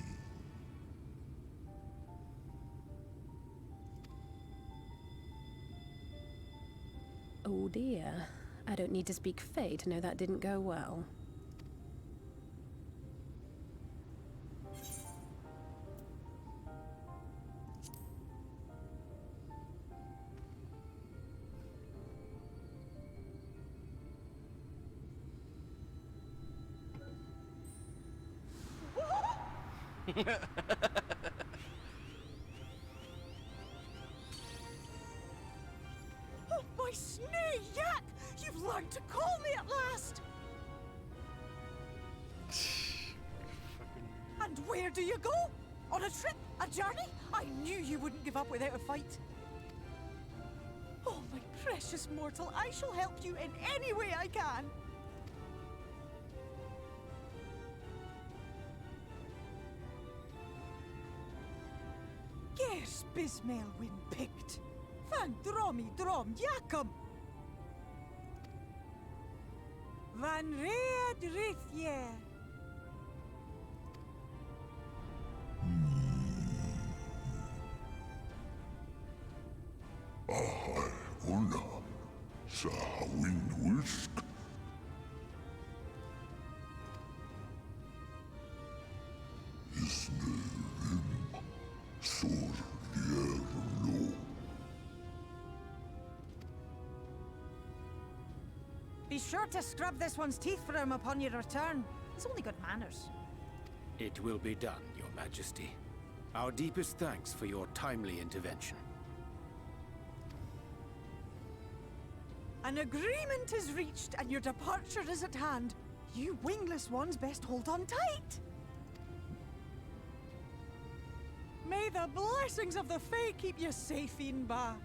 Oh dear. I don't need to speak Fae to know that didn't go well. Oh, my snake yak! You've learned to call me at last! And where do you go? On a trip? A journey? I knew you wouldn't give up without a fight. Oh, my precious mortal, I shall help you in any way I can. Gers Bismail win picked. Van dromi drom jakom. Van red rithje. Ahai una. Sahawin whisk. Isne rim. Sor lo. Be sure to scrub this one's teeth for him upon your return. He's only got manners. It will be done, Your Majesty. Our deepest thanks for your timely intervention. An agreement is reached and your departure is at hand. You wingless ones best hold on tight. May the blessings of the Fae keep you safe, Inba.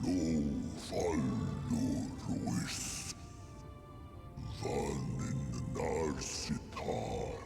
Lo fallo ruis. Van in narsitar.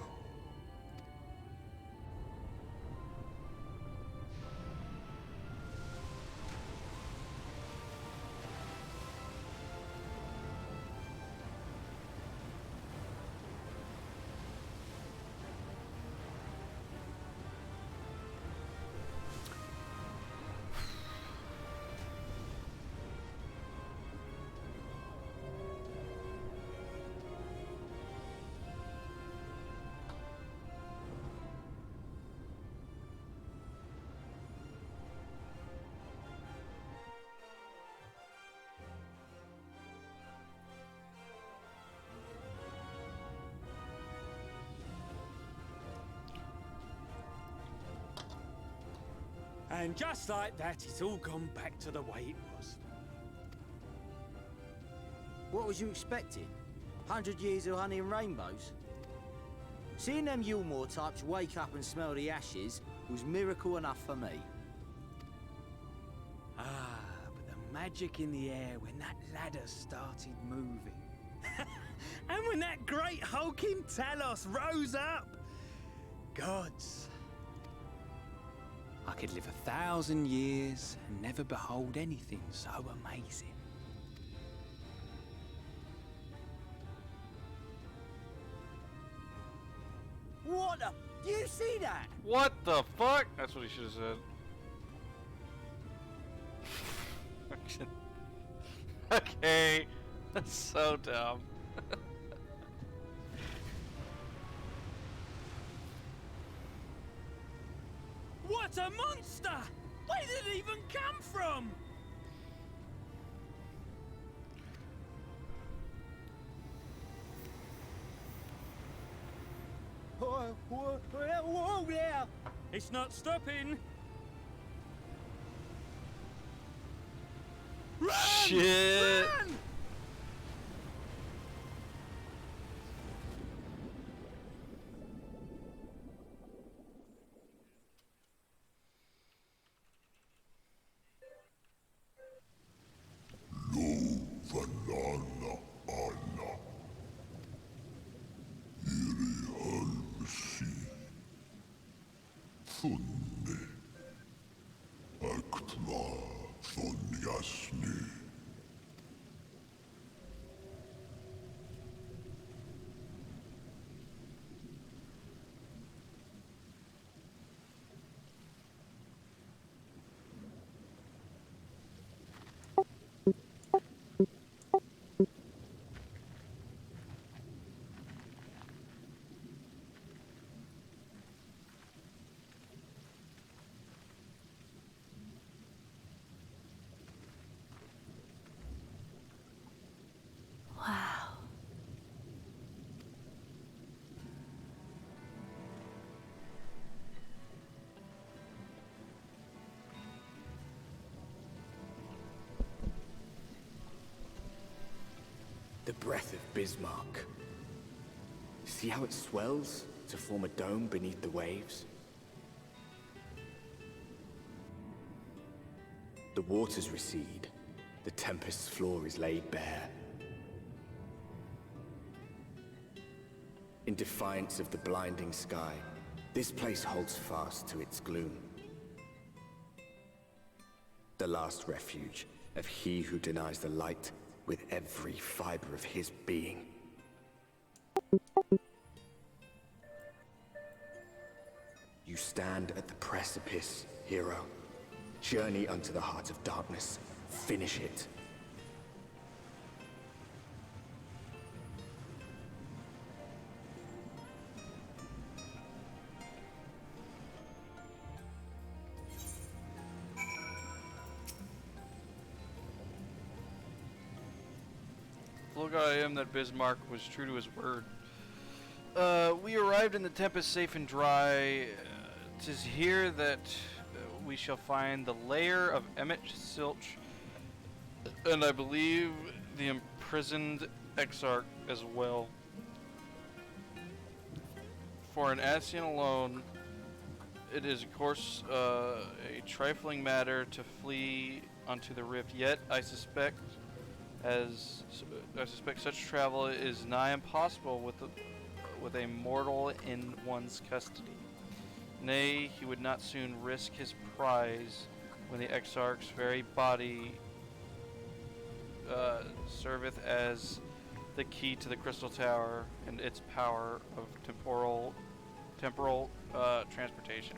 And just like that, it's all gone back to the way it was. What was you expecting? 100 years of honey and rainbows? Seeing them Yulmore types wake up and smell the ashes was miracle enough for me. Ah, but the magic in the air when that ladder started moving. And when that great hulking Talos rose up. Gods. I could live 1,000 years and never behold anything so amazing. What the? Do you see that? What the fuck? That's what he should have said. Okay. That's so dumb. What a monster! Where did it even come from? Whoa there! It's not stopping. Run! Shit! Run! Vanana Anna Iri Almsi Funni Aktva Thonyasni Wow. The breath of Bismarck. See how it swells to form a dome beneath the waves? The waters recede. The tempest's floor is laid bare. In defiance of the blinding sky, this place holds fast to its gloom. The last refuge of he who denies the light with every fiber of his being. You stand at the precipice, hero. Journey unto the heart of darkness. Finish it. Look, I am that Bismarck was true to his word. We arrived in the Tempest safe and dry. 'Tis here that we shall find the lair of Emmett Silch, and I believe the imprisoned Exarch as well. For an Ascian alone, it is of course a trifling matter to flee unto the rift. Yet I suspect such travel is nigh impossible with a mortal in one's custody. Nay, he would not soon risk his prize when the Exarch's very body serveth as the key to the Crystal Tower and its power of temporal transportation.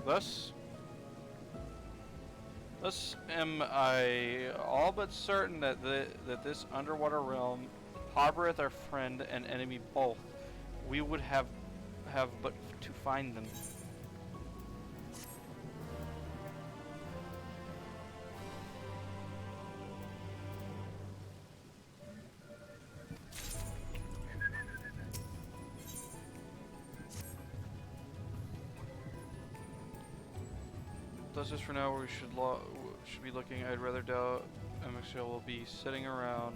Thus am I all but certain that that this underwater realm harboreth our friend and enemy both. We would have but to find them. that's just for now where we should be looking. I'd rather doubt MSQ will be sitting around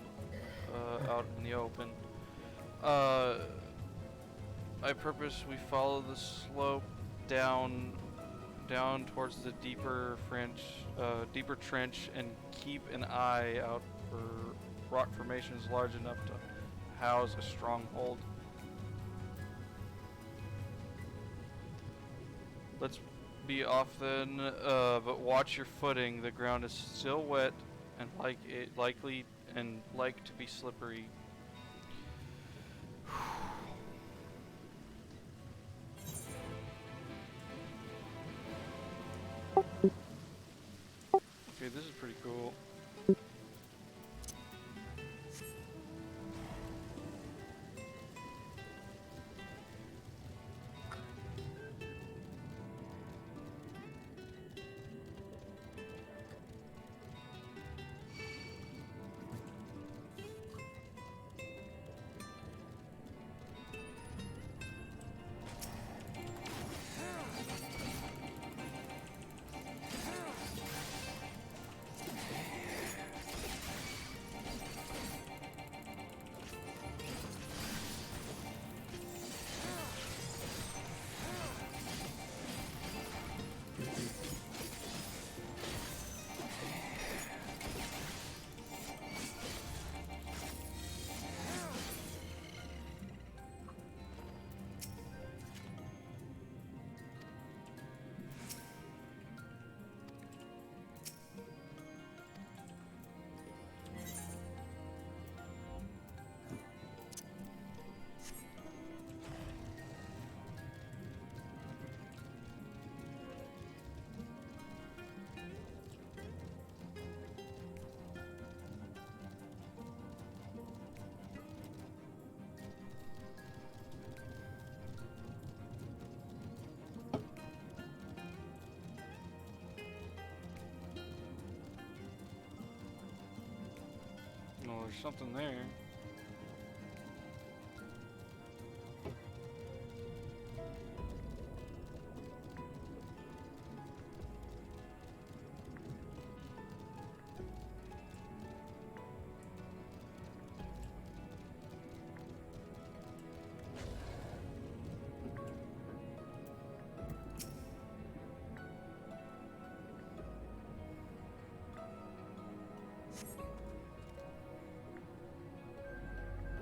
out in the open. I purpose we follow the slope down towards the deeper trench and keep an eye out for rock formations large enough to house a stronghold. Let's be off then, but watch your footing. The ground is still wet and likely to be slippery. Okay, this is pretty cool. Oh, there's something there.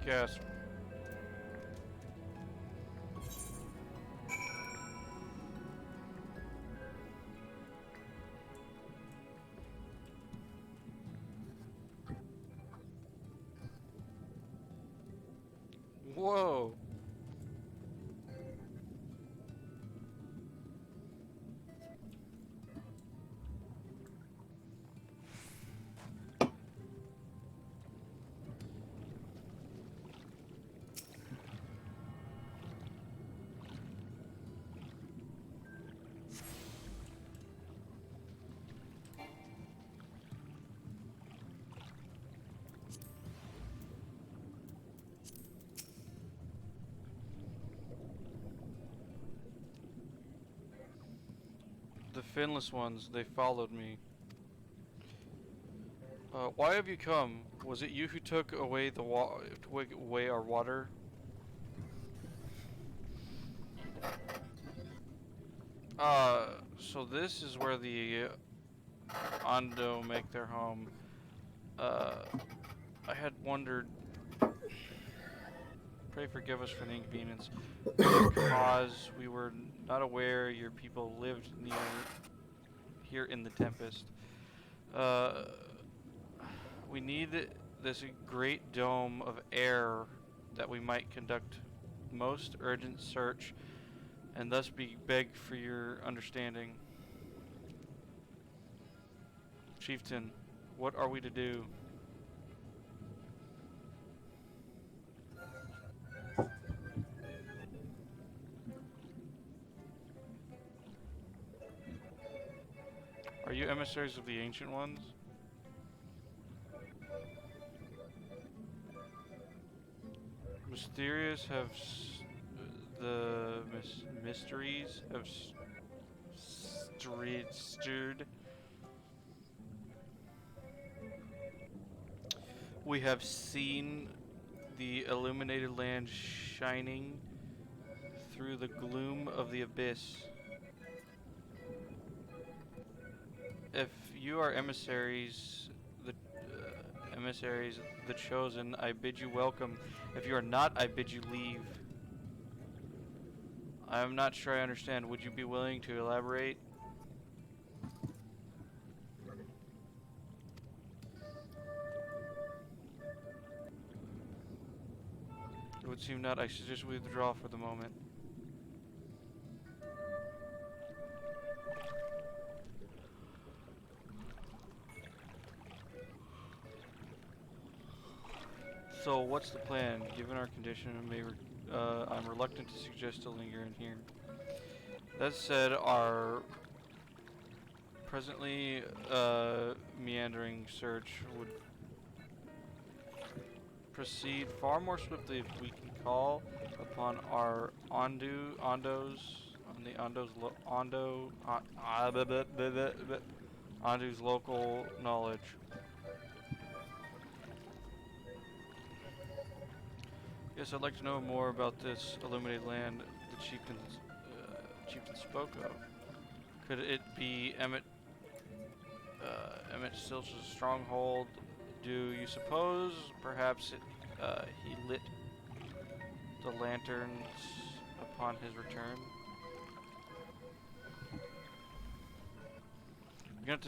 Gasp. Whoa. The finless ones, they followed me. Why have you come? Was it you who took away our water? So this is where the Ondo make their home. I had wondered. Pray forgive us for the inconvenience. Because we were not aware your people lived near here in the Tempest. We need this great dome of air that we might conduct most urgent search and thus beg for your understanding. Chieftain, what are we to do? Are you emissaries of the Ancient Ones? Mysterious have mysteries have registered. We have seen the illuminated land shining through the gloom of the abyss. If you are emissaries, the chosen, I bid you welcome. If you are not, I bid you leave. I am not sure I understand. Would you be willing to elaborate? It would seem not. I should just withdraw for the moment. So, what's the plan? Given our condition, I'm reluctant to suggest to linger in here. That said, our presently meandering search would proceed far more swiftly if we can call upon our Ondo's local knowledge. Yes, I'd like to know more about this illuminated land the chieftain spoke of. Could it be Emmett Stilch's stronghold? Do you suppose perhaps he lit the lanterns upon his return? We cannot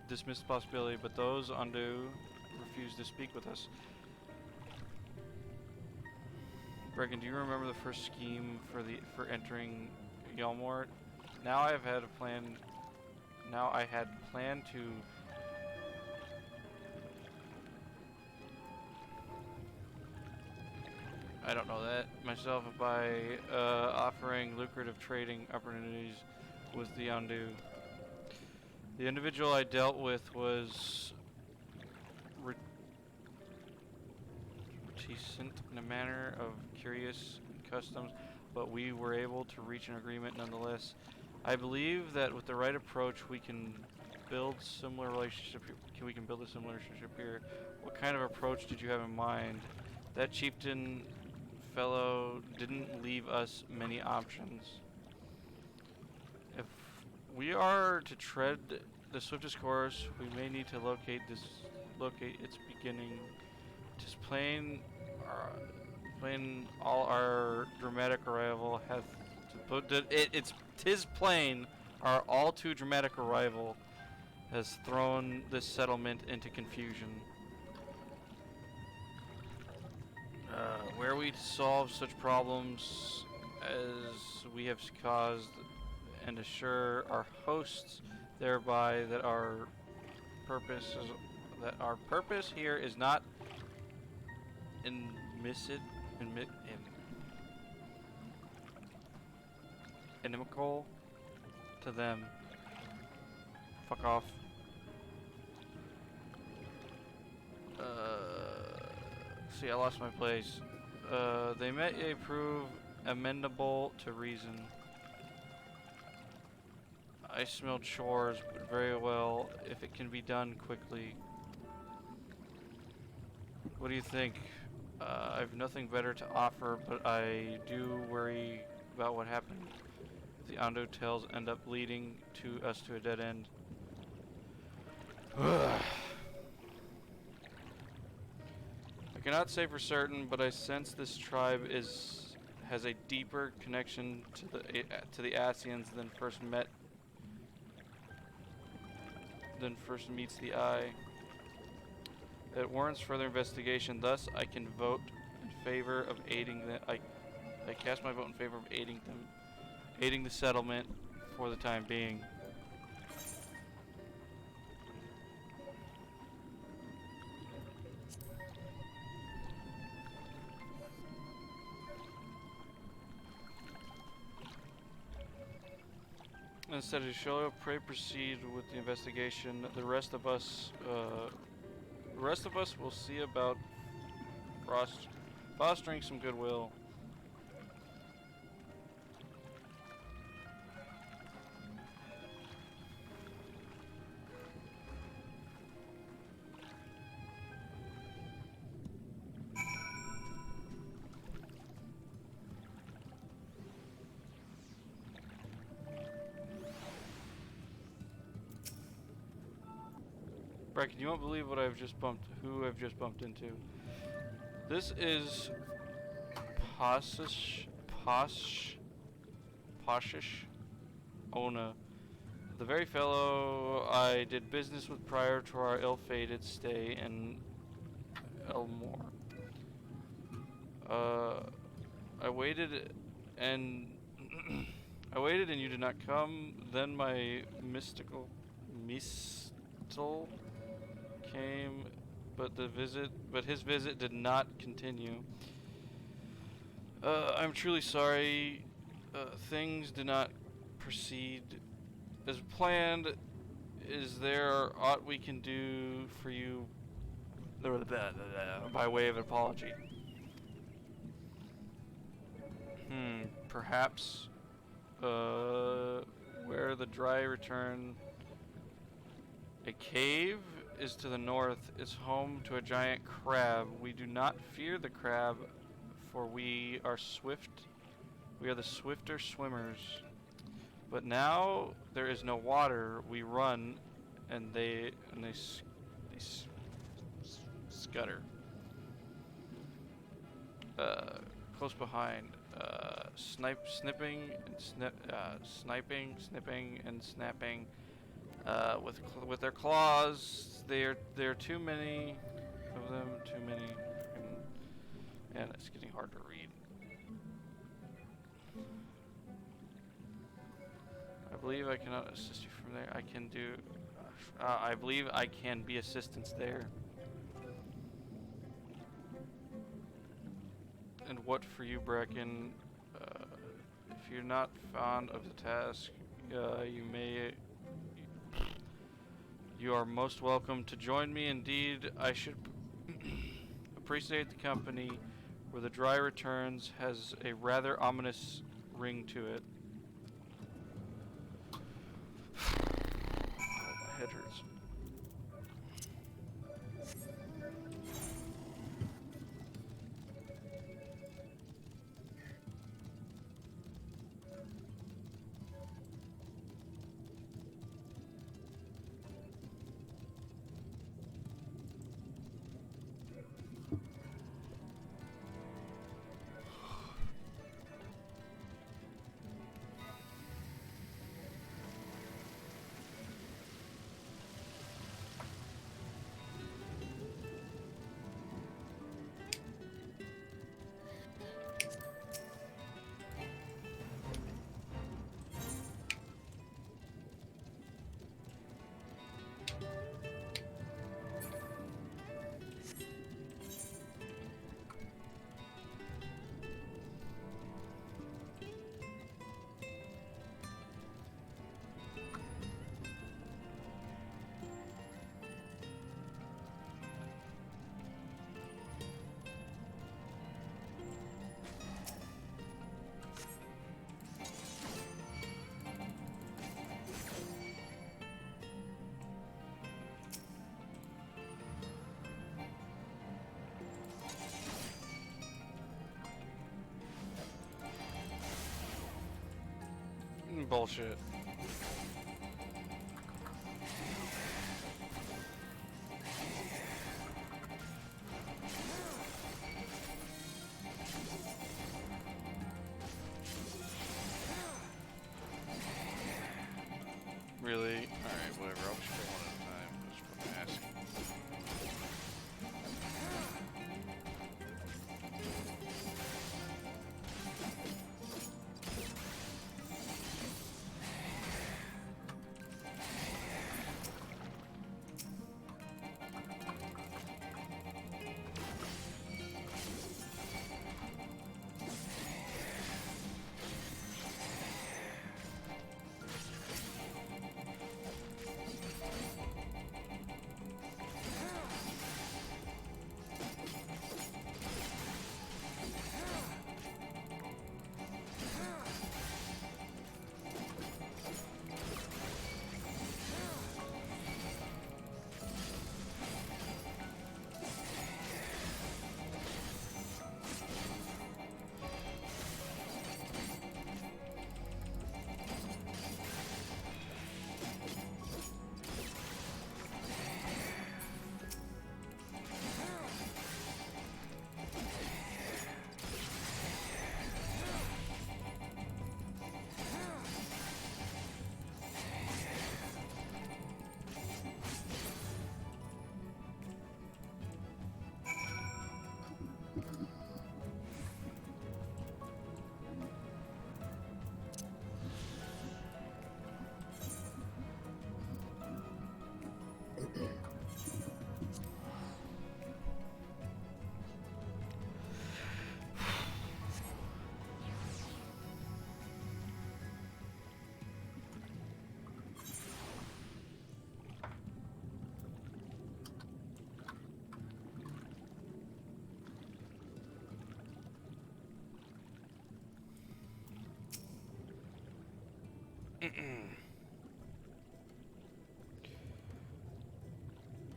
dismiss the possibility, but those Ondu refuse to speak with us. Bregan, do you remember the first scheme for entering Yelmort? Now I had planned to I don't know that myself by offering lucrative trading opportunities with the Ondu. The individual I dealt with was reticent in a manner of curious customs, but we were able to reach an agreement nonetheless. I believe that with the right approach, we can build similar relationship. We can build a similar relationship here. What kind of approach did you have in mind? That chieftain fellow didn't leave us many options. If we are to tread the swiftest course, we may need to locate its beginning. Tis plain all our dramatic arrival hath tis plain our all too dramatic arrival has thrown this settlement into confusion. Where we solve such problems as we have caused and assure our hosts thereby that our purpose here is not inimical to them. Fuck off. See, I lost my place. They may prove amendable to reason. I smelled chores, but very well if it can be done quickly. What do you think? I've nothing better to offer, but I do worry about what happened if the Ondo tales end up leading us to a dead end. I cannot say for certain, but I sense this tribe has a deeper connection to the Asians than first meets the eye. It warrants further investigation. Thus, I can vote in favor of aiding them. I cast my vote in favor of aiding the settlement for the time being. Instead of show, pray proceed with the investigation. The rest of us will see about fostering some goodwill. Bracken, you won't believe what who I've just bumped into. This is Poshish Ona, the very fellow I did business with prior to our ill-fated stay in Elmore. I waited and I waited and you did not come. Then my mistle came, but his visit did not continue. I'm truly sorry. Things did not proceed as planned. Is there aught we can do for you by way of apology? Perhaps where the dry return. A cave is to the north, is home to a giant crab. We do not fear the crab, for we are swift. We are the swifter swimmers. But now there is no water. We run, and they scutter. Close behind. Sniping, snipping, and snapping. With their claws, there are too many of them. Too many, and it's getting hard to read. I believe I cannot assist you from there. I can do. I believe I can be assistance there. And what for you, Bracken? If you're not fond of the task, you are most welcome to join me. Indeed, I should appreciate the company. Where the dry returns has a rather ominous ring to it. My head hurts. Bullshit. Really? Alright, whatever. I'll just play one at a time. Just fucking ask.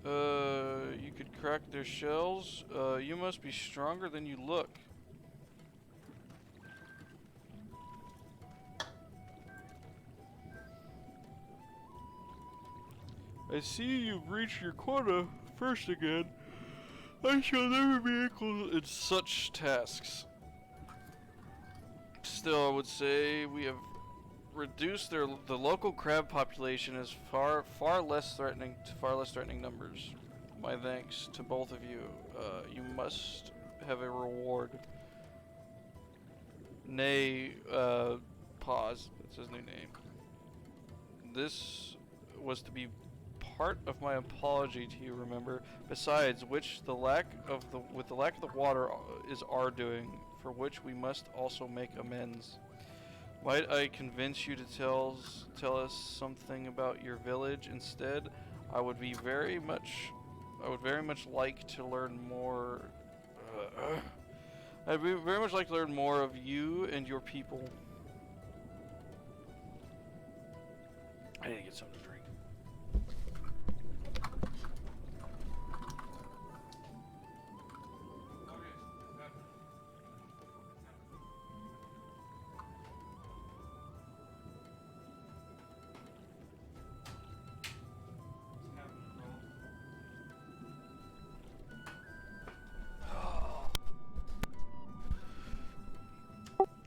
You could crack their shells. You must be stronger than you look. I see you've reached your quota first again. I shall never be equal in such tasks. Still, I would say we have reduced the local crab population as far less threatening numbers. My thanks to both of you. You must have a reward. Nay, pause. That's his new name. This was to be part of my apology to you, remember? Besides which, the lack of the water is our doing, for which we must also make amends. Might I convince you to tell us something about your village instead? I would very much like to learn more. I'd very much like to learn more of you and your people. I need to get something to drink.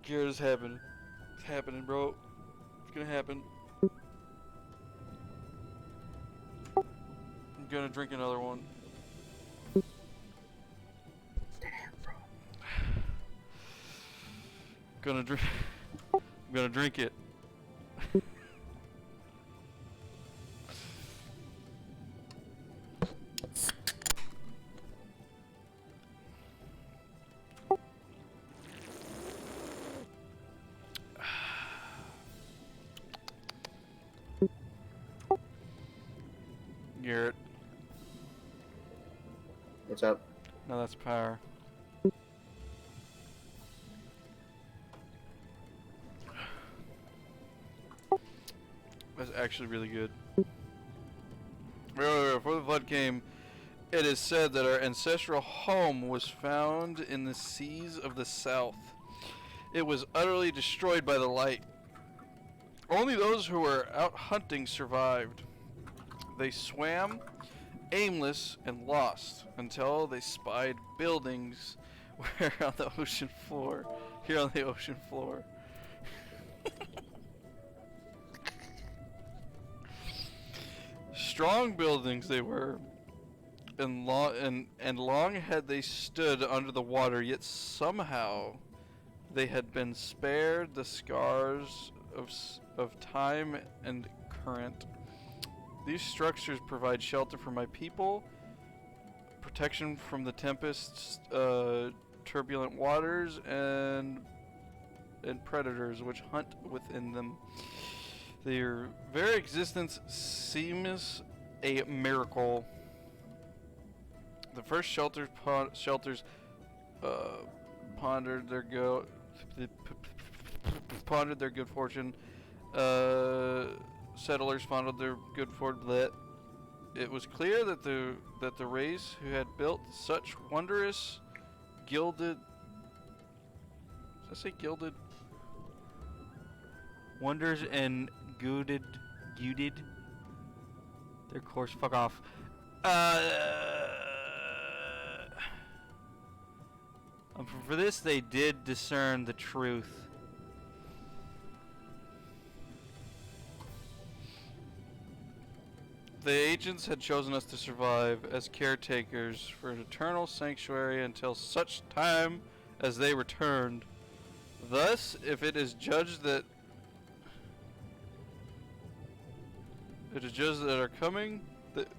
Garrett, it's happening. It's happening, bro. It's gonna happen. I'm gonna drink another one. Damn, bro. I'm gonna drink it. Garrett. What's up? No, that's power. That's actually really good. Before the flood came, it is said that our ancestral home was found in the seas of the south. It was utterly destroyed by the light. Only those who were out hunting survived. They swam, aimless and lost, until they spied buildings here on the ocean floor. Strong buildings they were, and long had they stood under the water, yet somehow they had been spared the scars of time and current. These structures provide shelter for my people, protection from the tempest's turbulent waters, and predators which hunt within them. Their very existence seems a miracle. The first shelters pondered their good fortune. Settlers fondled their good fortune. It was clear that the race who had built such wondrous gilded. Did I say gilded? Wonders and gilded. Their course. Fuck off. For this, they did discern the truth. The ancients had chosen us to survive as caretakers for an eternal sanctuary until such time as they returned. Thus, if it is judged that are coming, that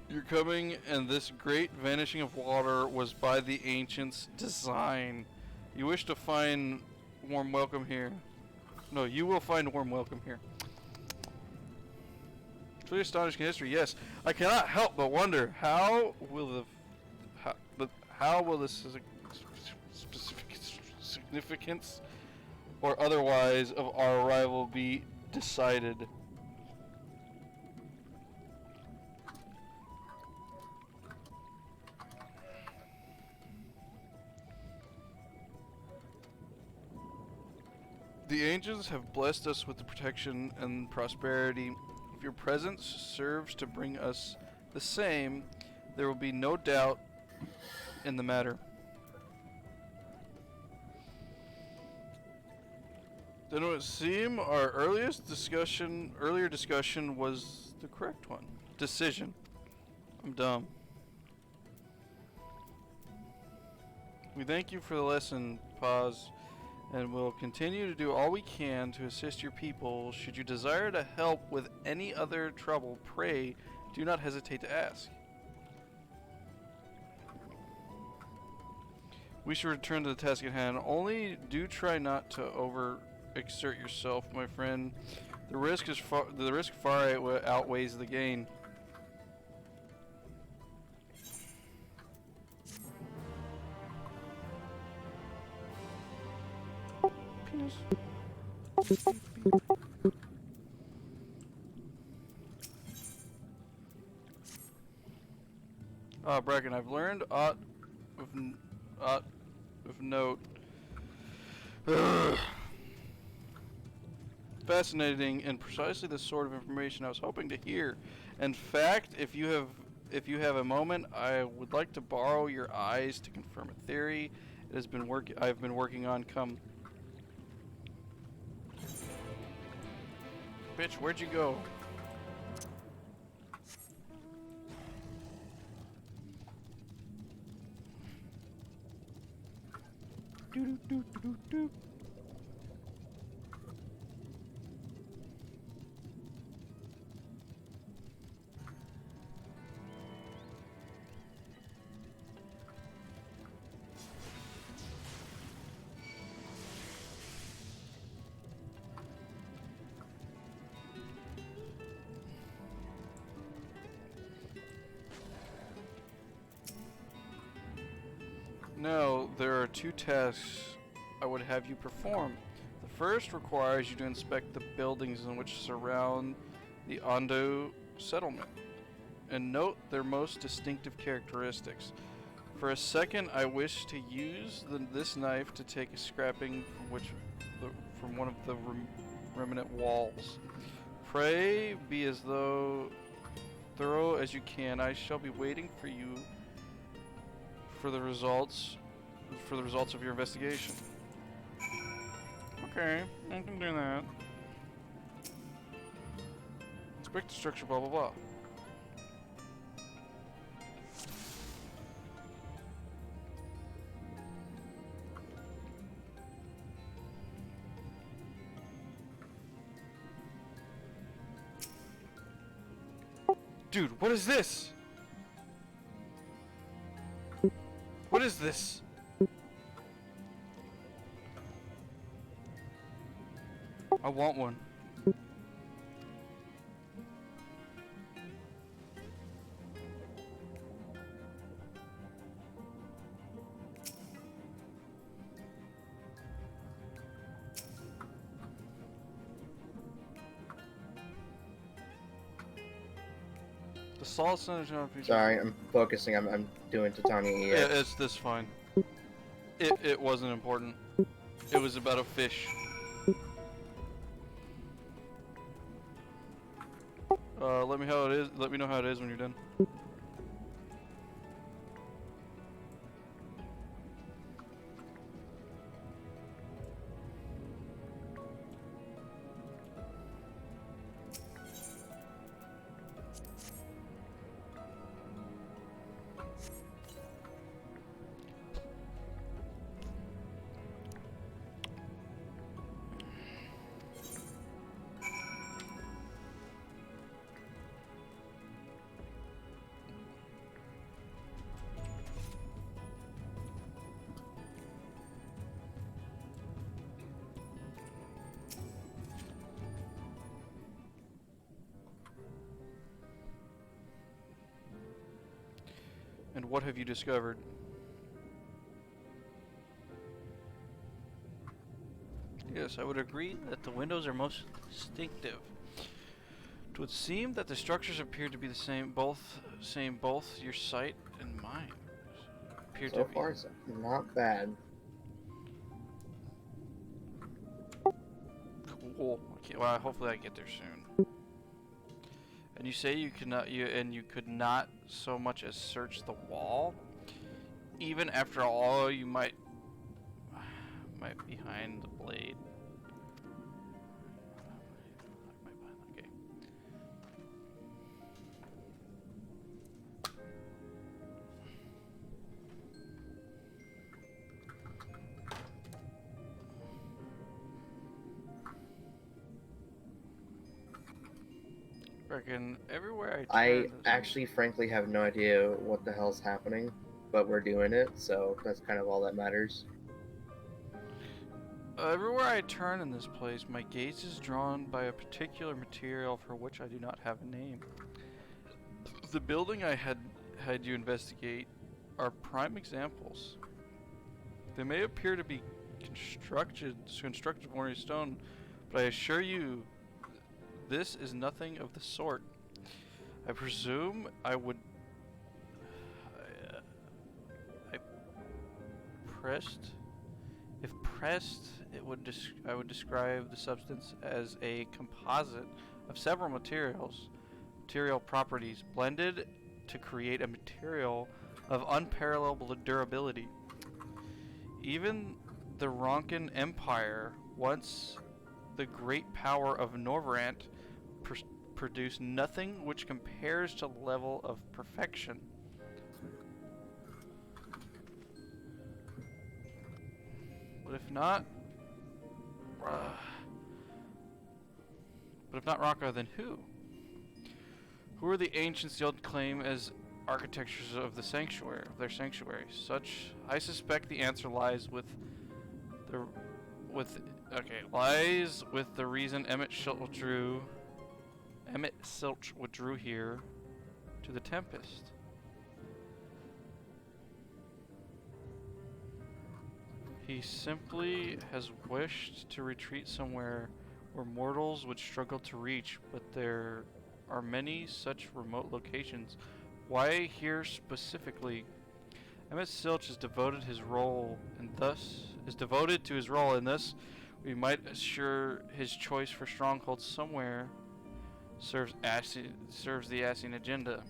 you're coming, and this great vanishing of water was by the ancients' design. You wish to find warm welcome here. No, you will find warm welcome here. Truly astonishing history, yes. I cannot help but wonder how will the specific significance or otherwise of our arrival be decided. The angels have blessed us with the protection and prosperity. If your presence serves to bring us the same, there will be no doubt in the matter. Then it would seem our earlier discussion was the correct one. Decision. I'm dumb. We thank you for the lesson, Paz, and will continue to do all we can to assist your people. Should you desire to help with any other trouble, pray, do not hesitate to ask. We should return to the task at hand. Only do try not to overexert yourself, my friend. The risk far outweighs the gain. Penis. Bracken, I've learned aught of note. Fascinating and precisely the sort of information I was hoping to hear. In fact, if you have a moment, I would like to borrow your eyes to confirm a theory I've been working on. Come. Bitch, where'd you go? Do. No, there are two tasks I would have you perform. The first requires you to inspect the buildings in which surround the Ondo settlement and note their most distinctive characteristics. For a second, I wish to use this knife to take a scrapping from one of the remnant walls. Pray be as thorough as you can. I shall be waiting for you for the results of your investigation. Okay, I can do that. Inspect the structure, blah blah blah. Dude, what is this? What is this? I want one. The salt center. Sorry, I'm focusing. I'm doing Titania EX. Yeah, it's fine. It wasn't important. It was about a fish. Let me know how it is when you're done. And what have you discovered? Yes, I would agree that the windows are most distinctive. It would seem that the structures appear to be the same, both your sight and mine. Appear So to be. far, it's not bad. Cool. Okay, well, hopefully I get there soon. And you say you cannot, you could not so much as search the wall, even after all you might behind the blade. Okay. Freaking everywhere I turn. I actually, frankly, have no idea what the hell's happening, but we're doing it, so that's kind of all that matters. Everywhere I turn in this place, my gaze is drawn by a particular material for which I do not have a name. The building I had you investigate are prime examples. They may appear to be constructed of ordinary stone, but I assure you, this is nothing of the sort. I presume I would. If pressed, I would describe the substance as a composite of several material properties blended to create a material of unparalleled durability. Even the Ronkin Empire, once the great power of Norvrant, produced nothing which compares to the level of perfection. But if not Raka, then who? Who are the ancients you'll claim as architectures of their sanctuary? Such, I suspect the answer lies with the reason Emmett Silch withdrew here to the Tempest. He simply has wished to retreat somewhere where mortals would struggle to reach, but there are many such remote locations. Why here specifically? Emmett Silch is devoted to his role, and thus we might assure his choice for strongholds somewhere serves the Asine agenda.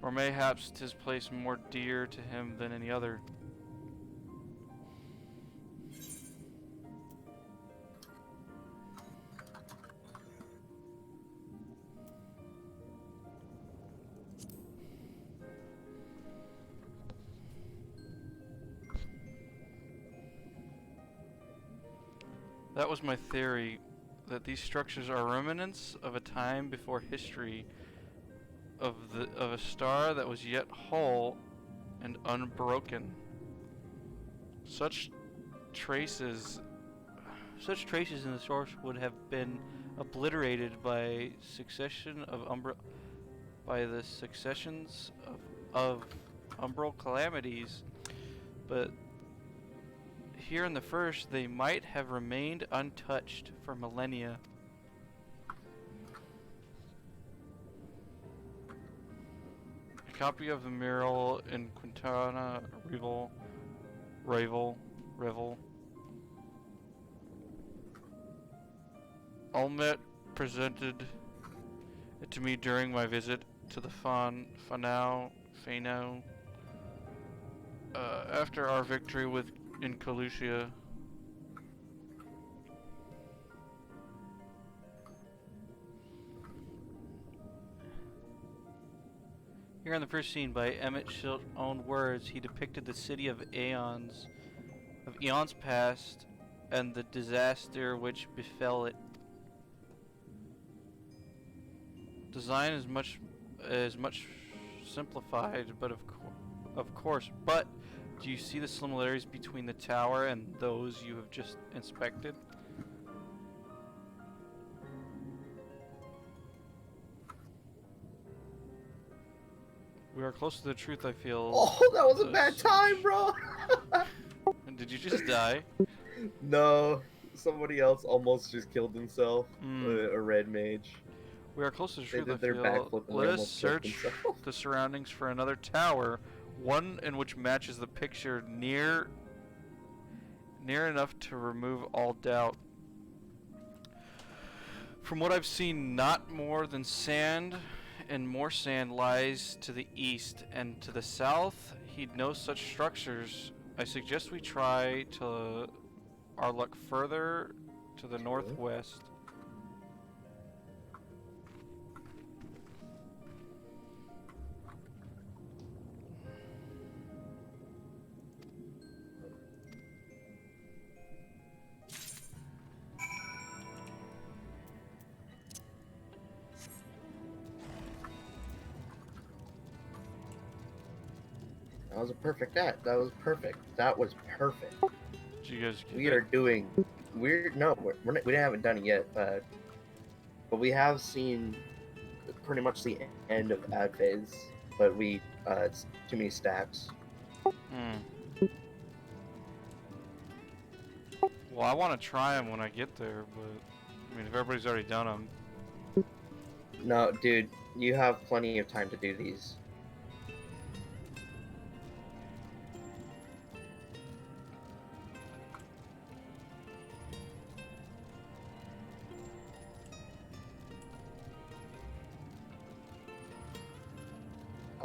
Or mayhaps 'tis place more dear to him than any other. That was my theory, that these structures are remnants of a time before history, of a star that was yet whole and unbroken. Such traces in the source would have been obliterated by successions of umbral calamities, but here in the first, they might have remained untouched for millennia. A copy of the mural in Quintana Revel. Olmet presented it to me during my visit to the Fano. After our victory in Colusia. Here in the first scene, by Emmett Silch's own words, he depicted the city of eons past, and the disaster which befell it. Design is much simplified, but of course, but do you see the similarities between the tower and those you have just inspected? We are close to the truth, I feel. Oh, that was a bad time, bro! Did you just die? No, somebody else almost just killed himself. Mm. A red mage. We are close to the They truth, I did their feel. backflip and Let they us almost killed search themselves. the surroundings for another tower, one in which matches the picture near enough to remove all doubt. From what I've seen, not more than sand, and more sand lies to the east, and to the south, he'd no such structures. I suggest we try to our luck further to the northwest. That was a perfect act. That was perfect. That was perfect. Did you guys get We it? are doing. We're not, we haven't done it yet, but we have seen pretty much the end of ad phase. But it's too many stacks. Well, I want to try them when I get there, but I mean, if everybody's already done them. No, dude, you have plenty of time to do these.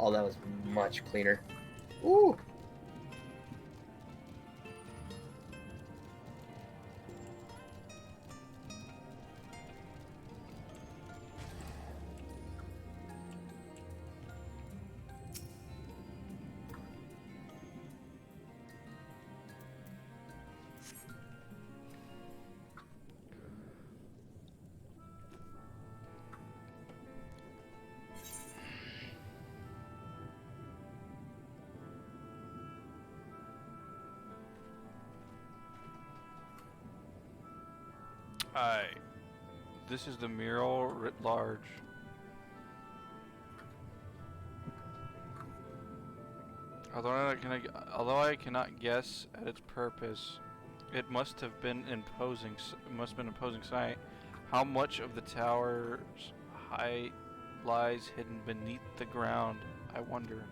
Oh, that was much cleaner. Ooh! This is the mural writ large. Although I cannot guess at its purpose, it must have been imposing. It must have been an imposing sight. How much of the tower's height lies hidden beneath the ground? I wonder.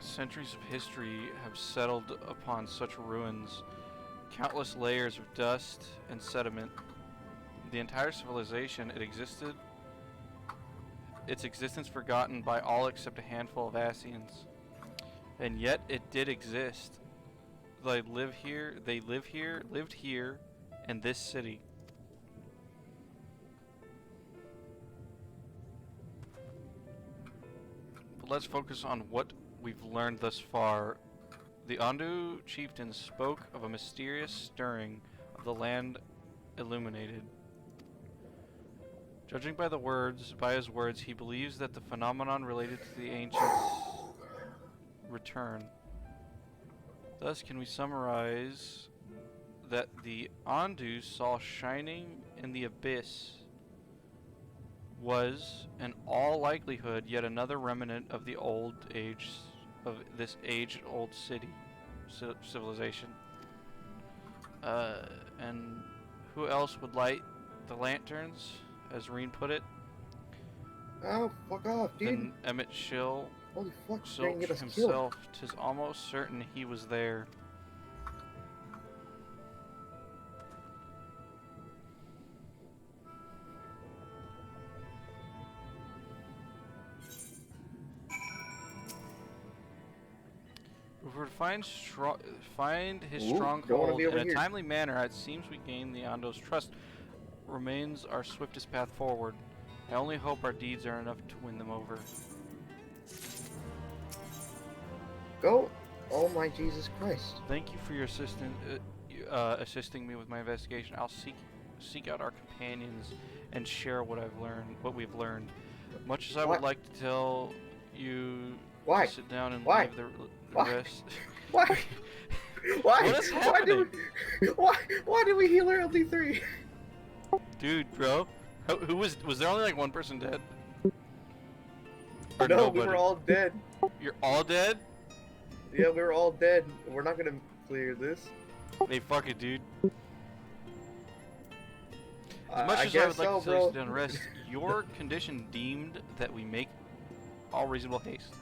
Centuries of history have settled upon such ruins. Countless layers of dust and sediment. The entire civilization, its existence forgotten by all except a handful of Asians. And yet it did exist. Lived here, in this city. But let's focus on what we've learned thus far. The Ondu chieftain spoke of a mysterious stirring of the land illuminated. Judging by his words, he believes that the phenomenon related to the ancients' return. Thus, can we summarize that the Ondu saw shining in the abyss was, in all likelihood, yet another remnant of the old age, of this age-old civilization. And who else would light the lanterns, as Reen put it? Oh, fuck off, dude. Then Emmett Shill, Holy fuck, you're gonna get us himself, 'tis almost certain he was there. If we were to find his stronghold in a timely manner, it seems we gain the Ondo's trust. Remains our swiftest path forward. I only hope our deeds are enough to win them over. Go! Oh my Jesus Christ! Thank you for your assisting me with my investigation. I'll seek out our companions and share what we've learned. Much as I would like to tell you to sit down and leave the rest. Why? What is happening? Why did we heal early 3? Dude, bro, who was there only like one person dead? Or no, nobody? we were all dead. You're all dead? Yeah, we were all dead. We're not gonna clear this. Hey, fuck it, dude. I As much as I guess would like so, to tell you bro. to unrest, your condition deemed that we make all reasonable haste.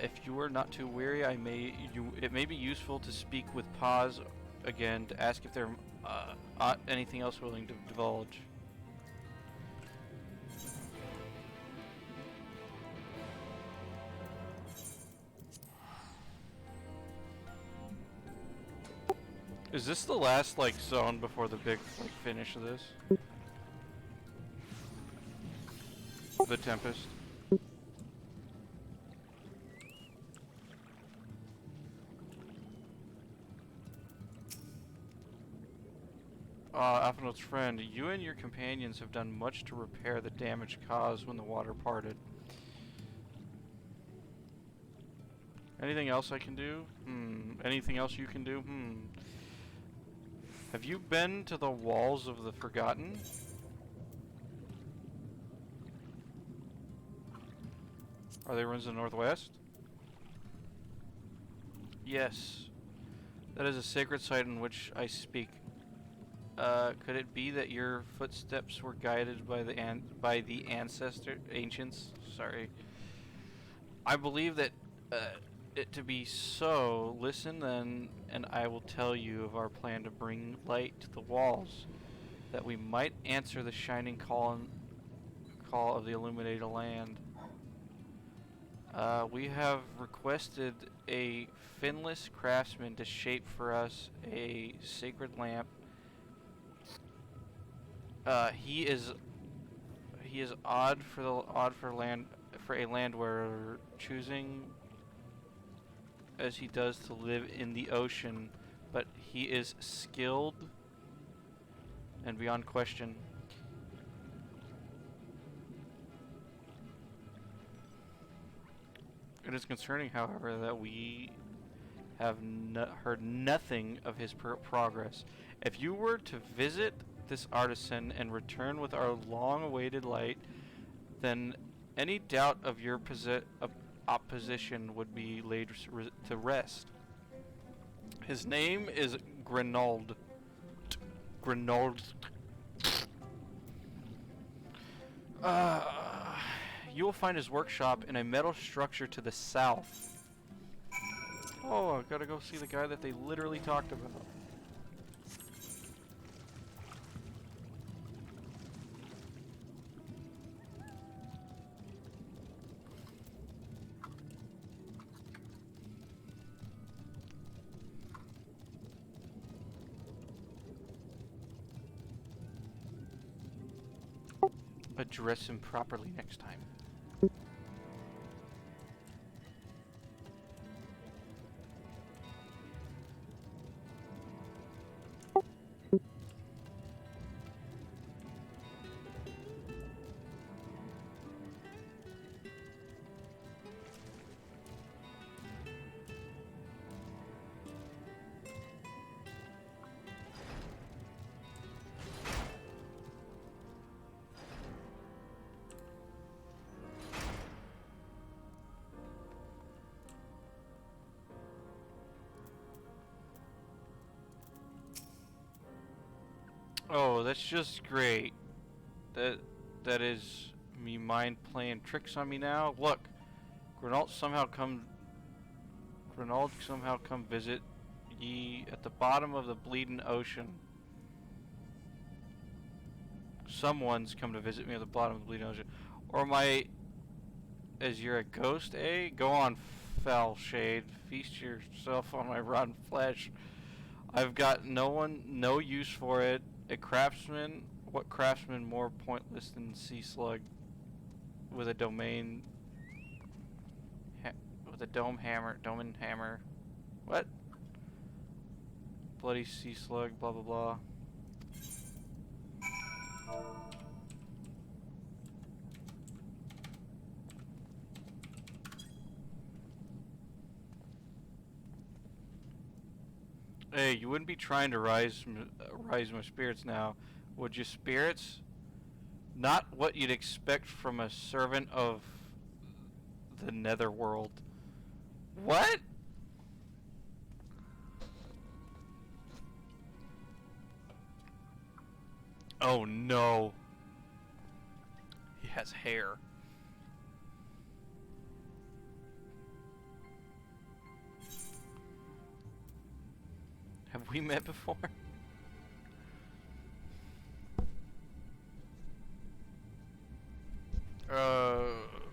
If you are not too weary, it may be useful to speak with Paz again to ask if there anything else willing to divulge. Is this the last like zone before the big like finish of this? The Tempest. Alphinaud's friend, you and your companions have done much to repair the damage caused when the water parted. Anything else I can do? Anything else you can do? Have you been to the walls of the Forgotten? Are they ruins in the northwest? Yes. That is a sacred site in which I speak. Could it be that your footsteps were guided by the ancients? Sorry. I believe that it to be so. Listen then, and I will tell you of our plan to bring light to the walls, that we might answer the shining call of the illuminated land. We have requested a finless craftsman to shape for us a sacred lamp. He is odd for a land wearer, choosing as he does to live in the ocean, but he is skilled and beyond question. It is concerning, however, that we have heard nothing of his progress. If you were to visit this artisan and return with our long-awaited light, then any doubt of your opposition would be laid to rest. His name is Grenold. You will find his workshop in a metal structure to the south. Oh, I gotta go see the guy that they literally talked about. Address him properly next time. Oh, that's just great. That is me mind playing tricks on me now. Look, Grenold somehow come visit ye at the bottom of the bleeding ocean. Someone's come to visit me at the bottom of the bleeding ocean. Or am I, as you're a ghost, eh? Go on, foul shade. Feast yourself on my rotten flesh. I've got no use for it. A craftsman? What craftsman more pointless than sea slug with a dome hammer? What? Bloody sea slug, blah blah blah. Hey, you wouldn't be trying to rise my spirits now, would you, spirits? Not what you'd expect from a servant of the netherworld. What? Oh no. He has hair. Have we met before?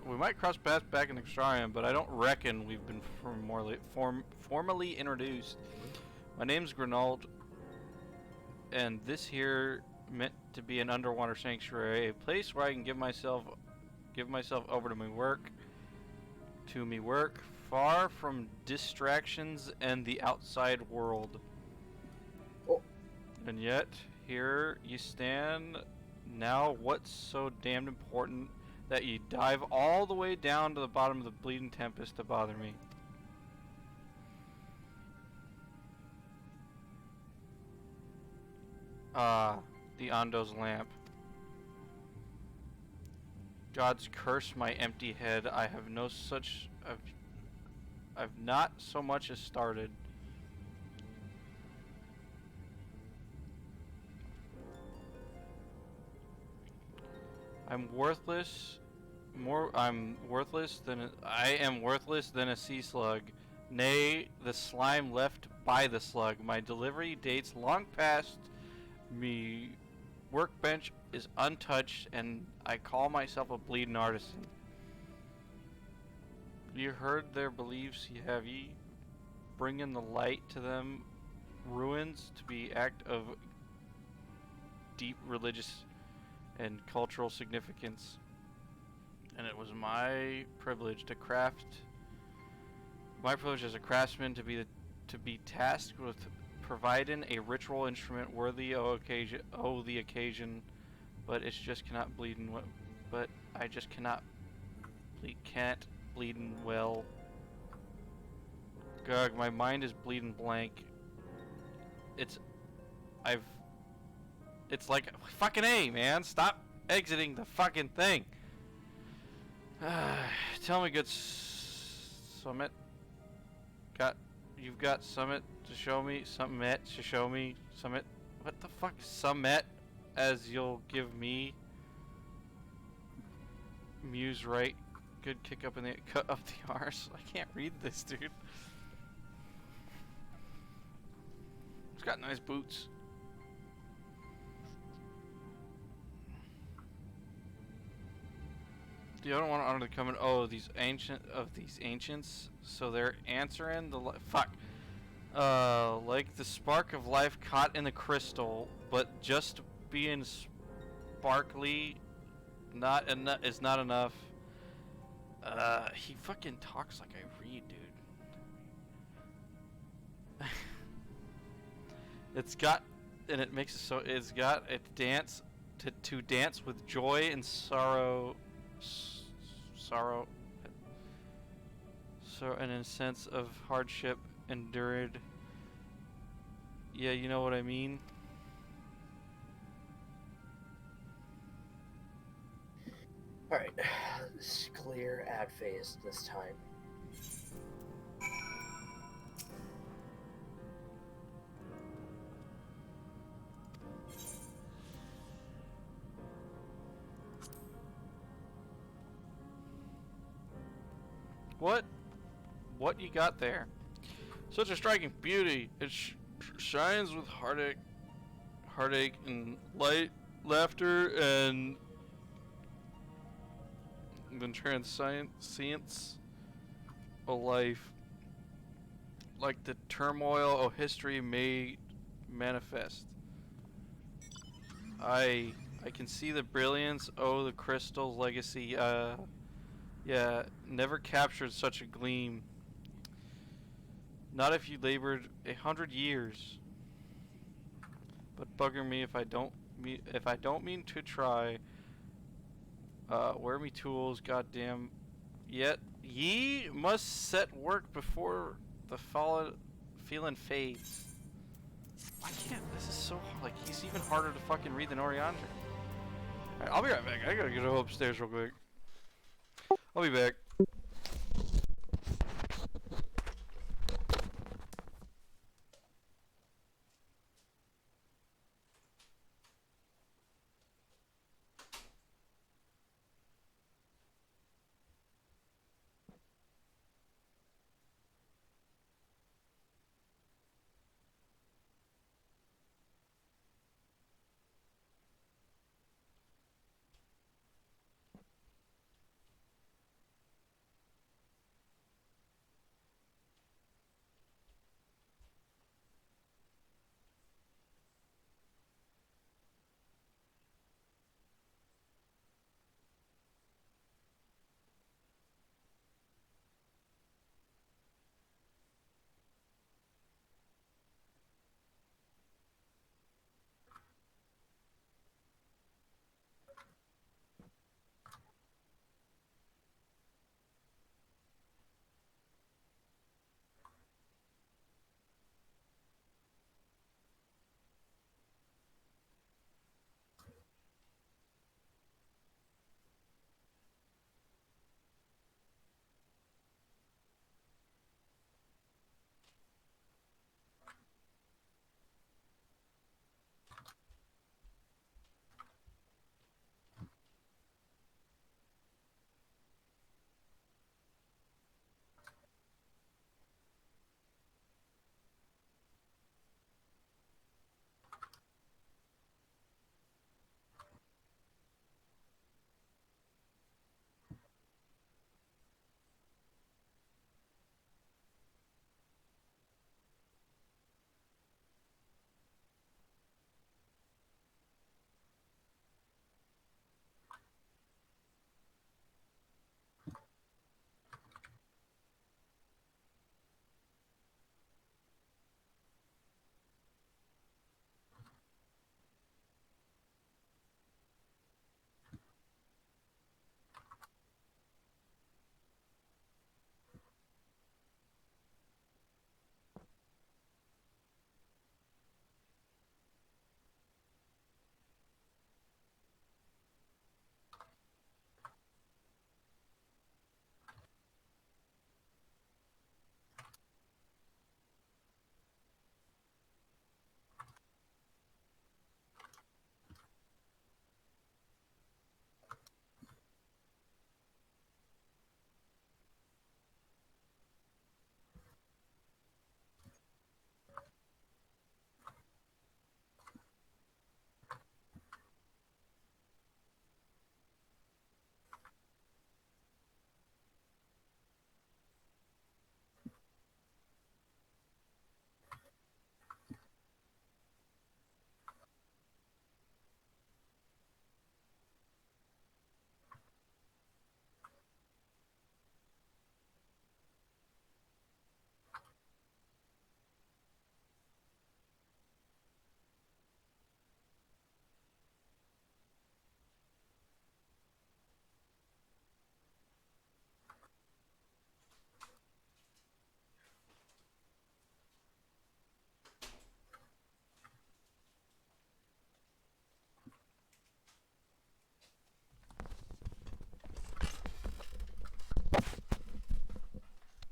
We might cross paths back in Extrarium, but I don't reckon we've been formally introduced. My name's Grenald, and this here meant to be an underwater sanctuary, a place where I can give myself over to me work, far from distractions and the outside world. Oh. And yet, here you stand. Now, what's so damned important that you dive all the way down to the bottom of the Bleeding Tempest to bother me? Ah, the Ondo's lamp. Gods curse my empty head. I have no such... I've not so much as started. I'm worthless than a sea slug. Nay, the slime left by the slug. My delivery dates long past me. Workbench is untouched, and I call myself a bleeding artisan. You heard their beliefs, have ye? Bringing the light to them ruins to be act of deep religious and cultural significance. And it was my privilege to as a craftsman to be tasked with providing a ritual instrument worthy of the occasion, but it's just cannot bleeding. But I just can't bleeding well. Gug, my mind is bleeding blank. It's like fucking A, man. Stop exiting the fucking thing. Tell me, good Summit. You've got Summit to show me. Summit to show me. Summit. What the fuck? Summit, as you'll give me. Muse right. Good kick up in the cut up the arse. I can't read this, dude. He's got nice boots. The other one under the comment. Oh, these ancients. So they're answering the fuck. Like the spark of life caught in the crystal, but just being sparkly, is not enough. He fucking talks like I read, dude. It's got, and it makes it so. It's got a dance to dance with joy and sorrow. So, and in a sense of hardship endured. Yeah, you know what I mean. All right, let's clear ad phase this time. What you got there? Such a striking beauty. It shines with heartache and light, laughter, and the transience of life. Like the turmoil of history may manifest. I can see the brilliance. Oh, the crystal's legacy. Yeah, never captured such a gleam. Not if you labored 100 years. But bugger me if I don't mean to try. Wear me tools, goddamn. Yet ye must set work before the feeling fades. I can't. This is so hard. Like, he's even harder to fucking read than Oriandra. Alright, I'll be right back. I gotta go upstairs real quick. I'll be back.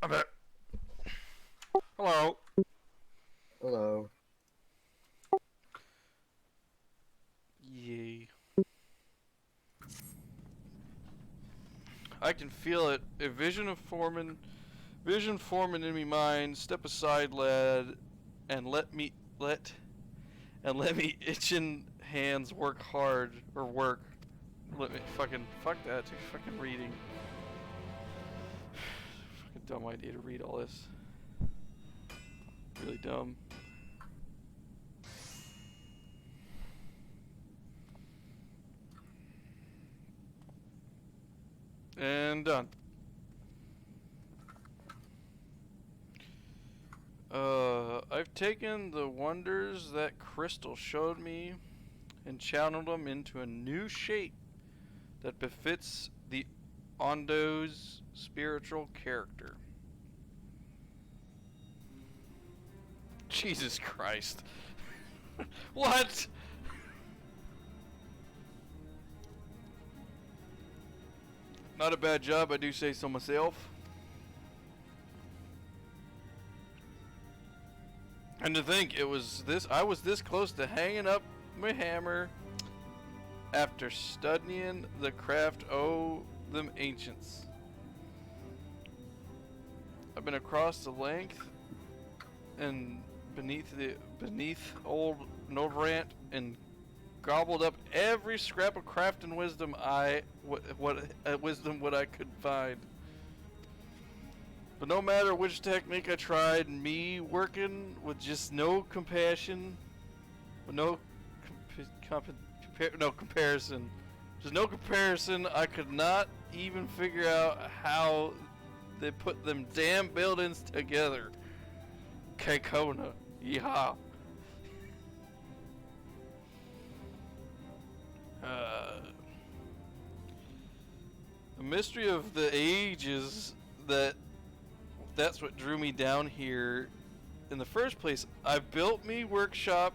I'm back. Hello. Hello. Yay. I can feel it. A vision forming in me mind. Step aside, lad, and let me itching hands work hard or work. Let me fuck that. Too fucking reading. Fucking dumb idea to read all this. Really dumb. And done. I've taken the wonders that Crystal showed me and channeled them into a new shape that befits the Ondo's spiritual character. Jesus Christ. What? Not a bad job, I do say so myself. And to think I was this close to hanging up my hammer after studying the craft of them ancients. I've been across the length and beneath old Novrant and gobbled up every scrap of craft and wisdom wisdom I could find. But no matter which technique I tried, me working with just no compassion, with no comparison, just no comparison, I could not even figure out how they put them damn buildings together. Kaikona, yeehaw. The mystery of the ages, that's what drew me down here in the first place. I built me workshop,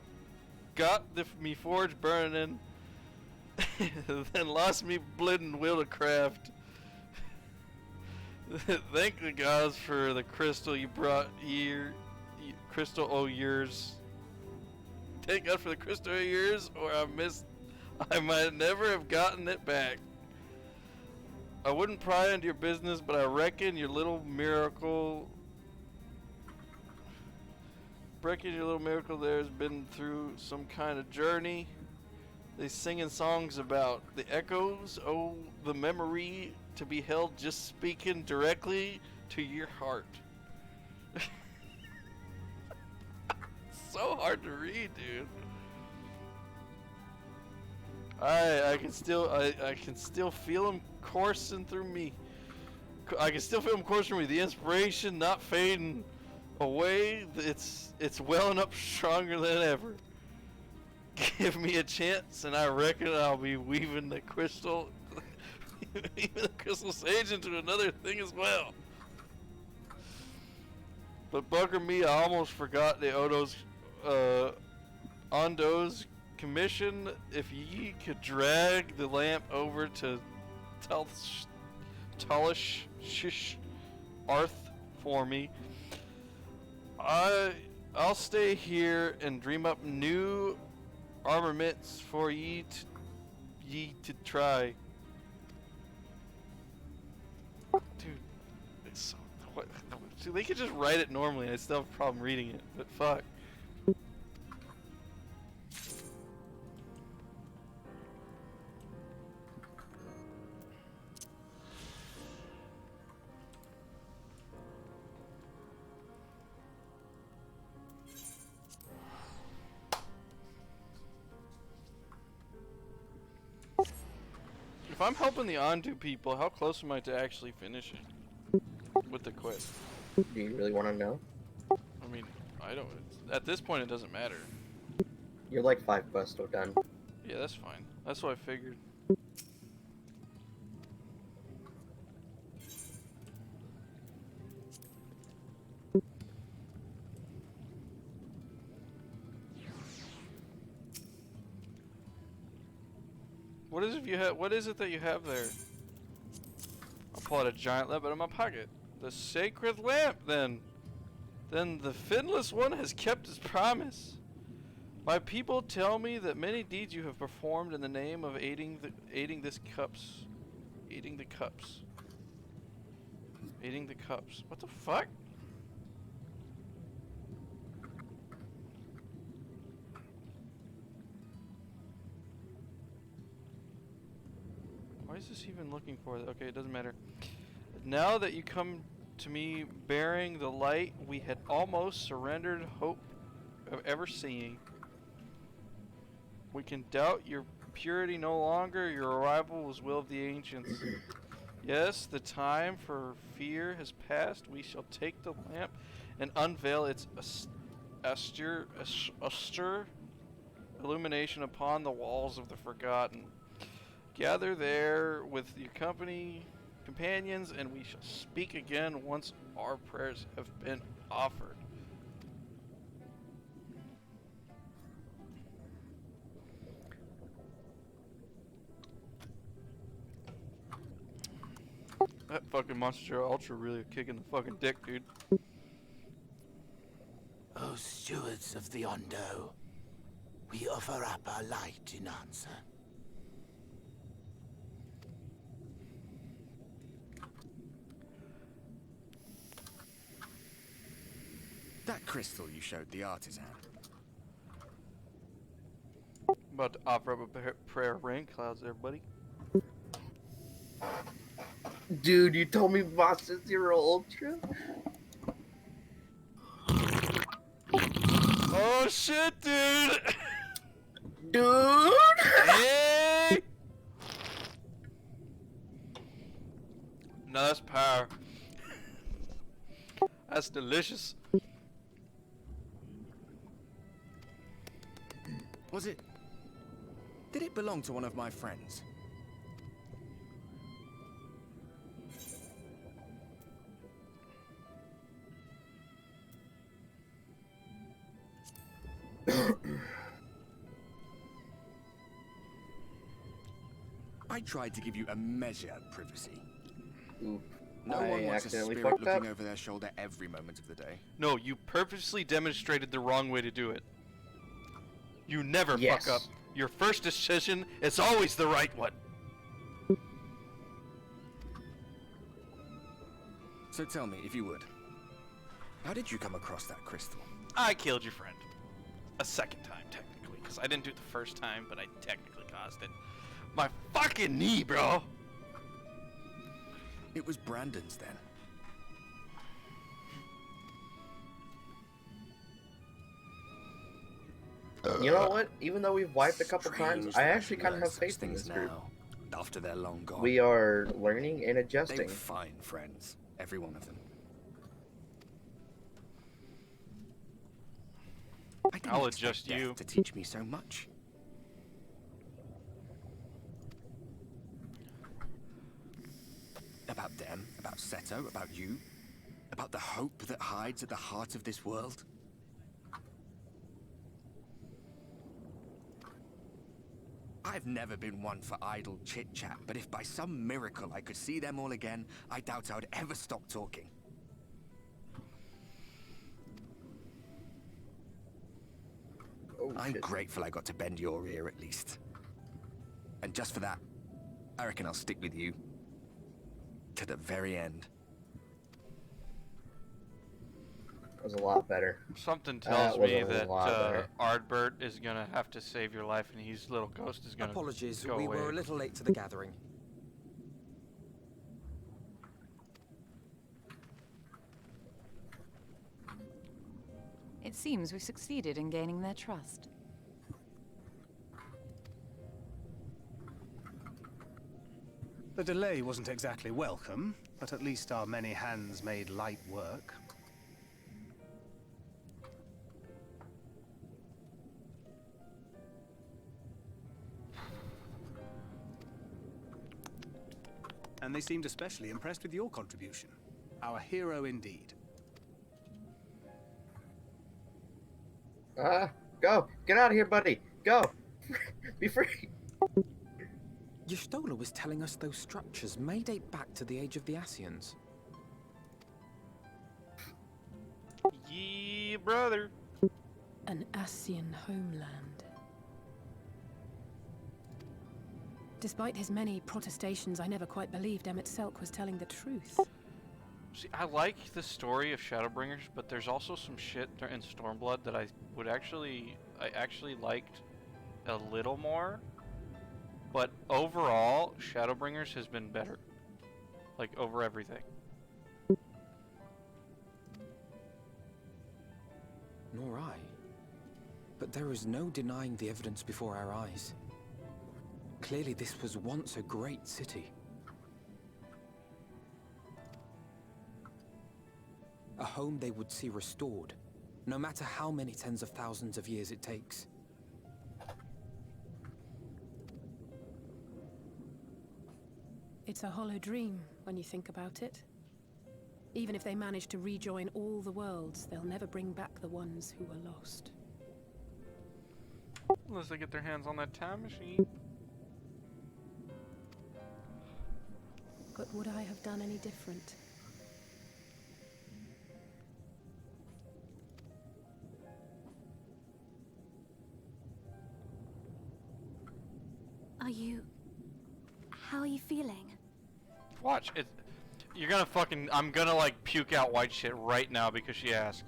got me forge burning, then lost me blidden will to craft. Thank the gods for the crystal you brought here. Crystal o' yours. Thank God for the crystal o' yours, or I might never have gotten it back. I wouldn't pry into your business, but I reckon your little miracle there has been through some kind of journey. They singing songs about the echoes, oh, the memory to be held just speaking directly to your heart. So hard to read, dude. I can still feel him coursing through me. I can still feel him coursing through me. The inspiration not fading away. It's welling up stronger than ever. Give me a chance, and I reckon I'll be weaving the crystal, sage into another thing as well. But bugger me, I almost forgot the Ondo's commission. If ye could drag the lamp over to Talish Arth for me, I'll stay here and dream up new armaments for ye to try. Dude, it's so, what? They could just write it normally. I still have a problem reading it, but fuck. If I'm helping the Ondu people, how close am I to actually finishing with the quest? Do you really want to know? I mean, I don't. At this point, it doesn't matter. You're like 5 quests done. Yeah, that's fine. That's what I figured. What is it that you have there? I'll pull out a giant leopard in my pocket. The sacred lamp, then. Then the finless one has kept his promise. My people tell me that many deeds you have performed in the name of aiding the cups. What the fuck? Why is this even looking for it? Okay, it doesn't matter. Now that you come to me bearing the light we had almost surrendered hope of ever seeing. We can doubt your purity no longer. Your arrival was will of the ancients. Yes, the time for fear has passed. We shall take the lamp and unveil its austere illumination upon the walls of the forgotten. Gather there with your companions, and we shall speak again once our prayers have been offered. That fucking Monster Ultra really kicking the fucking dick, dude. O stewards of the Ondo, we offer up our light in answer. That crystal you showed the artisan. About to offer up a prayer of rain clouds there, buddy. Dude, you told me Monster Zero Ultra? Oh shit, dude! Dude! Hey! No, that's power. That's delicious. Was it? Did it belong to one of my friends? I tried to give you a measure of privacy. Oof. No I one wants a accidentally spirit fucked looking up. over their shoulder every moment of the day. No, you purposely demonstrated the wrong way to do it. You never Yes. fuck up. Your first decision is always the right one. So tell me, if you would, how did you come across that crystal? I killed your friend. A second time, technically. Because I didn't do it the first time, but I technically caused it. My fucking knee, bro! It was Brandon's then. You know what? Even though we've wiped a couple times, Strange I that actually you kind of learn have such faith in things this group. now, after they're long gone. We are learning and They adjusting. were fine friends, every one of them. I didn't I'll expect adjust death you. to teach me so much. About them, about Seto, about you, about the hope that hides at the heart of this world. I've never been one for idle chit-chat, but if by some miracle I could see them all again, I doubt I would ever stop talking. I'm grateful I got to bend your ear at least. And just for that, I reckon I'll stick with you to the very end. That was a lot better. Something That tells was me a that lot better. Ardbert is gonna have to save your life, and his little ghost is gonna Apologies, go we away. were a little late to the gathering. It seems we succeeded in gaining their trust. The delay wasn't exactly welcome, but at least our many hands made light work. And they seemed especially impressed with your contribution. Our hero indeed. Go! Get out of here, buddy! Go! Be free! Y'shtola was telling us those structures may date back to the age of the Ascians. brother. An Ascian homeland. Despite his many protestations, I never quite believed Emmett Selk was telling the truth. See, I like the story of Shadowbringers, but there's also some shit in Stormblood that I actually liked a little more. But overall, Shadowbringers has been better. Like, over everything. Nor I. But there is no denying the evidence before our eyes. Clearly this was once a great city. A home they would see restored, no matter how many tens of thousands of years it takes. It's a hollow dream when you think about it. Even if they manage to rejoin all the worlds, they'll never bring back the ones who were lost. Unless they get their hands on that time machine. But would I have done any different? How are you feeling? Watch it. You're gonna fucking. I'm gonna like puke out white shit right now because she asked.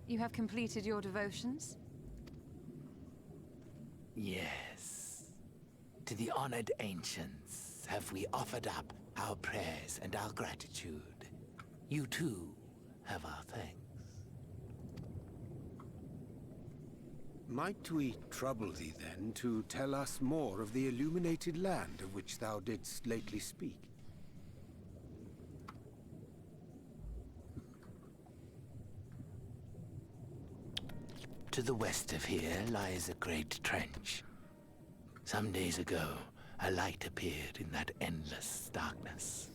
You have completed your devotions? Yes. To the honored ancients have we offered up our prayers and our gratitude. You too have our thanks. Might we trouble thee then to tell us more of the illuminated land of which thou didst lately speak? To the west of here lies a great trench. Some days ago, a light appeared in that endless darkness.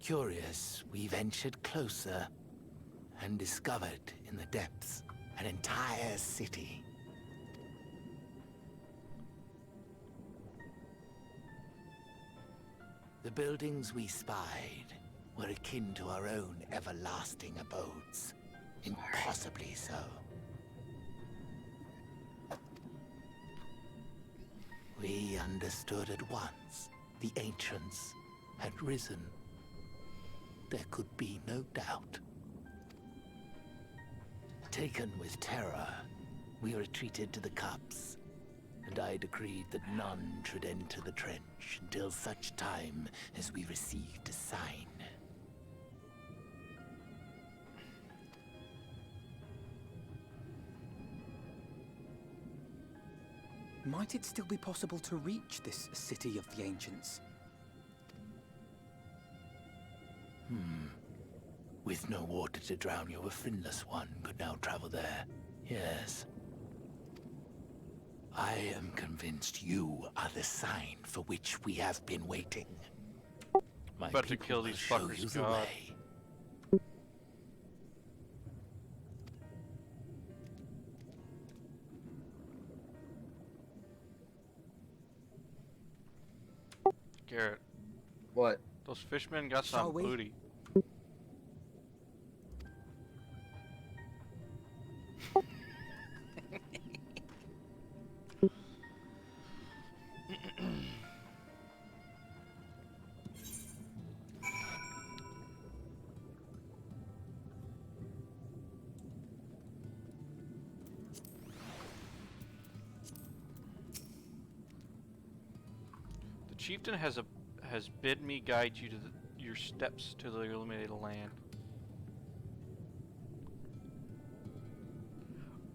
Curious, we ventured closer and discovered in the depths an entire city. The buildings we spied were akin to our own everlasting abodes. Impossibly so. We understood at once the ancients had risen. There could be no doubt. Taken with terror, we retreated to the cups, and I decreed that none should enter the trench until such time as we received a sign. Might it still be possible to reach this city of the ancients? With no water to drown you, a finless one could now travel there. Yes. I am convinced you are the sign for which we have been waiting. My About to people kill will these show fuckers, you the God. way. Garrett. What? Those fishmen got Shall some we? booty. The chieftain has bid me guide you to your steps to the illuminated land.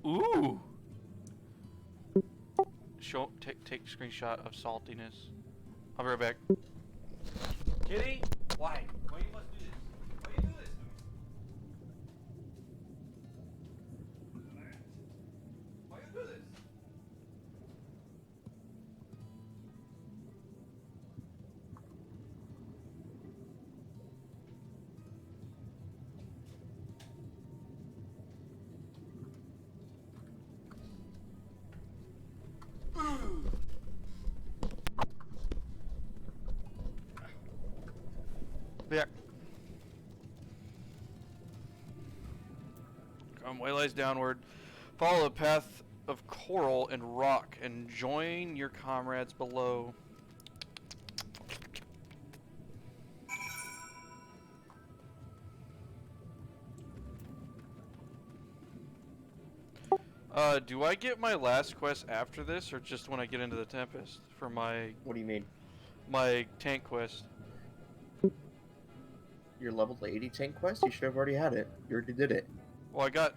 Ooh. Take screenshot of saltiness. I'll be right back. Kitty, why? Why you must do this? Why you do this to me? back. Way lies downward. Follow the path of coral and rock and join your comrades below. Do I get my last quest after this, or just when I get into the Tempest for my... What do you mean? My tank quest. Your level 80 tank quest? You should have already had it. You already did it. Well, I got...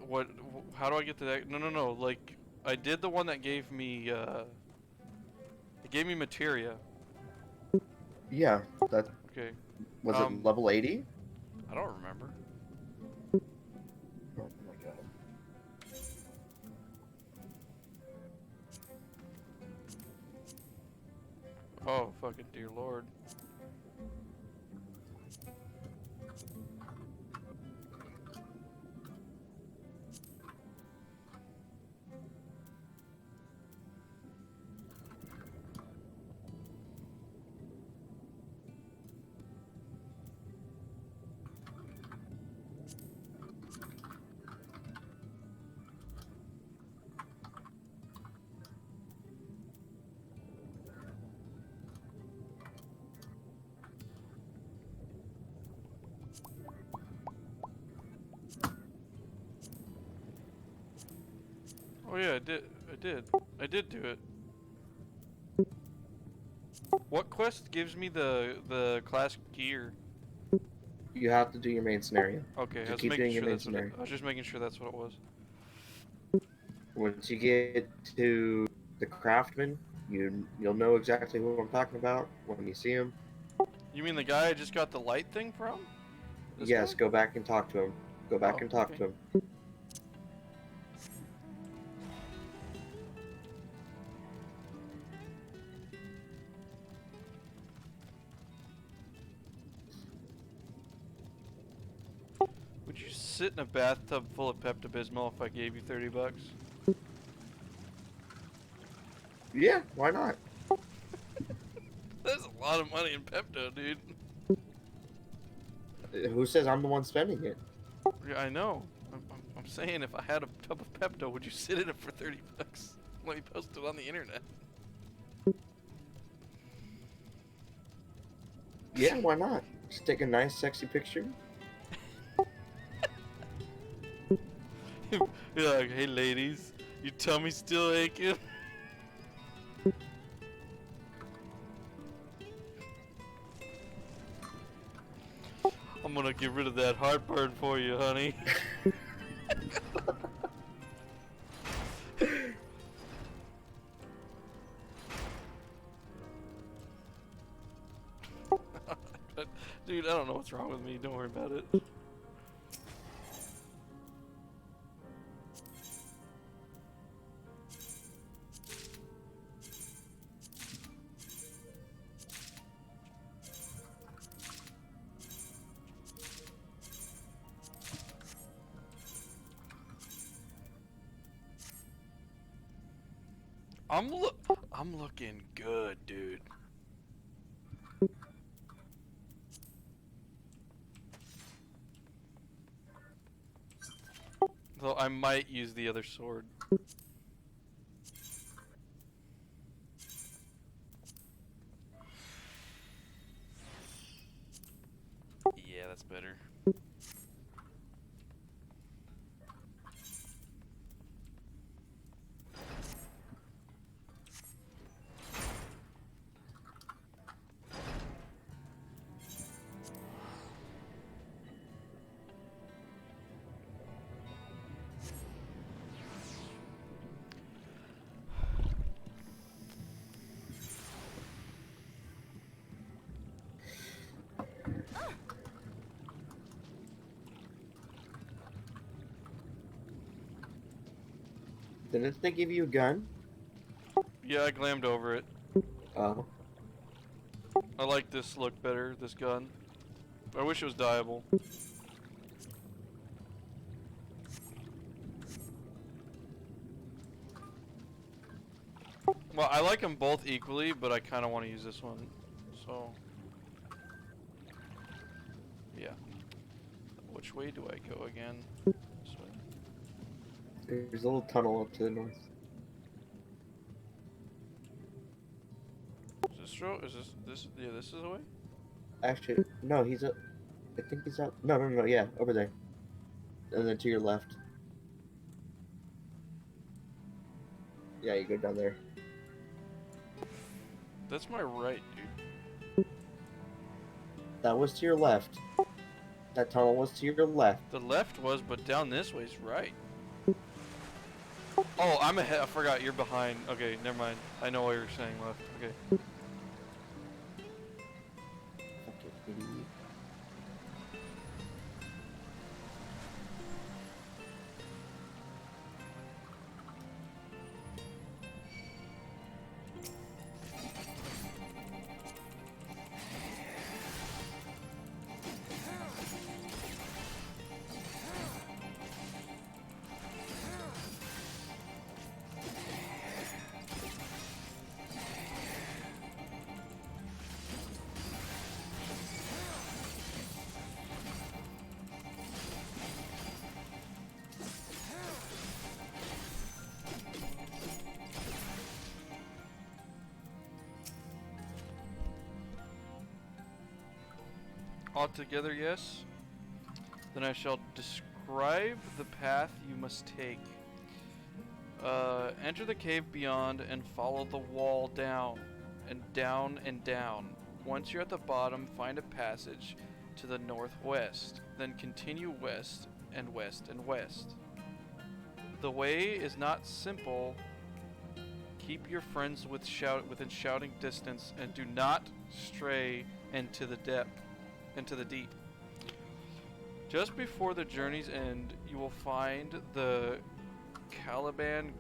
What? How do I get to that? No. Like, I did the one that gave me, it gave me materia. Yeah, that... Okay. Was it level 80? I don't remember. Oh my god. Oh, fucking dear lord. Oh yeah, I did do it. What quest gives me the class gear? You have to do your main scenario. Okay, just keep doing your main scenario. I was just making sure that's what it was. Once you get to the craftsman, you'll know exactly who I'm talking about when you see him. You mean the guy I just got the light thing from? Yes, go back and talk to him. Go back and talk okay. to him. Would you sit in a bathtub full of Pepto-Bismol if I gave you $30? Yeah, why not? That's a lot of money in Pepto, dude. Who says I'm the one spending it? Yeah, I know. I'm saying if I had a tub of Pepto, would you sit in it for $30? Let me post it on the internet. Yeah, why not? Just take a nice, sexy picture. You're like, hey ladies, your tummy still aching? I'm gonna get rid of that heartburn for you, honey. Dude, I don't know what's wrong with me. Don't worry about it. I'm looking good, dude. Though I might use the other sword. Yeah, that's better. Didn't they give you a gun? Yeah, I glammed over it. Oh. I like this look better, this gun. I wish it was dyeable. Well, I like them both equally, but I kind of want to use this one, so... Yeah. Which way do I go again? This way. There's a little tunnel up to the north. Is this road? Is this? Yeah, this is the way. Actually, no, he's up. I think he's up. No, no, no, yeah, over there. And then to your left. Yeah, you go down there. That's my right, dude. That was to your left. That tunnel was to your left. The left was, but down this way's right. Oh, I'm ahead. I forgot you're behind. Okay, never mind. I know what you're saying left. Okay. Altogether, yes. Then I shall describe the path you must take. Enter the cave beyond and follow the wall down and down and down. Once you're at the bottom, find a passage to the northwest. Then continue west and west and west. The way is not simple. Keep your friends within shouting distance and do not stray into the deep. Just before the journey's end, you will find the Caliban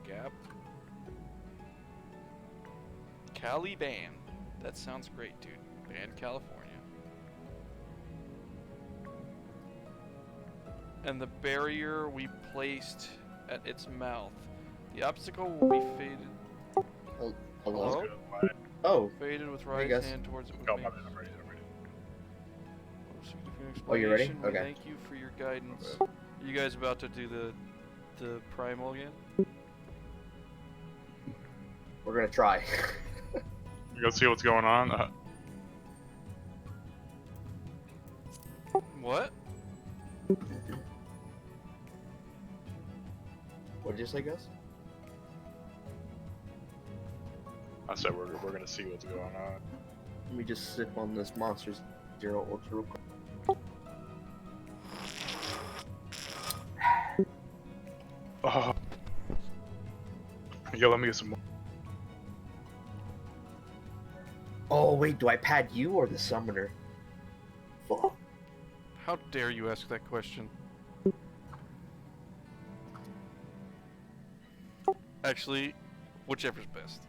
Gap. Caliban. That sounds great, dude. Band, California. And the barrier we placed at its mouth. The obstacle will be faded. Hello? Oh. Faded with right hand towards it. I'm ready. Oh, you ready? We Okay. thank you for your guidance. Are you guys about to do the primal again? We're gonna try. You go see what's going on. What? What did you say, Gus? I said we're gonna see what's going on. Let me just sip on this Monster's Zero Ultra real quick. Oh. Yo, let me get some more. Oh wait, do I pad you or the summoner? Fuck. How dare you ask that question? Actually, whichever's best.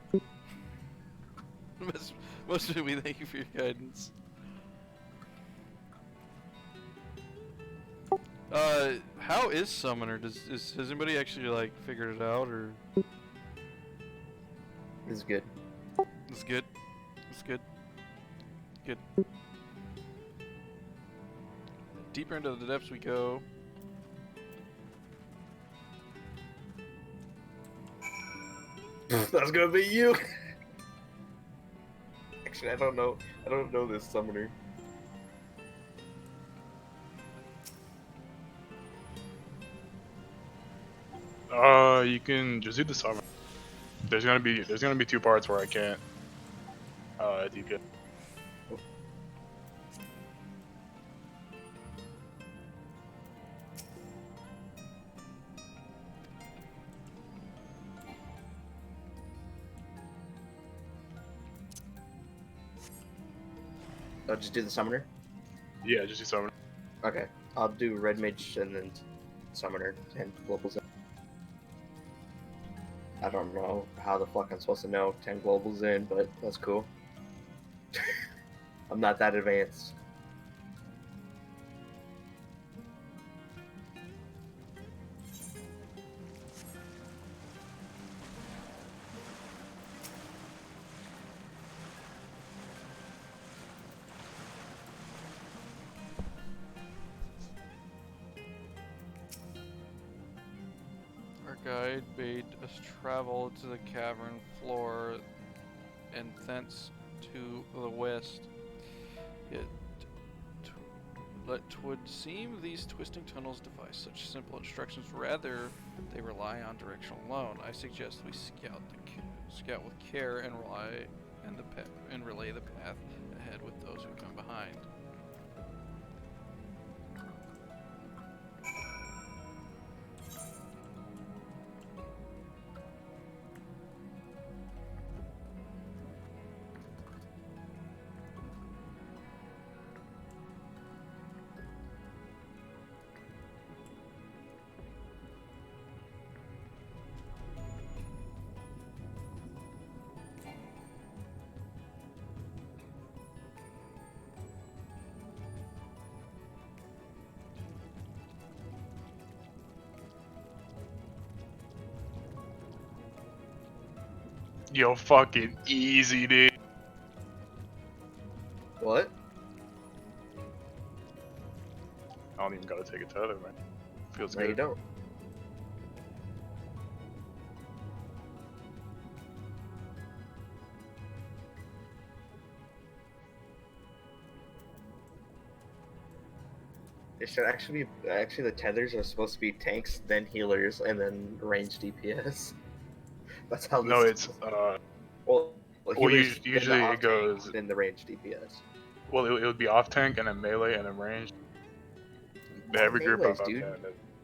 Most of we thank you for your guidance. How is Summoner? Has anybody actually like figured it out, or? It's good. It's good. It's good. Good. Deeper into the depths we go. That's gonna be you. Actually, I don't know. I don't know this summoner. You can just do the summer. There's gonna be two parts where I can't. Do good. I'll just do the summoner? Yeah, just do summoner. Okay. I'll do Red Mage and then Summoner and Globals. I don't know how the fuck I'm supposed to know 10 Globals in, but that's cool. I'm not that advanced. guide bade us travel to the cavern floor and thence to the west. Yet, twould seem these twisting tunnels devise such simple instructions. Rather, they rely on direction alone. I suggest we scout with care and relay the path ahead with those who come behind. Yo, fucking easy, dude. What? I don't even gotta take it to other, man. Feels No, good. you don't. It should actually be, the tethers are supposed to be tanks, then healers, and then range DPS. That's how this No, it's well healers, then usually the it off goes. tank, then the range DPS. Well, it would be off tank and then melee and then range. Every group Melees, up dude. there.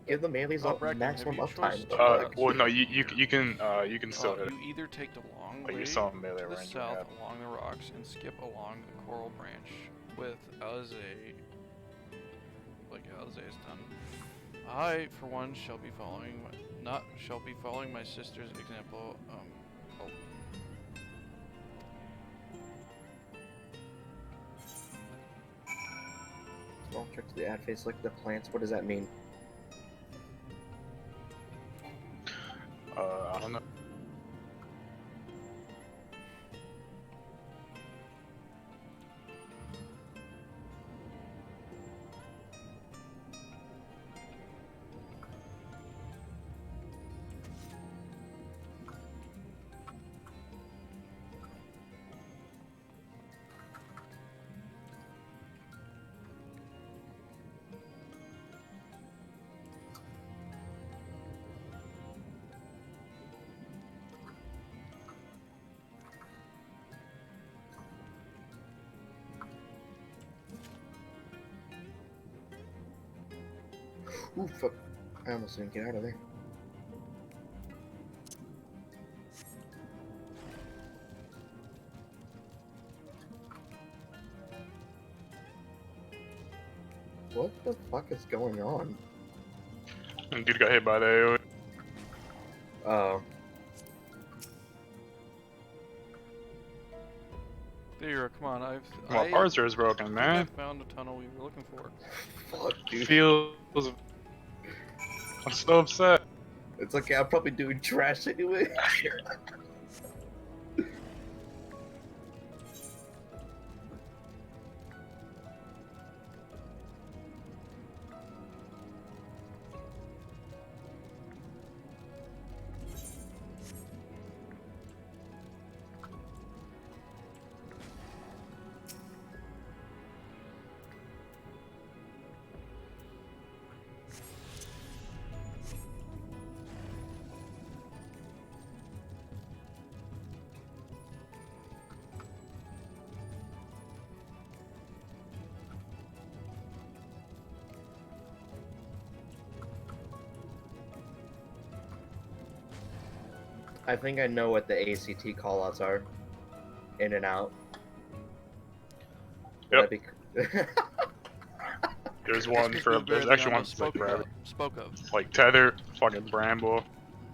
Give the melees Oh, Bracken, maximum have you uptime. chosen Well, no, you can still hit it. You either take the long But way you're still in melee to the range, south yeah. along the rocks and skip along the coral branch with Alize, like Alize has done. I, for one, shall be following my sister's example. Oh. Small trick to the ad phase, like the plants. What does that mean? I don't know. Ooh, fuck. I almost didn't get out of there. What the fuck is going on? Dude got hit by the AoE. Oh. There, come on, My parser is broken, man. I found a tunnel we were looking for. Fuck, dude. Feels. I'm so upset. It's okay, I'm probably doing trash anyway. I think I know what the ACT callouts are. In and out. Yep. There's one for. There's actually one for spoke of. Like tether, fucking bramble.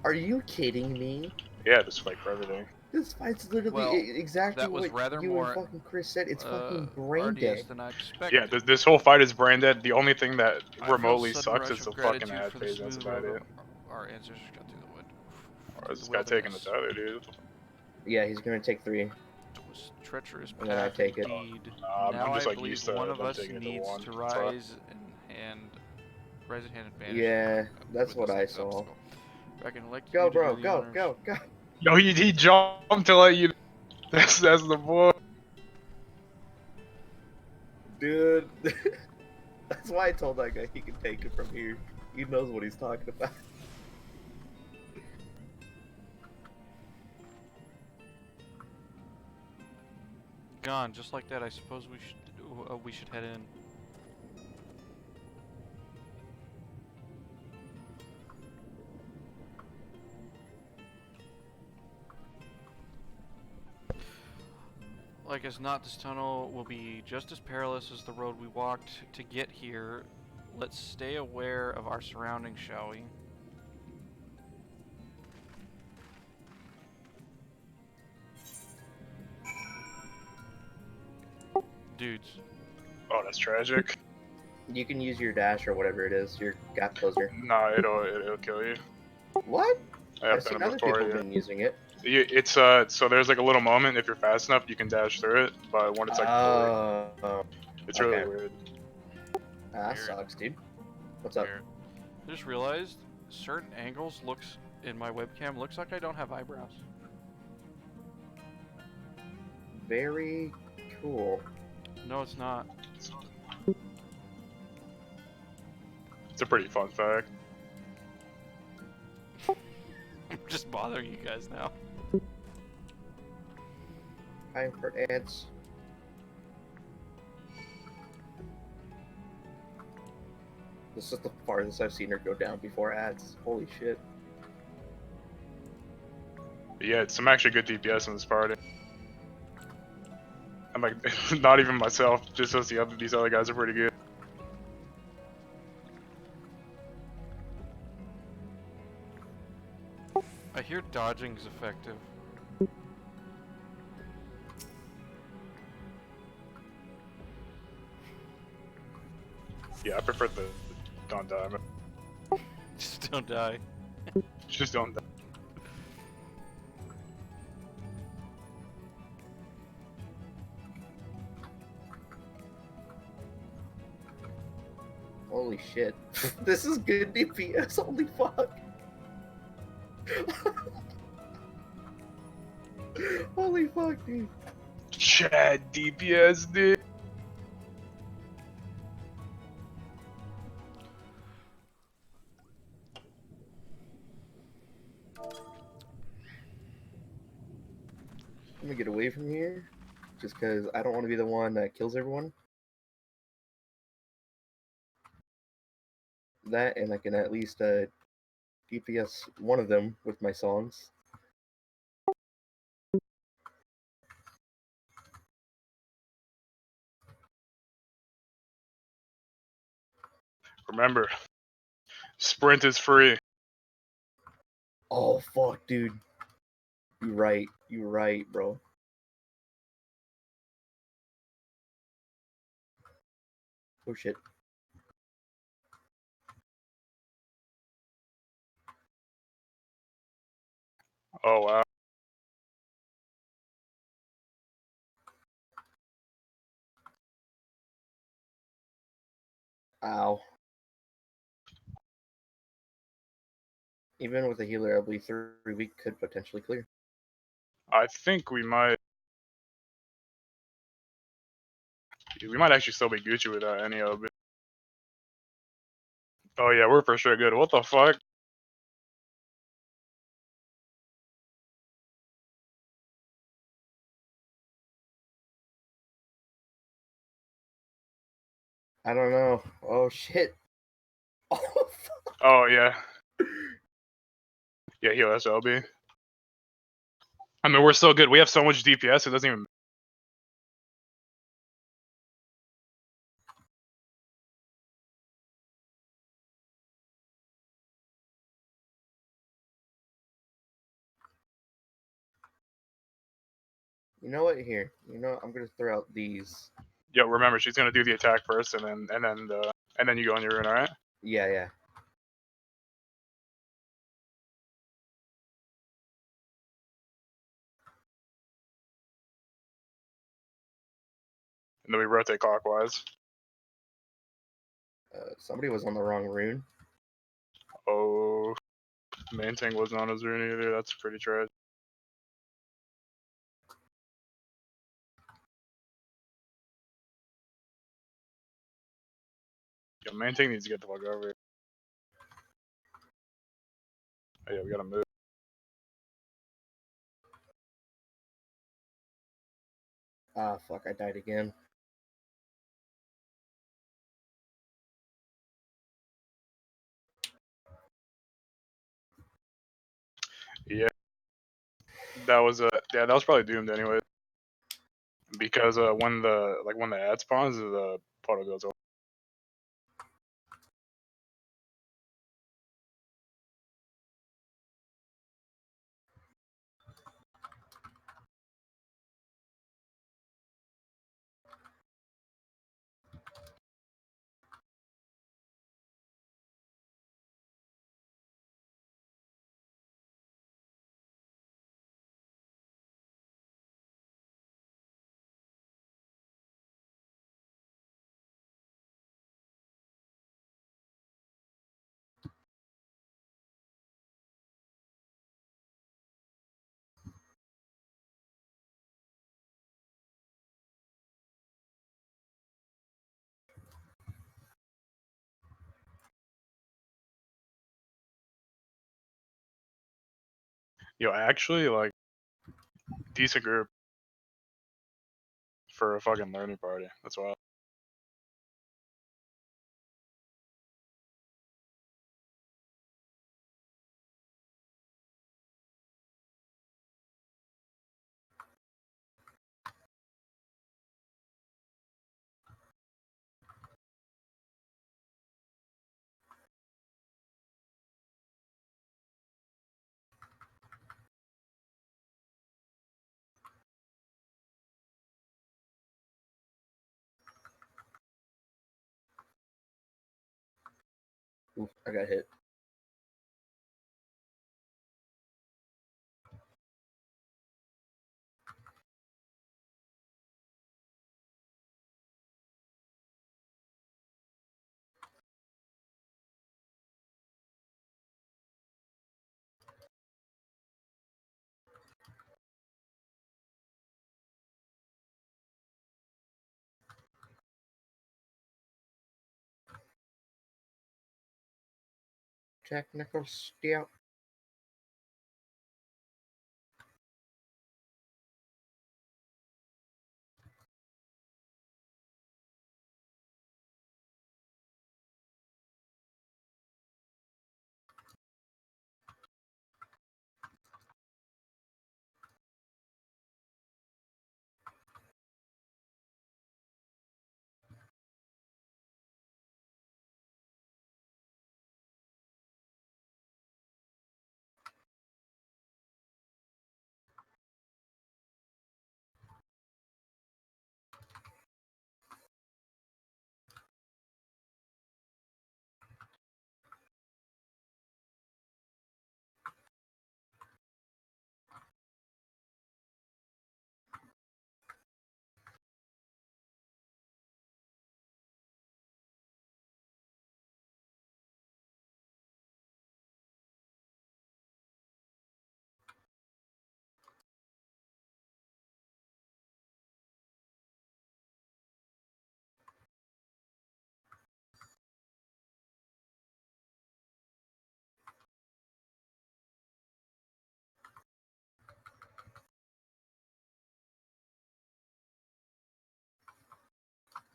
Are you kidding me? Yeah, just like for everything. This fight's literally exactly that was what rather you more, and fucking Chris said. It's fucking brain arduous dead. than I expected. Yeah, this whole fight is brain dead. The only thing that I feel remotely sudden sucks rush is of the fucking gratitude ad for the phase. That's smooth about road it. Our ancestors got through the wood. Or is this guy taking the tether, dude? Yeah, he's gonna take 3. It was treacherous And then I path take it. indeed. I'm Now just I like believe used to one of them us taking it to needs one. to That's why. rise in hand advantage. Yeah, that's with what this I saw. obstacle. I can elect Go, you to bro. do the Go, honors. go, go. No, he jumped to let you. That's the boy. Dude. That's why I told that guy he can take it from here. He knows what he's talking about. Gone, just like that. I suppose we should head in. Like as not, this tunnel will be just as perilous as the road we walked to get here. Let's stay aware of our surroundings, shall we? Dudes. Oh, that's tragic. You can use your dash or whatever it is, your gap closer. Nah, it'll kill you. What? I've I've seen done it other before. people Yeah. been using it. It's so there's like a little moment if you're fast enough you can dash through it, but when it's like it's really weird. That sucks, dude. What's up? I just realized certain angles in my webcam looks like I don't have eyebrows. Very cool. No, it's not. It's a pretty fun fact. I'm just bothering you guys now. Time for ants. This is the farthest I've seen her go down before ads. Holy shit. But yeah, it's some actually good DPS in this party. I'm like, not even myself, just as these other guys are pretty good. I hear dodging's effective. Yeah, I prefer the don't die. Just don't die. Just don't die. Holy shit. This is good DPS, holy fuck. Holy fuck, dude. Chad DPS, dude. I'm gonna get away from here, just because I don't want to be the one that kills everyone. That, and I can at least DPS one of them with my songs. Remember, sprint is free. Oh fuck, dude. You're right. You're right, bro. Oh shit. Oh wow. Ow. Even with a healer, I believe 3 week could potentially clear. I think we might actually still be Gucci without any of it. Oh yeah, we're for sure good. What the fuck? I don't know. Oh shit. Oh yeah. Yeah, heal SLB. I mean, we're so good. We have so much DPS, it doesn't even. You know what? Here. You know what? I'm gonna throw out these. Yo, remember, she's gonna do the attack first, and then you go on your rune, alright? Yeah, yeah. And then we rotate clockwise. Somebody was on the wrong rune. Oh. Main tank wasn't on his rune either. That's pretty trash. Yo, main tank needs to get the fuck over here. Oh, yeah, we gotta move. Ah, fuck, I died again. Yeah. That was that was probably doomed anyway. Because when the ad spawns, the portal goes off. Yo, actually, like, decent group for a fucking learning party. That's why. Oof, I got hit. Technical steel.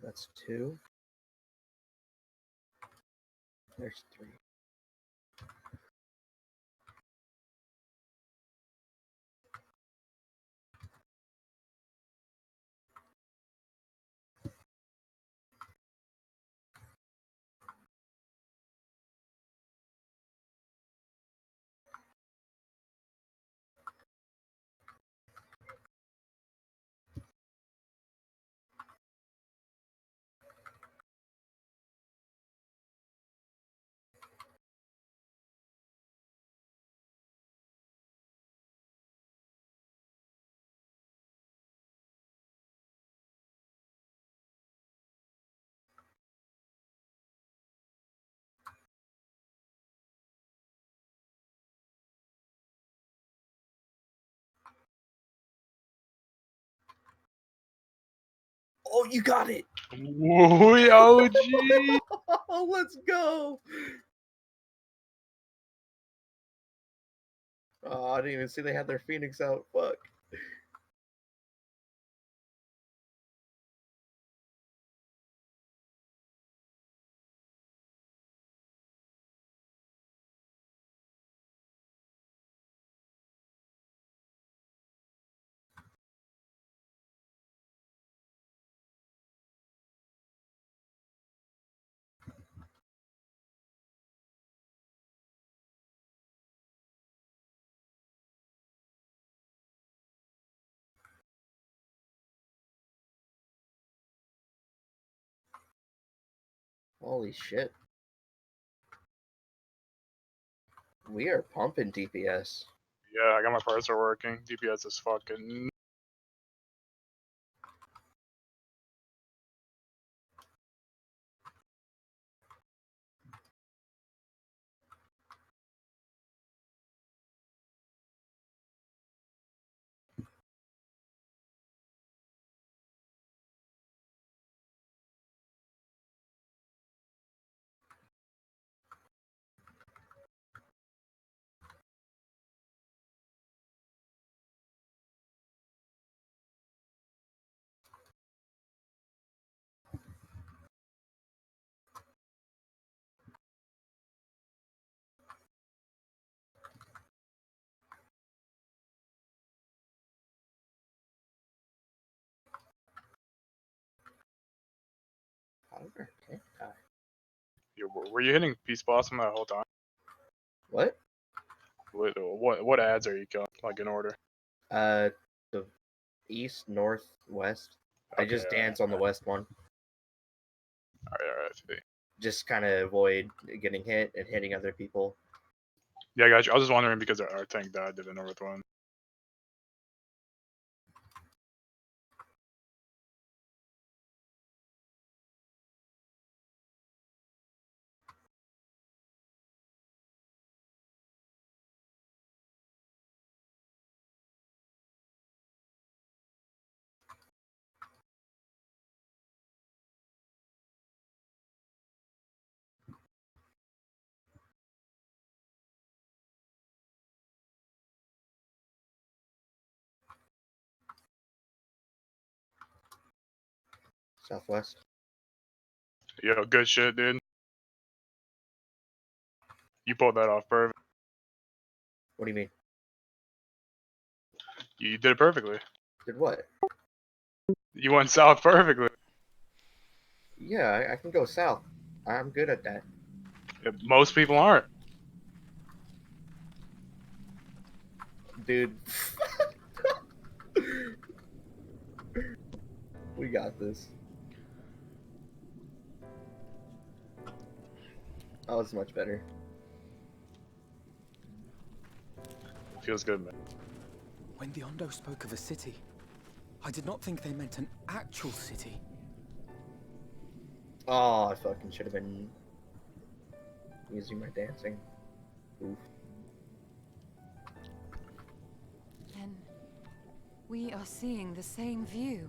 That's 2. There's 3. Oh, you got it! Woo, OG! Oh, let's go! Oh, I didn't even see they had their Phoenix out. Fuck. Holy shit. We are pumping DPS. Yeah, I got my parser working. DPS is fucking. Okay. Were you hitting Peace Blossom that whole time? What? What ads are you killing? Like in order? The east, north, west. I just dance on the west one. Alright. Just kind of avoid getting hit and hitting other people. Yeah, I got you. I was just wondering because our tank died to the north one. Southwest. Yo, good shit, dude. You pulled that off perfect. What do you mean? You did it perfectly. Did what? You went south perfectly. Yeah, I can go south. I'm good at that. Yeah, most people aren't. Dude. We got this. Oh, it's much better. Feels good, man. When the Ondo spoke of a city, I did not think they meant an actual city. Oh, I fucking should have been using my dancing. Oof. Then we are seeing the same view.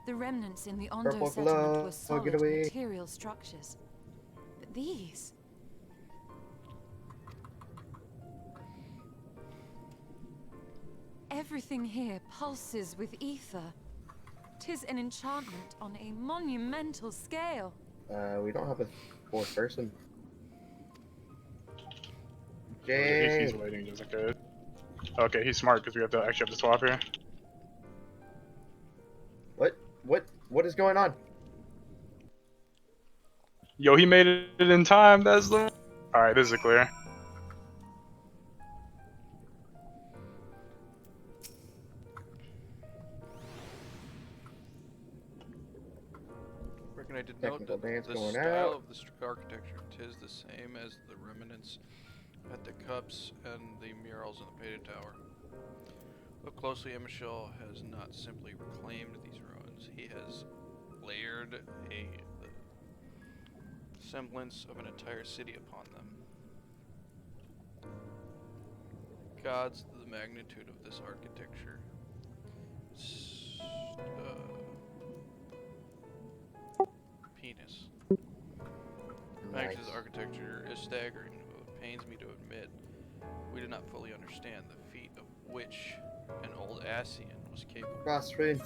The remnants in the Ondo Purple settlement glow, were get solid away. material structures. But these... Everything here pulses with ether. 'Tis an enchantment on a monumental scale. We don't have a fourth person. He's Jay. waiting just in case. Okay, he's smart because we have to actually have to swap here. What is going on? Yo, he made it in time. That's the. All right, this is clear. Reckon I did note that dance the going style out. of the architecture tis the same as the remnants at the cups and the murals in the painted tower. Look closely, Emichel has not simply reclaimed these ruins. He has layered the semblance of an entire city upon them. gods the magnitude of this architecture. Penis. Magnitude of the architecture is staggering. It pains me to admit we did not fully understand the feat of which an old Asian was capable. Cross screen.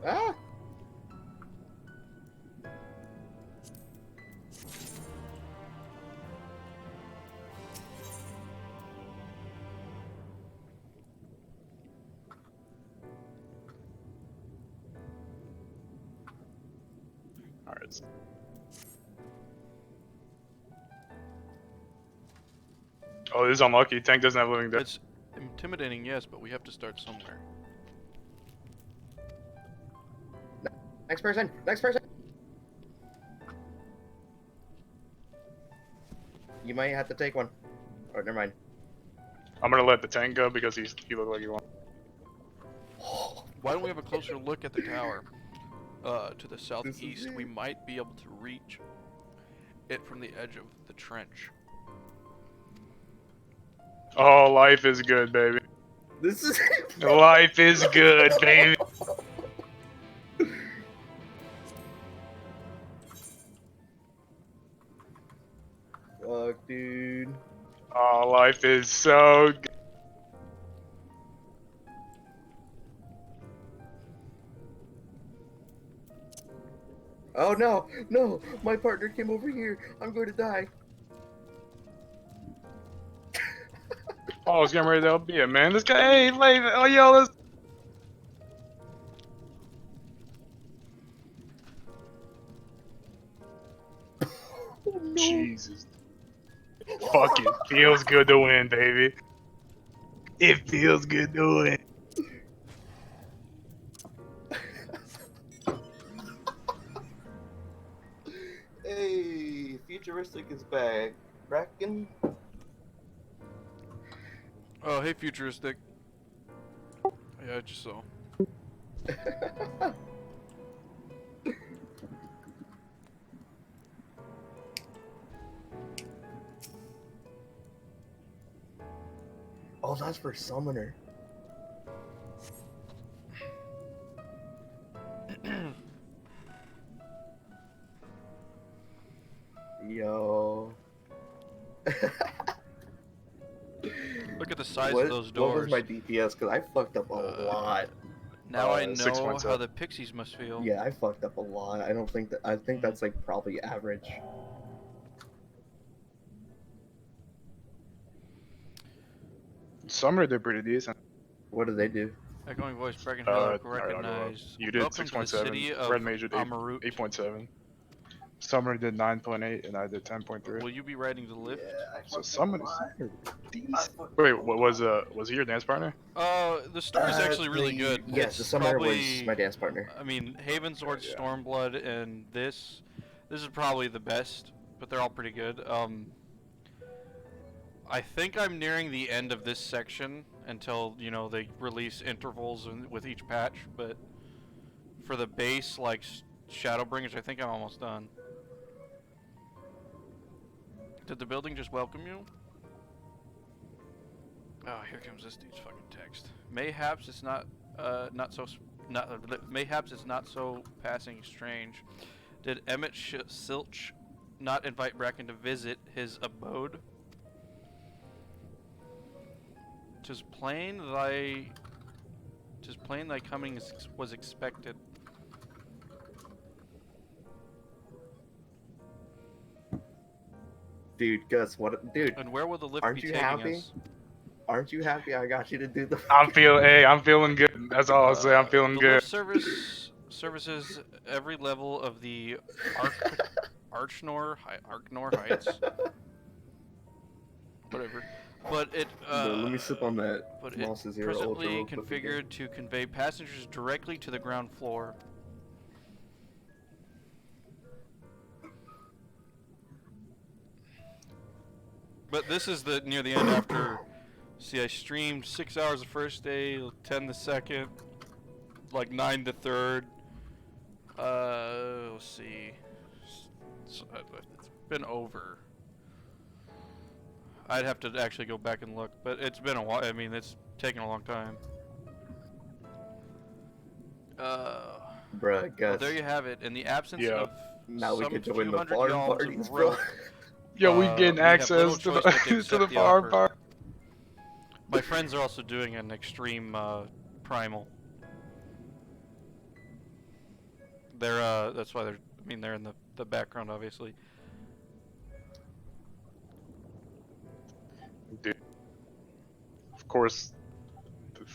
Ah! Alright. Oh, this is unlucky. Tank doesn't have living death. It's intimidating, yes, but we have to start somewhere. Next person! Next person! You might have to take one. Oh, never mind. I'm gonna let the tank go because he looked like he won. Why don't we have a closer look at the tower? To the southeast, we might be able to reach it from the edge of the trench. Oh, life is good, baby. This is life is good, baby. Fuck, dude. Oh, life is so good. Oh no, no! My partner came over here. I'm going to die. Oh, I was getting ready to help you, man. This guy, hey, wait, oh, yo, let's. Oh, no. Jesus. Fuck it. Feels good to win, baby. It feels good to win. Hey, futuristic is back. Bracken. Oh, hey, futuristic. Yeah, I just saw. Oh, that's for Summoner. Yo. Look at the size of those doors. What was my DPS? Because I fucked up a lot. Now I know 6.7. how the pixies must feel. Yeah, I fucked up a lot. I don't think that. I think that's like probably average. Summer did pretty decent. What did they do? Echoing voice, Bracken Alright, recognized. you did Welcome to the city 6.7. of Red Major did Amarut. 8.7. Summer did 9.8, and I did 10.3. Will you be riding the lift? So Summer decent. Wait, what was he your dance partner? The story's actually really good. Yes, It's the Summoner probably, was my dance partner. I mean, Havensward, Stormblood, and this is probably the best, but they're all pretty good. I think I'm nearing the end of this section until, you know, they release intervals with each patch, but for the base, like Shadowbringers, I think I'm almost done. Did the building just welcome you? Oh, here comes this dude's fucking text. Mayhaps it's mayhaps it's not so passing strange. Did Emmett Silch not invite Bracken to visit his abode? 'Tis plain thy coming was expected. Dude, Gus, what? Dude, And where will the lift aren't be you taking happy? us? Aren't you happy? I got you to do the. I'm feeling good. That's all I'll say. I'm feeling The good. lift services every level of the Arknor Heights. Whatever. But it let me sip on that. but Monster it Zero Ultra presently real quick again. configured to convey passengers directly to the ground floor. But this is near the end after See, I streamed 6 hours the first day, 10 the second, like 9 the third. Let's see. It's been over. I'd have to actually go back and look, but it's been a while. I mean, it's taken a long time. Bruh, Gus. Well, there you have it. In the absence of now we some can join few the hundred farm yards of parties, bro. rope, Yo, we getting we have little access to choice the but to to accept the the farm offer. part. My friends are also doing an extreme primal. They're that's why they're. I mean, they're in the background, obviously. Dude. Of course, the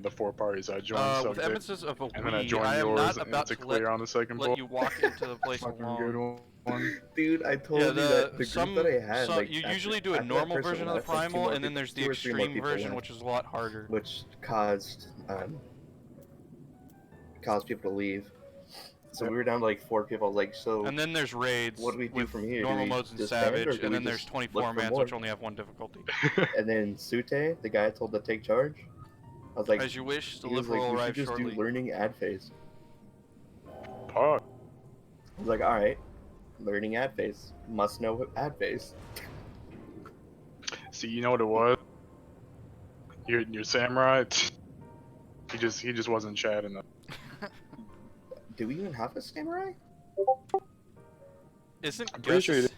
4 parties I joined sucked With dick. emphasis of a And then I we, joined I am yours, not and about it's a to clear on the second let pull. you walk into the place Fucking alone. good one. Dude, I told you that the group that I had, like, you after- usually do a after that normal person version of the left, like, two primal, more and then people- there's the 2 or 3 more extreme people version, left, which is a lot harder. which caused people to leave. So we were down to like 4 people. Like, so. And then there's raids. What do we do with from here? normal Do we modes and disband, or savage, do and we then there's just 24 look for mans, more? which only have 1 difficulty. And then Sute, the guy I told to take charge, I was like, As you wish, the he was liberal like, we arrive should just shortly. do learning ad phase. Pog. I was like, all right, learning ad phase, must know ad phase. See, you know what it was? Your samurai. He just wasn't chat enough. Do we even have a samurai? Isn't I'm pretty sure you Gus- did.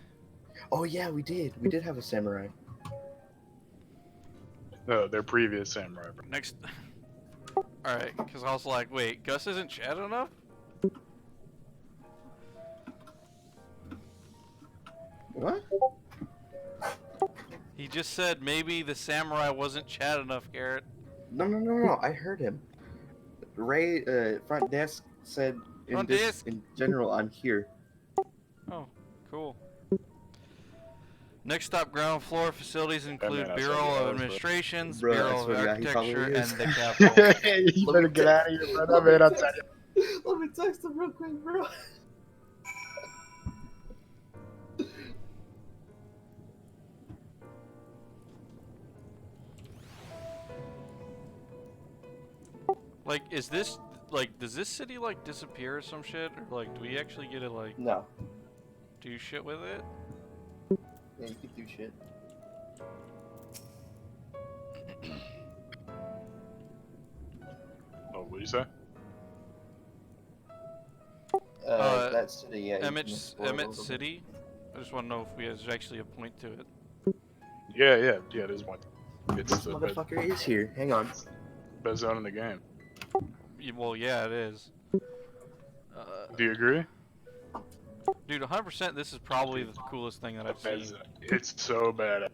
Oh yeah, we did. We did have a samurai. No, their previous samurai. Bro. Next. Alright, because I was like, wait, Gus isn't chat enough? What? He just said maybe the samurai wasn't chat enough, Garrett. No. I heard him. Ray, front desk said Front desk. in general, I'm here. Oh, cool. Next stop, ground floor facilities include man, I Bureau saw of the Administrations, Bro, Bureau I of swear to God, he probably Architecture, is. and the Capitol. You better get out of here, bro. Man, I'll tell you. Let me text him real quick, bro. Like, is this, like, does this city, like, disappear or some shit? Or, like, do we actually get to, like, No. do shit with it? Yeah, you can do shit. Oh, what do you say? That city, yeah. you can Emmett explore a little bit. City? I just want to know if there's actually a point to it. Yeah, there's one. It's This the best, motherfucker is here. Hang on. best zone in the game. Well, yeah, it is. Do you agree? Dude, 100%, this is probably the coolest thing that I've seen. It's so bad.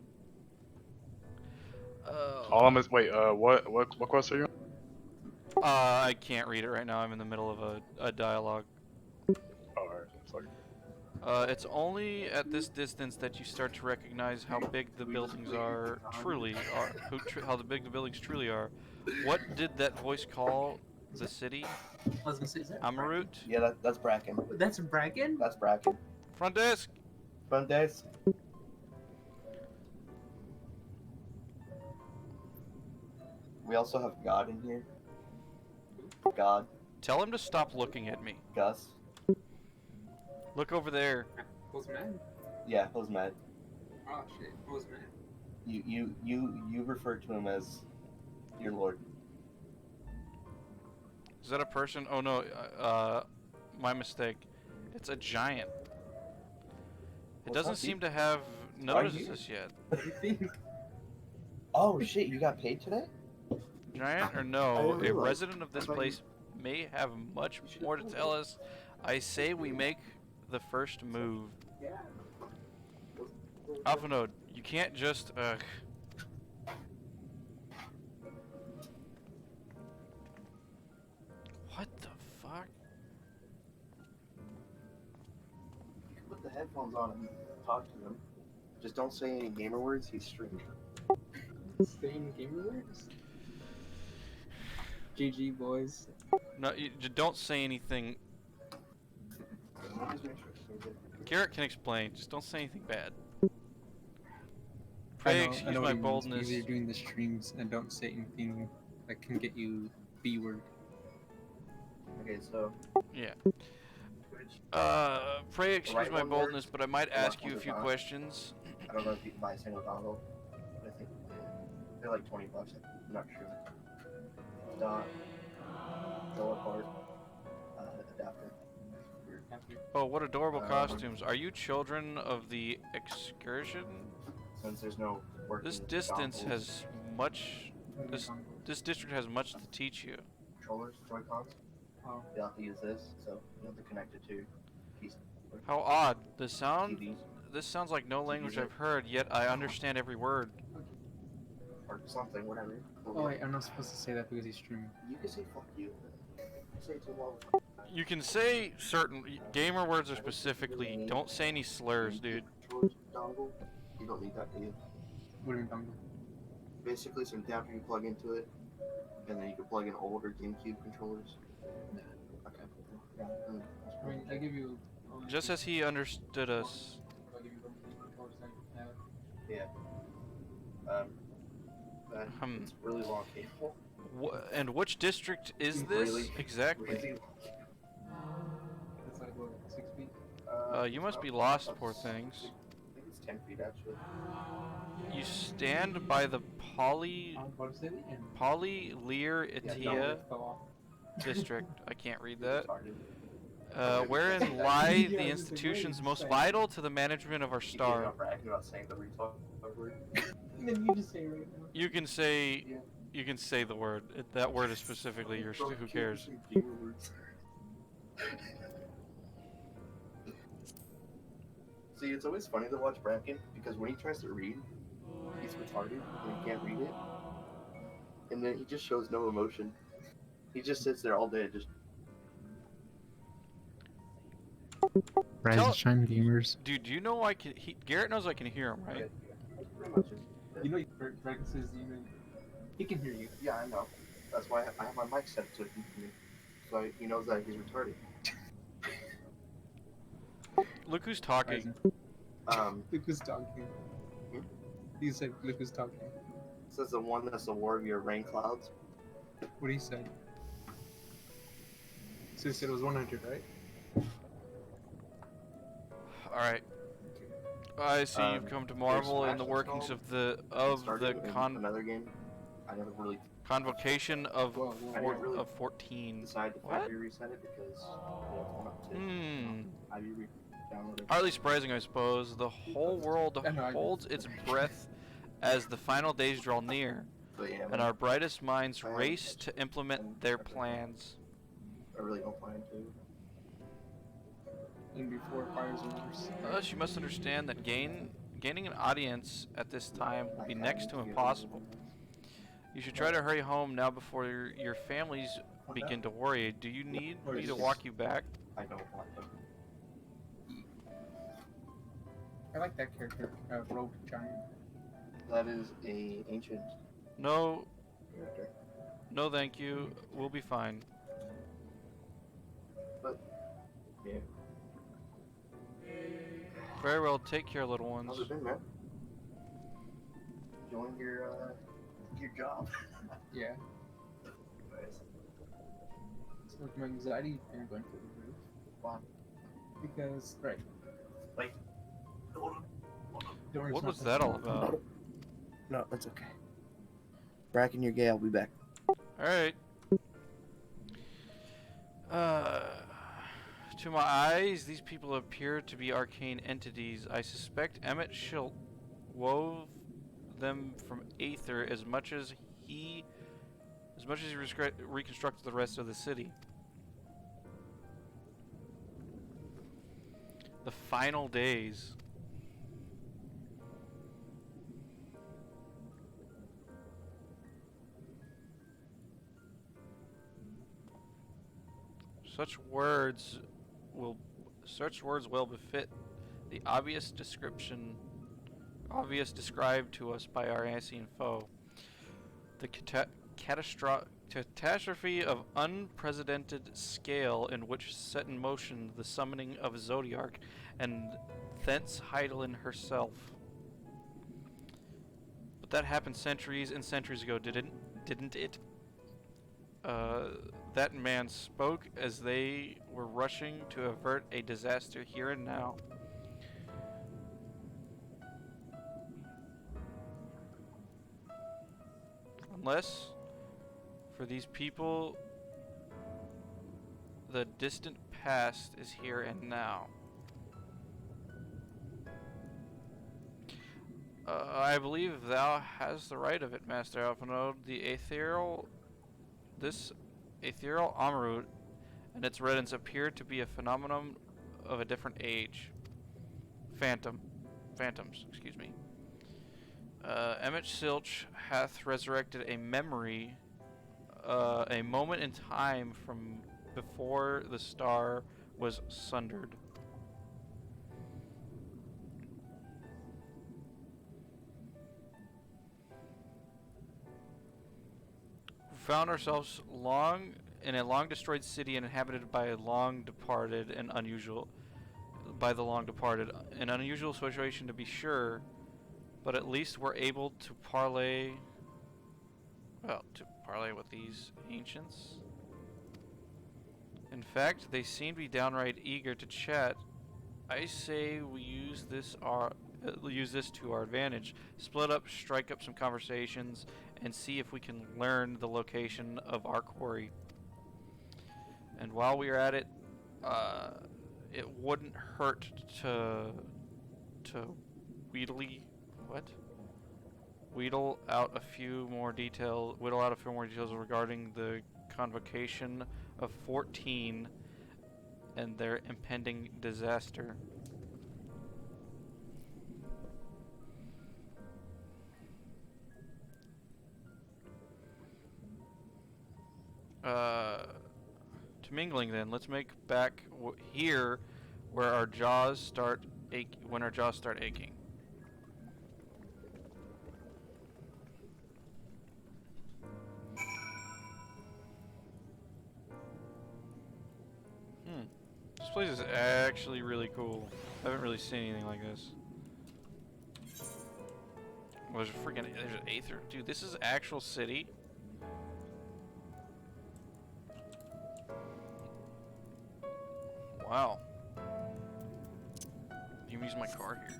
All I'm is wait. What quest are you on? I can't read it right now. I'm in the middle of a dialogue. Alright, fuck. It's only at this distance that you start to recognize how big the buildings are, how big the buildings truly are. What did that voice call the city? I was gonna say, is that Amarut? Yeah, that's Bracken. That's Bracken? That's Bracken. Front desk! Front desk. We also have God in here. God. Tell him to stop looking at me. Gus. Look over there. Who's mad? Yeah, who's mad? Oh shit, who's mad? You refer to him as your lord. Is that a person? Oh no, my mistake. It's a giant. It doesn't seem to have noticed this yet. Oh shit, you got paid today? Giant or I no, didn't a realize. resident of this place may have much more to tell us. I say we make the first move. Yeah. Alpha Node, you can't just, What the fuck? You can put the headphones on and talk to him. Just don't say any gamer words, he's streaming. Same gamer words? GG boys. No, you don't say anything. Garrett can explain, just don't say anything bad. Pray I excuse know my what he means, boldness. because you're doing the streams and don't say anything that can get you B-word. Okay, so Yeah. Pray excuse right my one boldness, works, but I might the ask left you a one few does not. questions. I don't know if you can buy a single dongle, but I think they're like $20. I'm not sure. Dot, teleport, adapter. Oh, what adorable costumes. Are you children of the excursion? Since there's no working This distance dongles, has much... This district has much to teach you. controllers, Joy-Cons. Oh. You'll have to use this, so you'll have to connect it to keys. How odd. This sounds like no TVs language it. I've heard, yet I understand every word. Or something, whatever. Oh wait, I'm not supposed to say that because he's streaming. You can say fuck you. Say it to him all the time. You can say certain gamer words are specifically. Don't say any slurs, dude. Controllers, dongle. You don't need that, do you? What do you mean dongle? Basically, some adapter you plug into it, and then you can plug in older GameCube controllers. Okay. I mean, I give you... Just as he understood us. Yeah. It's really long cable. And which district is this exactly? Really? It's like what, 6 feet? You must be lost, poor things. I think it's 10 feet actually. You stand by the Poly-Lear-Itia district. I can't read that. Wherein lie the institutions most vital to the management of our star. I'm bragging about saying the retard word. Then you just say it right now. You can say, you can say the word. That word is specifically yours. Who cares? See, it's always funny to watch Bracken because when he tries to read, he's retarded and he can't read it, and then he just shows no emotion. He just sits there all day, just. Rise and shine, gamers. Dude, do you know I can? Garrett knows I can hear him, right? Pretty much. You know, Bracken says he can hear you. Yeah, I know. That's why I have my mic set so he can hear me. So he knows that he's retarded. Look who's talking. Look who's talking. You said look who's talking. This is the one that's the war of your rain clouds. What do you say? So you said it was 100, right? Alright. I see you've come to marvel in the workings of the another game. I never really convocation of I didn't really 14. Decide to What? reset it because Hardly surprising, I suppose. The whole world holds its breath as the final days draw near, and our brightest minds race to implement their plans. I really don't plan to. And before fires and worse. Thus, you must understand that gaining an audience at this time will be next to impossible. You should try to hurry home now before your families begin to worry. Do you need me to walk you back? I don't want to. I like that character, Rogue Giant. That is a ancient. No. Character. No, thank you. We'll be fine. But yeah. Very well. Take care, little ones. How's it been, man? Enjoying your job? Yeah. Nice. So my anxiety is going through the roof. Why? Because Wait. Don't worry, What it's was not that all about? No, that's okay. Bracken, you're gay. I'll be back. Alright. To my eyes, these people appear to be arcane entities. I suspect Emmett Schilt wove them from aether as much as he reconstructed the rest of the city. The final days. Such words well befit the obvious described to us by our Asian foe. The catastrophe of unprecedented scale in which set in motion the summoning of Zodiark and thence Heidelin herself. But that happened centuries and centuries ago, didn't it? That man spoke as they were rushing to avert a disaster here and now. Unless, for these people, the distant past is here and now. I believe thou hast the right of it, Master Alphonode. This ethereal Amarut and its residents appear to be a phenomenon of a different age. Phantoms, excuse me. Emmett Silch hath resurrected a memory, a moment in time from before the star was sundered. We found ourselves in a long destroyed city and inhabited by an unusual situation to be sure, but at least we're able to parley with these ancients. In fact, they seem to be downright eager to chat. I say we use this to our advantage. Split up, strike up some conversations, and see if we can learn the location of our quarry. And while we are at it, it wouldn't hurt to wheedle out a few more details regarding the convocation of 14 and their impending disaster. To mingling then, let's make back here where our jaws start aching. This place is actually really cool. I haven't really seen anything like this. Well, there's an Aether. Dude, this is actual city. Wow. You can use my car here.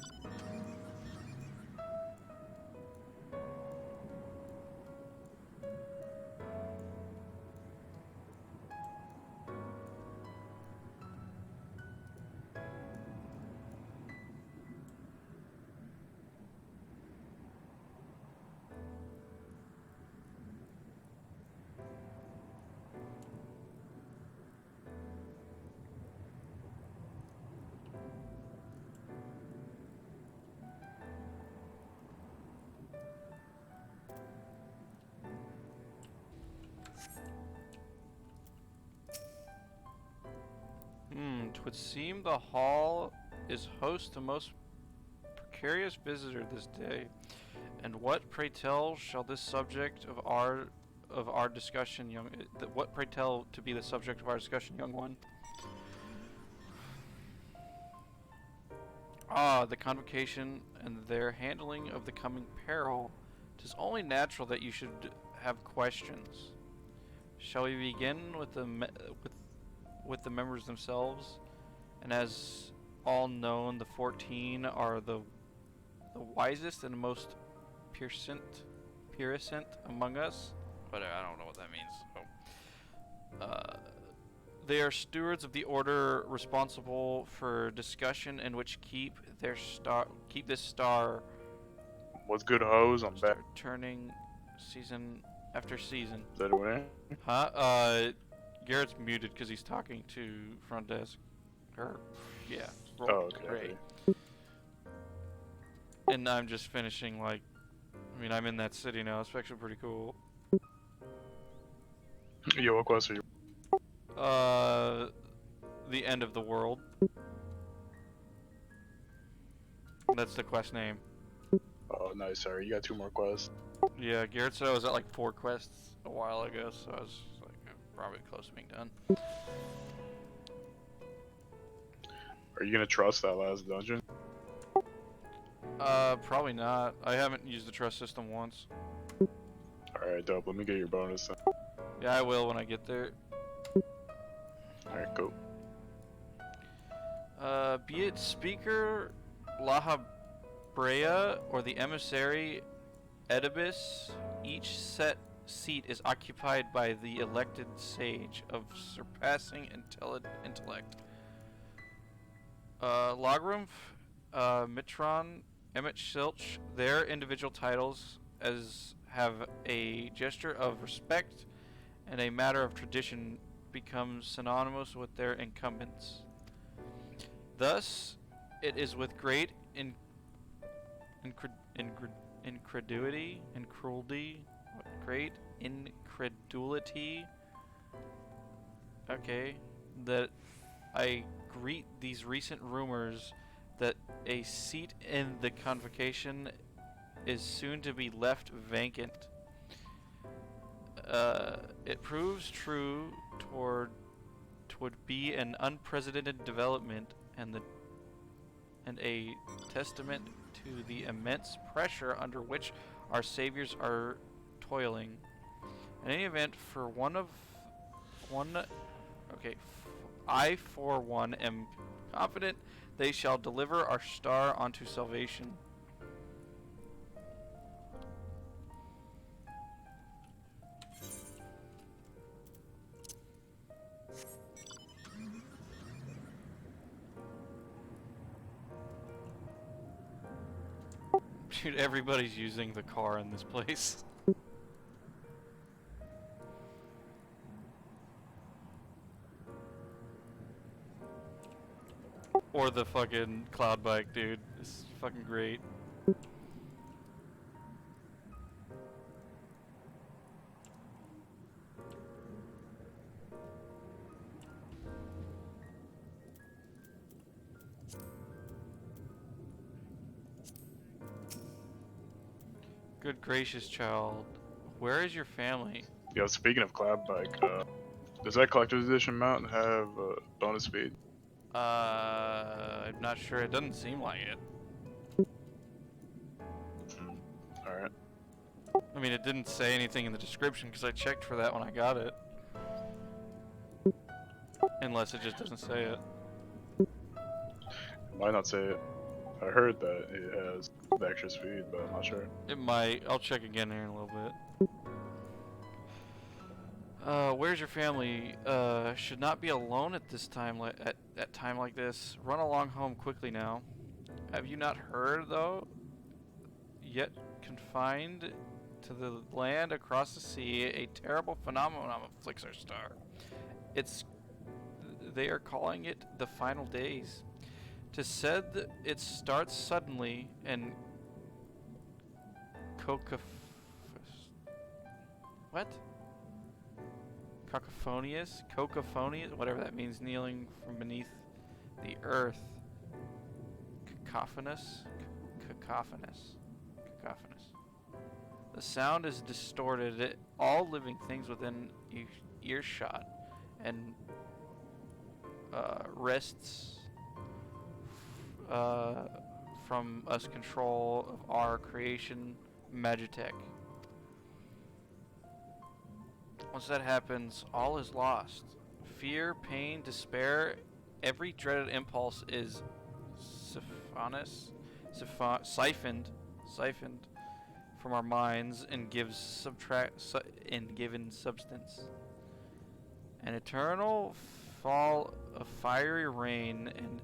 Twould seem the hall is host to most precarious visitor this day. And what, pray tell, shall this subject of our discussion, what pray tell to be the subject of our discussion, young one? The convocation and their handling of the coming peril. 'Tis only natural that you should have questions. Shall we begin with the members themselves? And as all known, the 14 are the wisest and most puissant among us. But I don't know what that means. So. They are stewards of the order, responsible for discussion in which keep this star. What's good, hoes? I'm back. Turning season after season. Is that what? Huh? Garrett's muted because he's talking to front desk. Yeah. Oh, okay. Great. And I'm just finishing, like, I mean, I'm in that city now. It's actually pretty cool. Yo, what quest are you? The end of the world. That's the quest name. Oh, nice. Sorry, you got 2 more quests. Yeah, Garrett said I was at like 4 quests a while ago, so I was like probably close to being done. Are you gonna trust that last dungeon? Probably not. I haven't used the trust system once. Alright, dope. Let me get your bonus then. Yeah, I will when I get there. Alright, cool. Be it Speaker La Brea or the Emissary Oedipus, each set seat is occupied by the elected sage of surpassing intellect. Logrum, Mitron, Emmett Silch, their individual titles as have a gesture of respect and a matter of tradition becomes synonymous with their incumbents. Thus, it is with great incredulity, okay, that I greet these recent rumors that a seat in the convocation is soon to be left vacant. It proves true twould be an unprecedented development and a testament to the immense pressure under which our saviors are toiling. In any event, I for one am confident they shall deliver our star unto salvation. Dude, everybody's using the car in this place. Or the fucking cloud bike, dude. It's fucking great. Good gracious, child. Where is your family? Yo, speaking of cloud bike, does that collector's edition mount have bonus speed? I'm not sure. It doesn't seem like it. Alright. I mean, it didn't say anything in the description because I checked for that when I got it. Unless it just doesn't say it. Might not say it. I heard that it has the extra speed, but I'm not sure. It might. I'll check again here in a little bit. Where's your family? Should not be alone at this time. At time like this, run along home quickly now. Have you not heard though? Yet confined to the land across the sea, a terrible phenomenon afflicts our star. They are calling it the final days. 'Tis said that it starts suddenly and cacophonious, whatever that means, kneeling from beneath the earth. Cacophonous. The sound is distorted. All living things within earshot and wrests from us control of our creation, Magitech. Once that happens, all is lost. Fear, pain, despair, every dreaded impulse is siphoned from our minds and given substance. An eternal fall of fiery rain and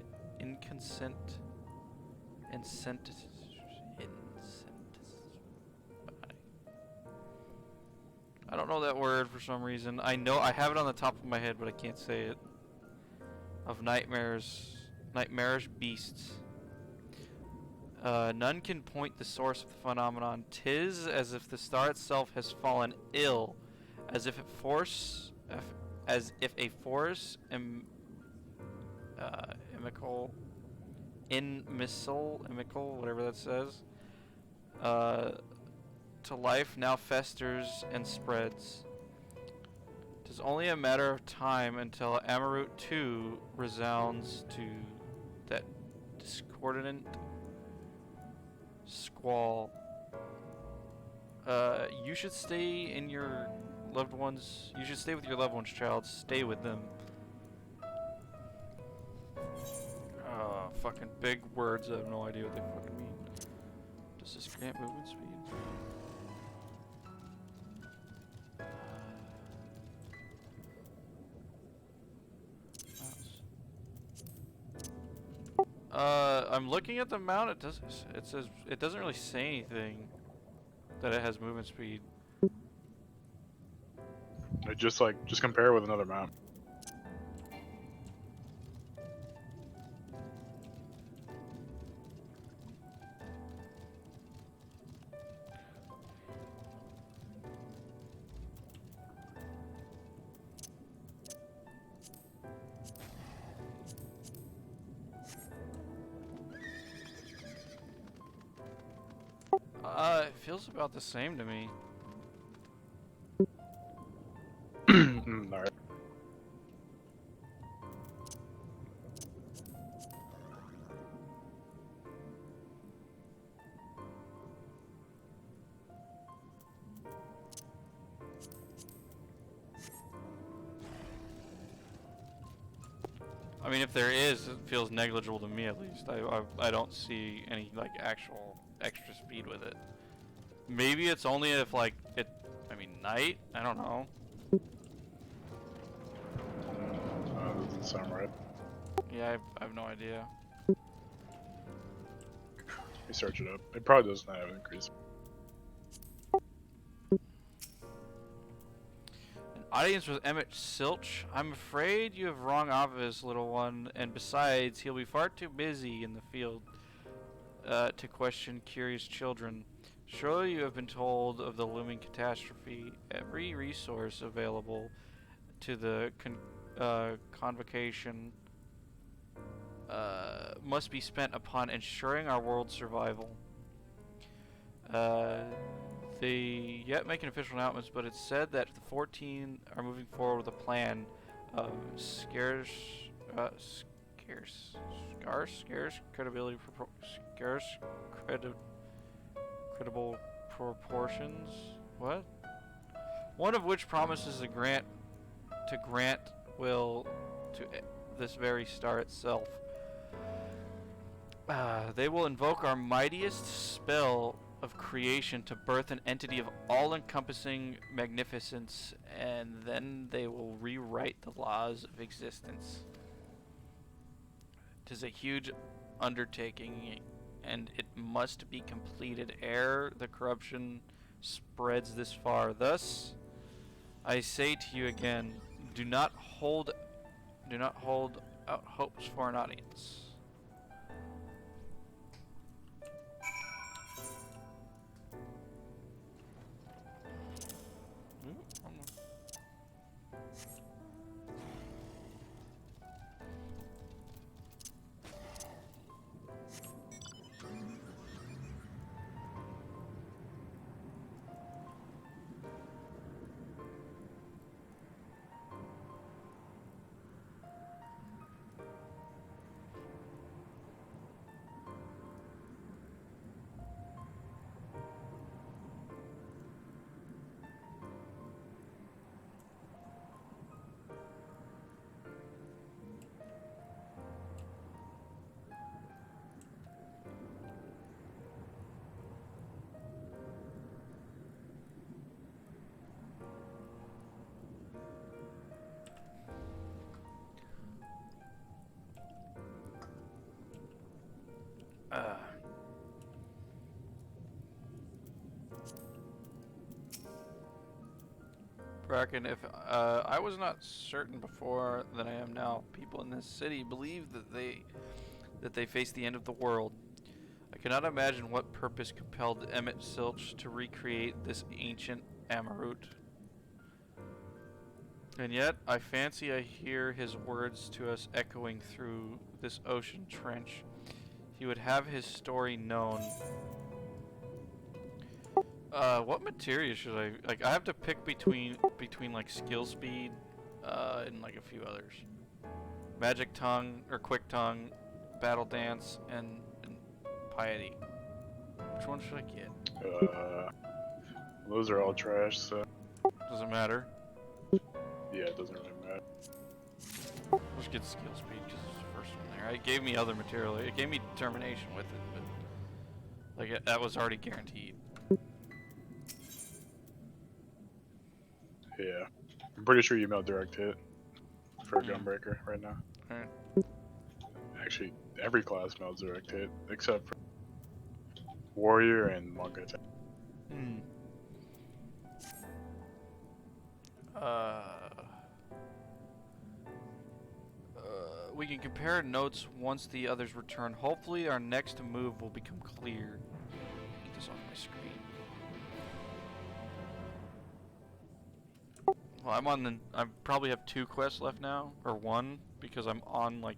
I don't know that word for some reason. I know I have it on the top of my head, but I can't say it. Of nightmares, nightmarish beasts. None can point the source of the phenomenon. 'Tis as if the star itself has fallen ill, as if a force, immiscible, whatever that says, to life now festers and spreads. 'Tis only a matter of time until Amarut too resounds to that discordant Squall. You should stay in your loved ones. You should stay with your loved ones, child. Stay with them. Fucking big words. I have no idea what they fucking mean. Does this grant movement speed? I'm looking at the mount. It doesn't really say anything that it has movement speed. It just compare it with another map. It feels about the same to me. Alright. I mean, if there is, it feels negligible to me at least. I don't see any like actual extra speed with it. Maybe it's only if like night. I don't know. That doesn't sound right. Yeah, I have no idea. Let me search it up. It probably doesn't have an increase. Audience with Emmett Silch. I'm afraid you have wrong office, little one, and besides, he'll be far too busy in the field to question curious children. Surely you have been told of the looming catastrophe. Every resource available to the convocation must be spent upon ensuring our world's survival. They yet make an official announcement, but it's said that the 14 are moving forward with a plan of scarce credible proportions. What? One of which promises to grant will to this very star itself. They will invoke our mightiest spell of creation to birth an entity of all-encompassing magnificence, and then they will rewrite the laws of existence. 'Tis a huge undertaking, and it must be completed ere the corruption spreads this far. Thus, I say to you again, do not hold out hopes for an audience. Bracken, if I was not certain before than I am now, people in this city believe that they face the end of the world. I cannot imagine what purpose compelled Emmett Silch to recreate this ancient Amarut. And yet, I fancy I hear his words to us echoing through this ocean trench. He would have his story known. What materia should I like? I have to pick between like skill speed, and like a few others. Magic tongue or quick tongue, battle dance, and piety. Which one should I get? Those are all trash, so Doesn't matter. yeah, it doesn't really matter. Let's get skill speed because it's the first one there. It gave me other material. It gave me determination with it, but like that was already guaranteed. Yeah, I'm pretty sure you mount direct hit for Gunbreaker right now. Alright. Actually, every class mounts direct hit except for Warrior and Monk attack. We can compare notes once the others return. Hopefully our next move will become clear. Get this off my screen. Well, I probably have 2 quests left now, or 1, because I'm on like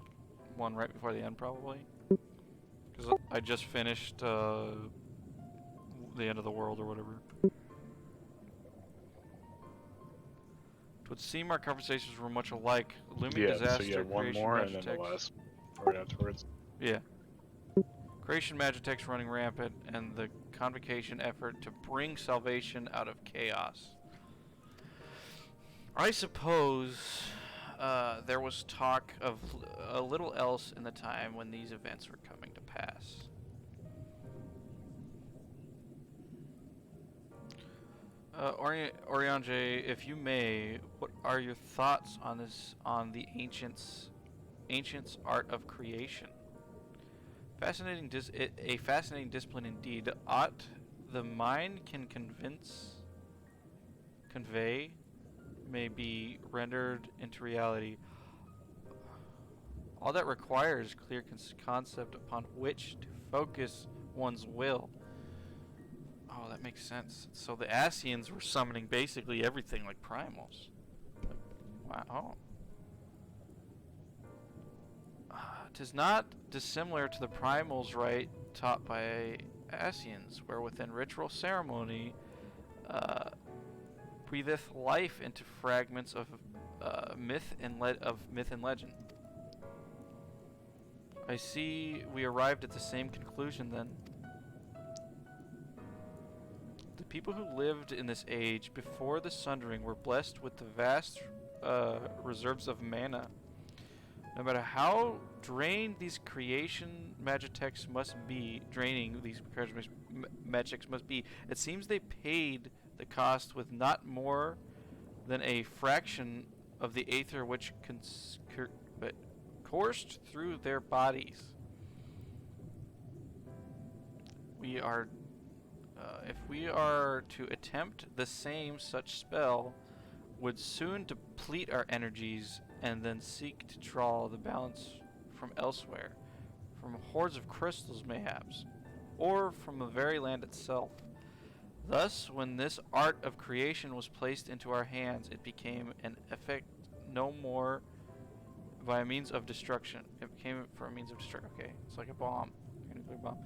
1 right before the end probably. Because I just finished the end of the world or whatever. It would seem our conversations were much alike. Looming disaster, so you have one creation, more and then the magitex. last right afterwards. Yeah. Creation magitex running rampant, and the convocation effort to bring salvation out of chaos. I suppose there was talk of a little else in the time when these events were coming to pass. Oriange, if you may, what are your thoughts on this, on the ancients' art of creation? Fascinating, a fascinating discipline indeed. Aught the mind can convey, may be rendered into reality. All that requires clear concept upon which to focus one's will. Oh, that makes sense. So the Asians were summoning basically everything like primals. Wow. Tis not dissimilar to the primals rite taught by Asians, where within ritual ceremony breatheth life into fragments of myth and legend. I see we arrived at the same conclusion then. The people who lived in this age before the Sundering were blessed with the vast reserves of mana. No matter how drained these creation magitex must be, it seems they paid the cost with not more than a fraction of the aether which coursed through their bodies. We are, if we are to attempt the same such spell, would soon deplete our energies and then seek to draw the balance from elsewhere, from hordes of crystals mayhaps, or from the very land itself. Thus, when this art of creation was placed into our hands, it became an effect no more by a means of destruction. It became for a means of destruction. Okay, it's like a bomb, a nuclear bomb.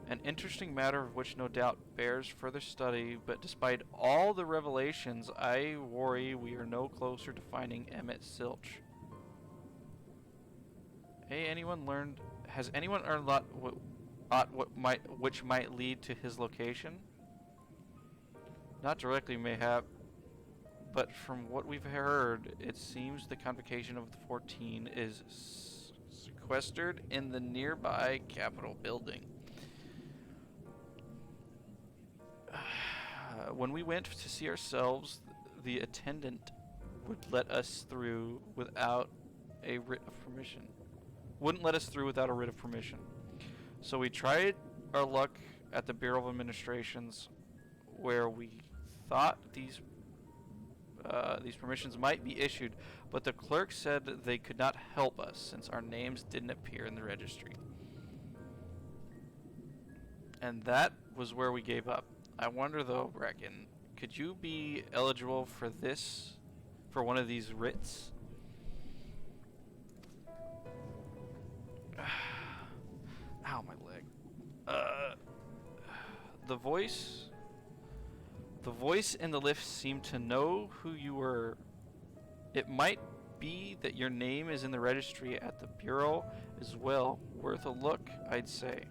An interesting matter of which no doubt bears further study, but despite all the revelations, I worry we are no closer to finding Emmett Silch. Hey, has anyone learned which might lead to his location? Not directly, mayhap, but from what we've heard, it seems the convocation of the 14 is sequestered in the nearby Capitol building. When we went to see ourselves, the attendant would let us through without a writ of permission. Wouldn't let us through without a writ of permission. So we tried our luck at the Bureau of Administrations, where we thought these permissions might be issued, but the clerk said they could not help us since our names didn't appear in the registry. And that was where we gave up. I wonder though, Bracken, could you be eligible for one of these writs? Ow, my leg. The voice in the lift seemed to know who you were. It might be that your name is in the registry at the Bureau as well. Worth a look, I'd say.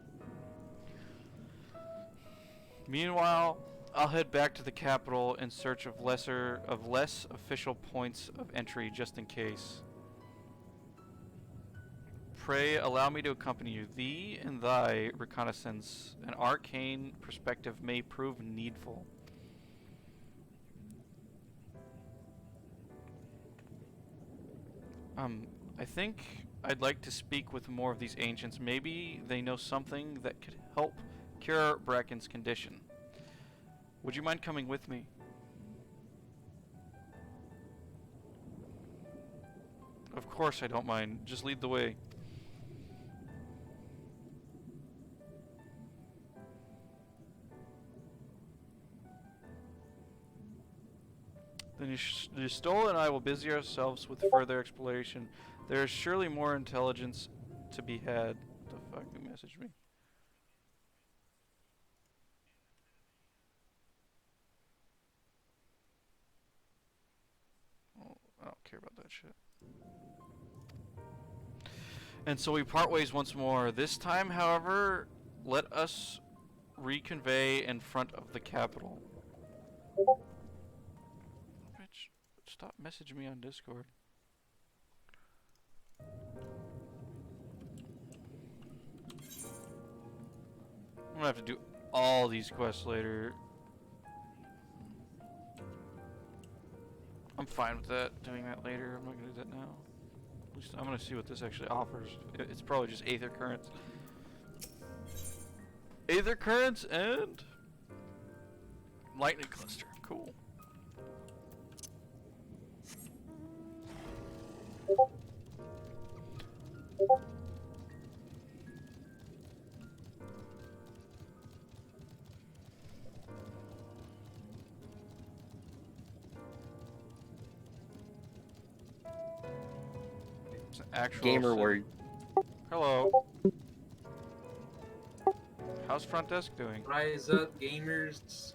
Meanwhile, I'll head back to the capital in search of less official points of entry just in case. Pray allow me to accompany you. Thee and thy reconnaissance, an arcane perspective may prove needful. I think I'd like to speak with more of these ancients. Maybe they know something that could help cure Bracken's condition. Would you mind coming with me? Of course I don't mind. Just lead the way. Then Stola and I will busy ourselves with further exploration. There is surely more intelligence to be had. The fuck, who messaged me? Oh, I don't care about that shit. And so we part ways once more. This time, however, let us reconvey in front of the capital. Bitch, stop messaging me on Discord. I'm gonna have to do all these quests later. I'm fine with that, doing that later. I'm not gonna do that now. At least I'm gonna see what this actually offers. It's probably just Aether Currents. Aether Currents and Lightning Cluster. Cool. Actual gamer word. Hello. How's front desk doing? Rise up, gamers.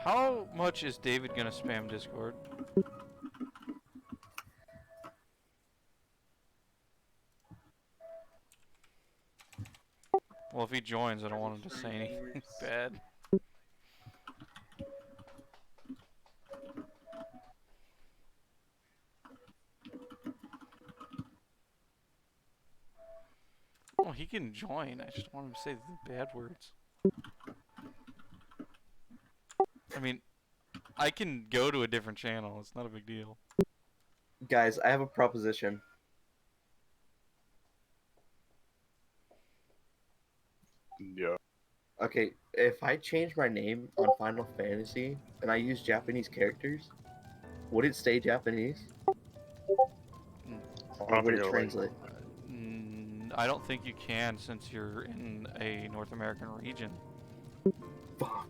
How much is David gonna spam Discord? Well, if he joins, I don't want him to say anything bad. Well, he can join. I just want him to say the bad words. I mean, I can go to a different channel. It's not a big deal. Guys, I have a proposition. Yeah. Okay, if I change my name on Final Fantasy and I use Japanese characters, would it stay Japanese? Or would it translate? I don't think you can since you're in a North American region. Fuck.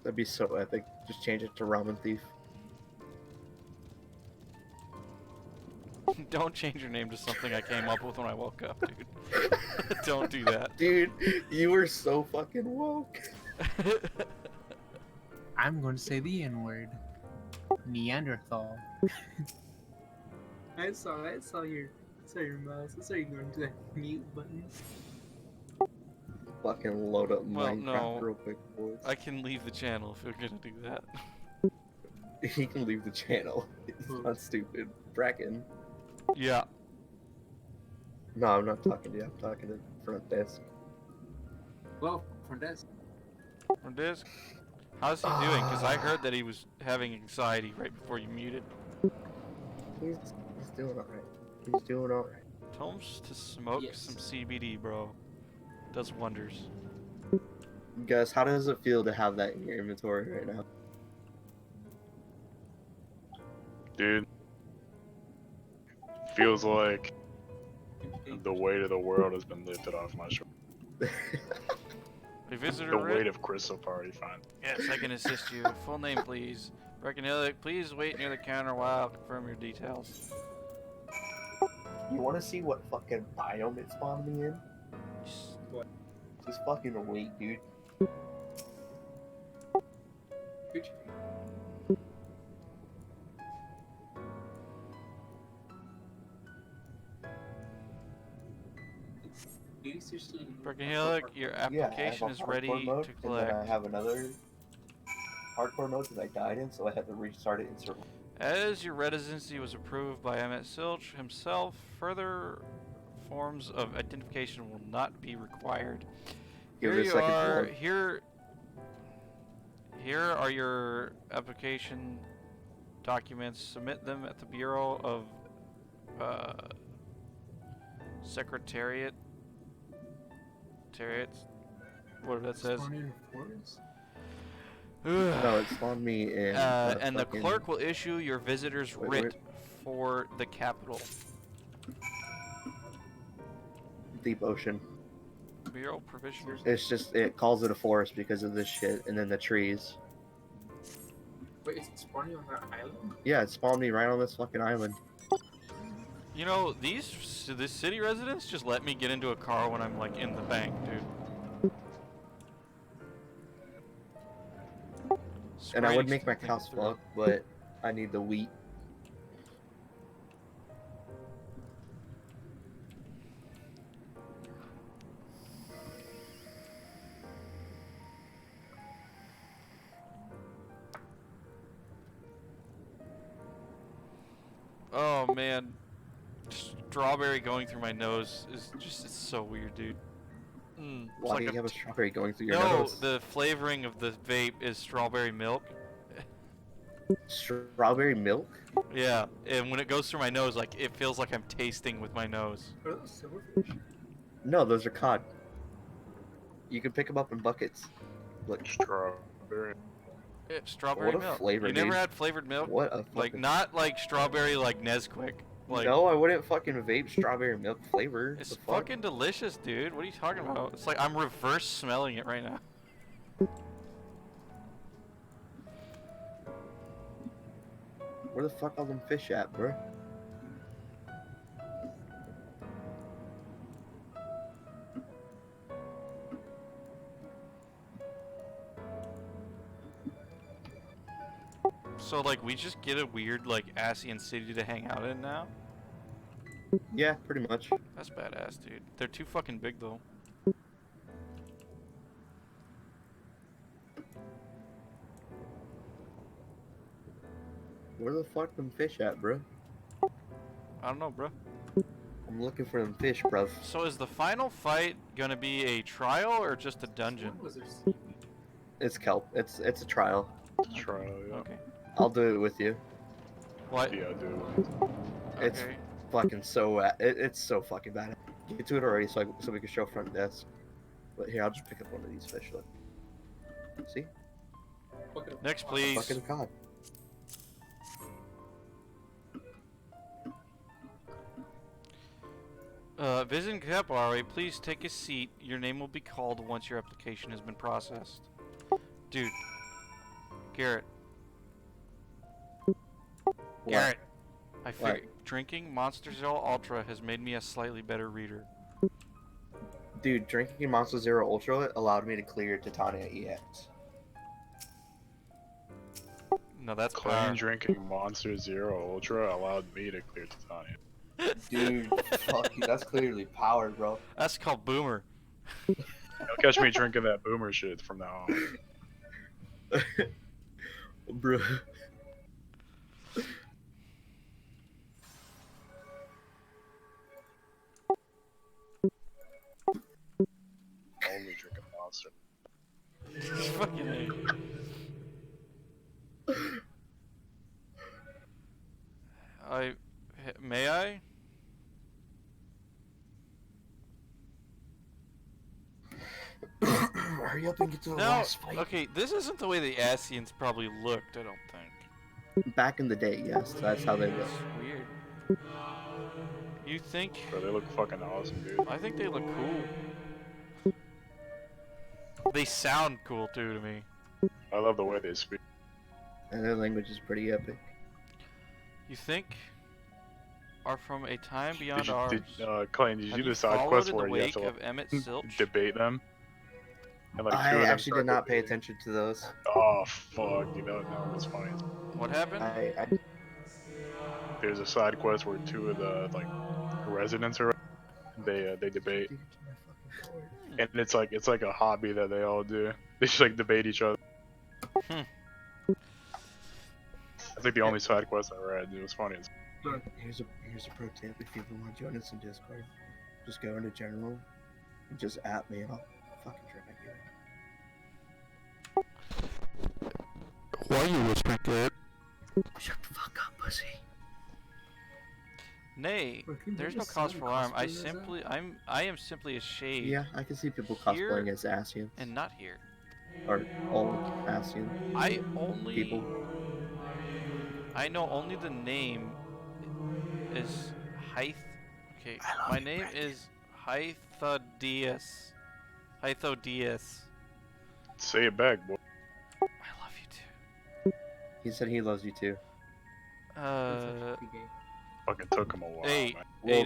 That'd be so epic. Just change it to Ramen Thief. Don't change your name to something I came up with when I woke up, dude. Don't do that. Dude, you were so fucking woke. I'm going to say the N-word. Neanderthal. I saw your mouse. I saw you going to that mute button. Fucking load up Well, Minecraft no, real quick, boys. I can leave the channel if you're gonna do that. He can leave the channel. He's not stupid. Bracken. Yeah. No, I'm not talking to you. I'm talking to front desk. Well, front desk. Front desk? How's he doing? Because I heard that he was having anxiety right before you muted. He's doing alright. He's doing alright. Tell him to smoke some CBD, bro. Does wonders. Gus, how does it feel to have that in your inventory right now? Dude. Feels like the weight of the world has been lifted off my shoulders. A visitor The writ? weight of Crystal Party, fine. Yes, I can assist you. Full name, please. Breckenillic, please wait near the counter while I confirm your details. You want to see what fucking biome it spawned me in? What? Just fucking wait, dude. Brigahelic, your application is ready mode, to and then I collect. have another hardcore mode that I died in, so I had to restart it in survival. As your residency was approved by Emmett Silch himself, further forms of identification will not be required. Give Here it a you second, are. hold. Here are your application documents. Submit them at the Bureau of Secretariat. What that says. No, it spawned me in. And the clerk will issue your visitor's writ for the capital. Deep Ocean. Bureau provisioners. It's just, it calls it a forest because of this shit, and then the trees. Wait, is it spawning on that island? Yeah, it spawned me right on this fucking island. You know, the city residents just let me get into a car when I'm like in the bank, dude. And I would make my cows fuck, but I need the wheat. Oh man, strawberry going through my nose is just, it's so weird, dude. Why do you have a strawberry going through your no, nose? the flavoring of the vape is strawberry milk. Strawberry milk? Yeah, and when it goes through my nose, like it feels like I'm tasting with my nose. Are those silverfish? No, those are cod. You can pick them up in buckets. Look. Strawberry. Strawberry What a milk. flavor, You never dude. had flavored milk? What a like fucking... not like strawberry like Nesquik. Like No, I wouldn't fucking vape strawberry milk flavor. it's The fuck? fucking delicious, dude. What are you talking about? It's like I'm reverse smelling it right now. Where the fuck are them fish at, bro? So like we just get a weird like Asian city to hang out in now? Yeah, pretty much. That's badass, dude. They're too fucking big though. Where the fuck them fish at, bro? I don't know, bro. I'm looking for them fish, bruv. So is the final fight gonna be a trial or just a dungeon? It's kelp. It's a trial. Trial, yeah. Okay. I'll do it with you. What? Yeah, dude. It's Okay. fucking so it's so fucking bad. Get to it already, so we can show front desk. But here, I'll just pick up one of these fish. Look. See? Next, please. Fucking cod. Visit Capillary, please take a seat. Your name will be called once your application has been processed. Dude. Garrett. Garrett. I figured drinking Monster Zero Ultra has made me a slightly better reader. Dude, drinking Monster Zero Ultra allowed me to clear Titania EX. No, that's Clean drinking Monster Zero Ultra allowed me to clear Titania. Dude, fuck you, that's clearly power, bro. That's called Boomer. You'll catch me drinking that Boomer shit from now on. Bro. Only drinking Monster. Fucking may I? Hurry up and get to the last fight. Okay, this isn't the way the Asians probably looked, I don't think. Back in the day, yes, that's how they look. It's weird. You think? Bro, they look fucking awesome, dude. I think they look cool. They sound cool too to me. I love the way they speak. And their language is pretty epic. You think? Are from a time beyond Did you, ours. Clayton, did you do the side followed quest in the where you have wake to of Emmett Silch? debate them? And like I two of them actually start did not pay debating. attention to those. Oh fuck, dude, that was funny. What happened? There's a side quest where two of the like residents are they debate, and it's like a hobby that they all do. They just like debate each other. That's like the only side quest I read. It was funny. Here's a pro tip: if you ever want to join us in Discord, just go into general, and just at me, and I'll fucking drag you. Why are you whispering, Garrett? Shut the fuck up, pussy. Nay, there's no cause for alarm. I am simply a shade. Yeah, I can see people here cosplaying as Asians. and not here. Or all Asian people. I know only the name is Hyth. Okay, my name is Hythodius. Hythodius. Say it back, boy. I love you too. He said he loves you too. Fucking took him a while. Hey, man. hey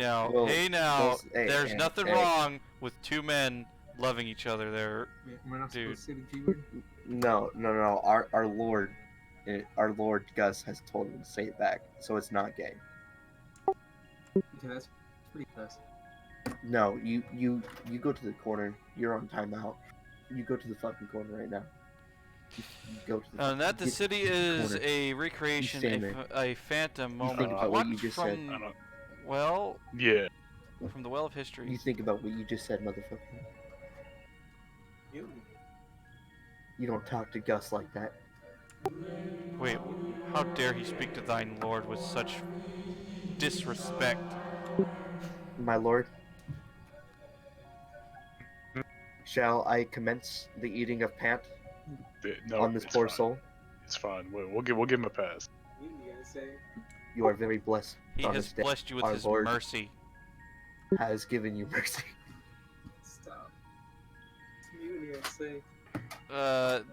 now. Hey, There's nothing wrong with two men loving each other there, dude. No. Our Lord Gus has told him to say it back, so it's not gay. Okay, that's pretty fast. No, you go to the corner. You're on timeout. You go to the fucking corner right now. You go to the That the city is a recreation, a phantom moment. Think about what you just said. Well, yeah. From the well of history. You think about what you just said, motherfucker. You don't talk to Gus like that. Wait, how dare he speak to thine lord with such disrespect? My lord, shall I commence the eating of pant on this poor soul? It's fine. We'll give him a pass. You are very blessed. He on has this day. blessed you with Our his Lord mercy. has given you mercy. Stop. Say.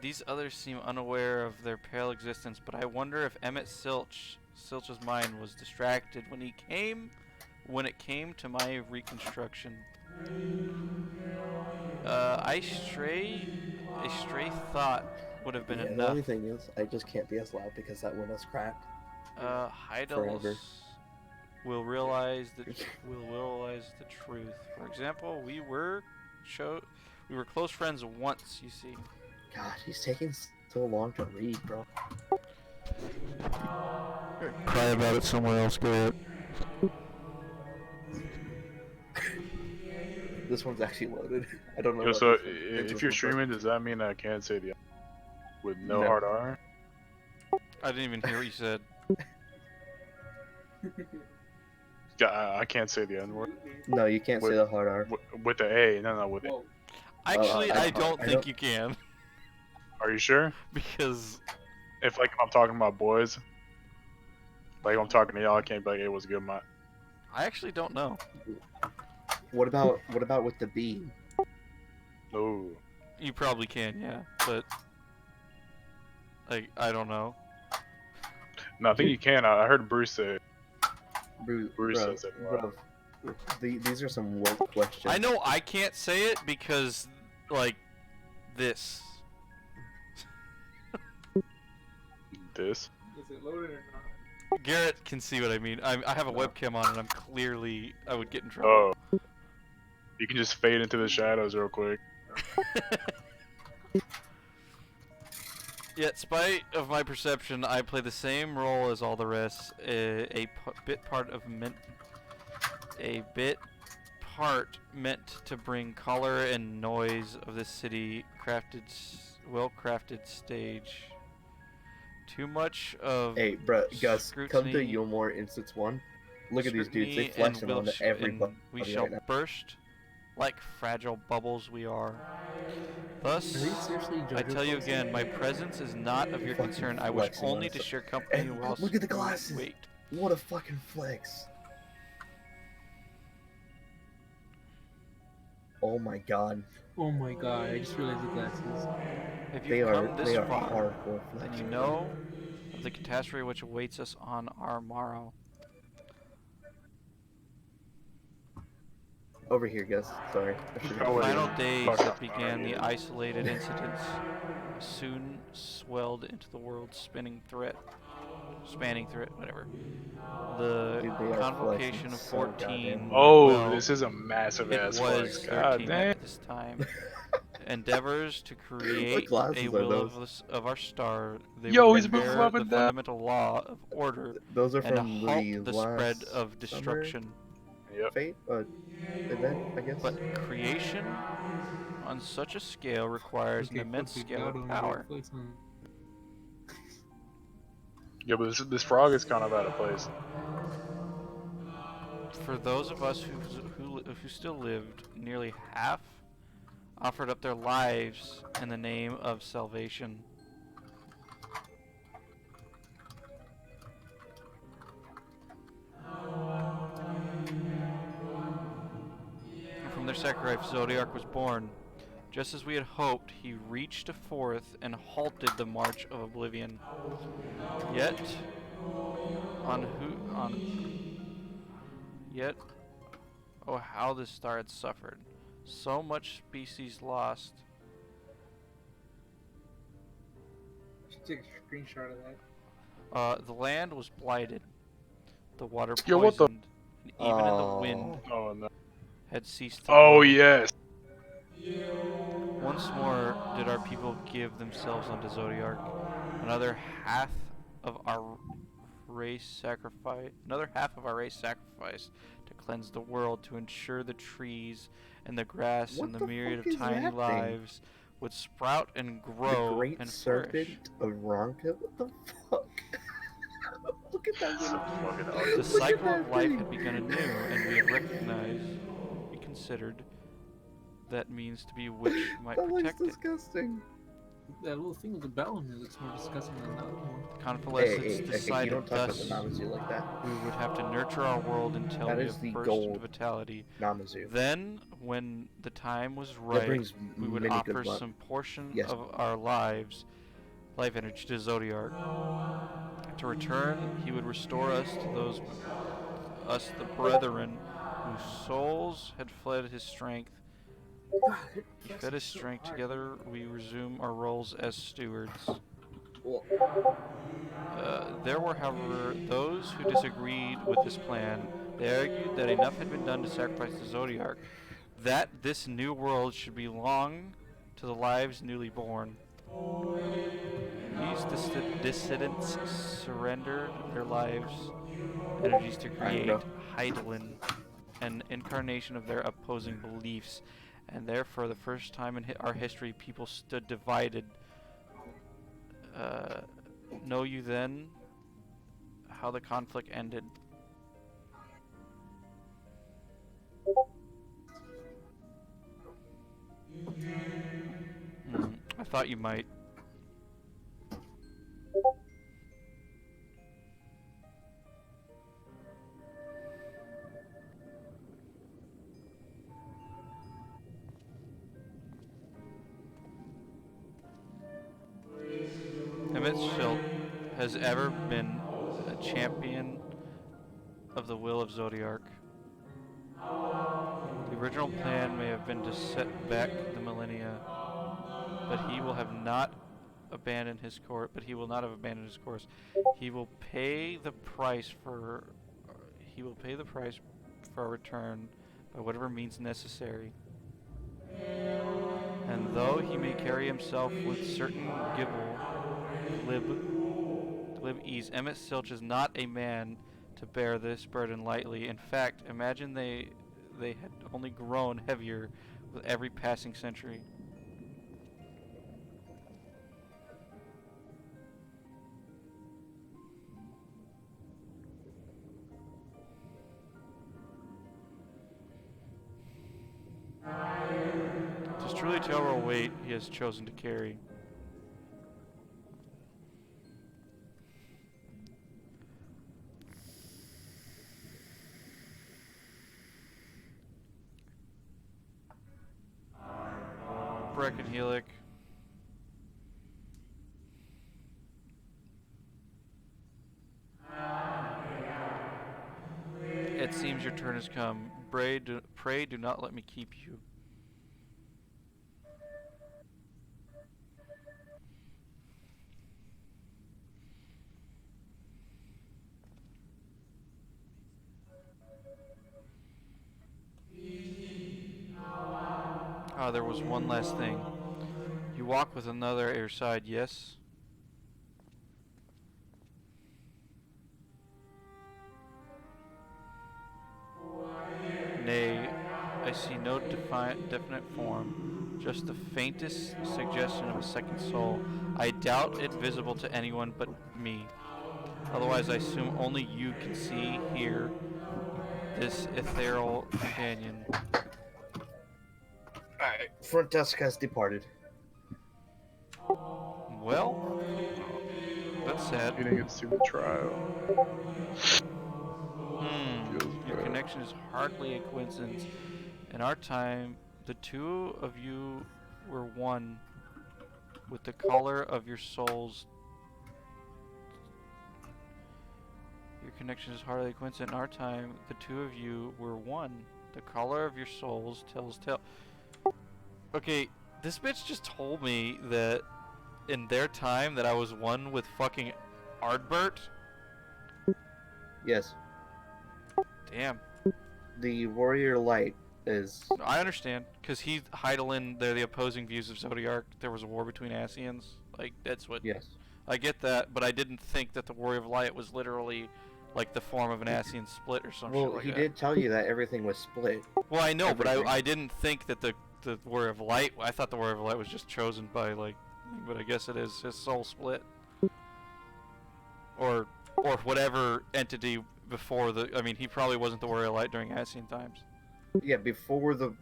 These others seem unaware of their pale existence, but I wonder if Emmett Silch's mind was distracted when it came to my reconstruction. A stray thought would have been The enough. only thing is, I just can't be as loud because that window's cracked. Heidels will realize the truth. For example, we were close friends once, you see. God, he's taking so long to read, bro. Cry about it somewhere else, Garrett. This one's actually loaded. I don't know. Yo, about so this one. if you're streaming, does that mean I can't say the with no No. hard R? I didn't even hear what you said. Yeah, I can't say the N word. No, you can't say the hard R. With the A, no, with it. Actually, I don't think you can. Are you sure? Because if I'm talking about boys, like if I'm talking to y'all, I can't be like, "Hey, what's good, man?" I actually don't know. What about with the B? Oh. You probably can, yeah, but I don't know. No, I think you can. I heard Bruce say it. Bruce says it. Bro, these are some woke questions. I know I can't say it because, this. This? Is it loaded or not? Garrett can see what I mean. I have a webcam on and I would get in trouble. Oh. You can just fade into the shadows real quick. Yet, spite of my perception, I play the same role as all the rest. A bit part meant to bring color and noise of the city, well-crafted stage. Too much of. Hey, bro, Gus, come to scrutiny- Yulmore Instance 1. Look at these dudes. They scrutiny, flexing and on we'll everybody. We shall right now. burst like fragile bubbles we are. Thus, Are these seriously I JoJo tell you clones? again, my presence is not of your Fucking concern. I wish flexing on only to us. share company And whilst look at the we glasses. wait. What a fucking flex. Oh my god. Oh my god, I just realized the glasses. If They you've are come this far, hardcore then flex. you know of the catastrophe which awaits us on our morrow. Over here, Gus. Sorry. I The forgot. final days that began the isolated incidents soon swelled into the world's spanning threat, whatever. The Dude, they are convocation flexing of so 14, goddamn Oh, well, this is a massive it ass was flex. God 13 damn. at this time. Endeavors to create a glasses are will those? of our star, they Yo, would he's moving repair up the and down. fundamental law of order Those are and from halt the the last spread of summer destruction. Yep. Fate event, I guess. But creation on such a scale requires an Okay, immense fuck it, scale y'all of don't power. get flex on. Yeah, but this frog is kind of out of place. For those of us who still lived, nearly half offered up their lives in the name of salvation. And from their sacrifice, Zodiac was born. Just as we had hoped, he reached forth and halted the march of oblivion. Yet, yet, oh how this star had suffered. So much species lost. Should take a screenshot of that. The land was blighted, the water Yo, what the? poisoned, and even in the wind Oh no. had ceased to Oh blow. yes. Once more did our people give themselves unto Zodiac. Another half of our race sacrificed to cleanse the world, to ensure the trees and the grass What and the the myriad fuck of is tiny that thing? lives would sprout and The grow Great and flourish. Serpent of Ronka? What the fuck? Look at that thing. The cycle of life had begun anew, and we had reconsidered that means to be which might That looks protect it. disgusting. That little thing with the bell in it looks more disgusting than the other one. Convalescence Hey, decided you don't talk about thus the Namazu like that. we would have to nurture our world until That we is have the burst gold into vitality. Namazu. Then, when the time was That right, brings we would many offer good luck. some portion Yes. of our life energy to Zodiac. To return, he would restore us to the brethren, whose souls had fled his strength. He fed his strength. Together we resume our roles as stewards. There were, however, those who disagreed with this plan. They argued that enough had been done to sacrifice the Zodiac, that this new world should belong to the lives newly born. These dissidents surrendered their lives, energies to create Heidelin, an incarnation of their opposing beliefs, and therefore, for the first time in our history, people stood divided. Know you then how the conflict ended? I thought you might. Emmett Schilt has ever been a champion of the will of Zodiac. The original plan may have been to set back the millennia, but he will not have abandoned his course. He will pay the price for our return by whatever means necessary. And though he may carry himself with certain glib ease, Emmett Silch is not a man to bear this burden lightly. In fact, imagine they had only grown heavier with every passing century. Tis truly terrible weight he has chosen to carry. Breckenhelic. It seems your turn has come. pray do not let me keep you. Ah, there was one last thing. You walk with another at your side, yes? Nay, I see no definite form, just the faintest suggestion of a second soul. I doubt it visible to anyone but me. Otherwise, I assume only you can see, hear this ethereal companion. Alright, front desk has departed. Well, that's sad. He didn't get to see the trial. Your connection is hardly a coincidence. In our time, the two of you were one with the color of your souls. Your connection is hardly a coincidence. In our time, the two of you were one. The color of your souls tells tale. Okay, this bitch just told me that in their time that I was one with fucking Ardbert. Yes. Damn. The Warrior Light is... I understand, because he's Heidelin, they're the opposing views of Zodiark. There was a war between Ascians. Like, that's what... Yes. I get that, but I didn't think that the Warrior of Light was literally like the form of an Ascian split or some shit like that. Well, he did tell you that everything was split. Well, I know, Everything. but I didn't think that the Warrior of Light... I thought the Warrior of Light was just chosen by, like... But I guess it is his soul split. Or whatever entity before the... I mean, he probably wasn't the Warrior of Light during Ascian times. Yeah, before the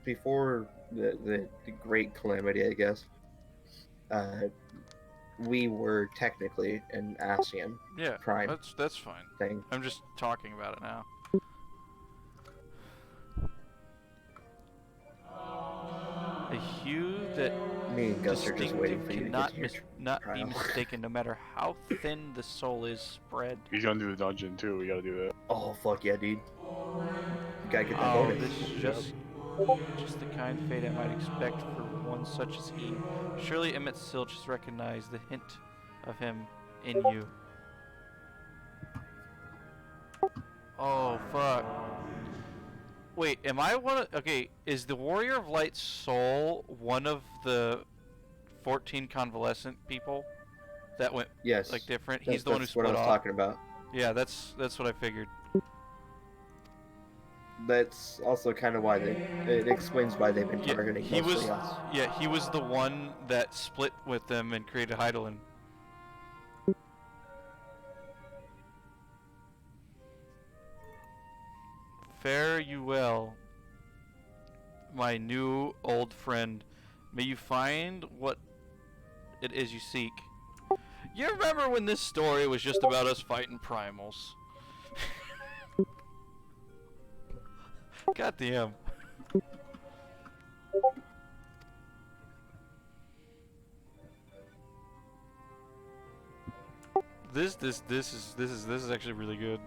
Great Calamity, I guess. We were technically an Ascian prime. That's fine. Thing. I'm just talking about it now. A hue that me and Gus are just waiting for you to cannot get to your not be trial. mistaken, no matter how thin the soul is spread. He's gonna do the dungeon too. We gotta do that. Oh fuck yeah, dude! You gotta get that Oh, bonus. this is just the kind of fate I might expect for one such as he. Surely Emmett Silch has recognized the hint of him in you. Oh fuck. Wait, am I one of... Okay, is the Warrior of Light's soul one of the 14 convalescent people that went like different? He's the one who split off. That's what I was talking about. Yeah, that's what I figured. That's also kind of why it explains why they've been targeting mostly us. Yeah, he was the one that split with them and created Heidelin. Fare you well, my new old friend. May you find what it is you seek. You remember when this story was just about us fighting primals? God damn. This is actually really good.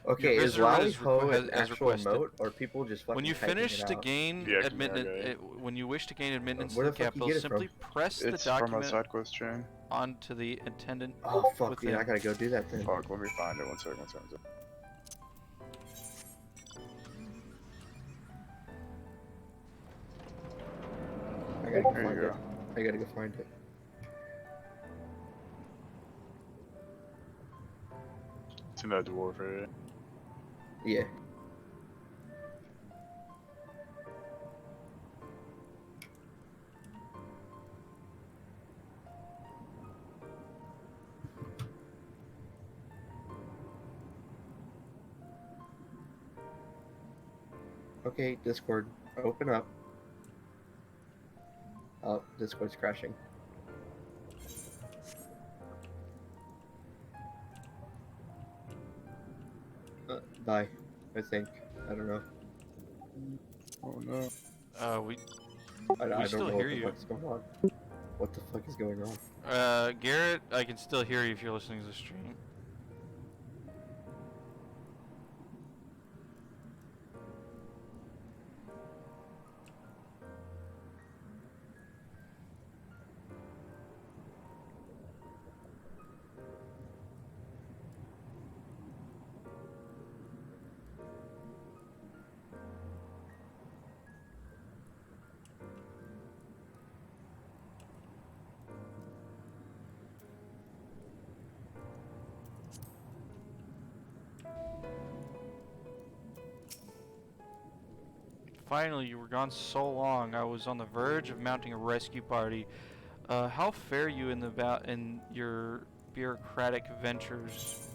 Okay, is Lally Ho an actual emote, or people just fucking when you finish to gain when you wish to gain admittance to the capital, simply press the document from a side quest chain onto the attendant. Oh fuck, yeah, I gotta go do that then. Fuck, let me find it. One second. I gotta go find it. I gotta go find it. It's in that dwarf area. Yeah. Okay, Discord, open up. Oh, Discord's crashing. Bye, I think. I don't know. Oh no. We I don't still know hear what the you. fuck's going on. What the fuck is going on? Garrett, I can still hear you if you're listening to the stream. Finally, you were gone so long. I was on the verge of mounting a rescue party. How fare you in your bureaucratic ventures?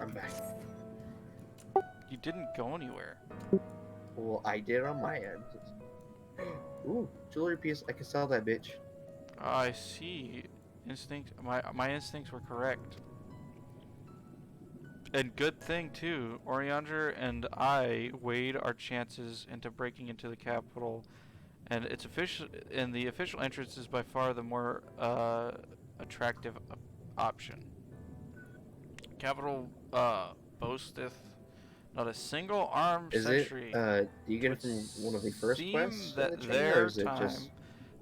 I'm back. You didn't go anywhere. Well, I did on my end. Ooh, jewelry piece. I can sell that bitch. I see. My instincts were correct. And good thing too. Oriander and I weighed our chances into breaking into the capital, and the official entrance is by far the more attractive option. Capital boasteth not a single armed sentry. Do you get it from one of the first quests?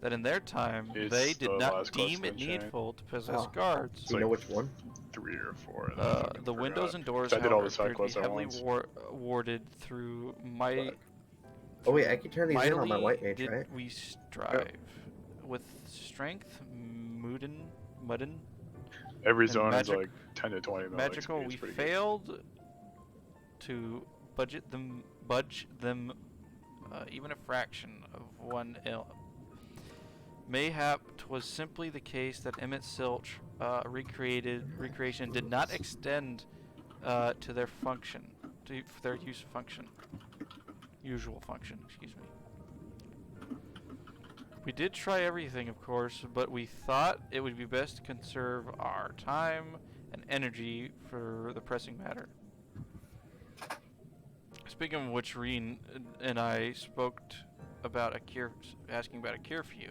That in their time It's they did the not last deem quest it in the chain. needful to possess guards. Do you know which one? 3 or 4. The windows and doors, I did all however, the side appear to be quests at heavily once. warded through my. Oh wait, I can turn these in on my Mightily white mage, did right? we strive with strength, mudden, Every and zone is like 10 to 20 mil magical. XP, it's We pretty good. failed to budge them even a fraction of one ill. Mayhap 'twas simply the case that Emmett Silch recreation did not extend to their function, to their usual function, excuse me. We did try everything, of course, but we thought it would be best to conserve our time and energy for the pressing matter. Speaking of which, Reen and I spoke about a cure, asking about a cure for you.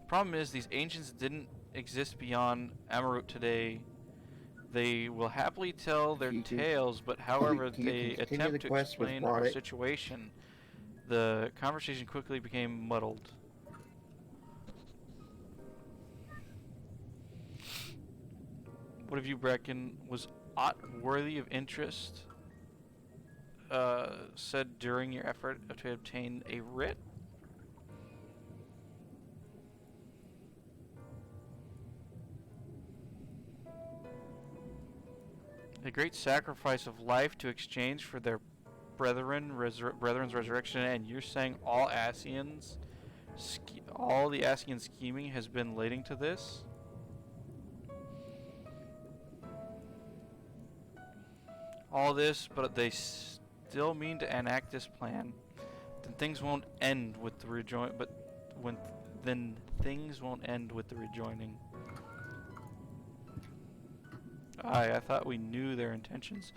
The problem is these ancients didn't exist beyond Amarut today. They will happily tell their tales, but however they attempt to explain our situation, the conversation quickly became muddled. What of you, Brecken? Was aught worthy of interest said during your effort to obtain a writ? A great sacrifice of life to exchange for their brethren's resurrection, and you're saying all the Ascian scheming has been leading to this? All this, but they still mean to enact this plan. Then things won't end with the then things won't end with the rejoining. I thought we knew their intentions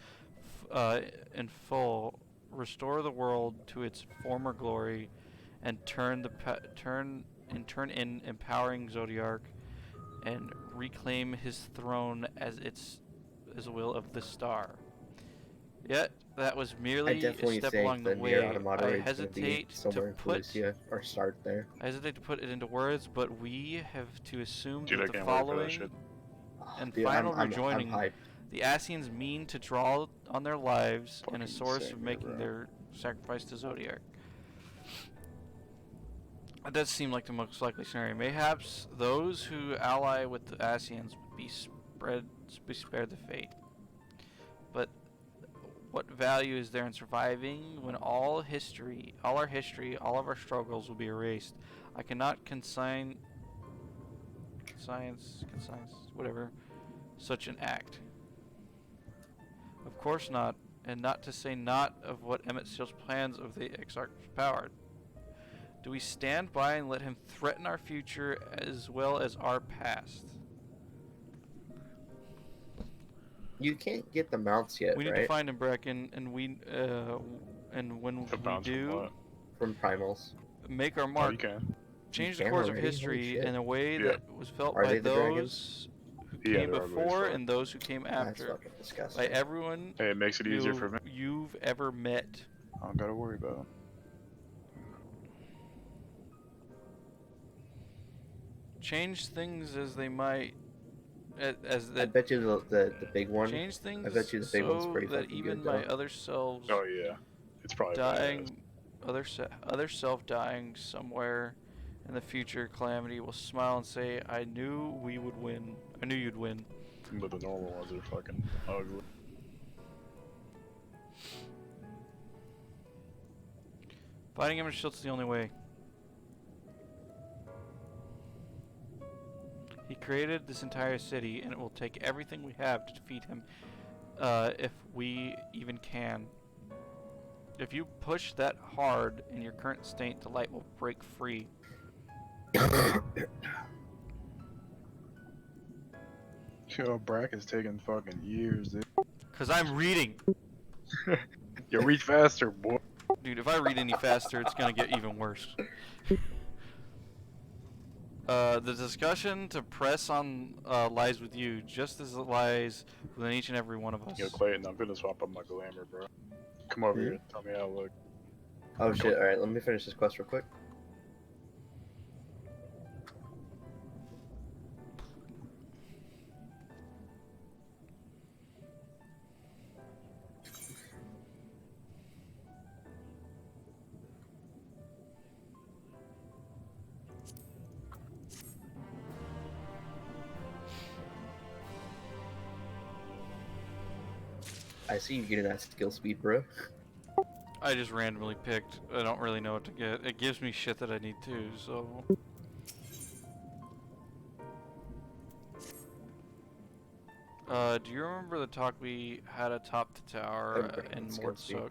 in full. Restore the world to its former glory, and turn in empowering Zodiarch, and reclaim his throne as the will of the star. Yet that was merely a step along the way. I hesitate to put it into words, but we have to assume that the following and final rejoining, the Ascians mean to draw on their lives in a source of making their sacrifice to Zodiarch. It does seem like the most likely scenario. Mayhaps those who ally with the Ascians would be spared the fate. But what value is there in surviving when all our history, all of our struggles will be erased? I cannot consign whatever, such an act. Of course not, and not to say not of what Emmett Steele's plans of the Exarch's power. Do we stand by and let him threaten our future as well as our past? You can't get the mounts yet, We need to find him, Brecken, and when we do, from primals. Make our Oh, mark. you can. Change You the can course of already? Holy history shit. in a way Yeah. that was felt Are by they the dragons? those who Yeah, came they're ugly as before fuck. and those who came That's after. fucking By disgusting. everyone Hey, it makes it easier for me. you've ever met. I don't gotta worry about them. Change things as they might, as I that. bet you the big one. Change things I bet you the big one's so pretty that fucking even good my though. other selves Oh yeah, it's probably badass. dying, other self dying somewhere in the future calamity will smile and say, "I knew we would win. I knew you'd win." But the normal ones are fucking ugly. Fighting him in Shield's the only way. He created this entire city, and it will take everything we have to defeat him, if we even can. If you push that hard in your current state, the light will break free. Yo, Brack is taking fucking years, dude. Cause I'm reading. You read faster, boy. Dude, if I read any faster, it's gonna get even worse. The discussion to press on lies with you, just as it lies within each and every one of us. Yo, Clayton, I'm gonna swap up my glamour, bro. Come over here and tell me how I look. Oh shit, alright, let me finish this quest real quick. I see you getting that skill speed, bro. I just randomly picked. I don't really know what to get. It gives me shit that I need too, so. Do you remember the talk we had atop the tower in Mortsook?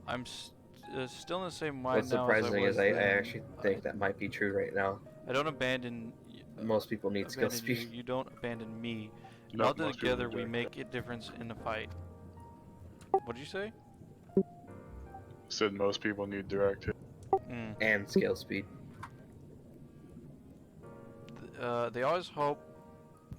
I'm still in the same mind What's now as I surprising was is I then. actually think that might be true right now. I don't abandon. Most people need skill abandon you. speed. You don't abandon me. No, Not most people together we reject make a difference in the fight. What'd you say? Said most people need direct hit. And skill speed. They always hope.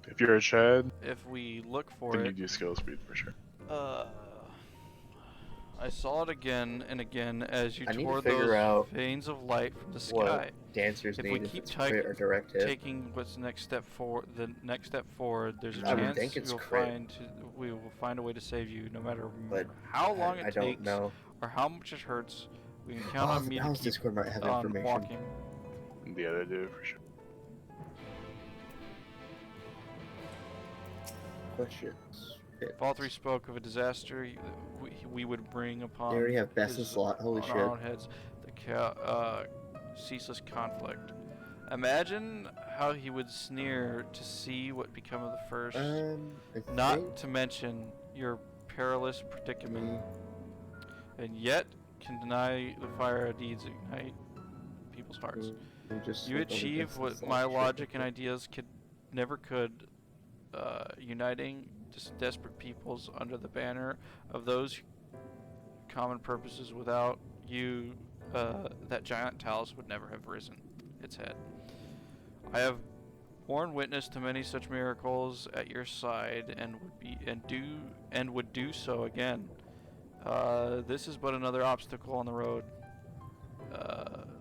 If you're a Chad, if we look for then it. you do skill speed for sure. I saw it again and again as you I need tore to figure those out veins of light from the what sky. dancers If need we if keep it's crit or direct hit. taking what's the next step forward, there's a I would chance think it's you'll crit. we will find a way to save you, no matter But how long I it don't takes know. or how much it hurts. We can count on the me to Balance keep Discord might have on information. walking. Yeah, they do for sure. Questions. Fall 3 spoke of a disaster we would bring upon They already have best in his- slot. Holy on shit. our own heads the ceaseless conflict. Imagine how he would sneer to see what become of the first. I Not think- to mention your perilous predicament, and yet can deny the fire deeds ignite people's hearts. just You like all the achieve best in what slot my shit. logic and ideas never could, uniting desperate peoples under the banner of those common purposes. Without you, that giant talus would never have risen its head. I have borne witness to many such miracles at your side, and would do so again. This is but another obstacle on the road.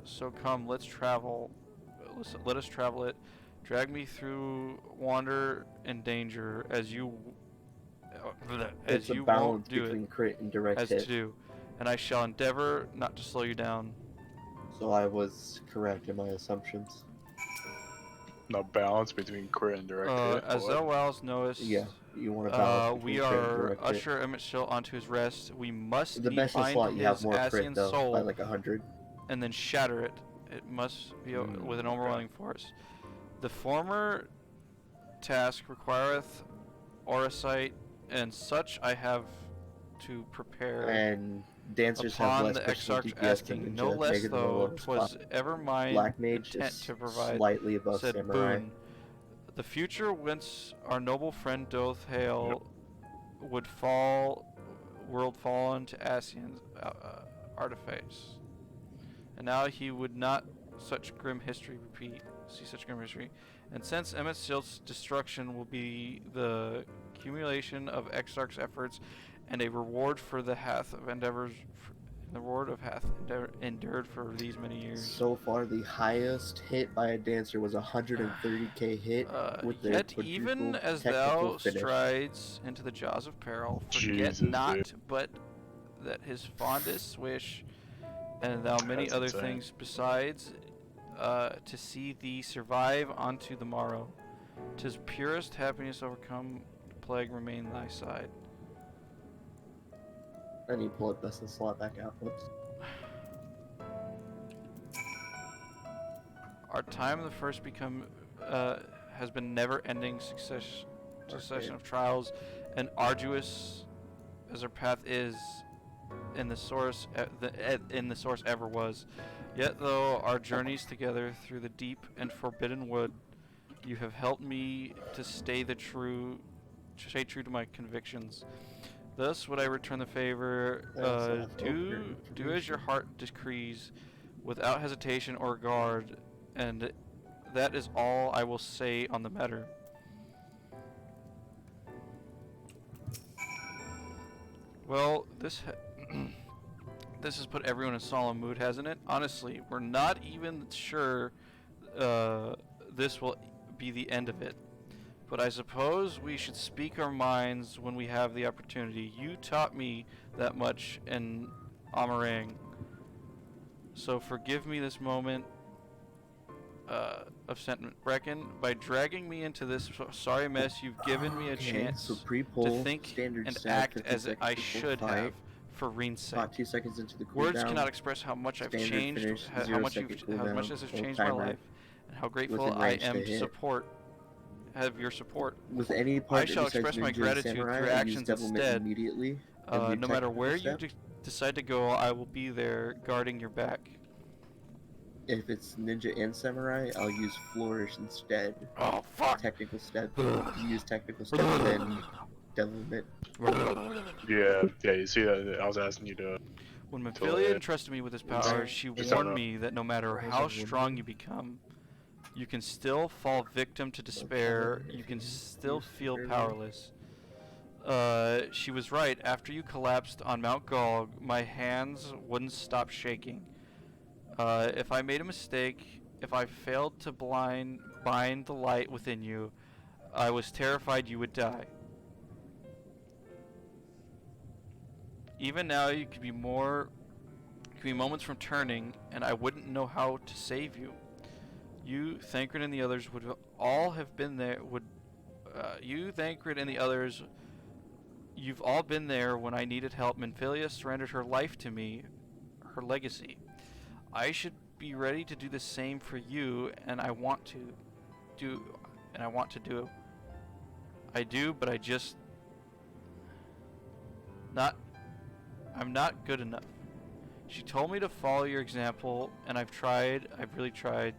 So come, let's travel. Let us travel it. Drag me through wander and danger as you It's a won't balance do between it crit and direct as hit. to do, and I shall endeavor not to slow you down. So I was correct in my assumptions. No balance between crit and direct hit. As thou well knowest, Yeah, you want to balance we between crit and are direct hit. usher Emmett Shill onto his rest. We must The needs best in find slot, you have his more crit Asian though, soul by like 100. and then shatter it. It must be with an overwhelming force. The former task requireth orasight, and such I have to prepare. And dancers have upon less the personal exarch DPS asking than no ninja, less making them the though lowest 'twas class. ever mine Black mage intent is to provide slightly above said samurai. boon. The future whence our noble friend doth hail would fall into Asians artifacts. And now he would not such grim history repeat. See such grim history. And since Emmett Silt's destruction will be the accumulation of Exarch's efforts and a reward for the hath of endeavors, the reward of hath endured for these many years. So far, the highest hit by a dancer was 130k hit with the Yet even quadruple as technical thou finish. strides into the jaws of peril, forget Jesus, not dude. but that his fondest wish, and thou many That's other insane. things besides, to see thee survive unto the morrow. 'Tis purest happiness overcome the plague remain thy side. I need to pull it best and slot back out. Whoops. Our time of the first become has been never-ending succession of trials, and arduous as our path is, in the source ever was. Yet though our journeys together through the deep and forbidden wood, you have helped me to stay true to my convictions. Thus would I return the favor. Do as your heart decrees, without hesitation or regard, and that is all I will say on the matter. Well, this has put everyone in a solemn mood, hasn't it? Honestly, we're not even sure this will be the end of it. But I suppose we should speak our minds when we have the opportunity. You taught me that much in Amarang. So forgive me this moment of sentiment. Brecken, by dragging me into this sorry mess, you've given me a chance so to pre-pull, think standard and stat, act 15 as seconds I before should fight. have for Reen's sake. About 2 seconds into the cooldown. Words cannot express how much I've Standard changed, finish, how 0 much second this cooldown, has full changed my timer, life, and how grateful within I range to am hit. have your support. With any I part shall that besides express my ninja and gratitude samurai, through I use actions devilment instead. immediately. No Every matter technical where step. you decide to go, I will be there guarding your back. If it's ninja and samurai, I'll use flourish instead. Oh fuck! Technical step. Use technical step, then devilment. Yeah, you see that? I was asking you to. When Mephilia entrusted me with this power, she warned me that no matter how strong you become, you can still fall victim to despair, you can still feel powerless. She was right. After you collapsed on Mount Gog, my hands wouldn't stop shaking. If I made a mistake, if I failed to bind the light within you, I was terrified you would die. Even now, you could be moments from turning, and I wouldn't know how to save you. You, Thancred, and the others would all have been there. You, Thancred, and the others, you've all been there when I needed help. Minfilia surrendered her life to me, her legacy. I should be ready to do the same for you, and I want to do. I do, but I just I'm not good enough. She told me to follow your example, and I've really tried.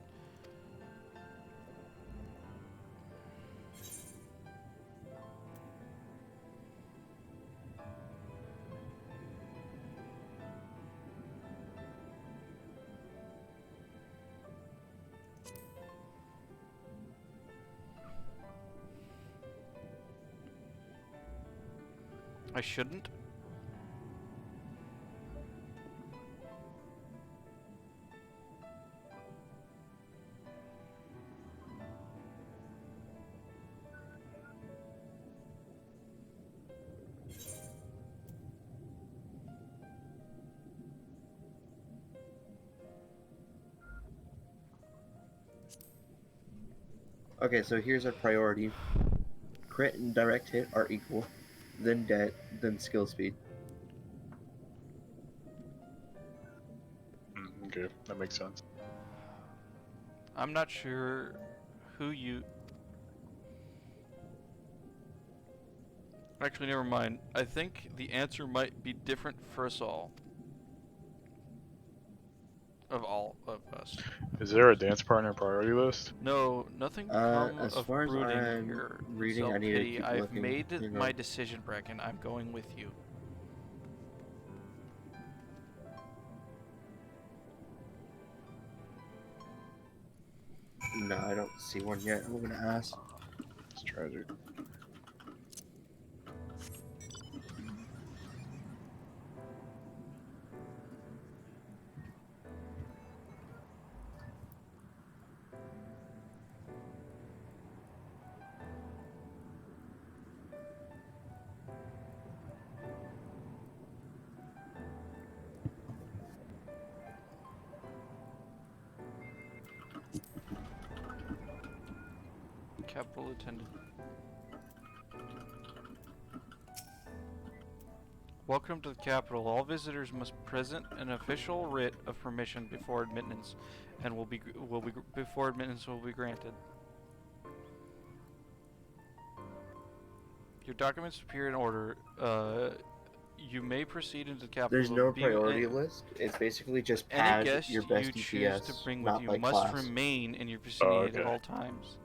I shouldn't. Okay, so here's our priority. Crit and direct hit are equal, then debt, then skill speed. Okay, that makes sense. I'm not sure who you... Actually, never mind. I think the answer might be different for us all. Of all of us. Is there a dance partner priority list? No, nothing come as of far as brooding I'm here. reading, I need to Self-pity. keep I've looking. made Hang my on. decision, Brecken. I'm going with you. don't see one yet. I'm gonna ask. It's tragic. Capital attendant. Welcome to the capital. All visitors must present an official writ of permission before admittance, and before admittance will be granted. Your documents appear in order. You may proceed into the capital. There's no priority list. It's basically just Any pad guest your best you choose DPS, to bring with not you by must class. remain in your vicinity at okay. all times.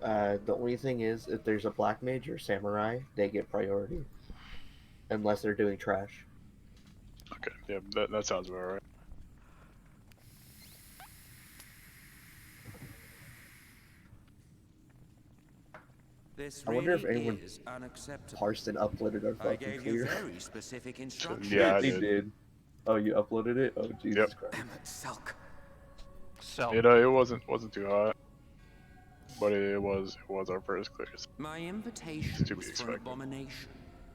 The only thing is, if there's a black mage or samurai, they get priority. Unless they're doing trash. Okay, yeah, that sounds about right. This I wonder if really anyone is unacceptable. parsed and uploaded our I fucking gave you clear. very specific instructions. Yeah, I They did. did. Oh, you uploaded it? Oh, Jesus Christ. Selk. So It wasn't too hot, but it was our first clear. My invitation To be was for an expected. abomination,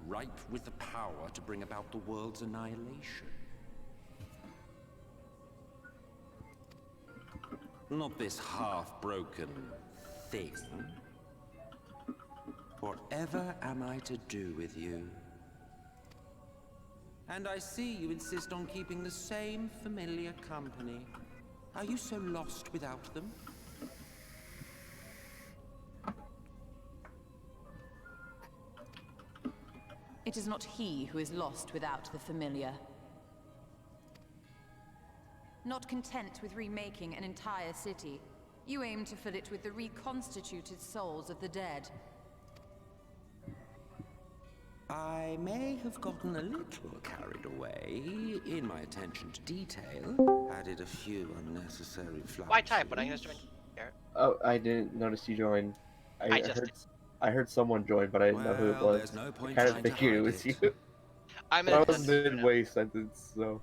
ripe with the power to bring about the world's annihilation. Not this half-broken thing. Whatever am I to do with you? And I see you insist on keeping the same familiar company. Are you so lost without them? It is not he who is lost without the familiar. Not content with remaking an entire city, you aim to fill it with the reconstituted souls of the dead. I may have gotten a little carried away in my attention to detail, added a few unnecessary flourishes. Why type when I just joined here? Oh, I didn't notice you joined. I heard someone join, but I didn't know who it was. there's no I point kind of trying to figured it hide was it. you. I'm But I in was midway sentence, so.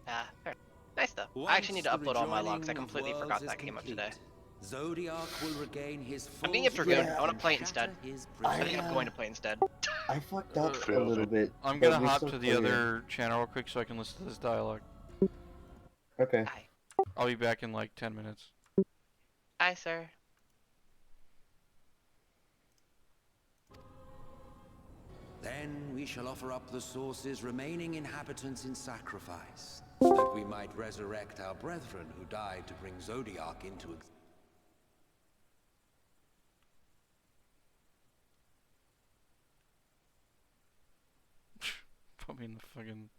Ah, fair. Nice though. I actually need to upload all my logs. I completely forgot that came up today. Zodiac will regain his full I'm being a Dragoon. Yeah. I want to play it instead. I think I'm going to play instead. I fucked up a little bit. I'm but gonna we hop still to the cleared. other channel real quick so I can listen to this dialogue. Okay. I'll be back in like 10 minutes. Aye, sir. Then we shall offer up the source's remaining inhabitants in sacrifice, that we might resurrect our brethren who died to bring Zodiac into existence. Put me in the fucking...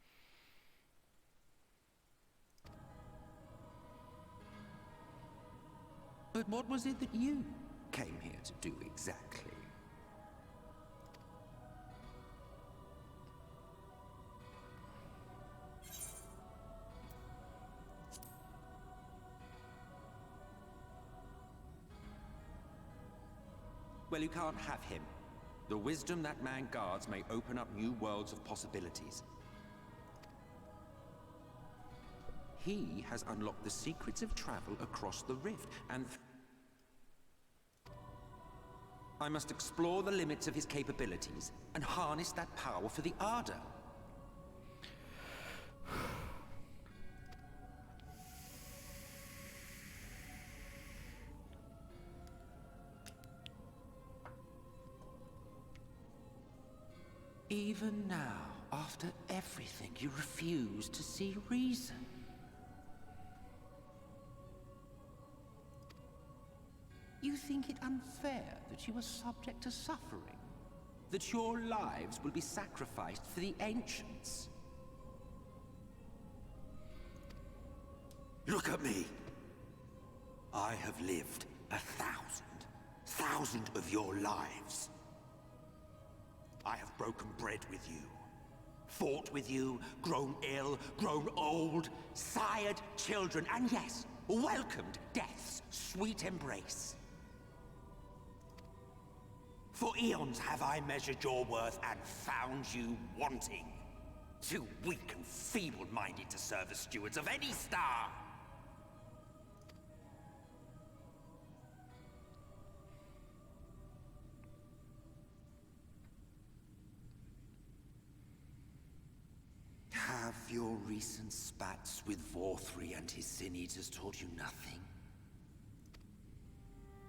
But what was it that you came here to do exactly? Well, you can't have him. The wisdom that man guards may open up new worlds of possibilities. He has unlocked the secrets of travel across the rift, and I must explore the limits of his capabilities and harness that power for the Ardor. Even now, after everything, you refuse to see reason. You think it unfair that you are subject to suffering? That your lives will be sacrificed for the Ancients? Look at me! I have lived 1,000 of your lives. I have broken bread with you, Fought with you, grown ill, grown old, sired children, and yes, welcomed death's sweet embrace. For eons have I measured your worth and found you wanting. Too weak and feeble-minded to serve as stewards of any star. Have your recent spats with Vorthri and his Sin Eaters taught you nothing?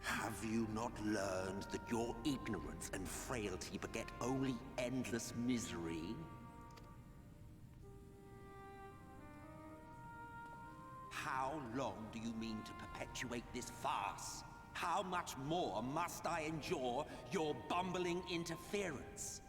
Have you not learned that your ignorance and frailty beget only endless misery? How long do you mean to perpetuate this farce? How much more must I endure your bumbling interference?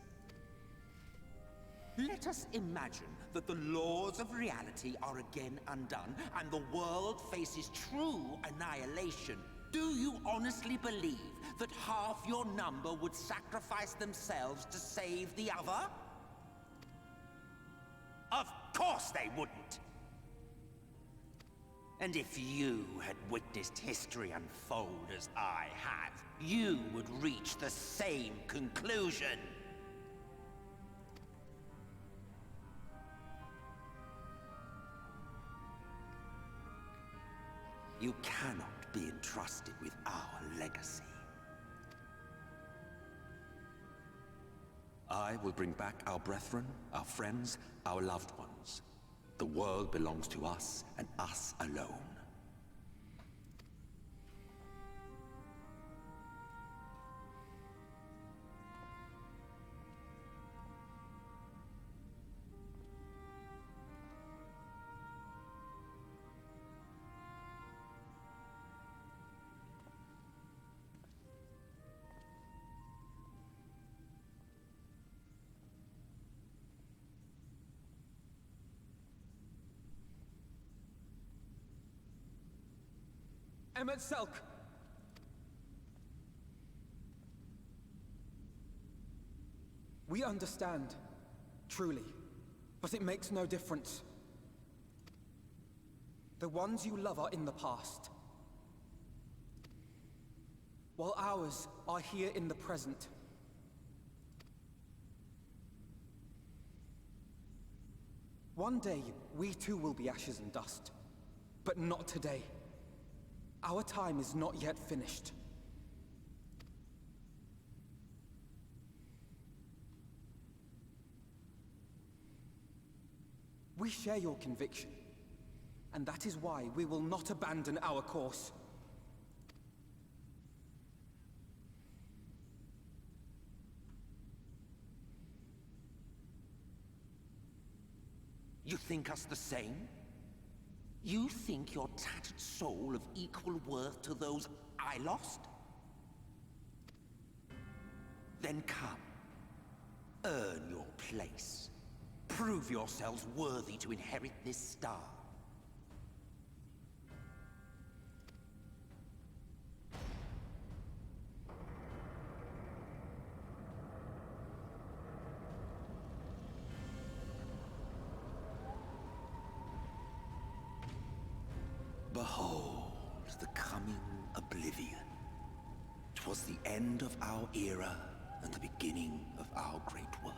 Let us imagine that the laws of reality are again undone and the world faces true annihilation. Do you honestly believe that half your number would sacrifice themselves to save the other? Of course they wouldn't! And if you had witnessed history unfold as I have, you would reach the same conclusion. You cannot be entrusted with our legacy. I will bring back our brethren, our friends, our loved ones. The world belongs to us, and us alone. Emmet Selk! We understand, truly, but it makes no difference. The ones you love are in the past, while ours are here in the present. One day, we too will be ashes and dust, but not today. Our time is not yet finished. We share your conviction, and that is why we will not abandon our course. You think us the same? You think your tattered soul of equal worth to those I lost? Then come. Earn your place. Prove yourselves worthy to inherit this star. Behold the coming oblivion. 'Twas the end of our era and the beginning of our great work.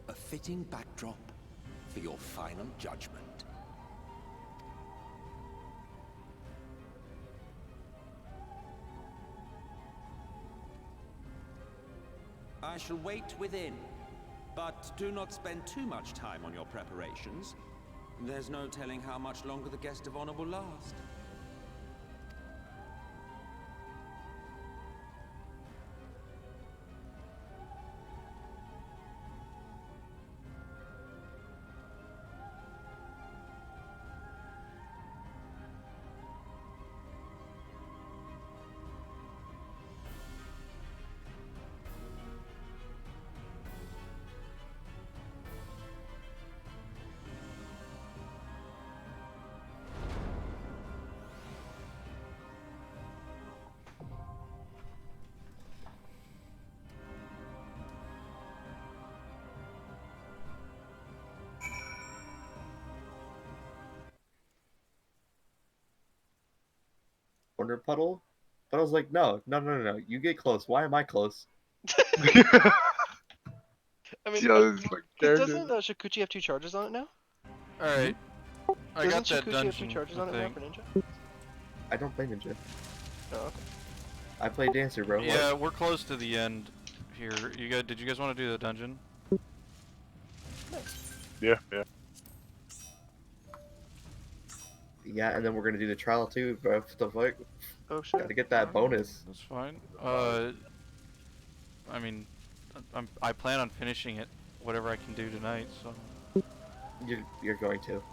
A fitting backdrop for your final judgment. I shall wait within, but do not spend too much time on your preparations. There's no telling how much longer the guest of honor will last. corner puddle. But I was like, no. You get close. Why am I close? I mean, Yeah, it's like doesn't Shikuchi have 2 charges on it now? Alright. I got Doesn't that Shikuchi have 2 dungeon. charges I on it now think. for Ninja? I don't play Ninja. Oh, okay. I play Dancer, bro. Yeah, we're close to the end here. Did you guys want to do the dungeon? Yeah. Yeah, and then we're gonna do the trial too, bro. The fuck? Oh shit. Gotta get that bonus. That's fine. I mean, I plan on finishing it, whatever I can do tonight. So. You're going to.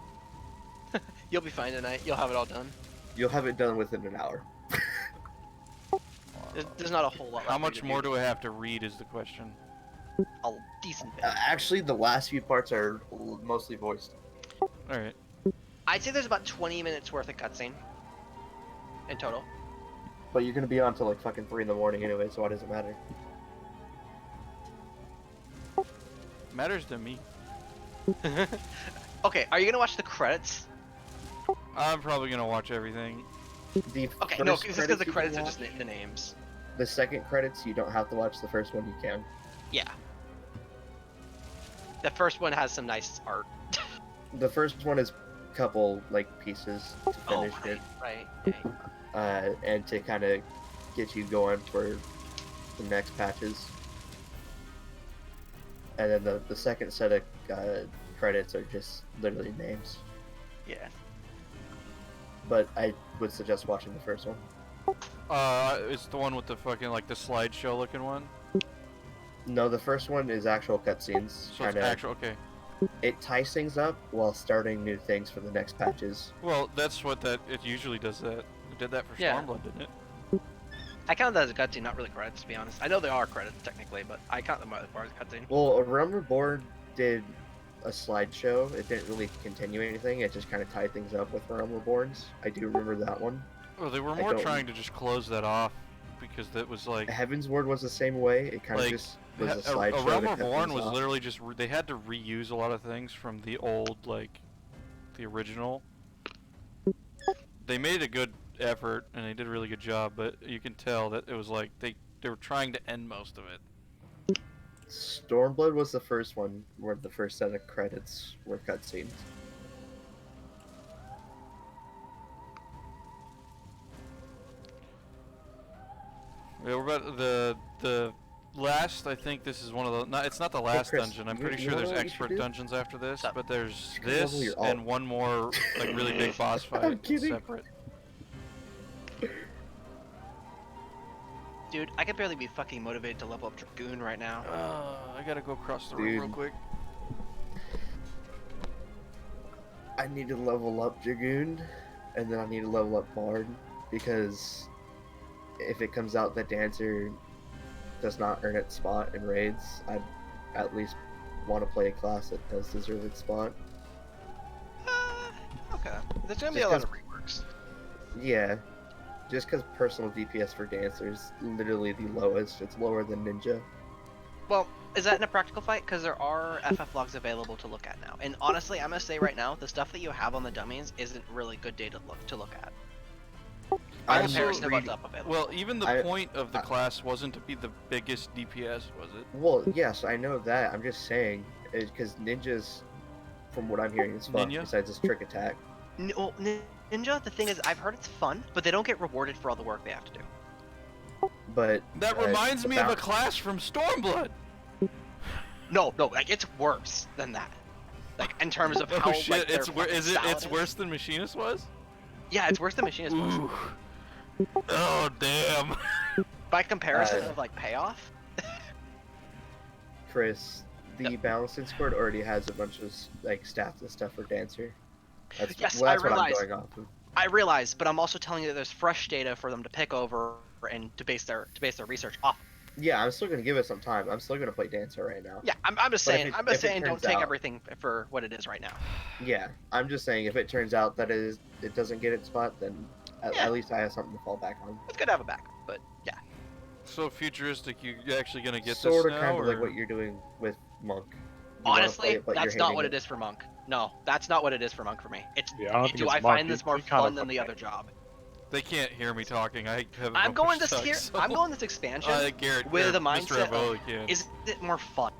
You'll be fine tonight. You'll have it all done. You'll have it done within an hour. There's not a whole lot. How much more do I have to read is the question. A decent bit. Actually, the last few parts are mostly voiced. Alright. I'd say there's about 20 minutes worth of cutscene in total. But you're gonna be on till like fucking 3 in the morning anyway, so why does it matter? Matters to me. Okay, are you gonna watch the credits? I'm probably gonna watch everything. Okay, no, just because the credits are just the names. The second credits, you don't have to watch. The first one, you can. Yeah. The first one has some nice art. The first one is a couple like pieces to finish it. Right. And to kind of get you going for the next patches. And then the second set of credits are just literally names. Yeah. But I would suggest watching the first one. It's the one with the fucking like the slideshow looking one. No, the first one is actual cutscenes. So it's actual. Okay. It ties things up while starting new things for the next patches. Well, that's what it usually does. That it did that for Stormblood, didn't it? I count that as a cutscene, not really credits, to be honest. I know they are credits technically, but I count them as far as cutscene. Well, A Realm Reborn did a slideshow. It didn't really continue anything. It just kind of tied things up with Realm Reborns. I do remember that one. Well, they were more trying to just close that off because that was like Heaven's Ward was the same way. It kind of just was a slideshow. A Realm Reborn was literally just they had to reuse a lot of things from the old the original. They made a good effort and they did a really good job, but you can tell that it was like they were trying to end most of it. Stormblood was the first one where the first set of credits were cutscenes. Yeah, we're about the last. I think this is one of the. It's not the last Chris, dungeon. I'm pretty sure there's expert dungeons after this, but there's this and one more like really big boss fight separate. Dude, I can barely be fucking motivated to level up Dragoon right now. I gotta go across the room real quick. I need to level up Dragoon, and then I need to level up Bard, because if it comes out that Dancer does not earn its spot in raids, I'd at least want to play a class that does deserve its spot. Okay. There's gonna be a lot of reworks. Yeah. Just because personal DPS for Dancer is literally the lowest. It's lower than Ninja. Well, is that in a practical fight? Because there are FF logs available to look at now. And honestly, I'm gonna say right now, the stuff that you have on the dummies isn't really good data to look at. By comparison to what's up available. Well, even the point of the class wasn't to be the biggest DPS, was it? Well, yes, I know that. I'm just saying, because Ninja's, from what I'm hearing, is fun, besides its trick attack. No, Ninja, the thing is, I've heard it's fun, but they don't get rewarded for all the work they have to do. But that reminds me of a class from Stormblood. No, like it's worse than that. Like in terms of how. Oh shit! Like, It's worse than Machinist was. Yeah, it's worse than Machinist was. Oh damn! By comparison of like payoff. Chris, the balancing squad already has a bunch of like stats and stuff for Dancer. That's I what realize. I'm going off of. I realize, but I'm also telling you that there's fresh data for them to pick over and to base their research off. Yeah, I'm still gonna give it some time. I'm still gonna play Dancer right now. Yeah, I'm just saying. I'm just saying, don't take everything for what it is right now. Yeah, I'm just saying, if it turns out that it doesn't get its spot, then at least I have something to fall back on. It's good to have a backup, but yeah. So futuristic, you actually gonna get sort this of now, kind of or? like what you're doing with Monk. Honestly, that's not what it is for Monk. No, that's not what it is for Monk for me. It's yeah, I don't think do it's I Monk. find this more he kinda fun than the other job? They can't hear me talking. I have. I'm going this stuck, here. so- I'm going this expansion Garrett, with the Mr. mindset Avoli of, can. is it more fun?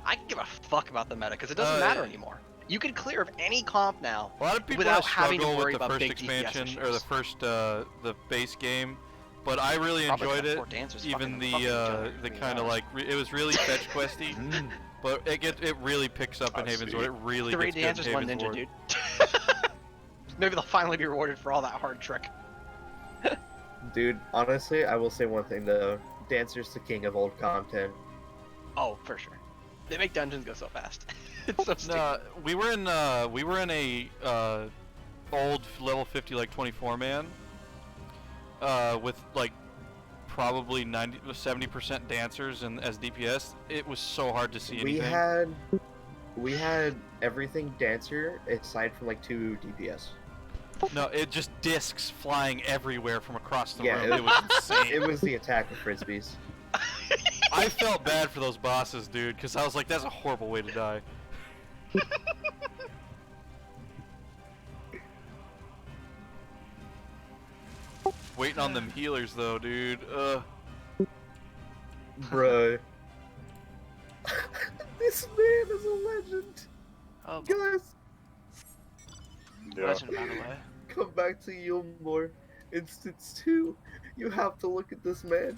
I can give a fuck about the meta because it doesn't matter anymore. You can clear of any comp now A lot of people without having to struggle worry with the about first big expansion DPS or the issues. first the base game, but I really Probably enjoyed got it. four dancers Even fucking each other. the kind of like it was really fetch questy, but it really picks up in Haven's Ward. It really 3 gets good dancers, in 1 Haven's ninja, Ward. dude. Maybe they'll finally be rewarded for all that hard trick. Dude, honestly, I will say one thing though. Dancer's the king of old content. Oh, for sure. They make dungeons go so fast. It's so stupid. No, we were in a old level 50 like 24 man with like probably 70% dancers and as DPS. It was so hard to see anything. We had everything dancer aside from like 2 DPS. No, it just discs flying everywhere from across the Yeah, room. It was insane. It was the attack of frisbees. I felt bad for those bosses, dude, because I was like, that's a horrible way to die. Waiting on them healers, though, dude. Bruh. This man is a legend. Oh, guys, legend, by the way. come back to Yulmore. Instance 2. You have to look at this man.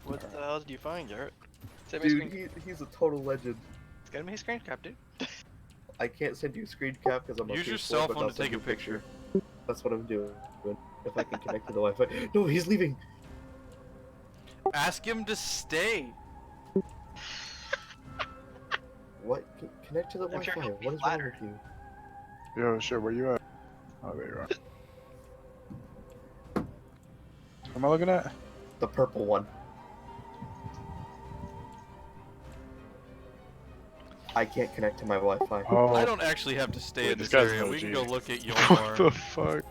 What the hell did you find, Garrett? Send me a Dude, screen. he's a total legend. Send me a screen cap, dude. I can't send you a screen cap because I'm on Use your PS4, cell but phone I'll to send take you a picture. That's what I'm doing. If I can connect to the Wi-Fi. No, he's leaving. Ask him to stay. What? Connect to the I'm sure Wi-Fi. he'll be What is wrong flattered. with you? Yo, sure, where you at? Oh, there you are. What am I looking at? The purple one. I can't connect to my Wi-Fi. Oh. I don't actually have to stay Wait, in this this guy's area. no We can G. go look at What Yulmore. the fuck?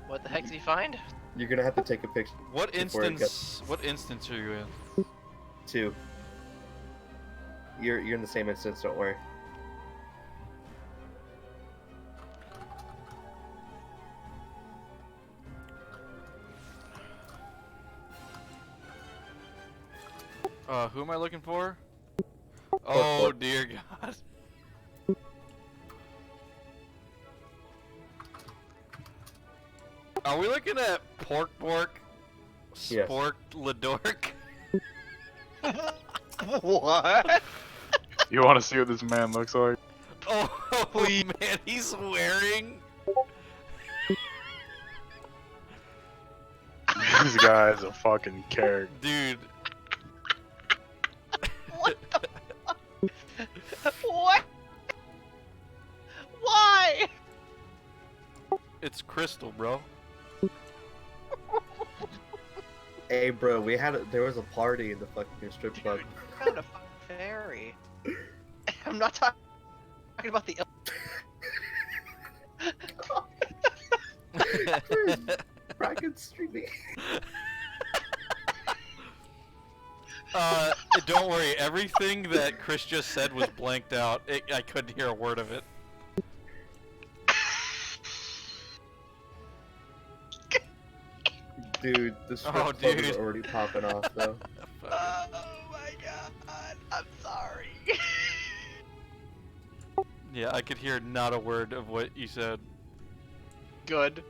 What the heck did he find? You're gonna have to take a picture. What before it instance? What instance are you in? 2. You're in the same instance. Don't worry. Who am I looking for? Oh dear God. Are we looking at Pork Yes. Spork Ladork? What? You want to see what this man looks like? Oh man, he's wearing. This guy's a fucking character. Dude. What? Why? It's Crystal, bro. Hey, bro, there was a party in the fucking strip club. I found a fairy. I'm not talking about the. Bracket streaming. Don't worry. Everything that Chris just said was blanked out. I couldn't hear a word of it. Dude, the strip Oh, club is dude. already popping off, though. Oh my god! I'm sorry. Yeah, I could hear not a word of what you said. Good.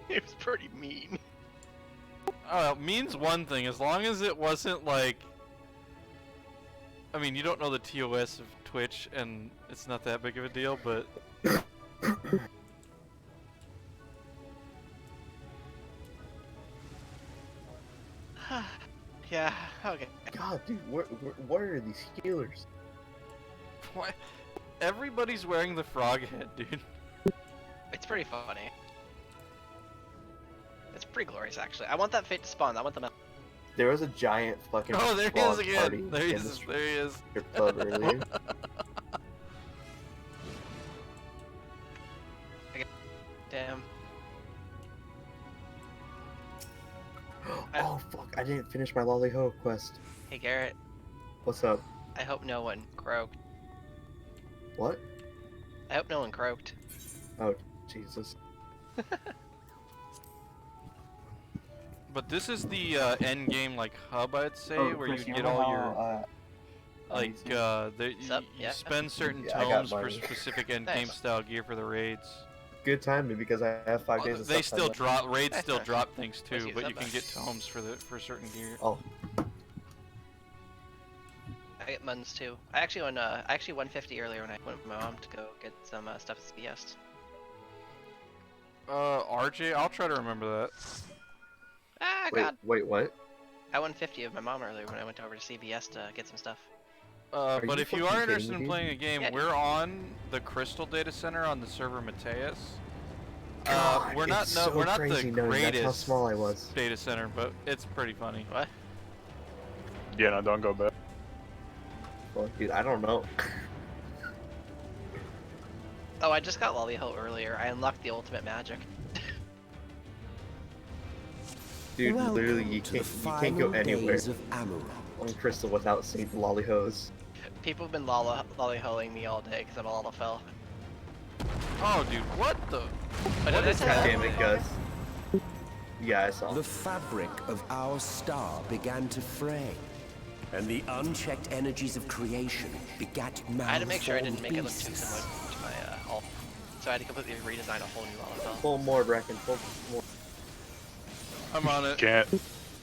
It was pretty mean. Means one thing, as long as it wasn't like... I mean, you don't know the TOS of Twitch, and it's not that big of a deal, but... Yeah, okay. God, dude, what are these healers? Why? Everybody's wearing the frog head, dude. It's pretty funny. It's pretty glorious, actually. I want that fate to spawn. I want them. There was a giant fucking Oh, there he frog is party again. There he in is. the There he is. strip club earlier. Damn. Oh fuck! I didn't finish my Lolly Ho quest. Hey Garrett, What's up? I hope no one croaked. What? I hope no one croaked. Oh, Jesus. But this is the end game like hub, I'd say, Oh, where Chris, you you get know all how, your like you Yeah. spend certain Yeah, I got tomes for money. specific end game Nice. style gear for the raids. Good timing because I have 5 days of They stuff still left. drop raids Nice, still nice. drop things Let's too, use but that you can back. get tomes for certain gear. Oh. I get muns too. I actually won 150 earlier when I went with my mom to go get some stuff at CVS. RJ, I'll try to remember that. Ah, Wait, God. wait, what? I won 50 of my mom earlier when I went over to CVS to get some stuff. But you if you fucking are kidding interested me, in dude? playing a game, Yeah, dude. we're on the Crystal Data Center on the server Mateus. God, we're not it's so we're not the crazy knowing greatest that's how small I was. data center, but it's pretty funny. What? Yeah, no, don't go back. Well, dude, I don't know. Oh, I just got Lollyho earlier. I unlocked the ultimate magic. Dude, Welcome literally, you to the can't go final anywhere days of Amarok. on Crystal without seeing lollyhos. People have been lollyhoing me all day because I'm a Lollafell. Oh, dude, what the? What is God damn it, Gus. Yeah, I saw. The fabric of our star began to fray, and the unchecked energies of creation begat malformed I had to make sure I didn't make it look too beasts. similar to my alt. So I had to completely redesign a whole new Lollafell. Pull more, Bracken. Pull more. I'm on it. Can't.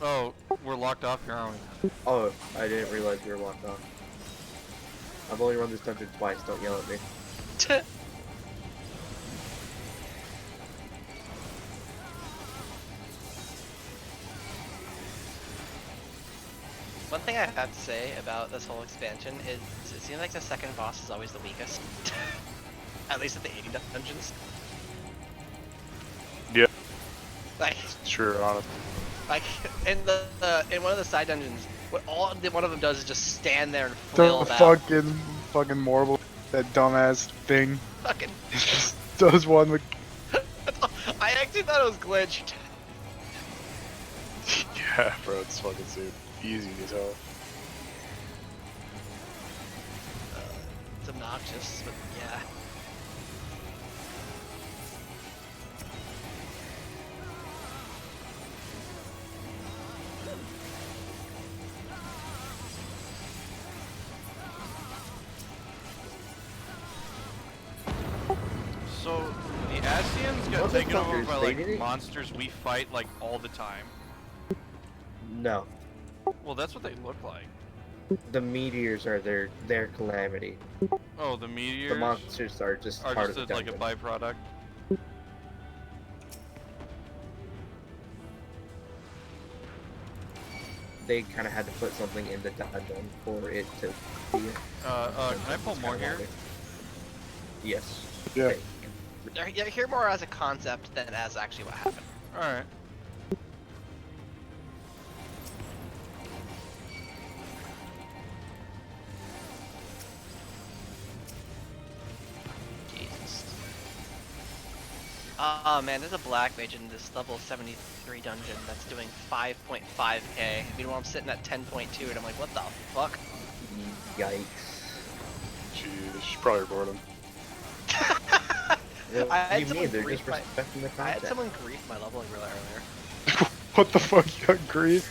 Oh, we're locked off here, aren't we? Oh, I didn't realize we were locked off. I've only run this dungeon twice. Don't yell at me. One thing I have to say about this whole expansion is it seems like the second boss is always the weakest. At least at the 80 dungeons. Yeah. Like, Sure, honestly. like in in one of the side dungeons, what one of them does is just stand there and flail The about. fucking marble, that dumbass thing. Fucking. It just does one with. I actually thought it was glitched. Yeah, bro, it's fucking super easy as hell. It's obnoxious, but yeah. So the Asians got taken over Motherfuckers, by they like didn't- monsters we fight like all the time. No. Well, that's what they look like. The meteors are their calamity. Oh, the meteors The monsters are just are part just of the like a dungeon. byproduct. They kind of had to put something in the dungeon for it to be. Can I pull more here? Yes. Yeah. I hear more as a concept than as actually what happened. Alright. Jesus. Oh man, there's a black mage in this level 73 dungeon that's doing 5.5k. Meanwhile, I'm sitting at 10.2 and I'm like, what the fuck? Yikes. Jeez, she's probably bored him. What I had do you someone mean? They're grief just my- respecting the I had concept. someone grief my leveling really earlier. What the fuck, you got grief?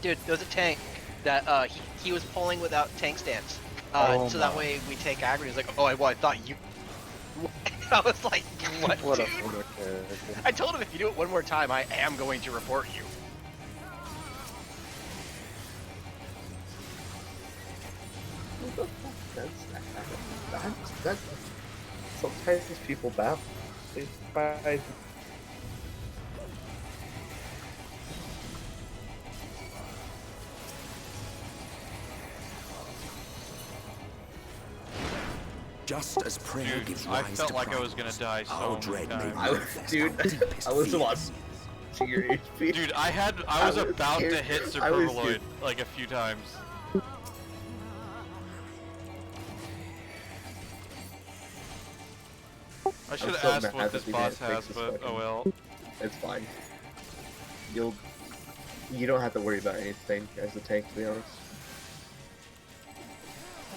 Dude, there was a tank that he was pulling without tank stance. Oh So that my. way we take aggro. He's like, oh, I thought you. I was like, what, What dude? a I told him if you do it one more time, I am going to report you. That's sometimes these people baffle. By Just as prayer Dude, gives I rise felt to like I was gonna die so our many dread may times. manifest Dude, our deepest I was fears. watching your HP. Dude, I was about to hit I was Supervaloid scared. like a few times. I should have so asked mad what that this we boss didn't has, fix this but fucking- oh well. It's fine. You don't have to worry about anything as a tank, to be honest.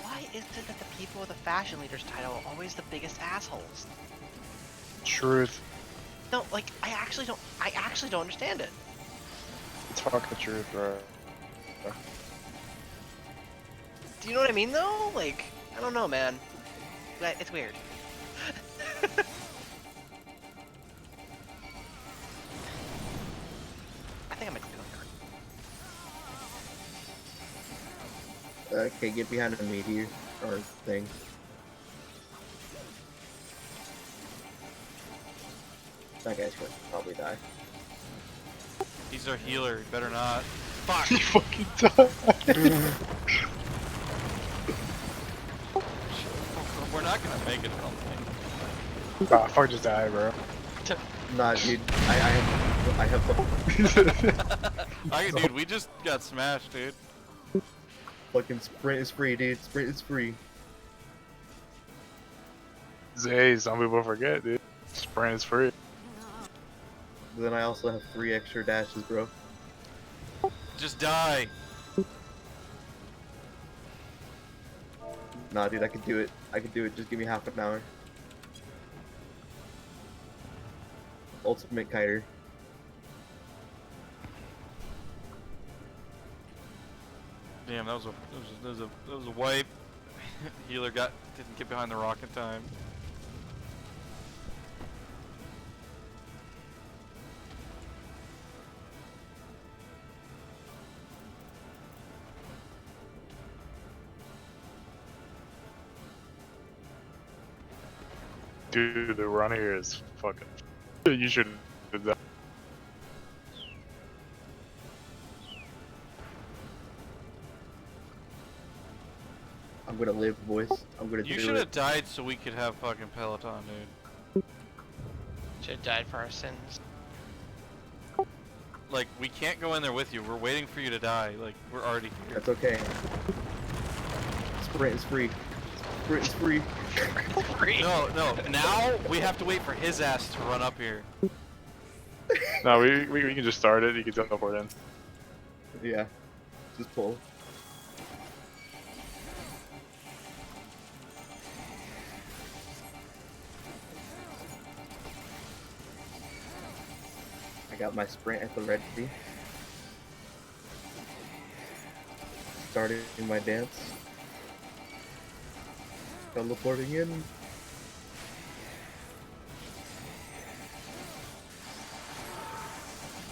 Why is it that the people with the fashion leaders title are always the biggest assholes? Truth. No, like I actually don't understand it. It's fucking truth, bro. Do you know what I mean though? Like, I don't know, man. It's weird. I think I'm gonna click Okay, get behind a meteor or thing. That guy's gonna probably die. He's our healer. He better not. Fuck. He fucking died. We're not gonna make it, I don't think. Ah, fuck, just die, bro. Nah, dude. I have Dude, we just got smashed, dude. Fucking sprint is free, dude. Sprint is free. Hey, some people forget, dude. Sprint is free. Then I also have 3 extra dashes, bro. Just die. Nah, dude, I can do it. I can do it. Just give me half an hour. Ultimate kiter. Damn, that was a wipe. Healer didn't get behind the rock in time. Dude, the run here is fucking. You should have done. I'm gonna live, boys. I'm gonna do it. You should have died so we could have fucking Peloton, dude. Should have died for our sins. Like, we can't go in there with you. We're waiting for you to die. Like, we're already here. That's okay. Sprint is free. Sprint is free. No, now we have to wait for his ass to run up here. No, we can just start it. You can teleport in. Yeah. Just pull. I got my sprint at the ready. Started in my dance. Teleporting in.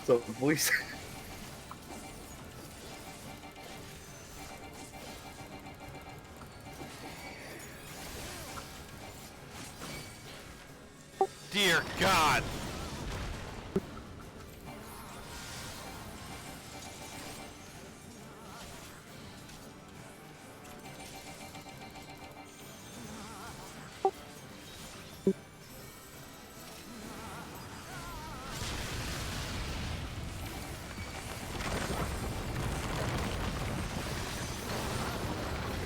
So, boys. Dear God.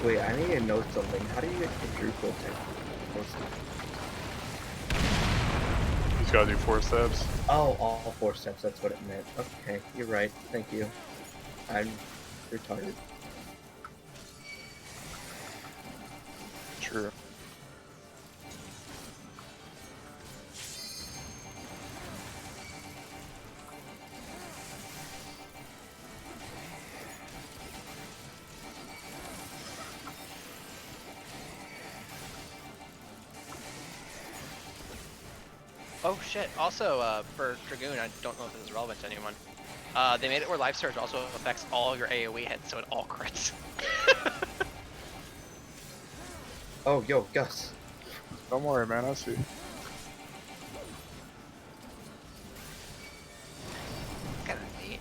Wait, I need to know something. How do you get quadruple attack? You just gotta do 4 steps. Oh, all 4 steps. That's what it meant. Okay, you're right. Thank you. I'm retarded. True. Oh shit, also for Dragoon, I don't know if this is relevant to anyone. They made it where Life Surge also affects all your AoE hits, so it all crits. Oh, yo, Gus. Don't worry, man, I see. Kinda neat.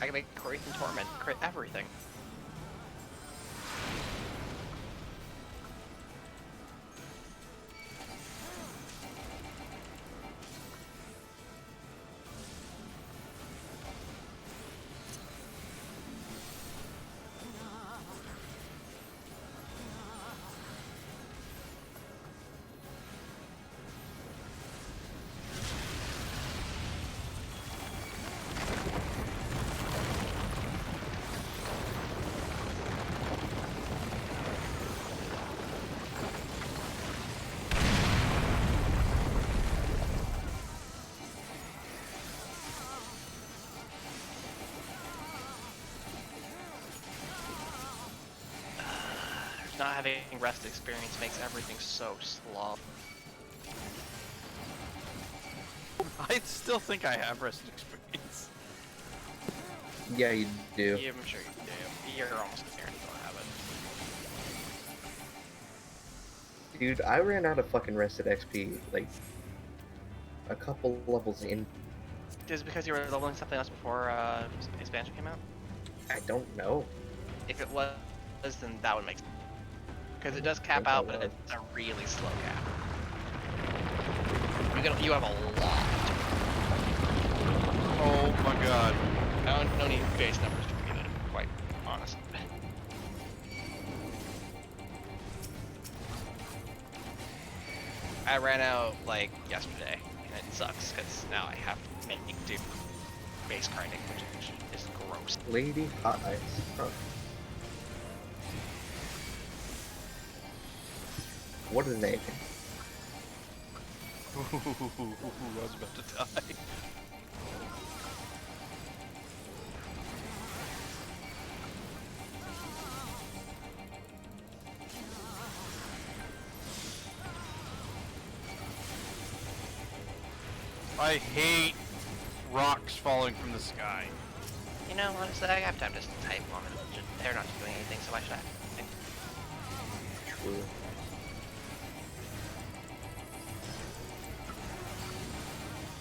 I can make Crit and Torment crit everything. not having rest experience makes everything so slow. I still think I have rest experience. Yeah, you do. Yeah, I'm sure you do. You're almost there and you don't have it. Dude, I ran out of fucking rested XP, like, a couple levels in. Is it because you were leveling something else before expansion came out? I don't know. If it was, then that would make sense. Because it does cap out, but it's a really slow cap. You have a lot. Oh my god. I don't need base numbers to be quite honest. I ran out like yesterday, and it sucks because now I have to do base grinding, which is gross. Lady Hot Ice. Huh. What a name. I was about to die. I hate rocks falling from the sky. You know, honestly, I have time to type on it. They're not doing anything, so why should I? True.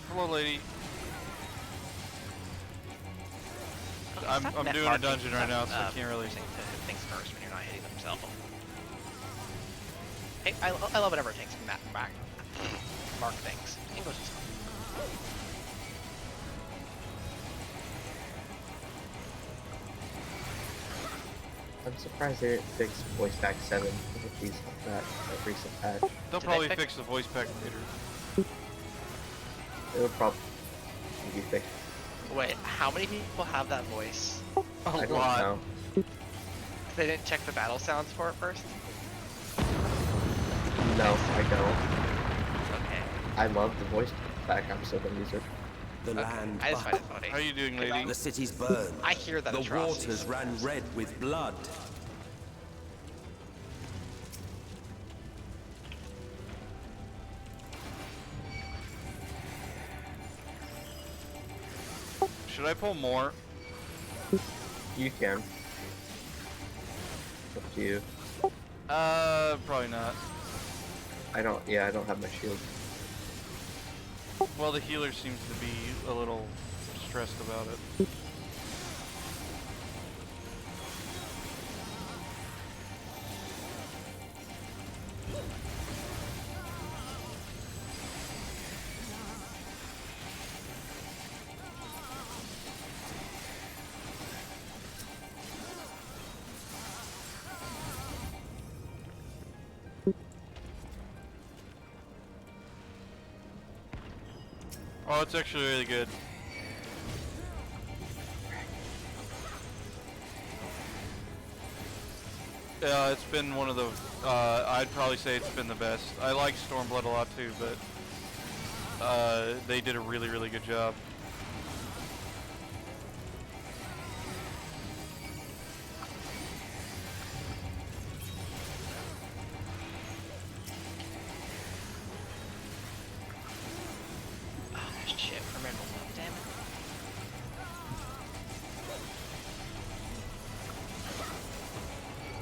Hello, lady. I'm doing a dungeon right now, so I can't really. Things first when you're not hitting themselves. Hey, I love whatever it takes to mark things. English is. I'm surprised they didn't fix Voice Pack 7 with these that recent patch. They'll probably fix the voice pack later. It'll probably be fixed. Wait, how many people have that voice? I don't know. They didn't check the battle sounds for it first? No, I don't. Okay. I love the voice pack. I'm still gonna use it. The land I just find it buckled. funny. How you doing, lady? The cities burned. I hear that The atrocity waters ran red with blood. Should I pull more? You can. Up to you. Probably not. I don't have my shield. Well, the healer seems to be a little stressed about it. Oh, it's actually really good. It's been one of the, I'd probably say it's been the best. I like Stormblood a lot too, but they did a really, really good job.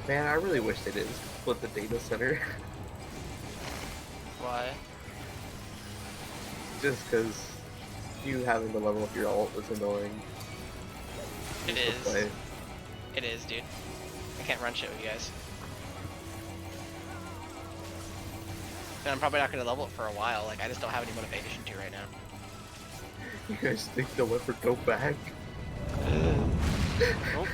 Man, I really wish they didn't split the data center. Why? Just because you having to level up your ult is annoying. It is. It is, dude. I can't run shit with you guys. And I'm probably not going to level it for a while. Like, I just don't have any motivation to right now. You guys think they'll ever go back? Nope.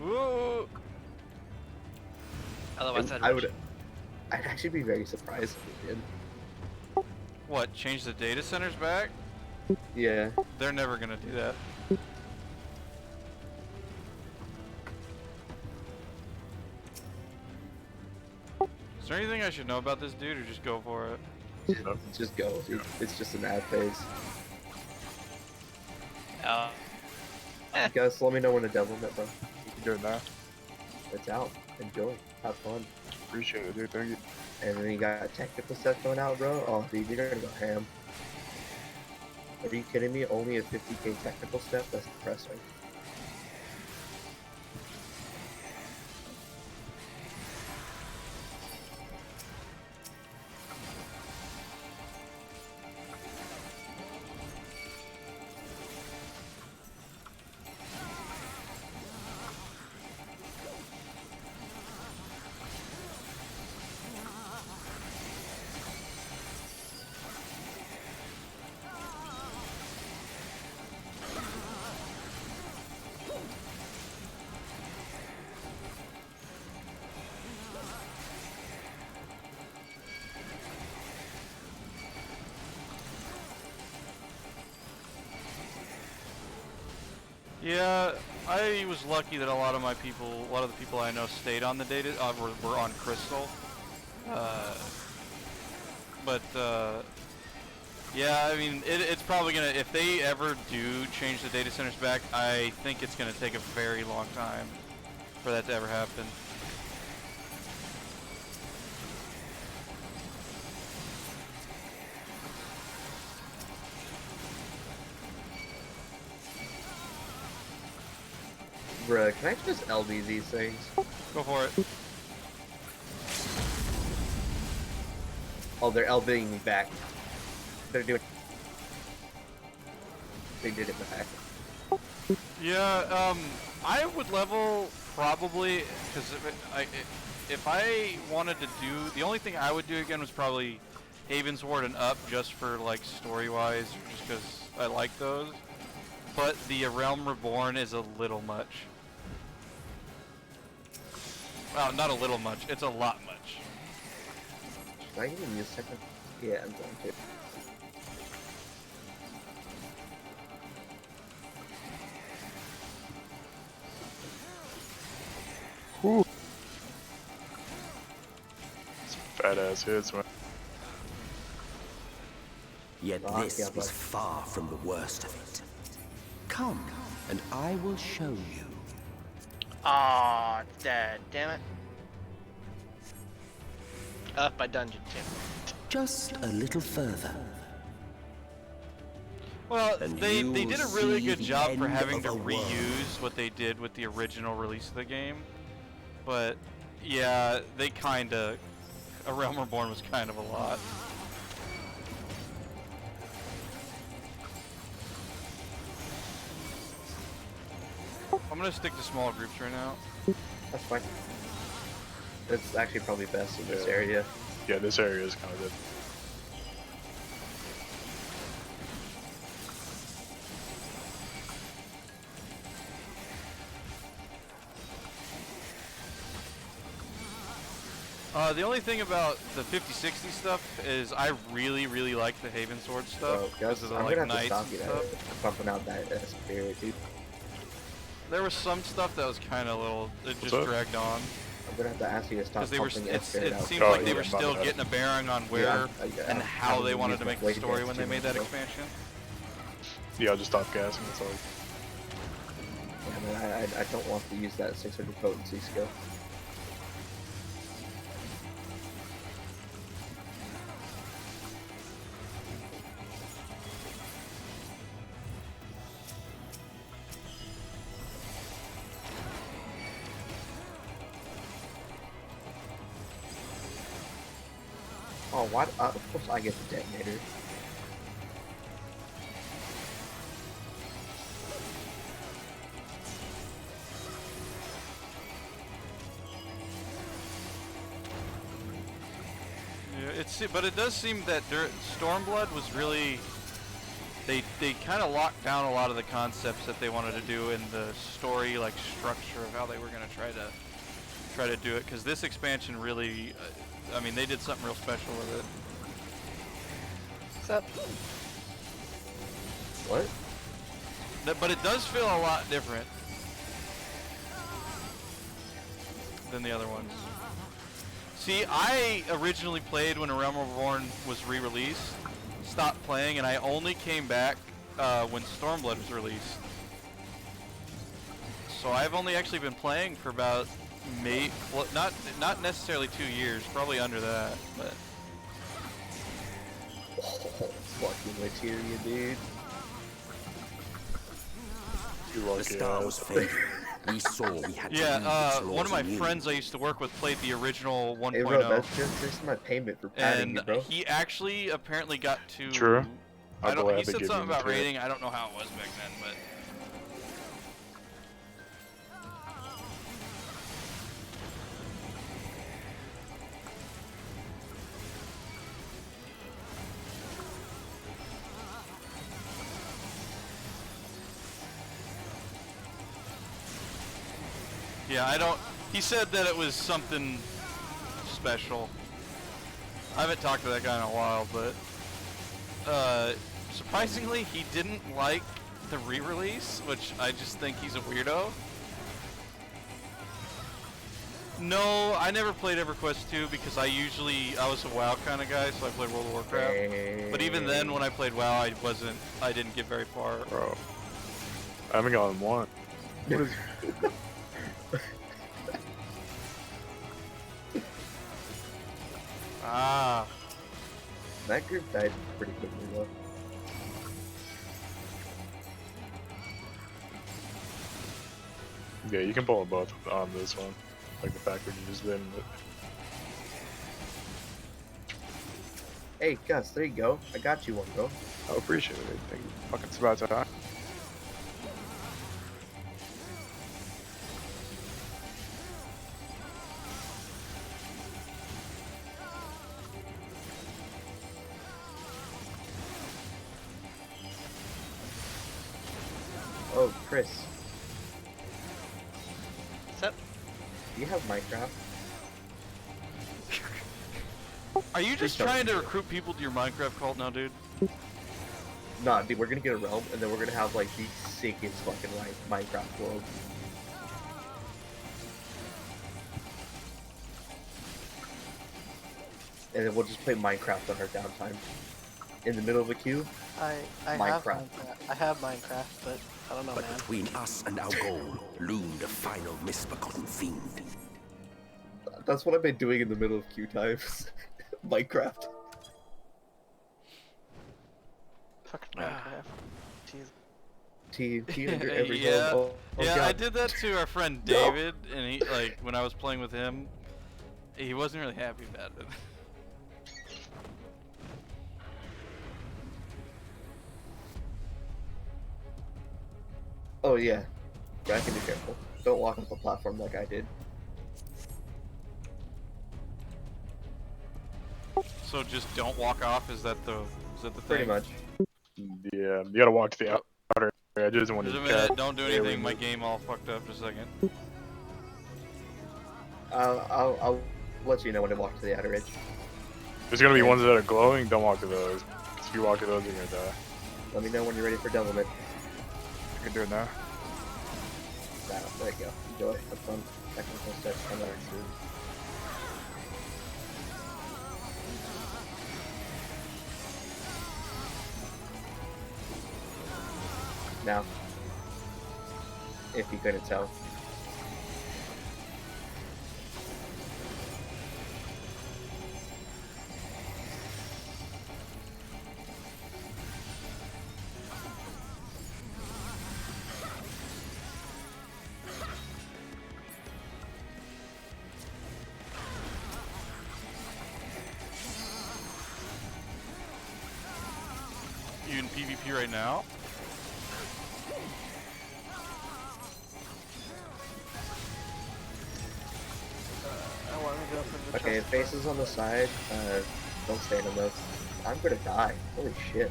Whoa. Otherwise, I'd actually be very surprised if they did. What, change the data centers back? Yeah. They're never gonna do that. Is there anything I should know about this dude, or just go for it? Just go, dude. It's just an ad phase. You guys let me know when to devil it, bro. You can do it now. It's out. Enjoy. Have fun. Appreciate it, dude. Thank you. And then you got technical stuff going out, bro. Oh, dude, you're gonna go ham. Are you kidding me? Only a 50k technical step? That's depressing. Yeah, I was lucky that a lot of the people I know stayed on the data, were on Crystal. Yeah, I mean, it's probably gonna, if they ever do change the data centers back, I think it's gonna take a very long time for that to ever happen. Bruh, can I just LB these things? Go for it. Oh, they're LBing me back. They're doing... They did it back. Yeah, I would level probably, because if I wanted to do, the only thing I would do again was probably Haven's Ward and up, just for like story-wise, just because I like those. But the Realm Reborn is a little much. Well, not a little much, it's a lot much. Should I even use second? Yeah, I'm going to. Whew. Some fat ass hits, man. Yet this was far from the worst of it. Come, and I will show you. Aw, damn it. Up by dungeon too. Just a little further. Well, And they you did a will really see good the job for end having of to a world. reuse what they did with the original release of the game. But, yeah, they kinda... A Realm Reborn was kind of a lot. I'm gonna stick to small groups right now. That's fine. It's actually probably best in this area. Yeah, this area is kind of good. Oh, The only thing about the 50-60 stuff is I really, really like the Haven Sword stuff because of the I'm like gonna have to knights stop and you stuff. bumping out that spirit, dude. There was some stuff that was kind of little, it just up? dragged on. I'm gonna have to ask you to stop Because they were, pumping it spirit out. seems like they were still getting a bearing on where and I'm how they gonna wanted use to my make the weight story against when they you, made that so. expansion. Yeah, I'll just stop gassing, that's all. Yeah, man, I don't want to use that 600 potency skill. Oh, what? Of course I get the detonator. Yeah, but it does seem that Stormblood was really, they kind of locked down a lot of the concepts that they wanted to do in the story, like structure of how they were going to try to do it. Because this expansion really, I mean, they did something real special with it. What's up? What? But it does feel a lot different than the other ones. See, I originally played when A Realm Reborn was re-released, stopped playing, and I only came back when Stormblood was released. So I've only actually been playing for about well, not necessarily 2 years, probably under that, but. Oh, fucking materia, dude. You lucky The star was fading. We saw we had to use its laws one of my anew. friends I used to work with played the original 1.0. Hey, bro, that's just my payment for padding you, And bro. he actually apparently got to. True. I don't. He gladly said give something you about material. rating. I don't know how it was back then, but. Yeah, I don't. He said that it was something special. I haven't talked to that guy in a while, but surprisingly, he didn't like the re-release, which I just think he's a weirdo. No, I never played EverQuest 2 because I was a WoW kind of guy, so I played World of Warcraft. But even then, when I played WoW, I didn't get very far. Bro, I haven't gotten one. What is? Ah. That group died pretty quickly though. Yeah, you can pull them both on this one, like the package you just did. Hey, Gus, there you go. I got you one, bro. I appreciate it. Thank you. Fucking it's about time. Oh, Chris. What's up? Do you have Minecraft? Are you just trying to recruit people to your Minecraft cult now, dude? Nah, dude, we're gonna get a realm, and then we're gonna have like the sickest fucking Minecraft world. And then we'll just play Minecraft on our downtime. In the middle of a queue, I have Minecraft, but I don't know, But man. between us and our goal loomed a final misbegotten fiend. that's what I've been doing in the middle of queue times. Minecraft. Fucking Minecraft. Jeez. T under every Yeah, hole. Oh, yeah, God. I did that to our friend David, and he when I was playing with him, he wasn't really happy about it. Oh yeah. I can be careful. Don't walk off the platform like I did. So just don't walk off. Is that the thing? Pretty much. Yeah, you gotta walk to the outer edges and when Just you a minute. cat. Don't do anything. My game all fucked up. Just a second. I'll let you know when I walk to the outer edge. There's gonna be ones that are glowing. Don't walk to those. 'Cause if you walk to those, you're gonna die. Let me know when you're ready for Devilment. I can do it now. There you go. Enjoy. Have fun. Technical steps coming out soon. Now, if you couldn't tell. You in PvP right now? I want to go for the Okay, trust faces on the side. Don't stand on those. I'm gonna die. Holy shit.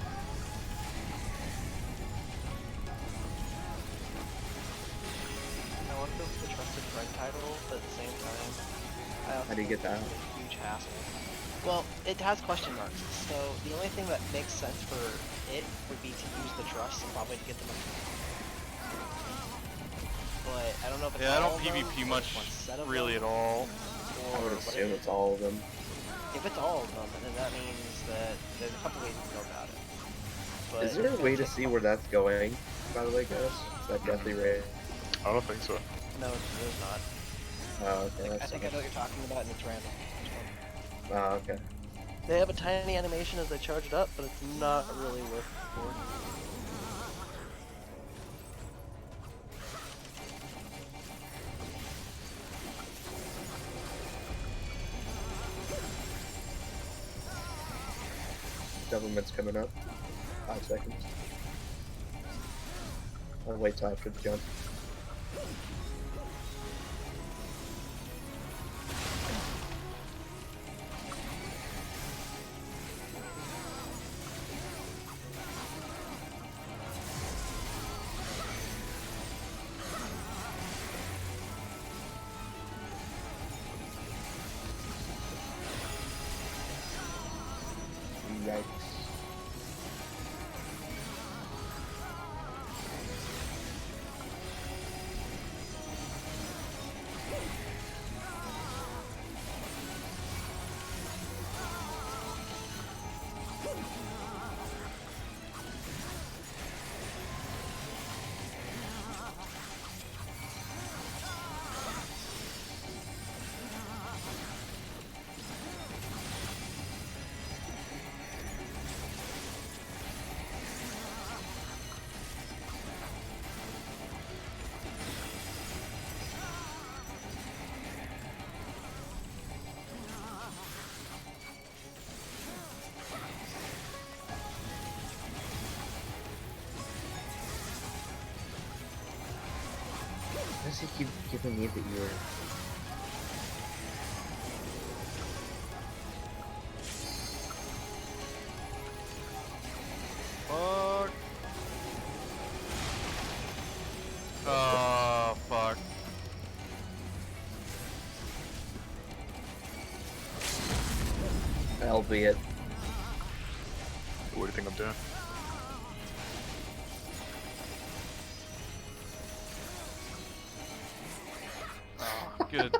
I want to go for the trusted friend title, but at the same time, I also How do you get that? think it's a huge hassle. Well, it has question marks, so the only thing that makes sense for it would be to use the trust and probably to get them. But I don't know if it's Yeah, I all don't of them, PvP or much one set of really them, at all. I would or what assume it's all of them. If it's all of them, then that means that there's a couple ways to go about it. But Is there a way to see where that's going, by the way, guys? Is that deathly ray? I don't think so. No, there's not. Oh, okay. I think I know what you're talking about, and it's random. Oh, okay. They have a tiny animation as they charge it up, but it's not really worth it for. Government's coming up. 5 seconds. I'll wait till after the jump. Yikes. Why does he keep giving me the ear? Fuck. Oh, fuck. Albeit. What do you think I'm doing? Good.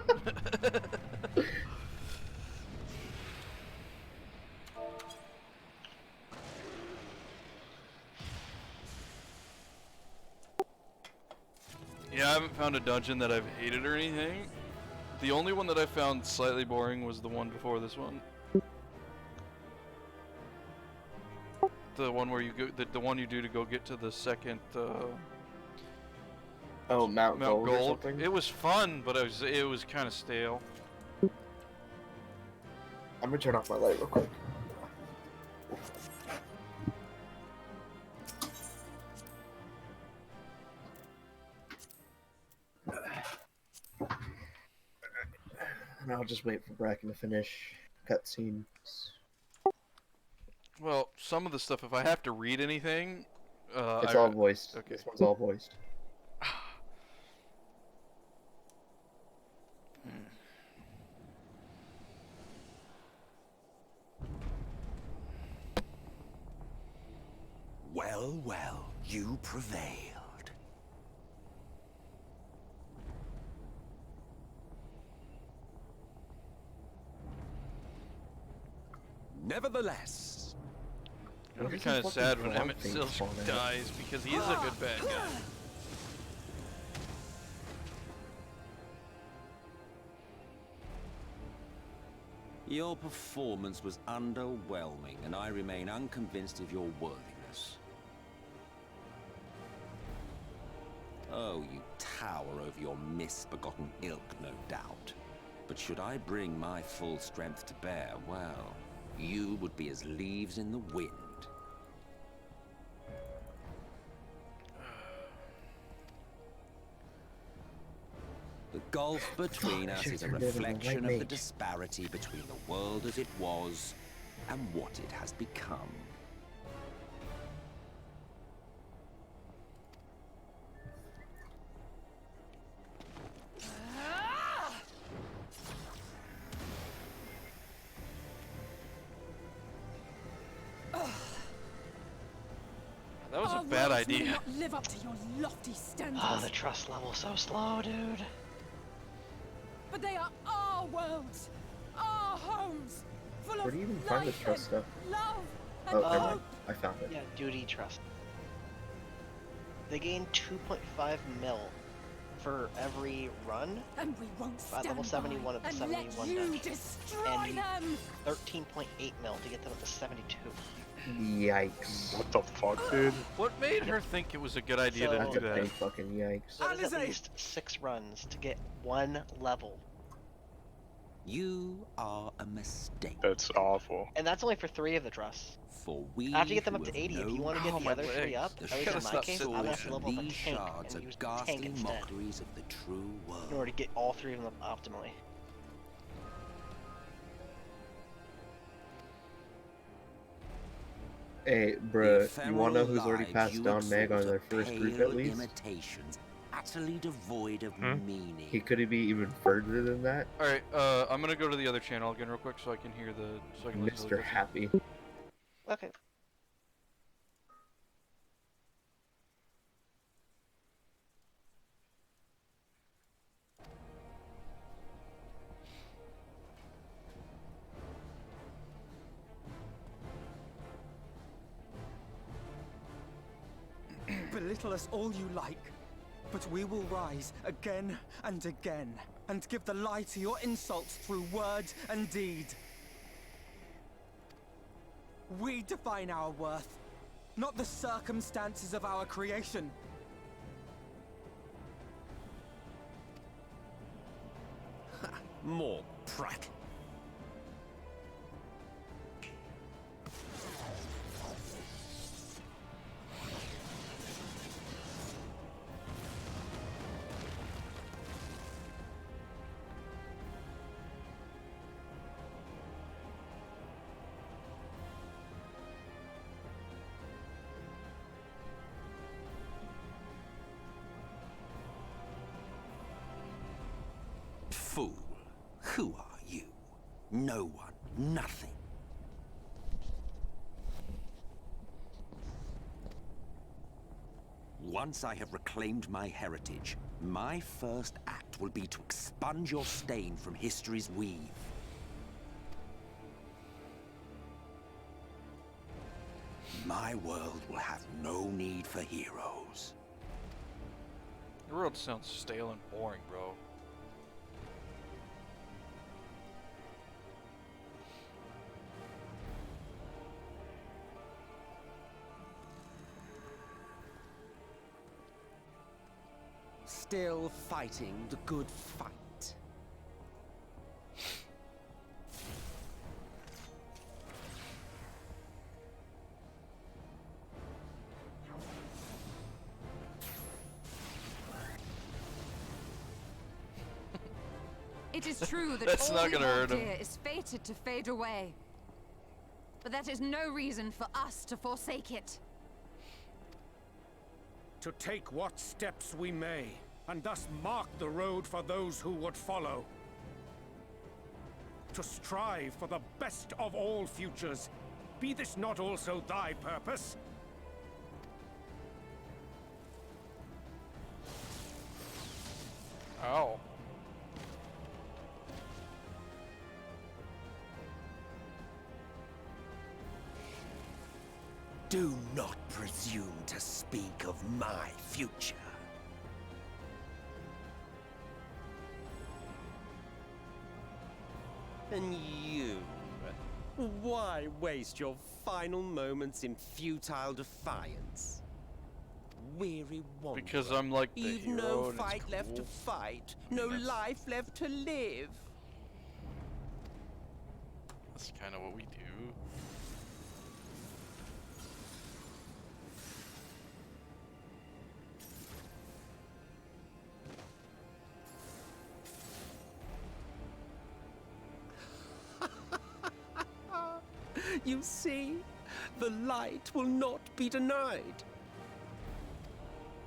Yeah, I haven't found a dungeon that I've hated or anything. The only one that I found slightly boring was the one before this one. The one where you go, the one you do to go get to the second. Oh, Mount Gold or something? It was fun, but it was kind of stale. I'm gonna turn off my light real quick. And I'll just wait for Bracken to finish cutscenes. Well, some of the stuff, if I have to read anything, It's all voiced. Okay. This one's all voiced. Well, well, you prevailed. Nevertheless, It'll be kind of sad when Emmett Silch dies because he is a good bad guy. your performance was underwhelming, and I remain unconvinced of your worthiness. Oh, you tower over your misbegotten ilk, no doubt. But should I bring my full strength to bear, well, you would be as leaves in the wind. The gulf between us is a reflection of the disparity between the world as it was and what it has become. That was a bad idea. Not live up to your lofty standards. Oh, the trust level's so slow, dude. But they are our worlds, our homes, full Where of do you even find the life trust stuff? and love and Oh, never hope. mind. I found it. Yeah, duty trust. They gain 2.5 mil for every run. And we won't At stand level 71 of the and 71 let you dungeons. destroy And them. 13.8 mil to get them up to 72. Yikes. What the fuck, dude? What made her think it was a good idea So- to That's do a that? big fucking yikes. So it is at least 6 runs to get 1 level. You are a mistake. That's awful. And that's only for 3 of the trusts. For we After you get them who up to have 80, if you known want to get Oh, the my other 3 legs. up, the at least in my short case, I'm gonna have to sword, level up a these tank shards and are use the tank ghastly instead mockeries of the true world. in order to get all 3 of them optimally. Hey, bruh, you wanna know who's already passed down Meg on their first group at least? Imitations, utterly devoid of meaning. He could be even further than that. Alright, I'm gonna go to the other channel again real quick so I can hear the. So I can listen to the Mr. Happy. Okay. Belittle us all you like, but we will rise again and again, and give the lie to your insults through word and deed. We define our worth, not the circumstances of our creation. More prattle. Fool, who are you? No one, nothing. Once I have reclaimed my heritage, my first act will be to expunge your stain from history's weave. My world will have no need for heroes. The world sounds stale and boring, bro. Still fighting the good fight. It is true that That's all not gonna you hurt hold him. dear is fated to fade away. But that is no reason for us to forsake it. To take what steps we may, and thus mark the road for those who would follow. To strive for the best of all futures. Be this not also thy purpose? Ow. Do not presume to speak of my future. And you? Why waste your final moments in futile defiance? Weary wanderer. Because I'm like the You've hero no and it's fight left to cool. fight, no life left to live. That's kind of what we do. You see, the light will not be denied.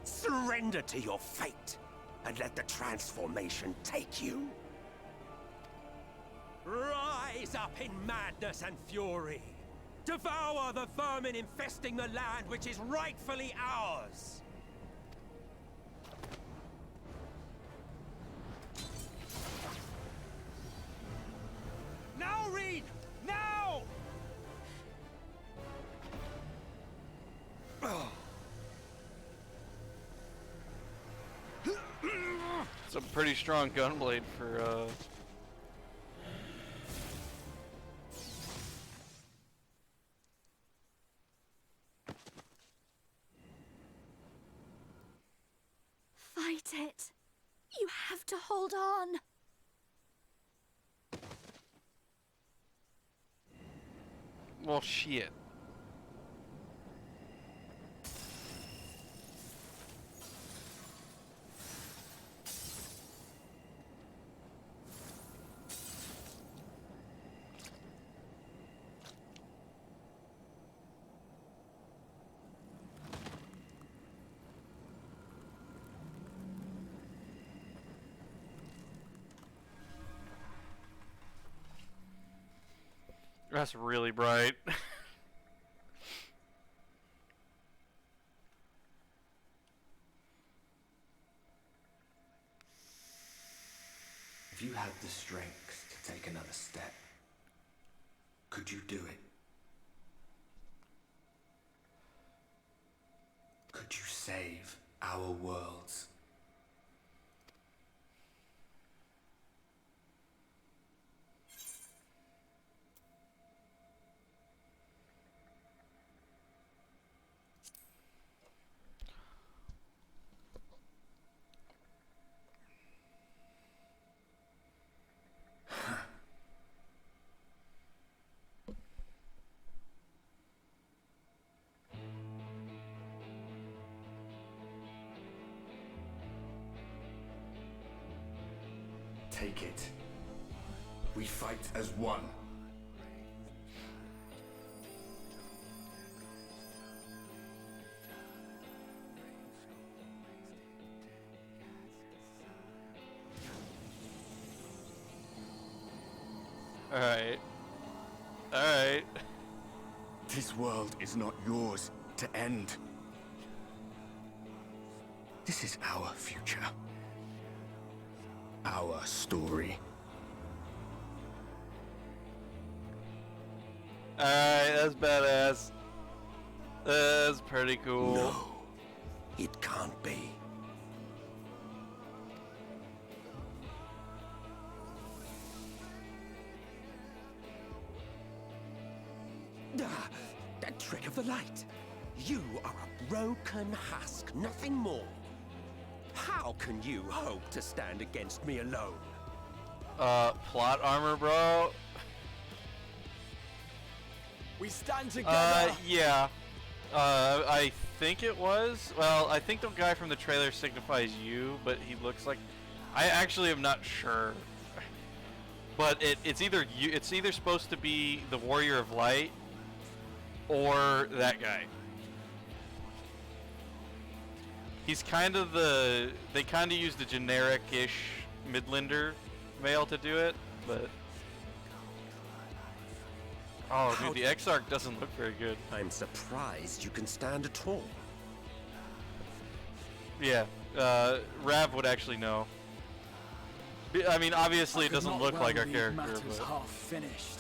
Surrender to your fate, and let the transformation take you. Rise up in madness and fury. Devour the vermin infesting the land which is rightfully ours. Now, Reed! Now! It's a pretty strong gunblade for Fight it. You have to hold on. well, shit. That's really bright. If you had the strength to take another step, could you do it? Could you save our worlds? Take it. We fight as one. Alright. Alright. This world is not yours to end. This is our future. Our story. Alright, that's badass. That's pretty cool. No, it can't be. Ah, that trick of the light. You are a broken husk, nothing more. How can you hope to stand against me alone? Plot armor, bro. We stand together. Yeah. I think it was. Well, I think the guy from the trailer signifies you, but he looks like. I actually am not sure. But it's either you. It's either supposed to be the Warrior of Light, or that guy. He's kind of the. They kind of use the generic-ish Midlander male to do it, but. Oh, dude, the Exarch doesn't look very good. I'm surprised you can stand at all. Yeah, Rav would actually know. I mean, obviously it doesn't look like our character, Matters but... half finished.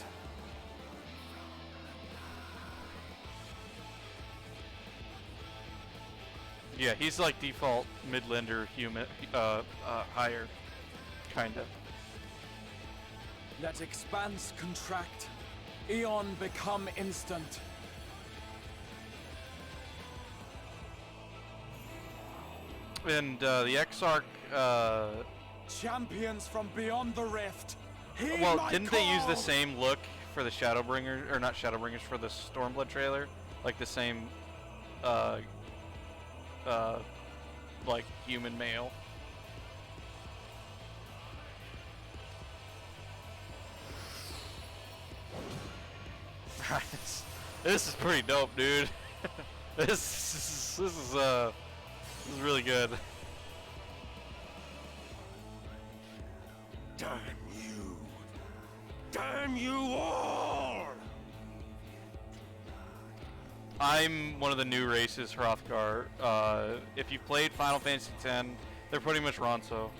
Yeah, he's like default Midlander human, higher, kinda. Let expanse contract. Eon become instant. And the Exarch, champions from beyond the rift. well, didn't they use the same look for the Shadowbringers, or not Shadowbringers, for the Stormblood trailer? Like the same, like human male. This is pretty dope, dude. This is really good. Damn you! Damn you all! I'm one of the new races, Hrothgar. If you played Final Fantasy X, they're pretty much Ronso.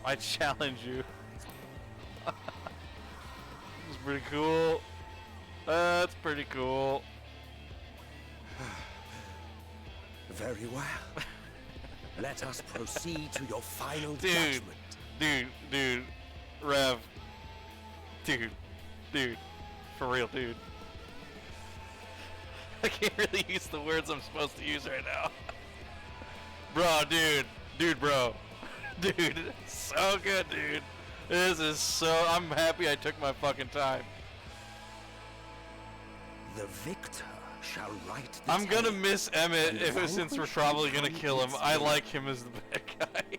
I challenge you. This is pretty cool. That's pretty cool. Very well. Let us proceed to your final Dude, judgment. dude, Rev. Dude, for real, dude. I can't really use the words I'm supposed to use right now. Bro, bro. Dude, so good, dude. This is so, I'm happy I took my fucking time. The victor shall write the I'm gonna tale, miss Emmett and since we're language probably gonna become kill him. its I will. like him as the bad guy.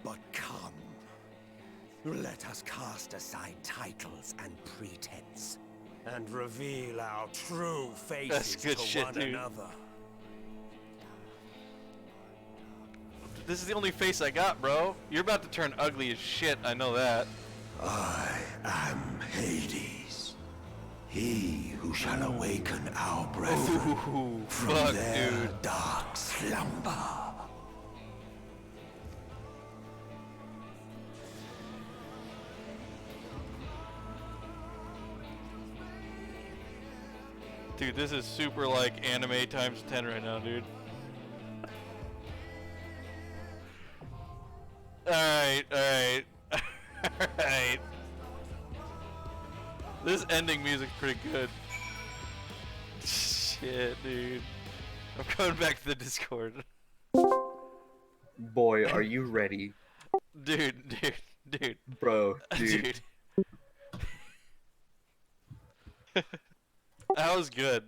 But come, let us cast aside titles and pretense, and reveal our true faces good to shit, one dude. another. This is the only face I got, bro. You're about to turn ugly as shit, I know that. I am Hades, he who shall awaken our brethren from fuck, their dude. dark slumber. Dude, this is super like anime times 10 right now, dude. Alright. Alright. This ending music's pretty good. Shit, dude. I'm coming back to the Discord. Boy, are you ready? Dude. Bro, dude. That was good.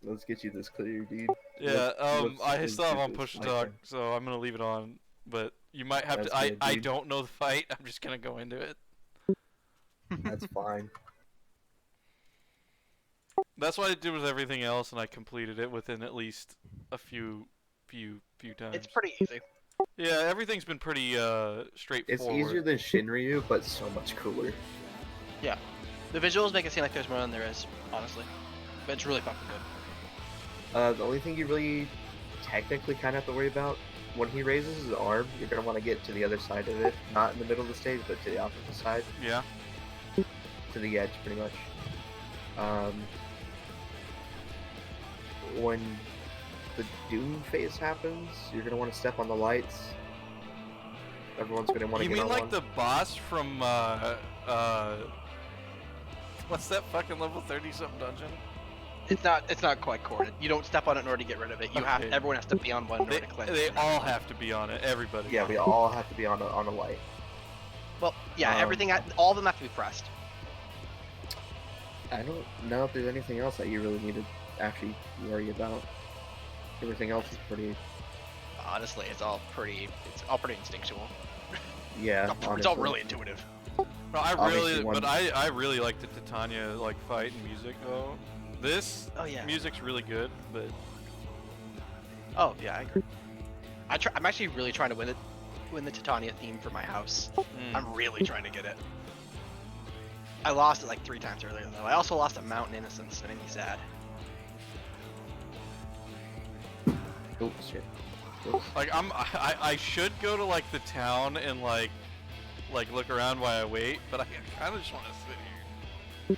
Let's get you this clear, dude. Yeah, I let's still have do on this. push to My talk, turn. so I'm gonna leave it on. But you might have That's to. good, I dude. don't know the fight. I'm just gonna go into it. That's fine. That's what I did with everything else, and I completed it within at least a few times. It's pretty easy. Yeah, everything's been pretty straightforward. It's easier than Shinryu, but so much cooler. Yeah. The visuals make it seem like there's more than there is, honestly. But it's really fucking good. The only thing you really technically kind of have to worry about, when he raises his arm, you're going to want to get to the other side of it. Not in the middle of the stage, but to the opposite side. Yeah. To the edge, pretty much. When the Doom phase happens, you're going to want to step on the lights. Everyone's going to want to You get mean on like one. the boss from what's that fucking level 30-something dungeon? It's not quite corded. You don't step on it in order to get rid of it. You have Okay. everyone has to be on one in order to cleanse They it. all have to be on it. Everybody. Yeah, we all have to be on a light. Well, yeah, all of them have to be pressed. I don't know if there's anything else that you really need to actually worry about. Everything else is pretty. Honestly, it's all pretty instinctual. Yeah, It's all honestly. really intuitive. No, I Obviously really, one- but I really like the Titania like fight and music though. This music's really good, but Oh yeah, I agree. I'm actually really trying to win the Titania theme for my house. I'm really trying to get it. I lost it like 3 times earlier though. I also lost a Mountain Innocence. That made me sad. Oh shit. like I should go to like the town and like look around while I wait, but I kind of just want to sit here.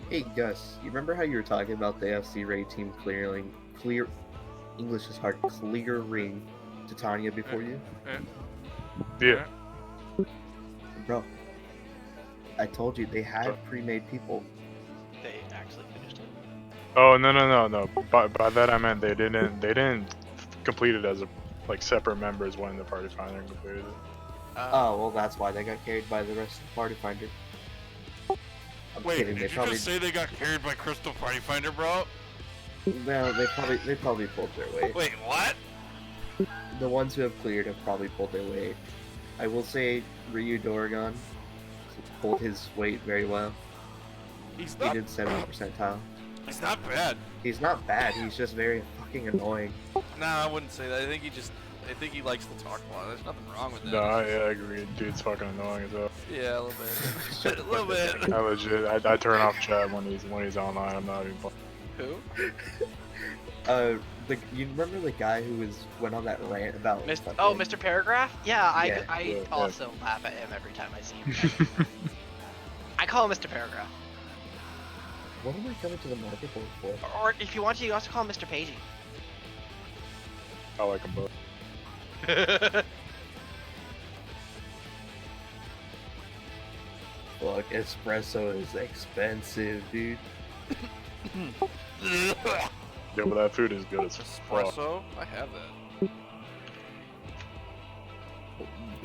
Hey Gus, you remember how you were talking about the FC Raid team clearing English is hard, clearing Titania before you. Yeah. Bro, I told you they had pre-made people. They actually finished it. Oh no. By that I meant they didn't complete it as a like separate members when the party finder completed it. Oh well, that's why they got carried by the rest of the party finder. I'm Wait, kidding. did They you probably just say they got carried by Crystal Party Finder, bro? no. They probably pulled their weight. Wait, what? The ones who have cleared have probably pulled their weight. I will say Ryu Doragon pulled his weight very well. He did 70th percentile. He's not bad. He's not bad. He's just very fucking annoying. Nah, I wouldn't say that. I think he likes to talk a lot. There's nothing wrong with that. No, I agree. Dude's fucking annoying as well. Yeah, a little bit. A little bit. I legit, I turn off chat when he's online. I'm not even playing. Who? You remember the guy who went on that rant about? Mr. Paragraph? Yeah, I Yeah. also laugh at him every time I see him. I call him Mr. Paragraph. What am I coming to the market for? Or if you want to, you also call him Mr. Pagey. I like them both. Look, espresso is expensive, dude. Yeah, but that food is good as fuck. Espresso? I have that.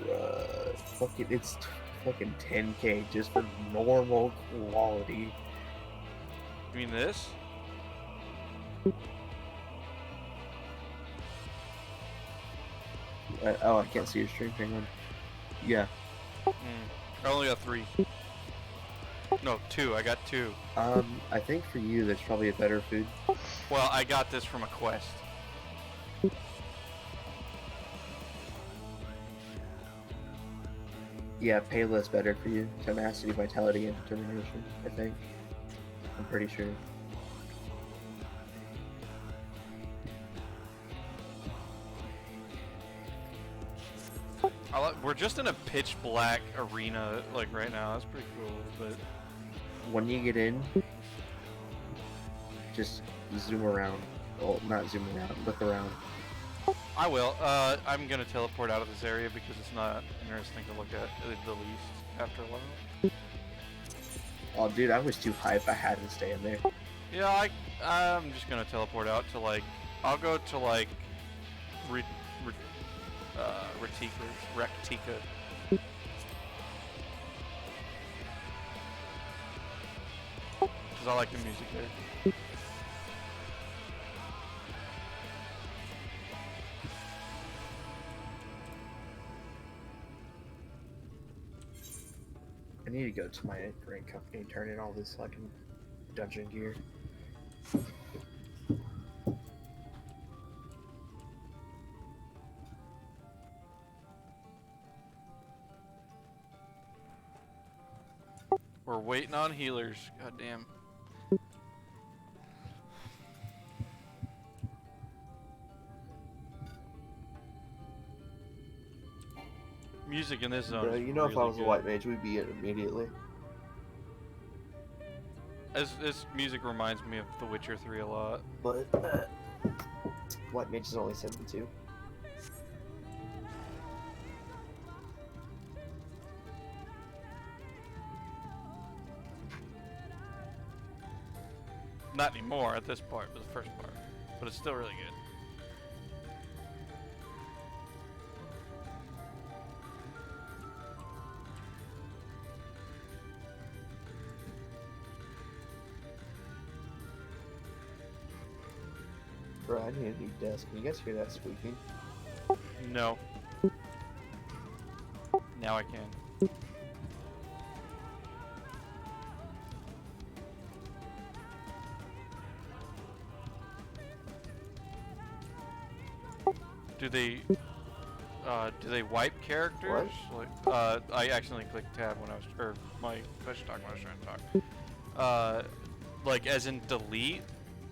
Bruh, fucking, it's fucking 10K just for normal quality. You mean this? Oh, I can't see your stream. Hang on. Yeah. I only got 3. No, 2. I got 2. I think for you, there's probably a better food. Well, I got this from a quest. Yeah, Payla's better for you. Tenacity, vitality, and determination, I think. I'm pretty sure. We're just in a pitch black arena, like right now. That's pretty cool, but When you get in, just zoom around. Well, not zoom around, look around. I will. I'm gonna teleport out of this area because it's not interesting to look at the least after a while. Oh, dude, I was too hype. I had to stay in there. Yeah, I'm just gonna teleport out to like, I'll go to like, Rectica. Because I like the music there. I need to go to my ring company and turn in all this fucking dungeon gear. We're waiting on healers. God damn. Music in this zone. Bro, is you know, if I really was a good. white mage, we'd be it immediately. This music reminds me of The Witcher 3 a lot. But white mage is only 72. Not anymore at this part, but the first part. But it's still really good. Bro, I need a new desk. Can you guys hear that squeaking? No. Now I can. Do they wipe characters? Like, I accidentally clicked tab when I was, or my question talk when I was trying to talk. Like as in delete?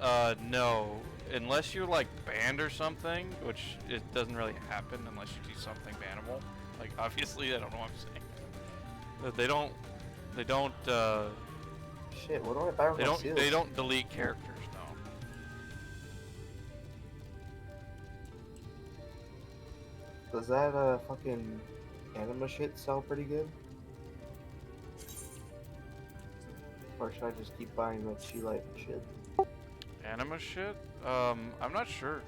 No. Unless you're like banned or something, which it doesn't really happen unless you do something bannable. Like obviously, I don't know what I'm saying. But they don't. Shit, what do I buy with my seals? They don't delete characters. No. Does that fucking anima shit sell pretty good? Or should I just keep buying the Chi-Light shit? Anima shit? I'm not sure.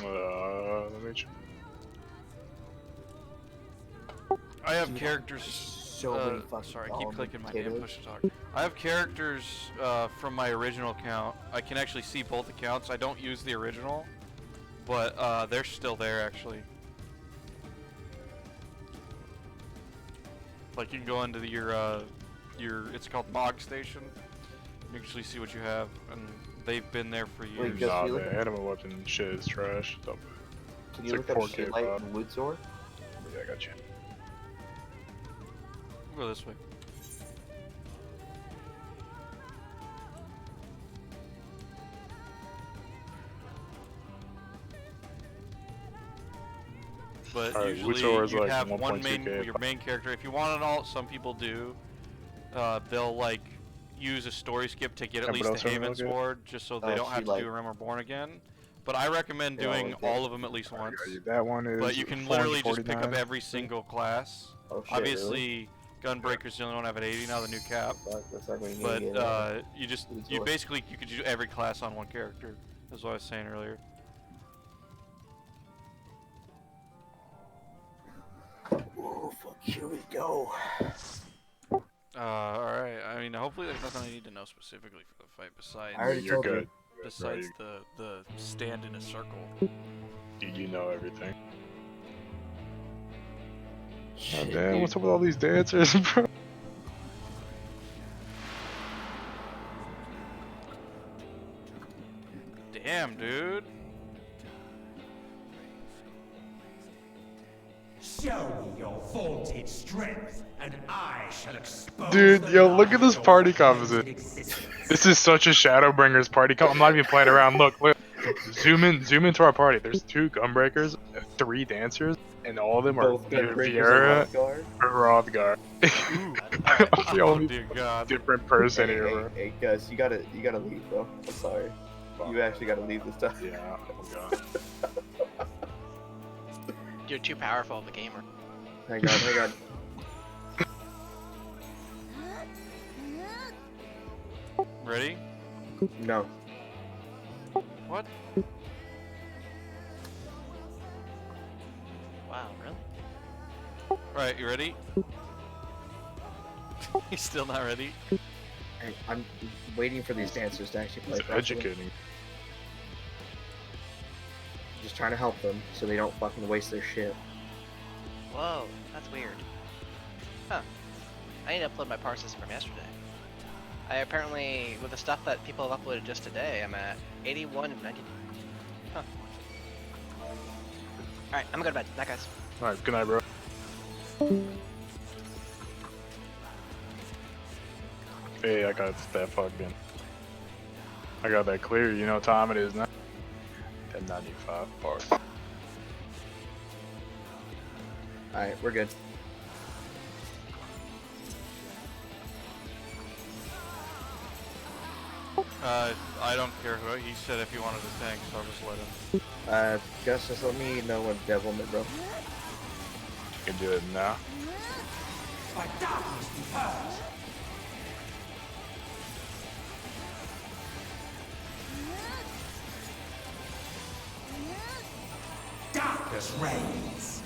Let me check. I have Dude, characters. so many fucking Sorry, I keep clicking my damn potatoes. push to talk. I have characters from my original account. I can actually see both accounts. I don't use the original, but they're still there actually. Like you can go into your it's called Mog Station. You can actually see what you have, and they've been there for years. Nah, the anima weapon shit is trash. Stop it. Can It's you like look up 4K Chi-Light pop. and Wood Sword? Yeah, I got you. We'll go this way. But Alright, usually Wutzor is you like have one 1.2K. your main character. If you want an alt, some people do. They'll like use a story skip to get at Yeah, least but the also Haven look at- Sword, just so they don't have to Chi-Light. do Realm Reborn again. But I recommend They're all doing like that. all of them at least once. That one is. But you can literally just pick up 449. every single class. Oh shit, Obviously, Gunbreaker's the only one I have at 80 now, the new cap. That's like when you But get, you basically you could do every class on one character. That's what I was saying earlier. Oh fuck, here we go. Alright. I mean, hopefully there's nothing I need to know specifically for the fight besides. I already You're told good. you. Besides the stand in a circle. You know everything. Shit, Oh, damn, dude. what's up with all these dancers, bro? Damn, dude. Show me your vaunted strength, and I shall expose. Dude, the yo, look at lies this of party your composition. existence. This is such a Shadowbringers party. I'm not even playing around. Look. Zoom into our party. There's 2 Gunbreakers, 3 dancers, and all of them are Both Gunbreakers Viera and Rothgar. or Rothgar. I'm the Oh only dear God. different person here, bro. Hey, Gus, you gotta leave, bro. I'm sorry. You actually gotta leave this stuff. Yeah, oh god. You're too powerful of a gamer. Hang on. Ready? No. What? Wow, really? Alright, you ready? He's still not ready. Hey, I'm waiting for these dancers to actually play. It's properly. educating. Just trying to help them so they don't fucking waste their shit. Whoa, that's weird. Huh. I need to upload my parses from yesterday. I apparently, with the stuff that people have uploaded just today, I'm at 81 and 90. Huh. Alright, I'm gonna go to bed. Night, guys. Alright, good night, bro. Hey, I got that fucking. I got that clear. You know what time it is now? 10:95 parts. Alright, we're good. I don't care who. He said if he wanted to tank, so I'll just let him. Gus, just let me know when Devilment, bro. You can do it now. By darkness be purged. Darkness reigns.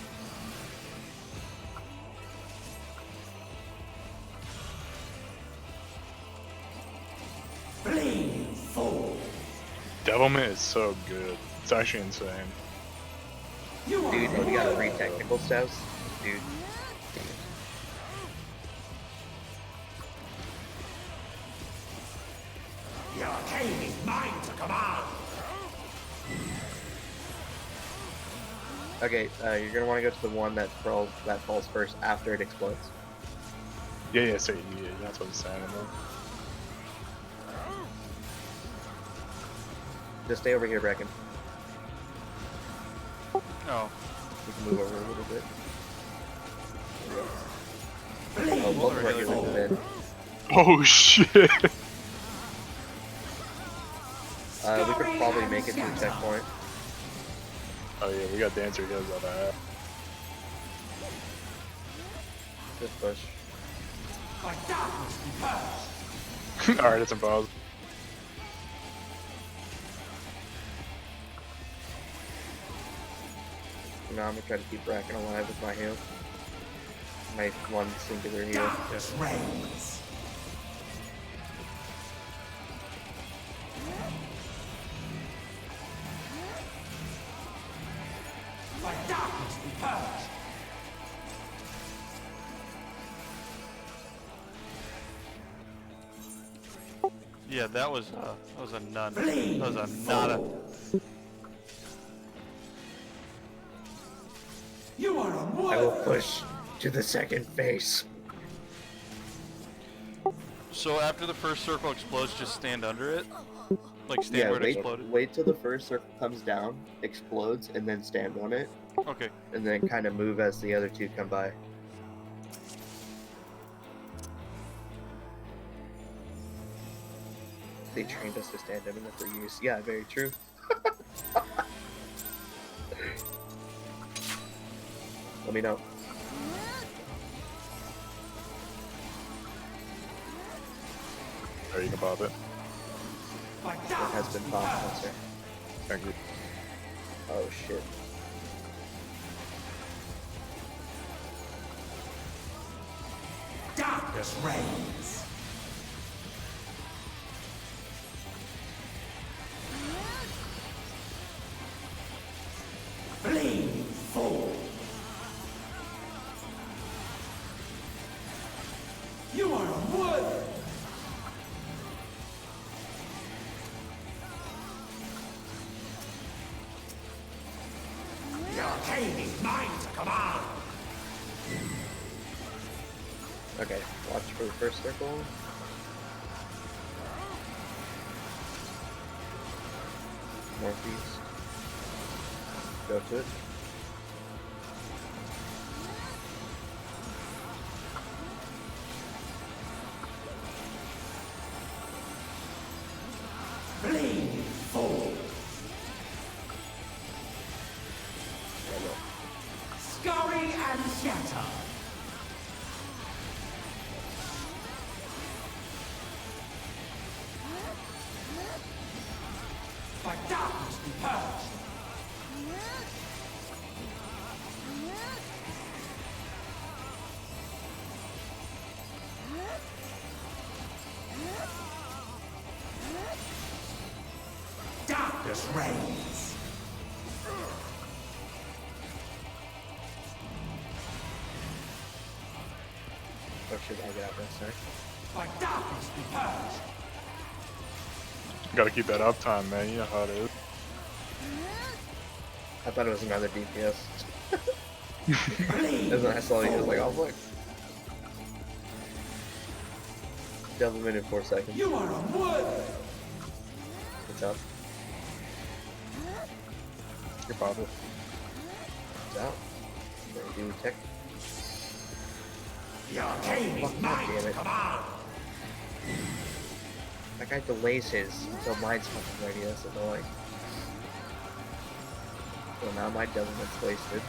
Bleed full. Devilment is so good. It's actually insane. Dude, and you got 3 technical steps? Dude. The arcane is mine to command. Okay, you're gonna want to go to the one that falls first after it explodes. Yeah, so yeah, that's what I'm saying. Just stay over here, Bracken. Oh. We can move over a little bit. Oh, both of our healers are dead. Oh shit! We could probably make it to the checkpoint. Oh yeah, we got Dancer Hills on that. Just push. Alright, it's impossible. Now I'm gonna try to keep Bracken alive with my heal. My one singular heal. Darkness reigns. By darkness be purged. Yeah, that was a none. That was a nada. You are I will push to the second phase. So after the first circle explodes, just stand under it? Like stand where it exploded? Wait till the first circle comes down, explodes, and then stand on it. Okay. And then kind of move as the other two come by. They trained us to stand under them for use. Yeah, very true. Let me know. There, you can pop it. It has been popped, sir. Thank you. Oh shit. Darkness reigns. Flee, fool. You are unworthy. The arcane is mine to command. Okay, watch for the first circle. Northeast. Go to it. Flee, fool. Scurry and shatter. By darkness be purged. Darkness reigns. Oh shit, I get out there, sorry. By darkness be purged. Gotta keep that uptime, man. You know how it is. I thought it was another DPS. And then I saw it, I was like, oh look. Double minute 4 seconds. You are unworthy. What's up? You pop it. It's out. Ready to tech. The arcane is mine to command. That guy delays his until mine's fucking ready. That's annoying. So now my doublement's wasted.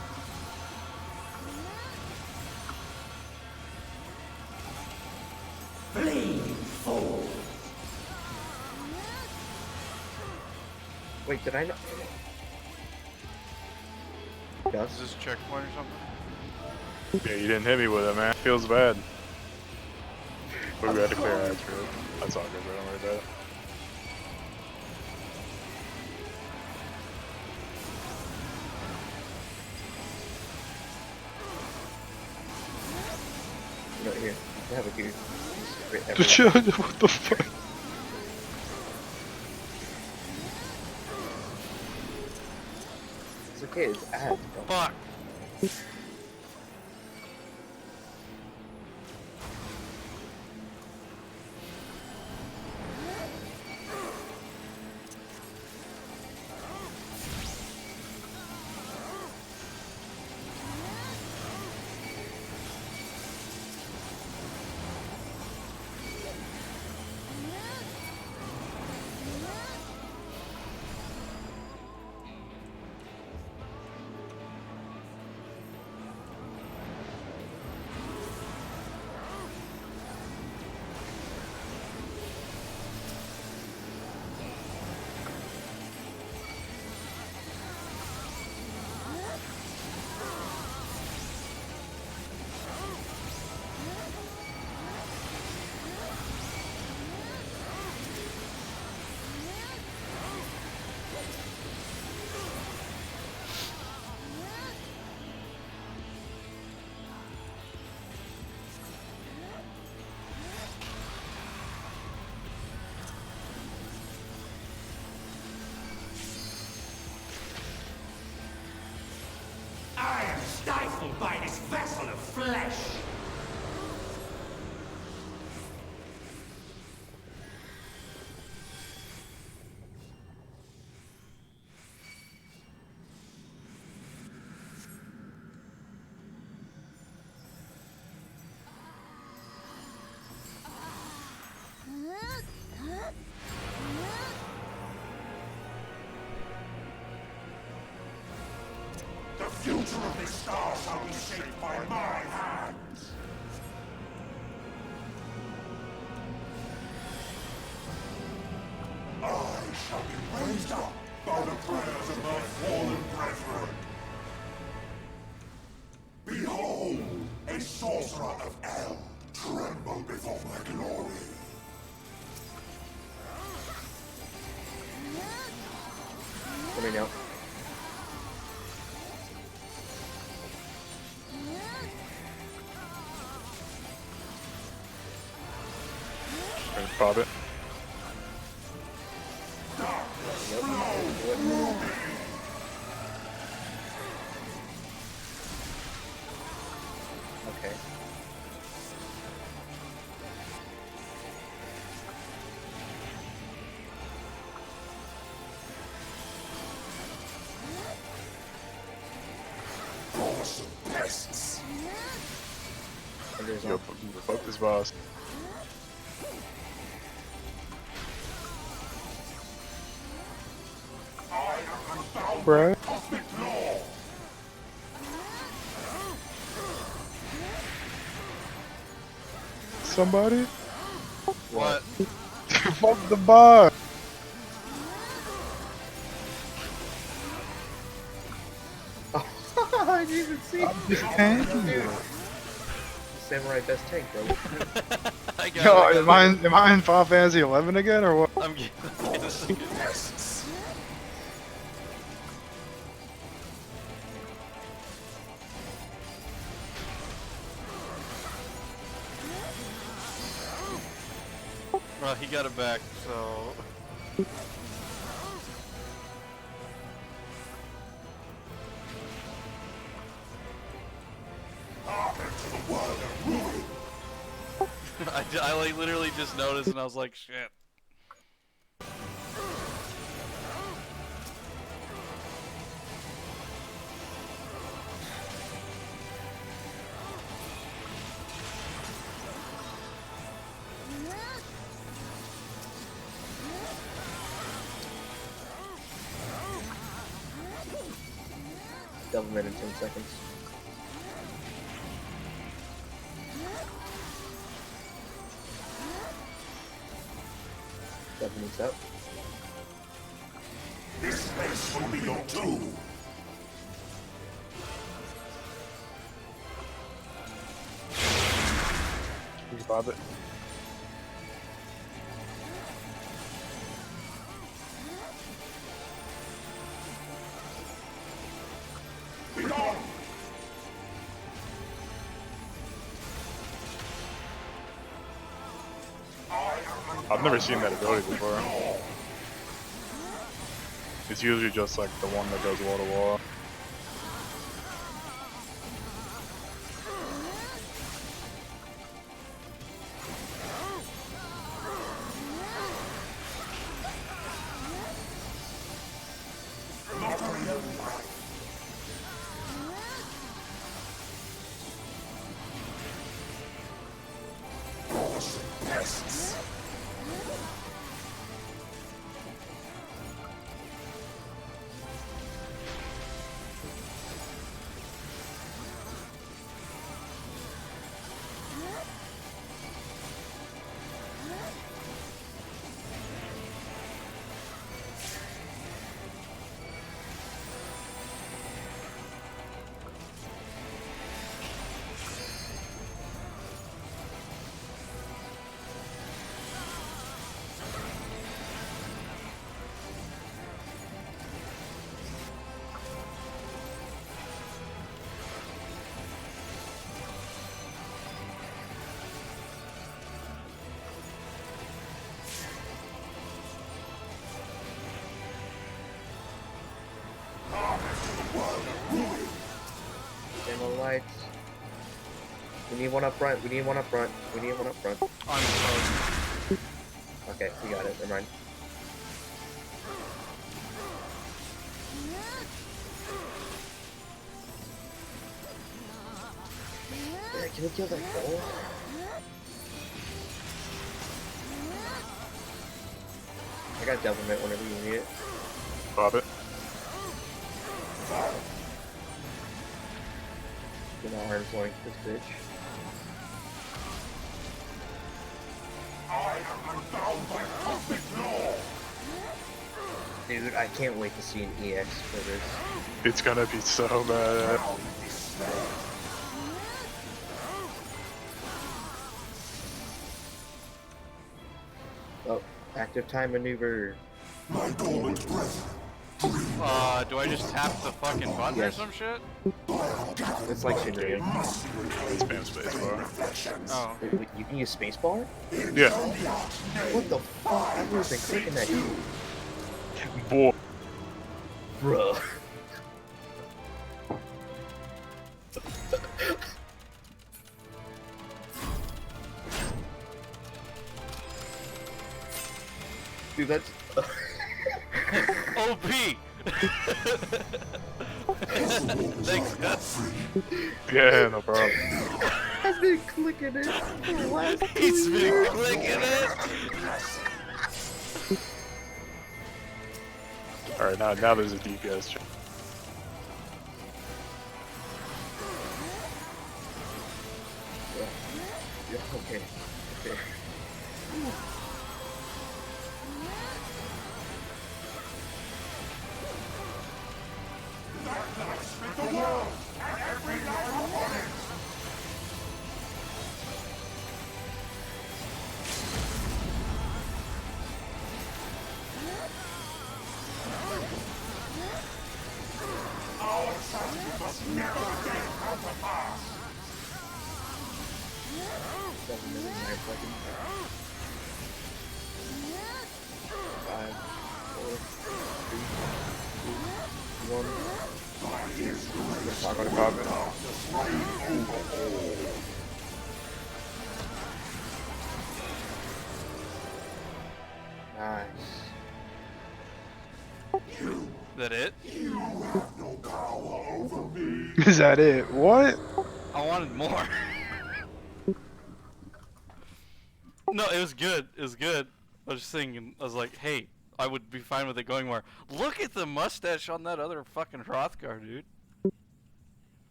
Flee, fool. Wait, did I not? Is this checkpoint or something? Yeah, you didn't hit me with it, man. Feels bad. But we had to clear ads for it. That's all good, bro. Don't worry about it. No, here. I have it here. What the fuck? It's okay, it's ads, bro. Fuck. stifled by this vessel of flesh. The future of this star shall be shaped by my hands. I shall be raised up by the prayers of my fallen brethren. Behold, a sorcerer of El tremble before my glory. Let me know. Pop it. Okay. Awesome pests. Yo, fuck this boss. Bruh. Somebody? What? Fuck the boss. I didn't even see. I'm just tanking. Samurai best tank, bro. Yo, am I in Final Fantasy 11 again or what? I'm getting Well, he got it back, so... I like literally just noticed and I was like, shit. Double minute, 10 seconds. Minutes up. This space will be your tomb. Please bob it. Be gone. I've never seen that ability before. It's usually just like the one that does wall to wall. Pests. lights. We need one up front. We need one up front. We need one up front. I'm close. Okay, we got it. Never mind. Yeah, can we kill that goal? I got Devil Mitt whenever you need it. Pop it. Get my arms length, this bitch. Dude, I can't wait to see an EX for this. It's gonna be so bad. Oh, active time maneuver. Do I just tap the fucking button or some shit? It's like Shinryu. Spam spacebar. Oh. Wait, you can use spacebar? Yeah. What the fuck? I've never been clicking that key. Boy. Bruh. Dude, that's... OP! Thanks, guys. Yeah, no problem. I've been clicking it for the last 2 He's been years. clicking it! Alright, now there's a DPS check. Yeah, okay. Okay. Not gonna pop it. Nice. That it? Is that it? What? I wanted more. No, it was good. It was good. I was just thinking, I was like, hey, I would be fine with it going more. Look at the mustache on that other fucking Hrothgar, dude.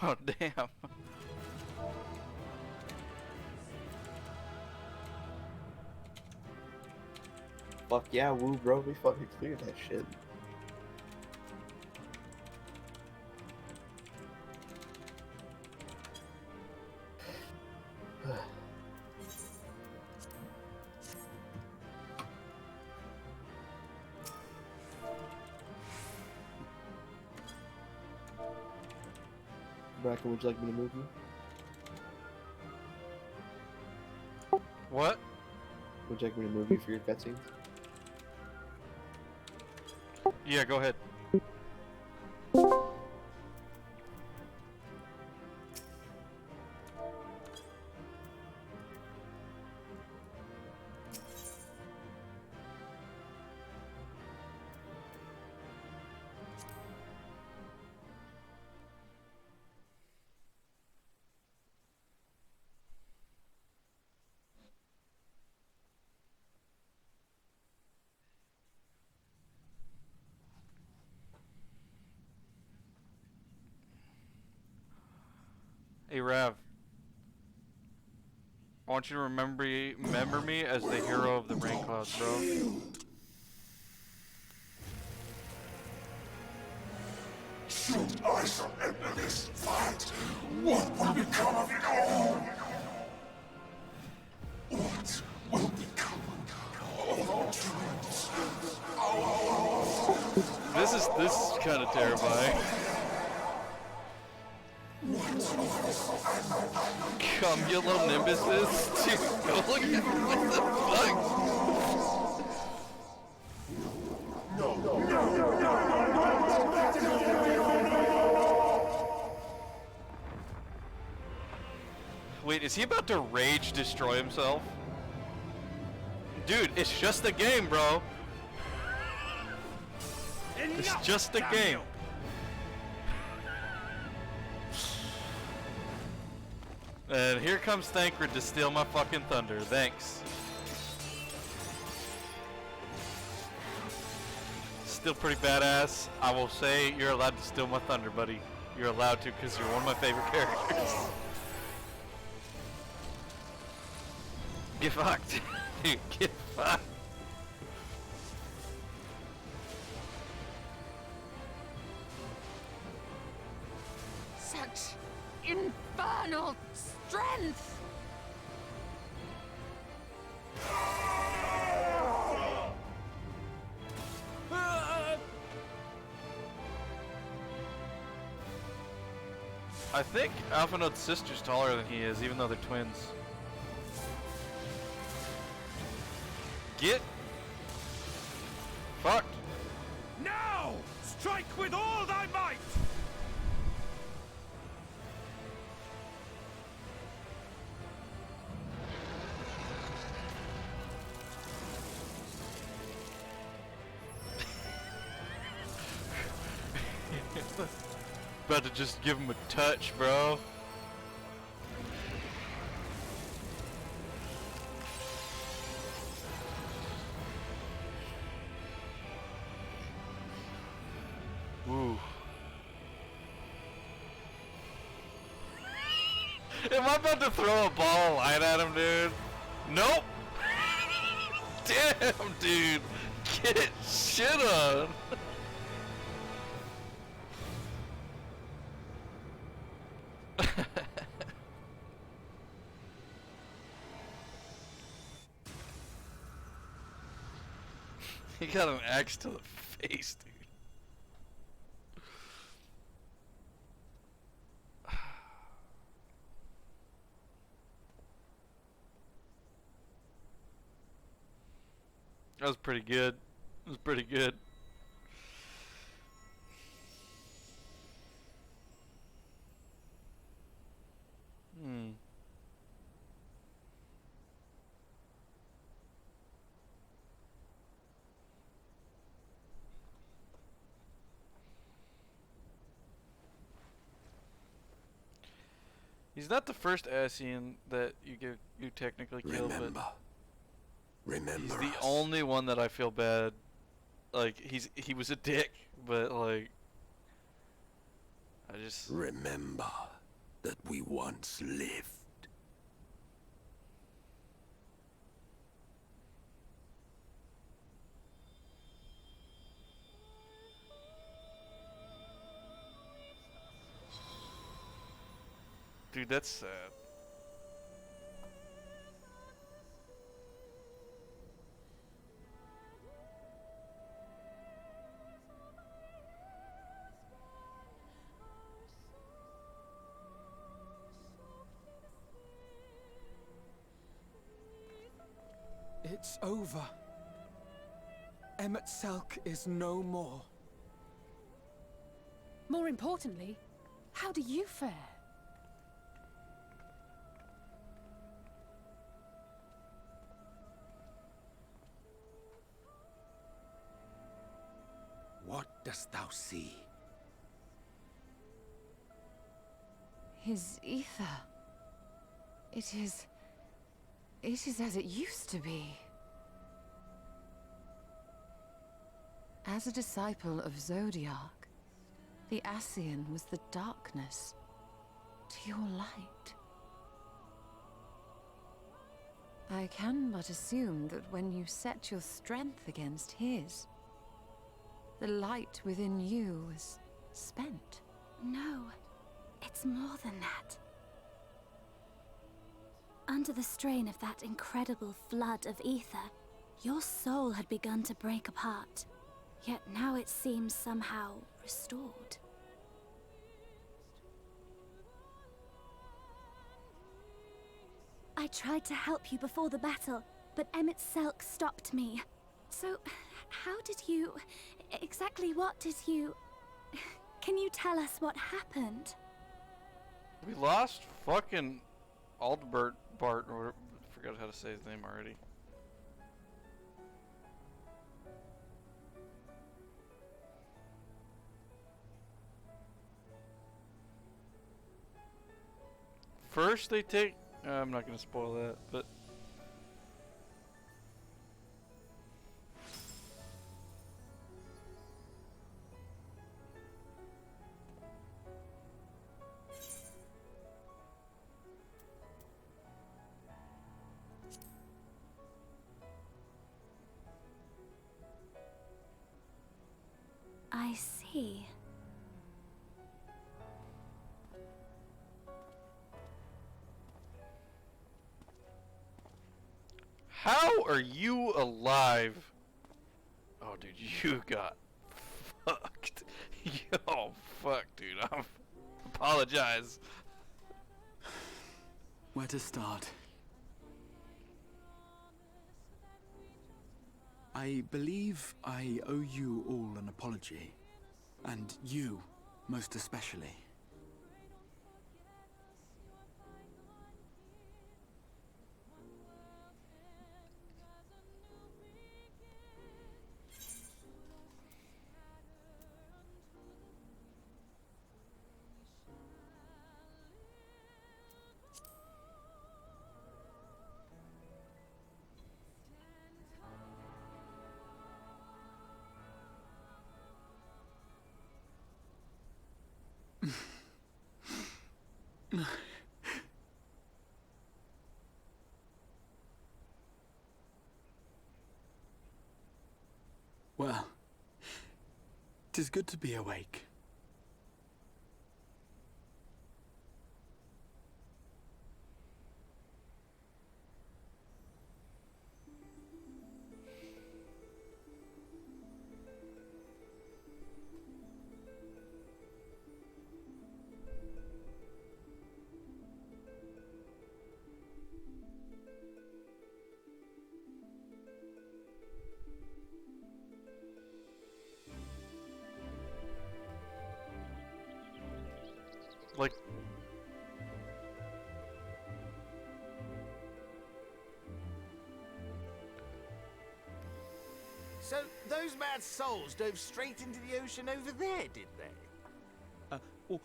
Oh, damn. Fuck yeah, woo, bro. We fucking cleared that shit. Bracken, would you like me to move you? What? Would you like me to move you for your cutscenes? Yeah, go ahead. Hey, Rav. I want you to remember me as the hero of the rain clouds, bro. Should I surrender this fight, what will become of it all? What will become of our dreams? This is kind of terrifying. Cumulonimbus, dude, go look at what the fuck. Wait, is he about to rage destroy himself? Dude, it's just a game, bro. It's just a game. And here comes Thancred to steal my fucking thunder. Thanks. Still pretty badass. I will say you're allowed to steal my thunder, buddy. You're allowed to because you're one of my favorite characters. Get fucked. Dude, get fucked. Such infernal strength! I think Alphinaud's sister's taller than he is, even though they're twins. Get fucked. Now! Strike with all thy might! About to just give him a touch, bro. Ooh. Am I about to throw a ball of light at him, dude? Nope. Damn, dude. Get shit on. He got an axe to the face, dude. That was pretty good. It was pretty good. He's not the first Ascian that you technically kill, but Remember he's the us. only one that I feel bad. Like he was a dick, but like I just remember that we once lived. Dude, that's sad. It's over. Emmett Selk is no more. More importantly, how do you fare? What dost thou see? His ether. It is as it used to be. As a disciple of Zodiac, the Ascian was the darkness to your light. I can but assume that when you set your strength against his, the light within you was spent. No, it's more than that. Under the strain of that incredible flood of ether, your soul had begun to break apart. Yet now it seems somehow restored. I tried to help you before the battle, but Emmett Selk stopped me. So, how did you... exactly what did you... Can you tell us what happened? We lost fucking Aldbert Bart, or I forgot how to say his name already. First they take, I'm not gonna spoil that, but I see. how are you alive? Oh, dude, you got fucked. Yo, fuck, dude. I apologize. Where to start? I believe I owe you all an apology. And you, most especially. Well, 'tis good to be awake. Like, So, those mad souls dove straight into the ocean over there, did they?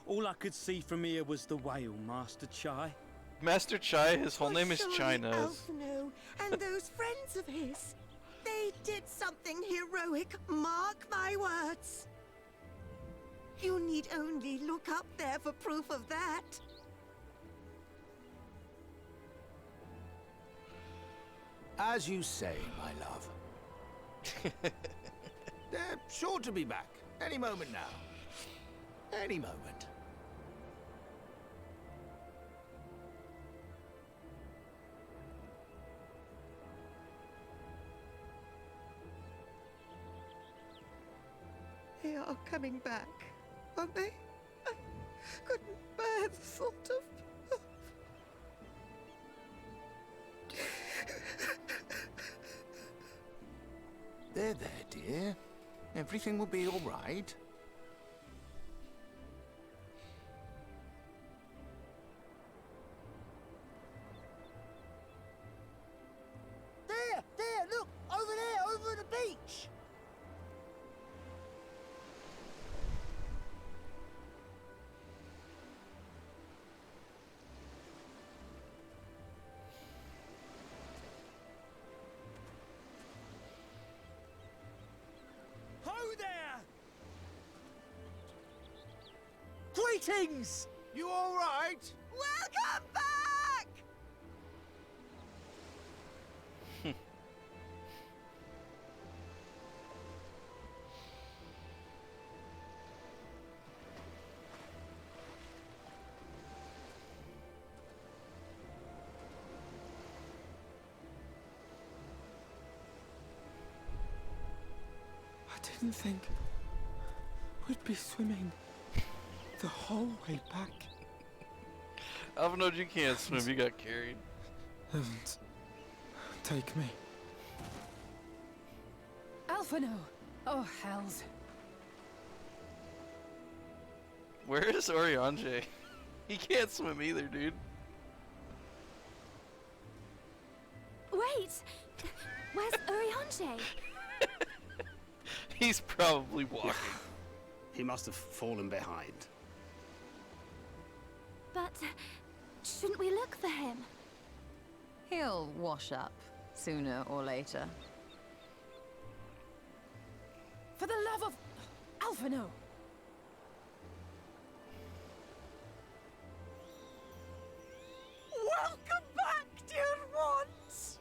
All I could see from here was the whale, Master Chai. Master Chai, his whole name is China. Alphino and those friends of his. They did something heroic, mark my words. You need only look up there for proof of that. As you say, my love. They're sure to be back. Any moment now. Any moment. They are coming back, aren't they? I couldn't bear the thought of... There, dear. Everything will be all right. There, look! Over there, over the beach! Ho there! Greetings! You all right? Welcome back! I didn't think we'd be swimming the whole way back. Alvin, you can't swim, you got carried. Heavens, take me. Alphino! Oh, hells. Where is Oriange? He can't swim either, dude. Sanche? He's probably walking. He must have fallen behind. But shouldn't we look for him? He'll wash up sooner or later. For the love of Alphino! Welcome back, dear ones!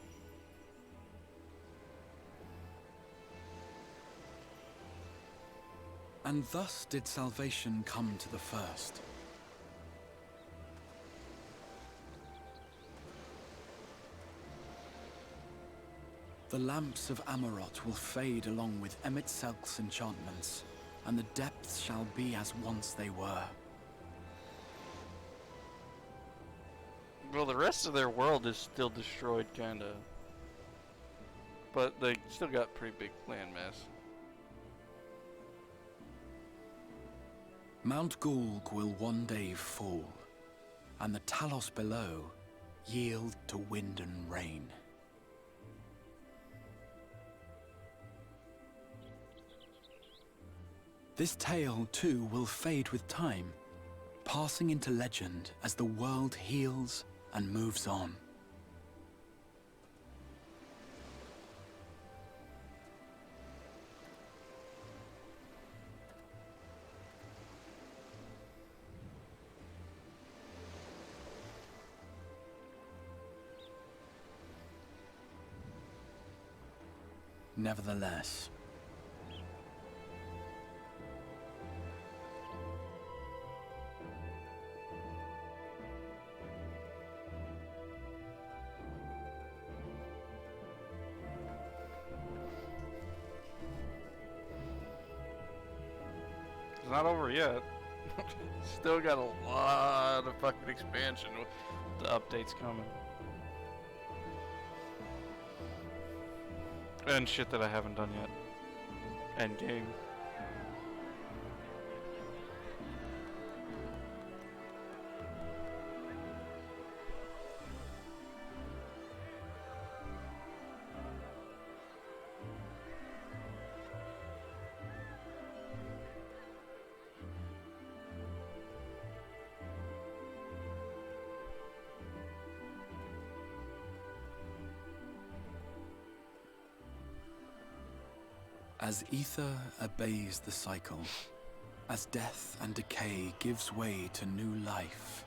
And thus did salvation come to the first. The lamps of Amarot will fade along with Emet-Selk's enchantments, and the depths shall be as once they were. Well, the rest of their world is still destroyed, kinda. But they still got pretty big landmass. Mount Gulg will one day fall, and the Talos below yield to wind and rain. This tale, too, will fade with time, passing into legend as the world heals and moves on. Nevertheless, It's not over yet. Still got a lot of fucking expansion with the updates coming. And shit that I haven't done yet. Endgame. as ether obeys the cycle, as death and decay gives way to new life,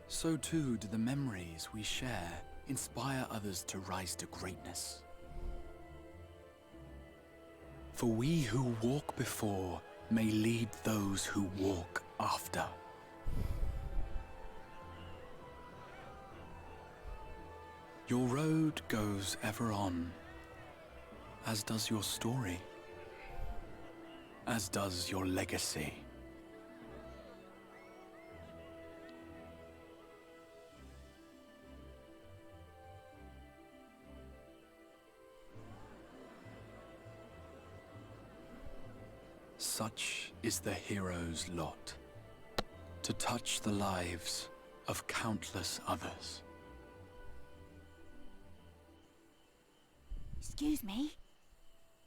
so too do the memories we share inspire others to rise to greatness. For we who walk before may lead those who walk after. Your road goes ever on, as does your story, as does your legacy. Such is the hero's lot, to touch the lives of countless others. Excuse me?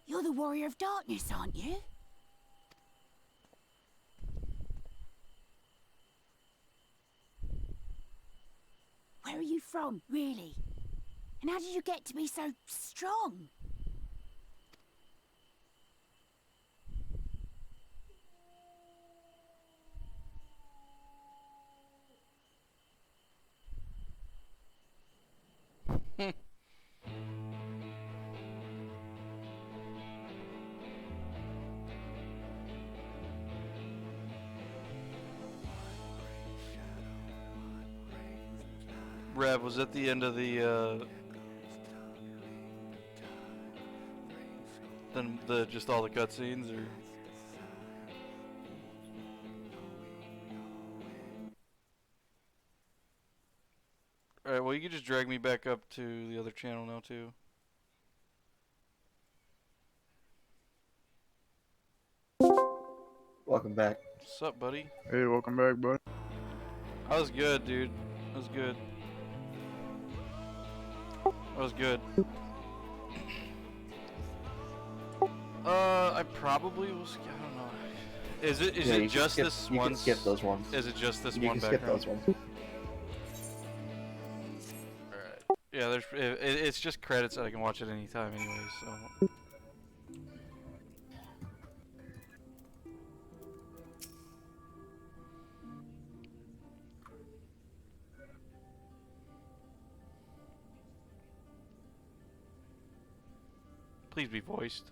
You're the Warrior of Darkness, aren't you? Where are you from, really? And how did you get to be so strong? Rev, was at the end of the then the just all the cutscenes, or? Alright, well, you can just drag me back up to the other channel now, too. Welcome back. What's up, buddy? Hey, welcome back, buddy. That was good, dude. That was good. That was good. I probably will. I don't know. Is it just this one? You can skip those ones. Is it just this you one can background? skip those ones. Alright. Yeah, there's. It's just credits that I can watch at any time, anyway. So. Please be voiced.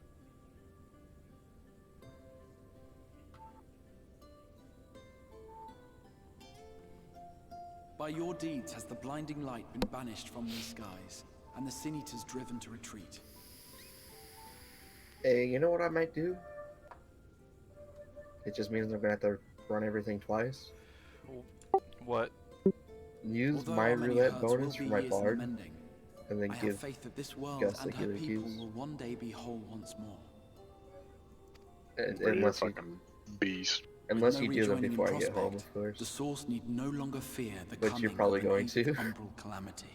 By your deeds has the blinding light been banished from these skies, and the Sin Eaters driven to retreat. Hey, you know what I might do? It just means I'm gonna have to run everything twice. What? Use Although my our many roulette hurts bonus will for be my years in bard, mending, and then I give have faith that this world Gus and the her healer people keys. will one day be whole once more. But you're a fucking beast. Unless With you no do them rejoining in before I get home, prospect, of course. The Source need no longer fear the But coming you're probably of an going eighth to. umbral calamity.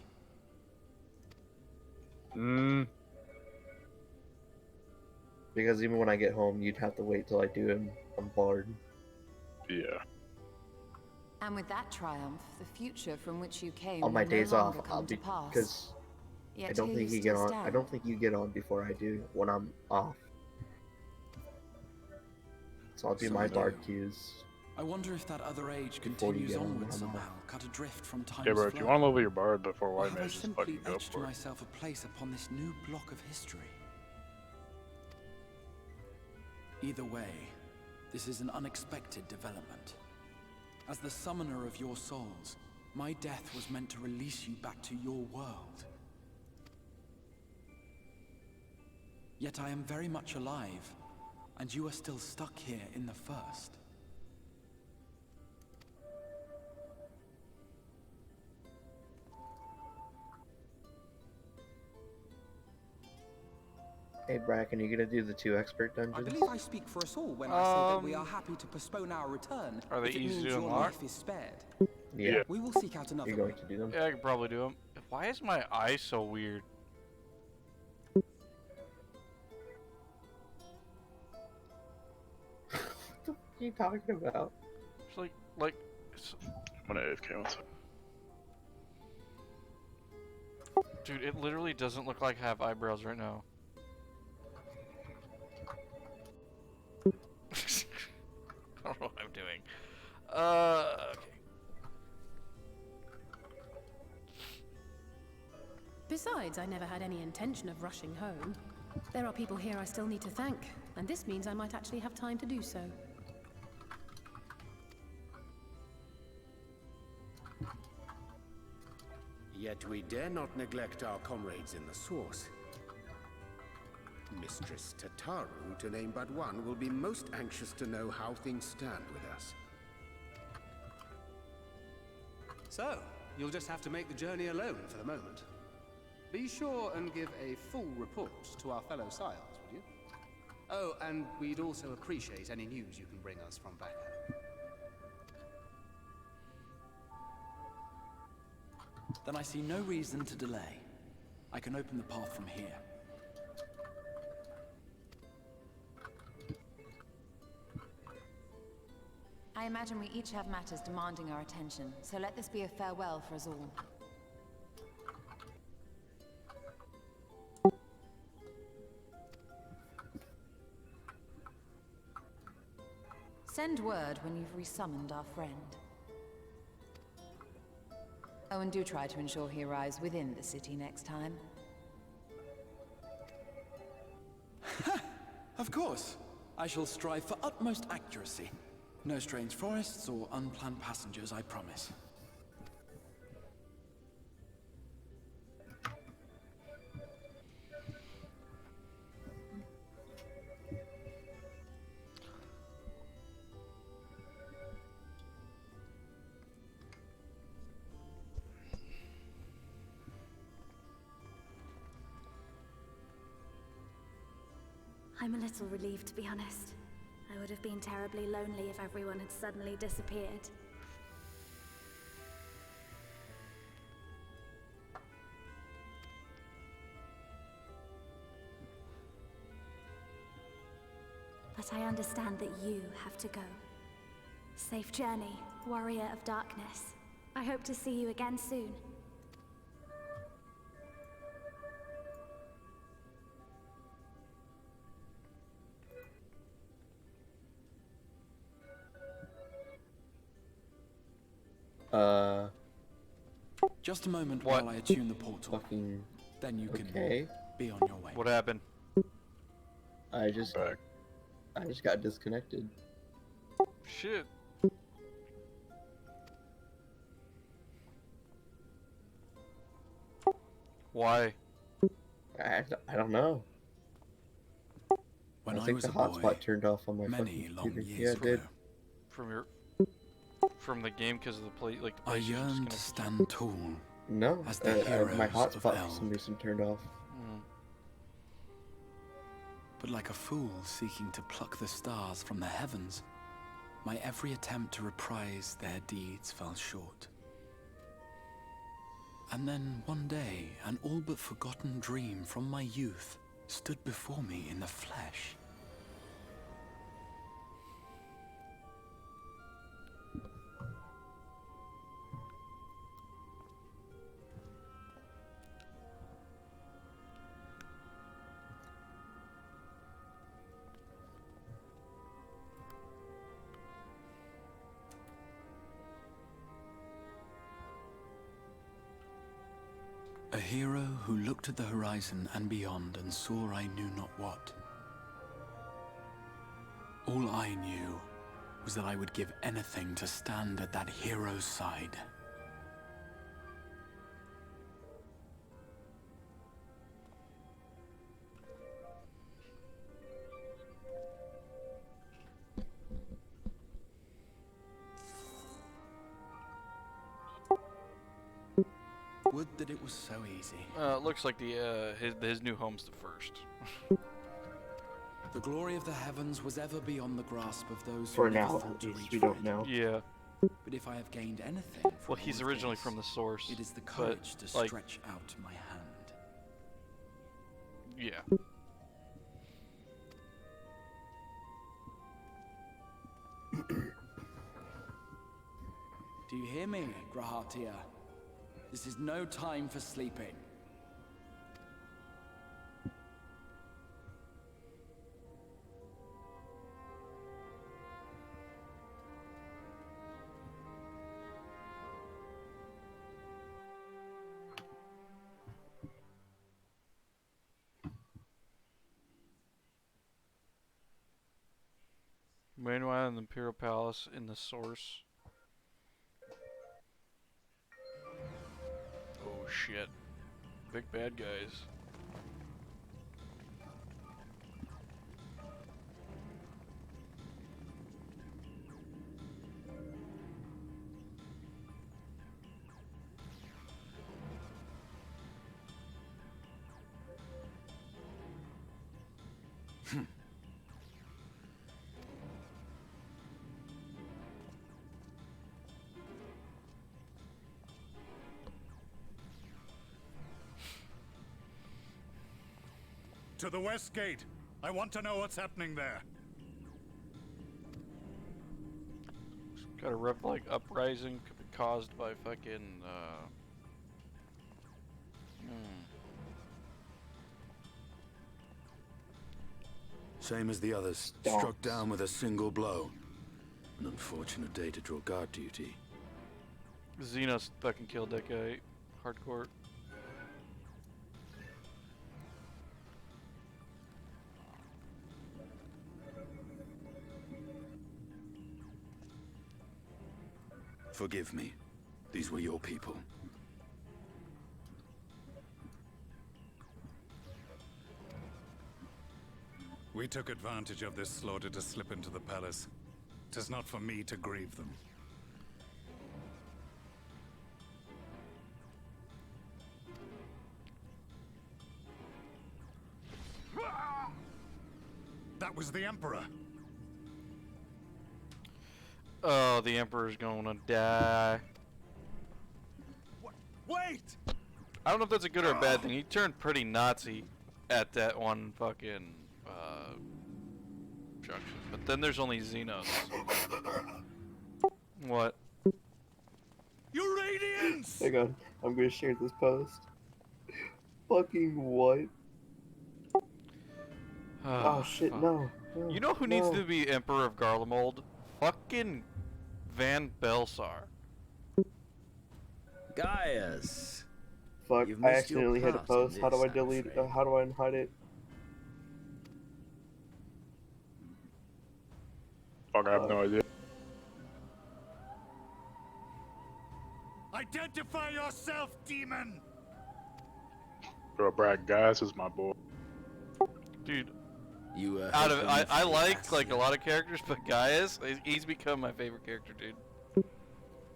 Because even when I get home, you'd have to wait till I do him on bard. Yeah. And with that triumph, the future from which you came On my will days no off, longer I'll come be to pass. because Yet I don't here think you you get still on. stand. I don't think you get on before I do when I'm off. So I'll do So my I do. bard cues. I wonder if that other age Before you continues get on, onward I'm somehow, cut adrift from time's Yeah, bro, if you flow. want to level your bard before Or White have I Mage, just simply fucking go etched for it. myself a place upon this new block of history? Either way, this is an unexpected development. As the summoner of your souls, my death was meant to release you back to your world. Yet I am very much alive, and you are still stuck here in the first. Hey Bracken, you gonna do the 2 expert I dungeons? believe I speak for us all when I say that we are happy to postpone our return Are they if it easy means to your unlock? life is spared. Yeah. We will seek out another You're going way. to do them? Yeah, I could probably do them. Why is my eye so weird? What the f are you talking about? It's it's... I'm gonna AFK one second. Dude, it literally doesn't look like I have eyebrows right now. I don't know what I'm doing. Okay. Besides, I never had any intention of rushing home. There are people here I still need to thank, and this means I might actually have time to do so. Yet we dare not neglect our comrades in the Source. Mistress Tataru, to name but one, will be most anxious to know how things stand with us. So, you'll just have to make the journey alone for the moment. Be sure and give a full report to our fellow scions, would you? Oh, and we'd also appreciate any news you can bring us from back home. Then I see no reason to delay. I can open the path from here. I imagine we each have matters demanding our attention, so let this be a farewell for us all. Send word when you've resummoned our friend. Oh, and do try to ensure he arrives within the city next time. Of course. I shall strive for utmost accuracy. No strange forests or unplanned passengers, I promise. I'm a little relieved, to be honest. I would have been terribly lonely if everyone had suddenly disappeared. But I understand that you have to go. Safe journey, warrior of darkness. I hope to see you again soon. Just a moment while I attune the portal. Fucking. Then you can Okay. be on your way. What happened? I just got disconnected. Shit. Why? I don't know. When I think was the a boy, hotspot turned off on my many fucking long computer. years Yeah, it did. From the game because of the play, like the I PlayStation yearn to disconnected. stand tall. No, as the heroes my of hotspot for Eld. some reason turned off. But like a fool seeking to pluck the stars from the heavens, my every attempt to reprise their deeds fell short. And then one day, an all but forgotten dream from my youth stood before me in the flesh. A hero who looked at the horizon and beyond and saw I knew not what. All I knew was that I would give anything to stand at that hero's side. Would that it was so easy. It looks like the his new home's the first. The glory of the heavens was ever beyond the grasp of those For who never now, thought at to least reach we for don't it. know. Yeah. But if I have gained anything from Well, he's all of originally this, from the source. it is the but, courage to like, stretch out my hand. Yeah. Do you hear me, Grahatia? This is no time for sleeping. Meanwhile, in the Imperial Palace, in the source. Oh shit. Big bad guys. To the west gate. I want to know what's happening there. Got a rough like uprising could be caused by fucking Same as the others, struck down with a single blow. An unfortunate day to draw guard duty. Xenos fucking killed that guy. Hardcore. Forgive me. These were your people. We took advantage of this slaughter to slip into the palace. 'Tis not for me to grieve them. was the Emperor. Oh, the Emperor's gonna die. Wait! I don't know if that's a good or a bad thing. He turned pretty Nazi at that one fucking junction. But then there's only Xenos. What? You Radiants! Hang on, I'm gonna share this post. Fucking what? Oh shit, fuck. no. You know who needs to be Emperor of Garlemald? Fucking Van Belsar. Gaius. Fuck, You've I missed your accidentally hit a part in post. How do this, I I'm delete afraid. how do I unhide it? Fuck, I have no idea. Identify yourself, demon! Bro, Brad Gass is my boy. Dude. You Out of I like a lot of characters, but Gaius, he's become my favorite character, dude.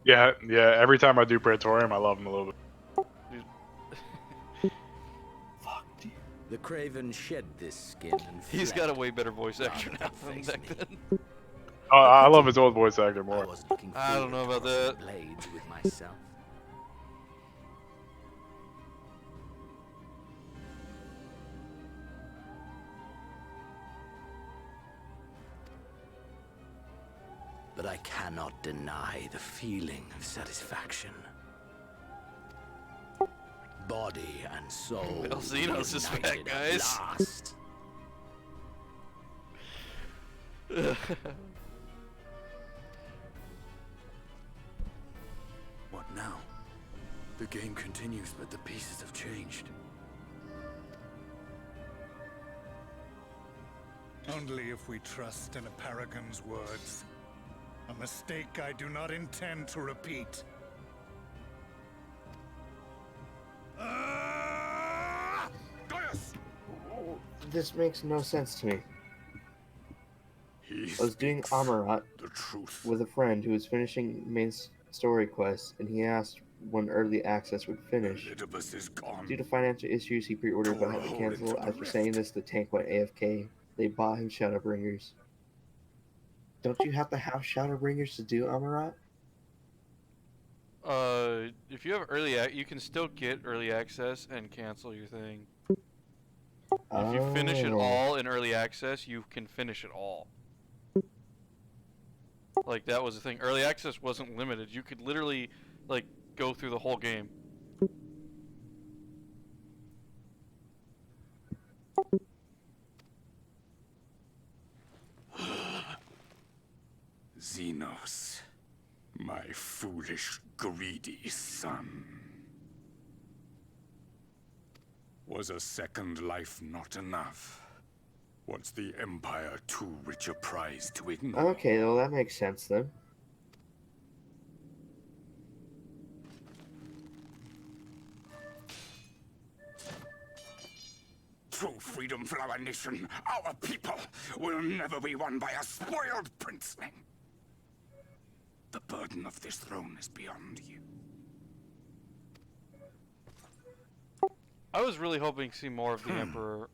Yeah, yeah. Every time I do Praetorium, I love him a little bit. The Craven shed this skin and He's fled. got a way better voice actor now than back then. I love his old voice actor more. I don't know about that. Blades with myself. But I cannot deny the feeling of satisfaction. Body and soul. Well, Xenos is back, united at guys. last. What now? The game continues, but the pieces have changed. Only if we trust in a paragon's words. A mistake I do not intend to repeat. Gaius! This makes no sense to me. I was doing Amarat with a friend who was finishing main story quests, and he asked when early access would finish. Due to financial issues, he pre-ordered but had to cancel. After saying this, the tank went AFK. They bought him Shadowbringers. Don't you have to have Shadowbringers to do Amarat? If you have you can still get early access and cancel your thing. If you finish it all in early access, you can finish it all. Like, that was the thing. Early access wasn't limited. You could literally, like, go through the whole game. Xenos, my foolish, greedy son. Was a second life not enough? Was the Empire too rich a prize to ignore? Okay, well that makes sense then. True freedom for our nation, our people, will never be won by a spoiled princeling. The burden of this throne is beyond you. I was really hoping to see more of the Emperor.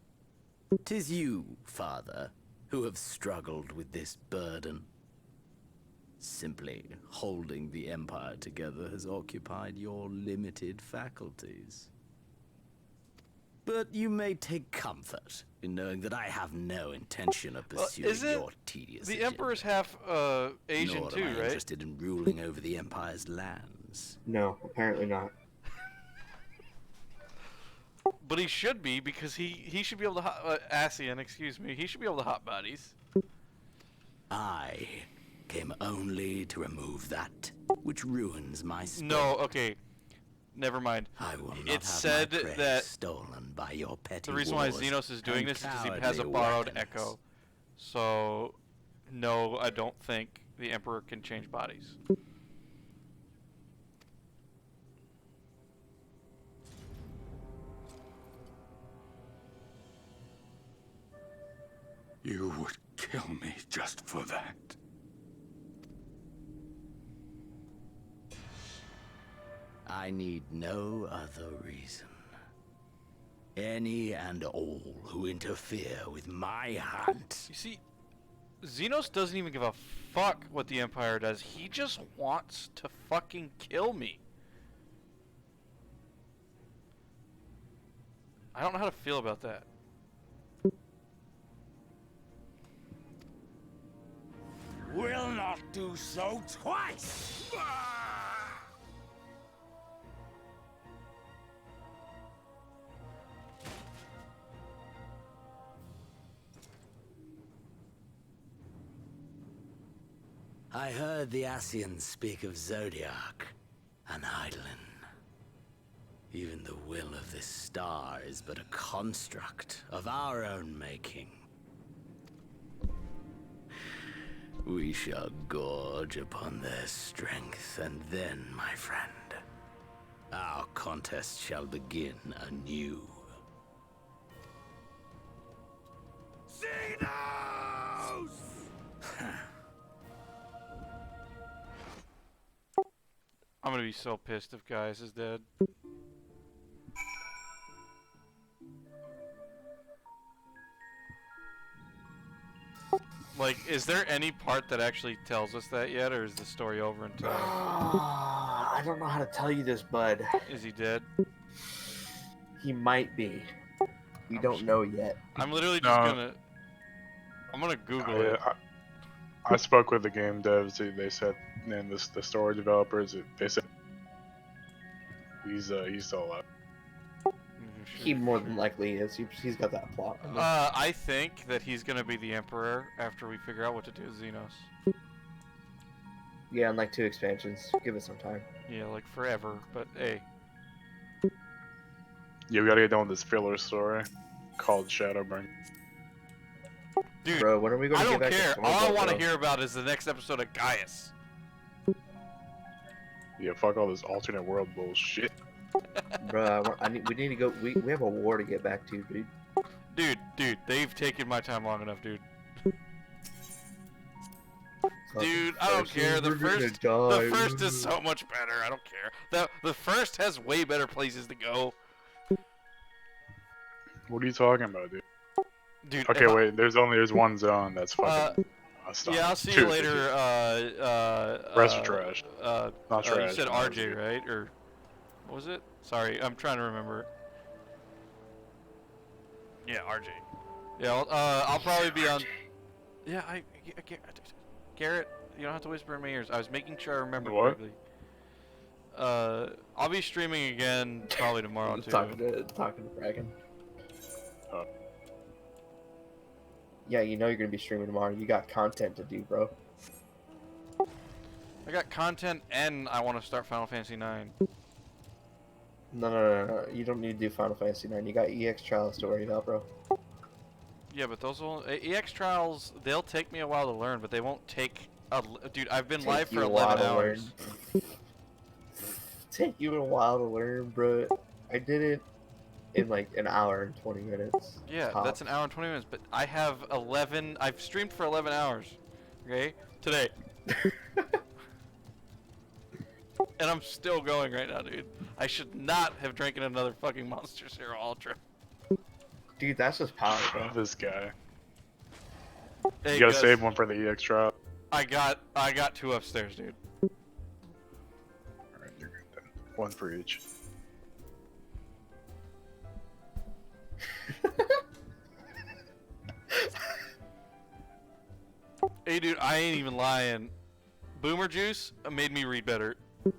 'Tis you, father, who have struggled with this burden. Simply holding the Empire together has occupied your limited faculties. But you may take comfort in knowing that I have no intention of pursuing your tedious The Emperor's half Asian nor too, am I right? interested in ruling over the Empire's lands. No, apparently not. But he should be, because he should be able to Asian, excuse me. He should be able to hot bodies. I came only to remove that which ruins my spirit. No, okay. Never mind. I will not It have said my prey that stolen by your petty the reason why wars Xenos is doing and this is because he has a cowardly borrowed weapons. echo. So, no, I don't think the Emperor can change bodies. You would kill me just for that. I need no other reason. Any and all who interfere with my hunt. You see, Xenos doesn't even give a fuck what the Empire does. He just wants to fucking kill me. I don't know how to feel about that. Will not do so twice! I heard the Ascians speak of Zodiac, an Eidolon. Even the will of this star is but a construct of our own making. We shall gorge upon their strength, and then, my friend, our contest shall begin anew. Xenos! I'm gonna be so pissed if Gaius is dead. Like, is there any part that actually tells us that yet, or is the story over until... I don't know how to tell you this, bud. Is he dead? He might be. We don't know yet. I'm literally just gonna... I'm gonna Google it. I spoke with the game devs. They said, and the story developers, they said he's still alive. He more than likely is. He's got that plot. I think that he's gonna be the Emperor after we figure out what to do with Xenos. Yeah, in like 2 expansions. Give it some time. Yeah, like forever, but hey. Yeah, we gotta get done with this filler story called Shadowbringers. Dude, bro, when are we going to I get don't back care. to All I want to bro? hear about is the next episode of Gaius. Yeah, fuck all this alternate world bullshit. Bro, we need to go. We have a war to get back to, dude. Dude, they've taken my time long enough, dude. Dude, I don't care. The first is so much better. I don't care. The first has way better places to go. What are you talking about, dude? Dude, okay, wait. There's one zone that's fucking. Yeah, I'll see you later. Rest of trash. Not trash. You said RJ, right? Or what was it? Sorry, I'm trying to remember. Yeah, RJ. Yeah, I'll probably be on. Yeah, Garrett, you don't have to whisper in my ears. I was making sure I remember correctly. I'll be streaming again probably tomorrow too. Talking to Bracken. Yeah, you know you're gonna be streaming tomorrow. You got content to do, bro. I got content and I want to start Final Fantasy IX. No. You don't need to do Final Fantasy IX. You got EX Trials to worry about, bro. Yeah, but those will EX Trials, they'll take me a while to learn, but they won't take dude, I've been live for 11 hours. Take you a while to learn, bro. I did it in like an hour and 20 minutes. Yeah, tops. That's an hour and 20 minutes, but I've streamed for 11 hours. Okay? Today. And I'm still going right now, dude. I should not have drank another fucking Monster Zero Ultra. Dude, that's just power, bro. This guy. Hey, you gotta Gus, save one for the EX trial. I got 2 upstairs, dude. Alright, you're good then. 1 for each. Hey, dude, I ain't even lying. Boomer Juice made me read better. To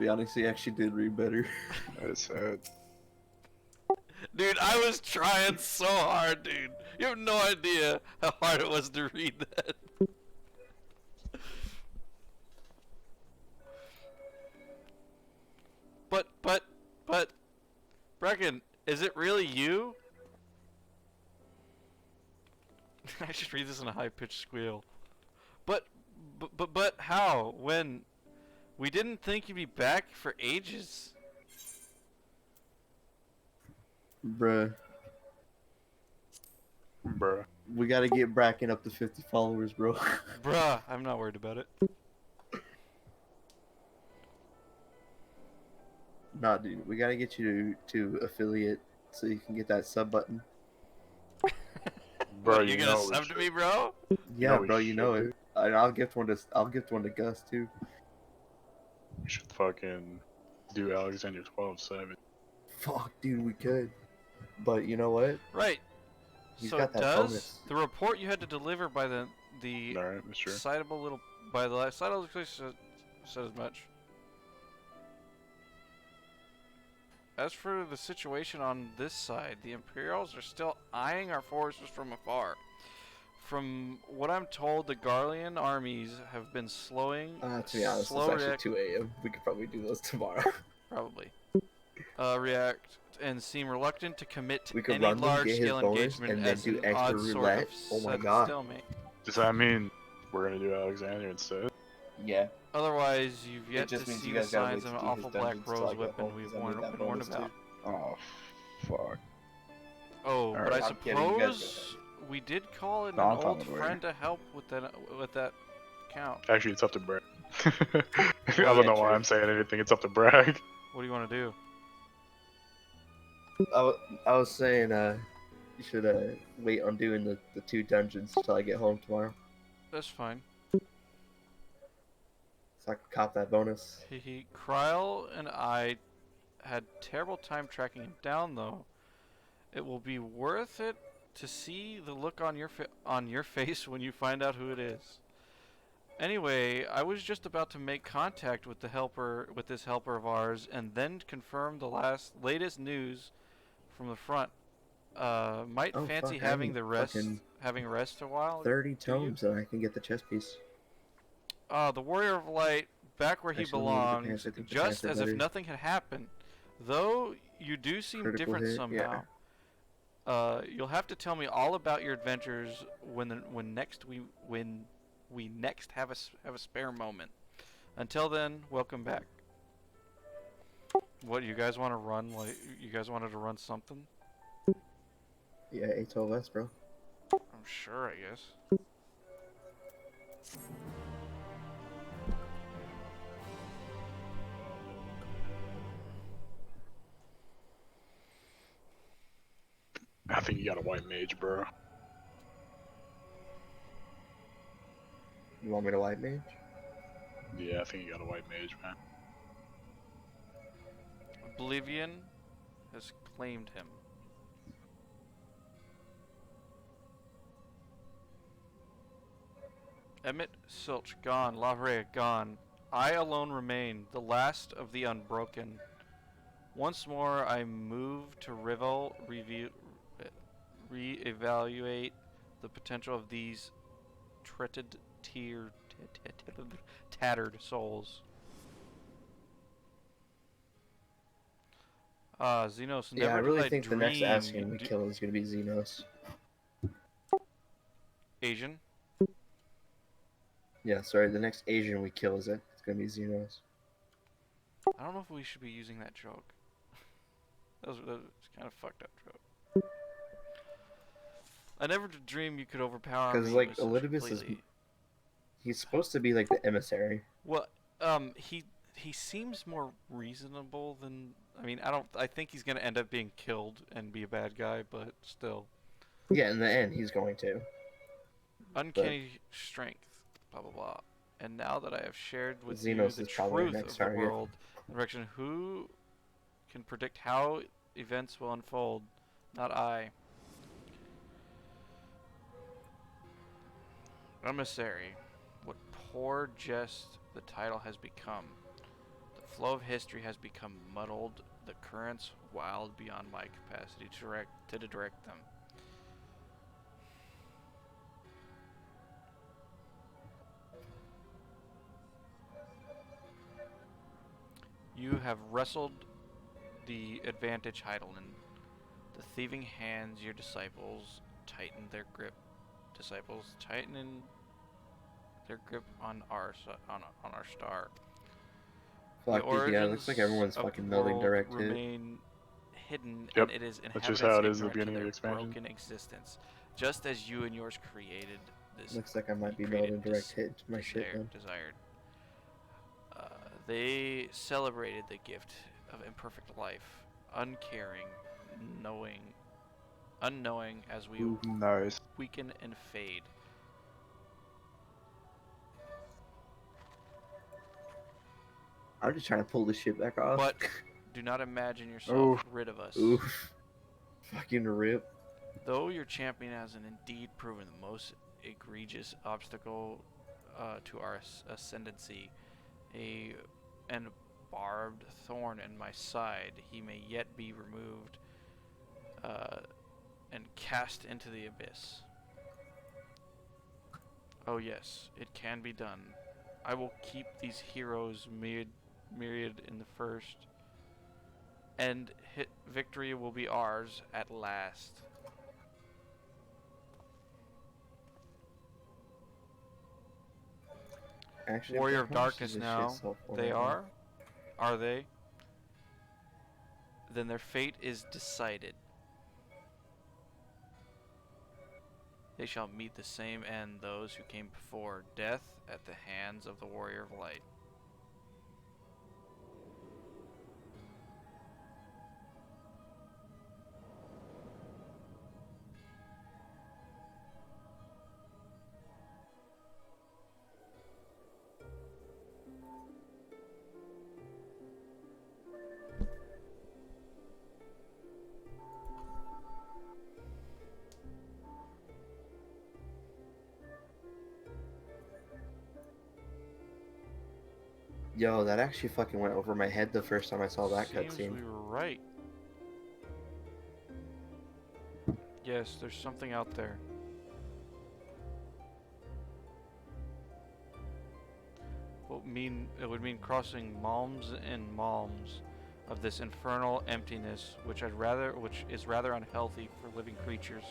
be honest, he actually did read better. That's sad. Dude, I was trying so hard, dude. You have no idea how hard it was to read that. But, Brecken, is it really you? I should read this in a high-pitched squeal. But how? When? We didn't think you'd be back for ages. Bruh. Bruh. We gotta get Bracken up to 50 followers, bro. Bruh, I'm not worried about it. Nah, dude, we gotta get you to affiliate so you can get that sub button. Bro, What, you gonna sub to me, bro? Yeah, we bro, you know should it. And I'll gift one to Gus too. We should fucking do Alexander 12 Savage. Fuck, dude, we could. But you know what? Right. He's So got that does bonus. the report you had to deliver by the Alright, sure. citable little by the citable said as much. As for the situation on this side, the Imperials are still eyeing our forces from afar. From what I'm told, the Garlean armies have been slowing. To be honest, it's actually 2 a.m. We could probably do those tomorrow. Probably. React and seem reluctant to commit We could any run them, get his large-scale bonus, engagement and then as do an extra odd sort roulette. of Oh my god. stalemate. Does that mean we're gonna do Alexander instead? Yeah. Otherwise, you've yet to just means see you the guys gotta signs wait of to an do his awful black dungeons till I rose get whip home, and we've 'cause I need that been warned bonus too. about. Oh, fuck. Oh, but I I'm kidding, you guys go suppose we did call in No, an I'm fine old with waiting. friend to help with that count. Actually, it's up to Bragg. I don't know why I'm saying anything. It's up to Bragg. What do you want to do? I was saying, you should wait on doing the 2 dungeons until I get home tomorrow, That's fine. so I can cop that bonus. Kryl and I had terrible time tracking him down, though. It will be worth it to see the look on your face when you find out who it is. Anyway, I was just about to make contact with this helper of ours, and then confirm the latest news from the front. Might Oh, fancy fuck, I having need the rest, fucking having rest a while. 30 tomes and I can get the chest piece. The Warrior of Light, back where he Actually, belongs, I think the just pants are as if better. nothing had happened. Though you do seem Critical different hit, somehow. You'll have to tell me all about your adventures when we next have a spare moment. Until then, welcome back. What, you guys want to run? Like, you guys wanted to run something? Yeah, A12S, bro. I'm sure, I guess. I think you got a white mage, bro. You want me to white mage? Yeah, I think you got a white mage, man. Oblivion has claimed him. Emmett, Silch, gone. Lavrea, gone. I alone remain, the last of the unbroken. Once more, I move to re-evaluate the potential of these tattered souls. Xenos, never Yeah, I really did think the next dream asking we kill is gonna be Xenos. Asian? Yeah, sorry, the next Asian we kill is it's gonna be Xenos. I don't know if we should be using that joke. that was kind of fucked up joke. I never did dream you could overpower me. Because like so Elidibus is, completely. he's supposed to be like the emissary. Well, he seems more reasonable than. I mean, I think he's gonna end up being killed and be a bad guy, but still. Yeah, in the end, he's going to. Uncanny strength, blah blah blah. And now that I have shared with Xenos you the is probably our truth next of the target. world, direction, who can predict how events will unfold? Not I. Emissary. What poor jest the title has become. The flow of history has become muddled, the currents wild beyond my capacity to direct them. You have wrestled the advantage, Heidelin. The thieving hands, your disciples, tighten their grip. Disciples, tightening their grip on our star. Fuck, yeah, it looks like everyone's fucking melding direct hit. Remain hidden, Yep, and it is that's just how it is at the ignorant to beginning of their the expansion. broken existence, just as you and yours created this. Looks like I might be melding direct hit to my shit then. Desired. They celebrated the gift of imperfect life, uncaring, unknowing as we Nice. weaken and fade. I'm just trying to pull this shit back off. But do not imagine yourself rid of us. Oof. Fucking rip. Though your champion has indeed proven the most egregious obstacle to our ascendancy, and barbed thorn in my side, he may yet be removed and cast into the abyss. Oh yes, it can be done. I will keep these heroes myriad in the first, and victory will be ours at last. Actually, Warrior of Darkness now. They are? Are they? Then their fate is decided. They shall meet the same end those who came before, death at the hands of the Warrior of Light. Yo, that actually fucking went over my head the first time I saw that Seems cutscene. we were right. Yes, there's something out there. It would mean crossing malms and malms of this infernal emptiness, which is rather unhealthy for living creatures.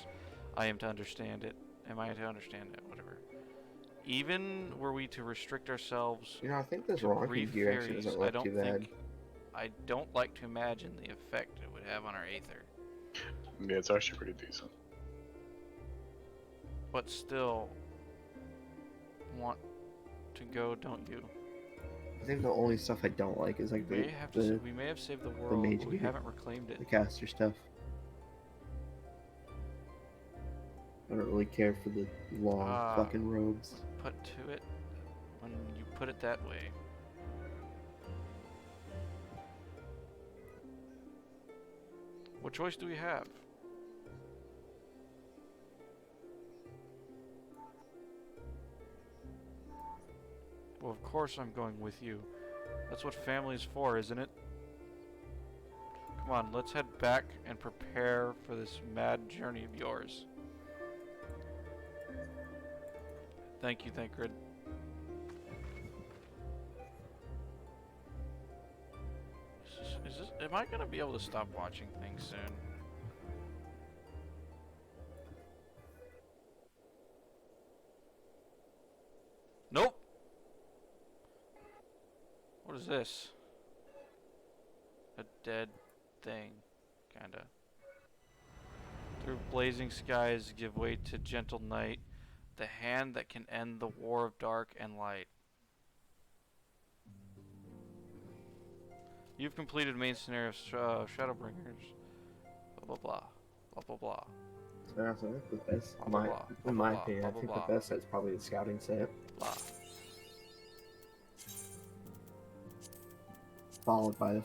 I am to understand it. Am I to understand it? Whatever. Even were we to restrict ourselves, You know, I think this to Ronkin brief gear actually fairies, doesn't I look don't too bad. think. I don't like to imagine the effect it would have on our aether. Yeah, it's actually pretty decent. But still, want to go, don't you? I think the only stuff I don't like is like we may have saved the world, mage but we gear, haven't reclaimed it. the caster stuff. I don't really care for the long fucking robes. Put to it when you put it that way. What choice do we have? Well, of course I'm going with you. That's what family's for, isn't it? Come on, let's head back and prepare for this mad journey of yours. Thank you, Thancred. Am I gonna be able to stop watching things soon? Nope! What is this? A dead thing, kinda. Through blazing skies give way to gentle night, the hand that can end the war of dark and light. You've completed main scenario of Shadowbringers. Blah blah blah. Blah blah blah. So I think the best, Blah, blah, blah, in blah, my blah, opinion, blah, I think blah, the blah. best set's probably the scouting set. Blah. Followed by the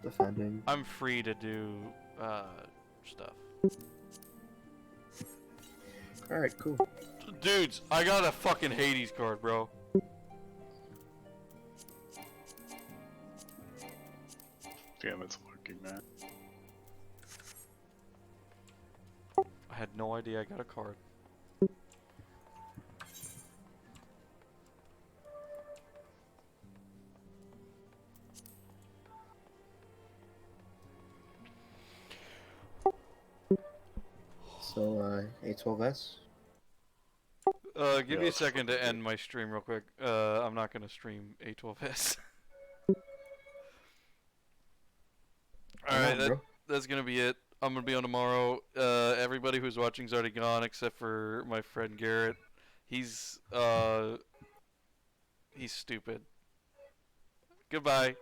defending. I'm free to do stuff. Alright, cool. Dudes, I got a fucking Hades card, bro. Damn, it's lucky, man. I had no idea I got a card. So, A12S? Give me a second to end my stream real quick. I'm not gonna stream A12S. Alright, that's gonna be it. I'm gonna be on tomorrow. Everybody who's watching's already gone except for my friend Garrett. He's stupid. Goodbye.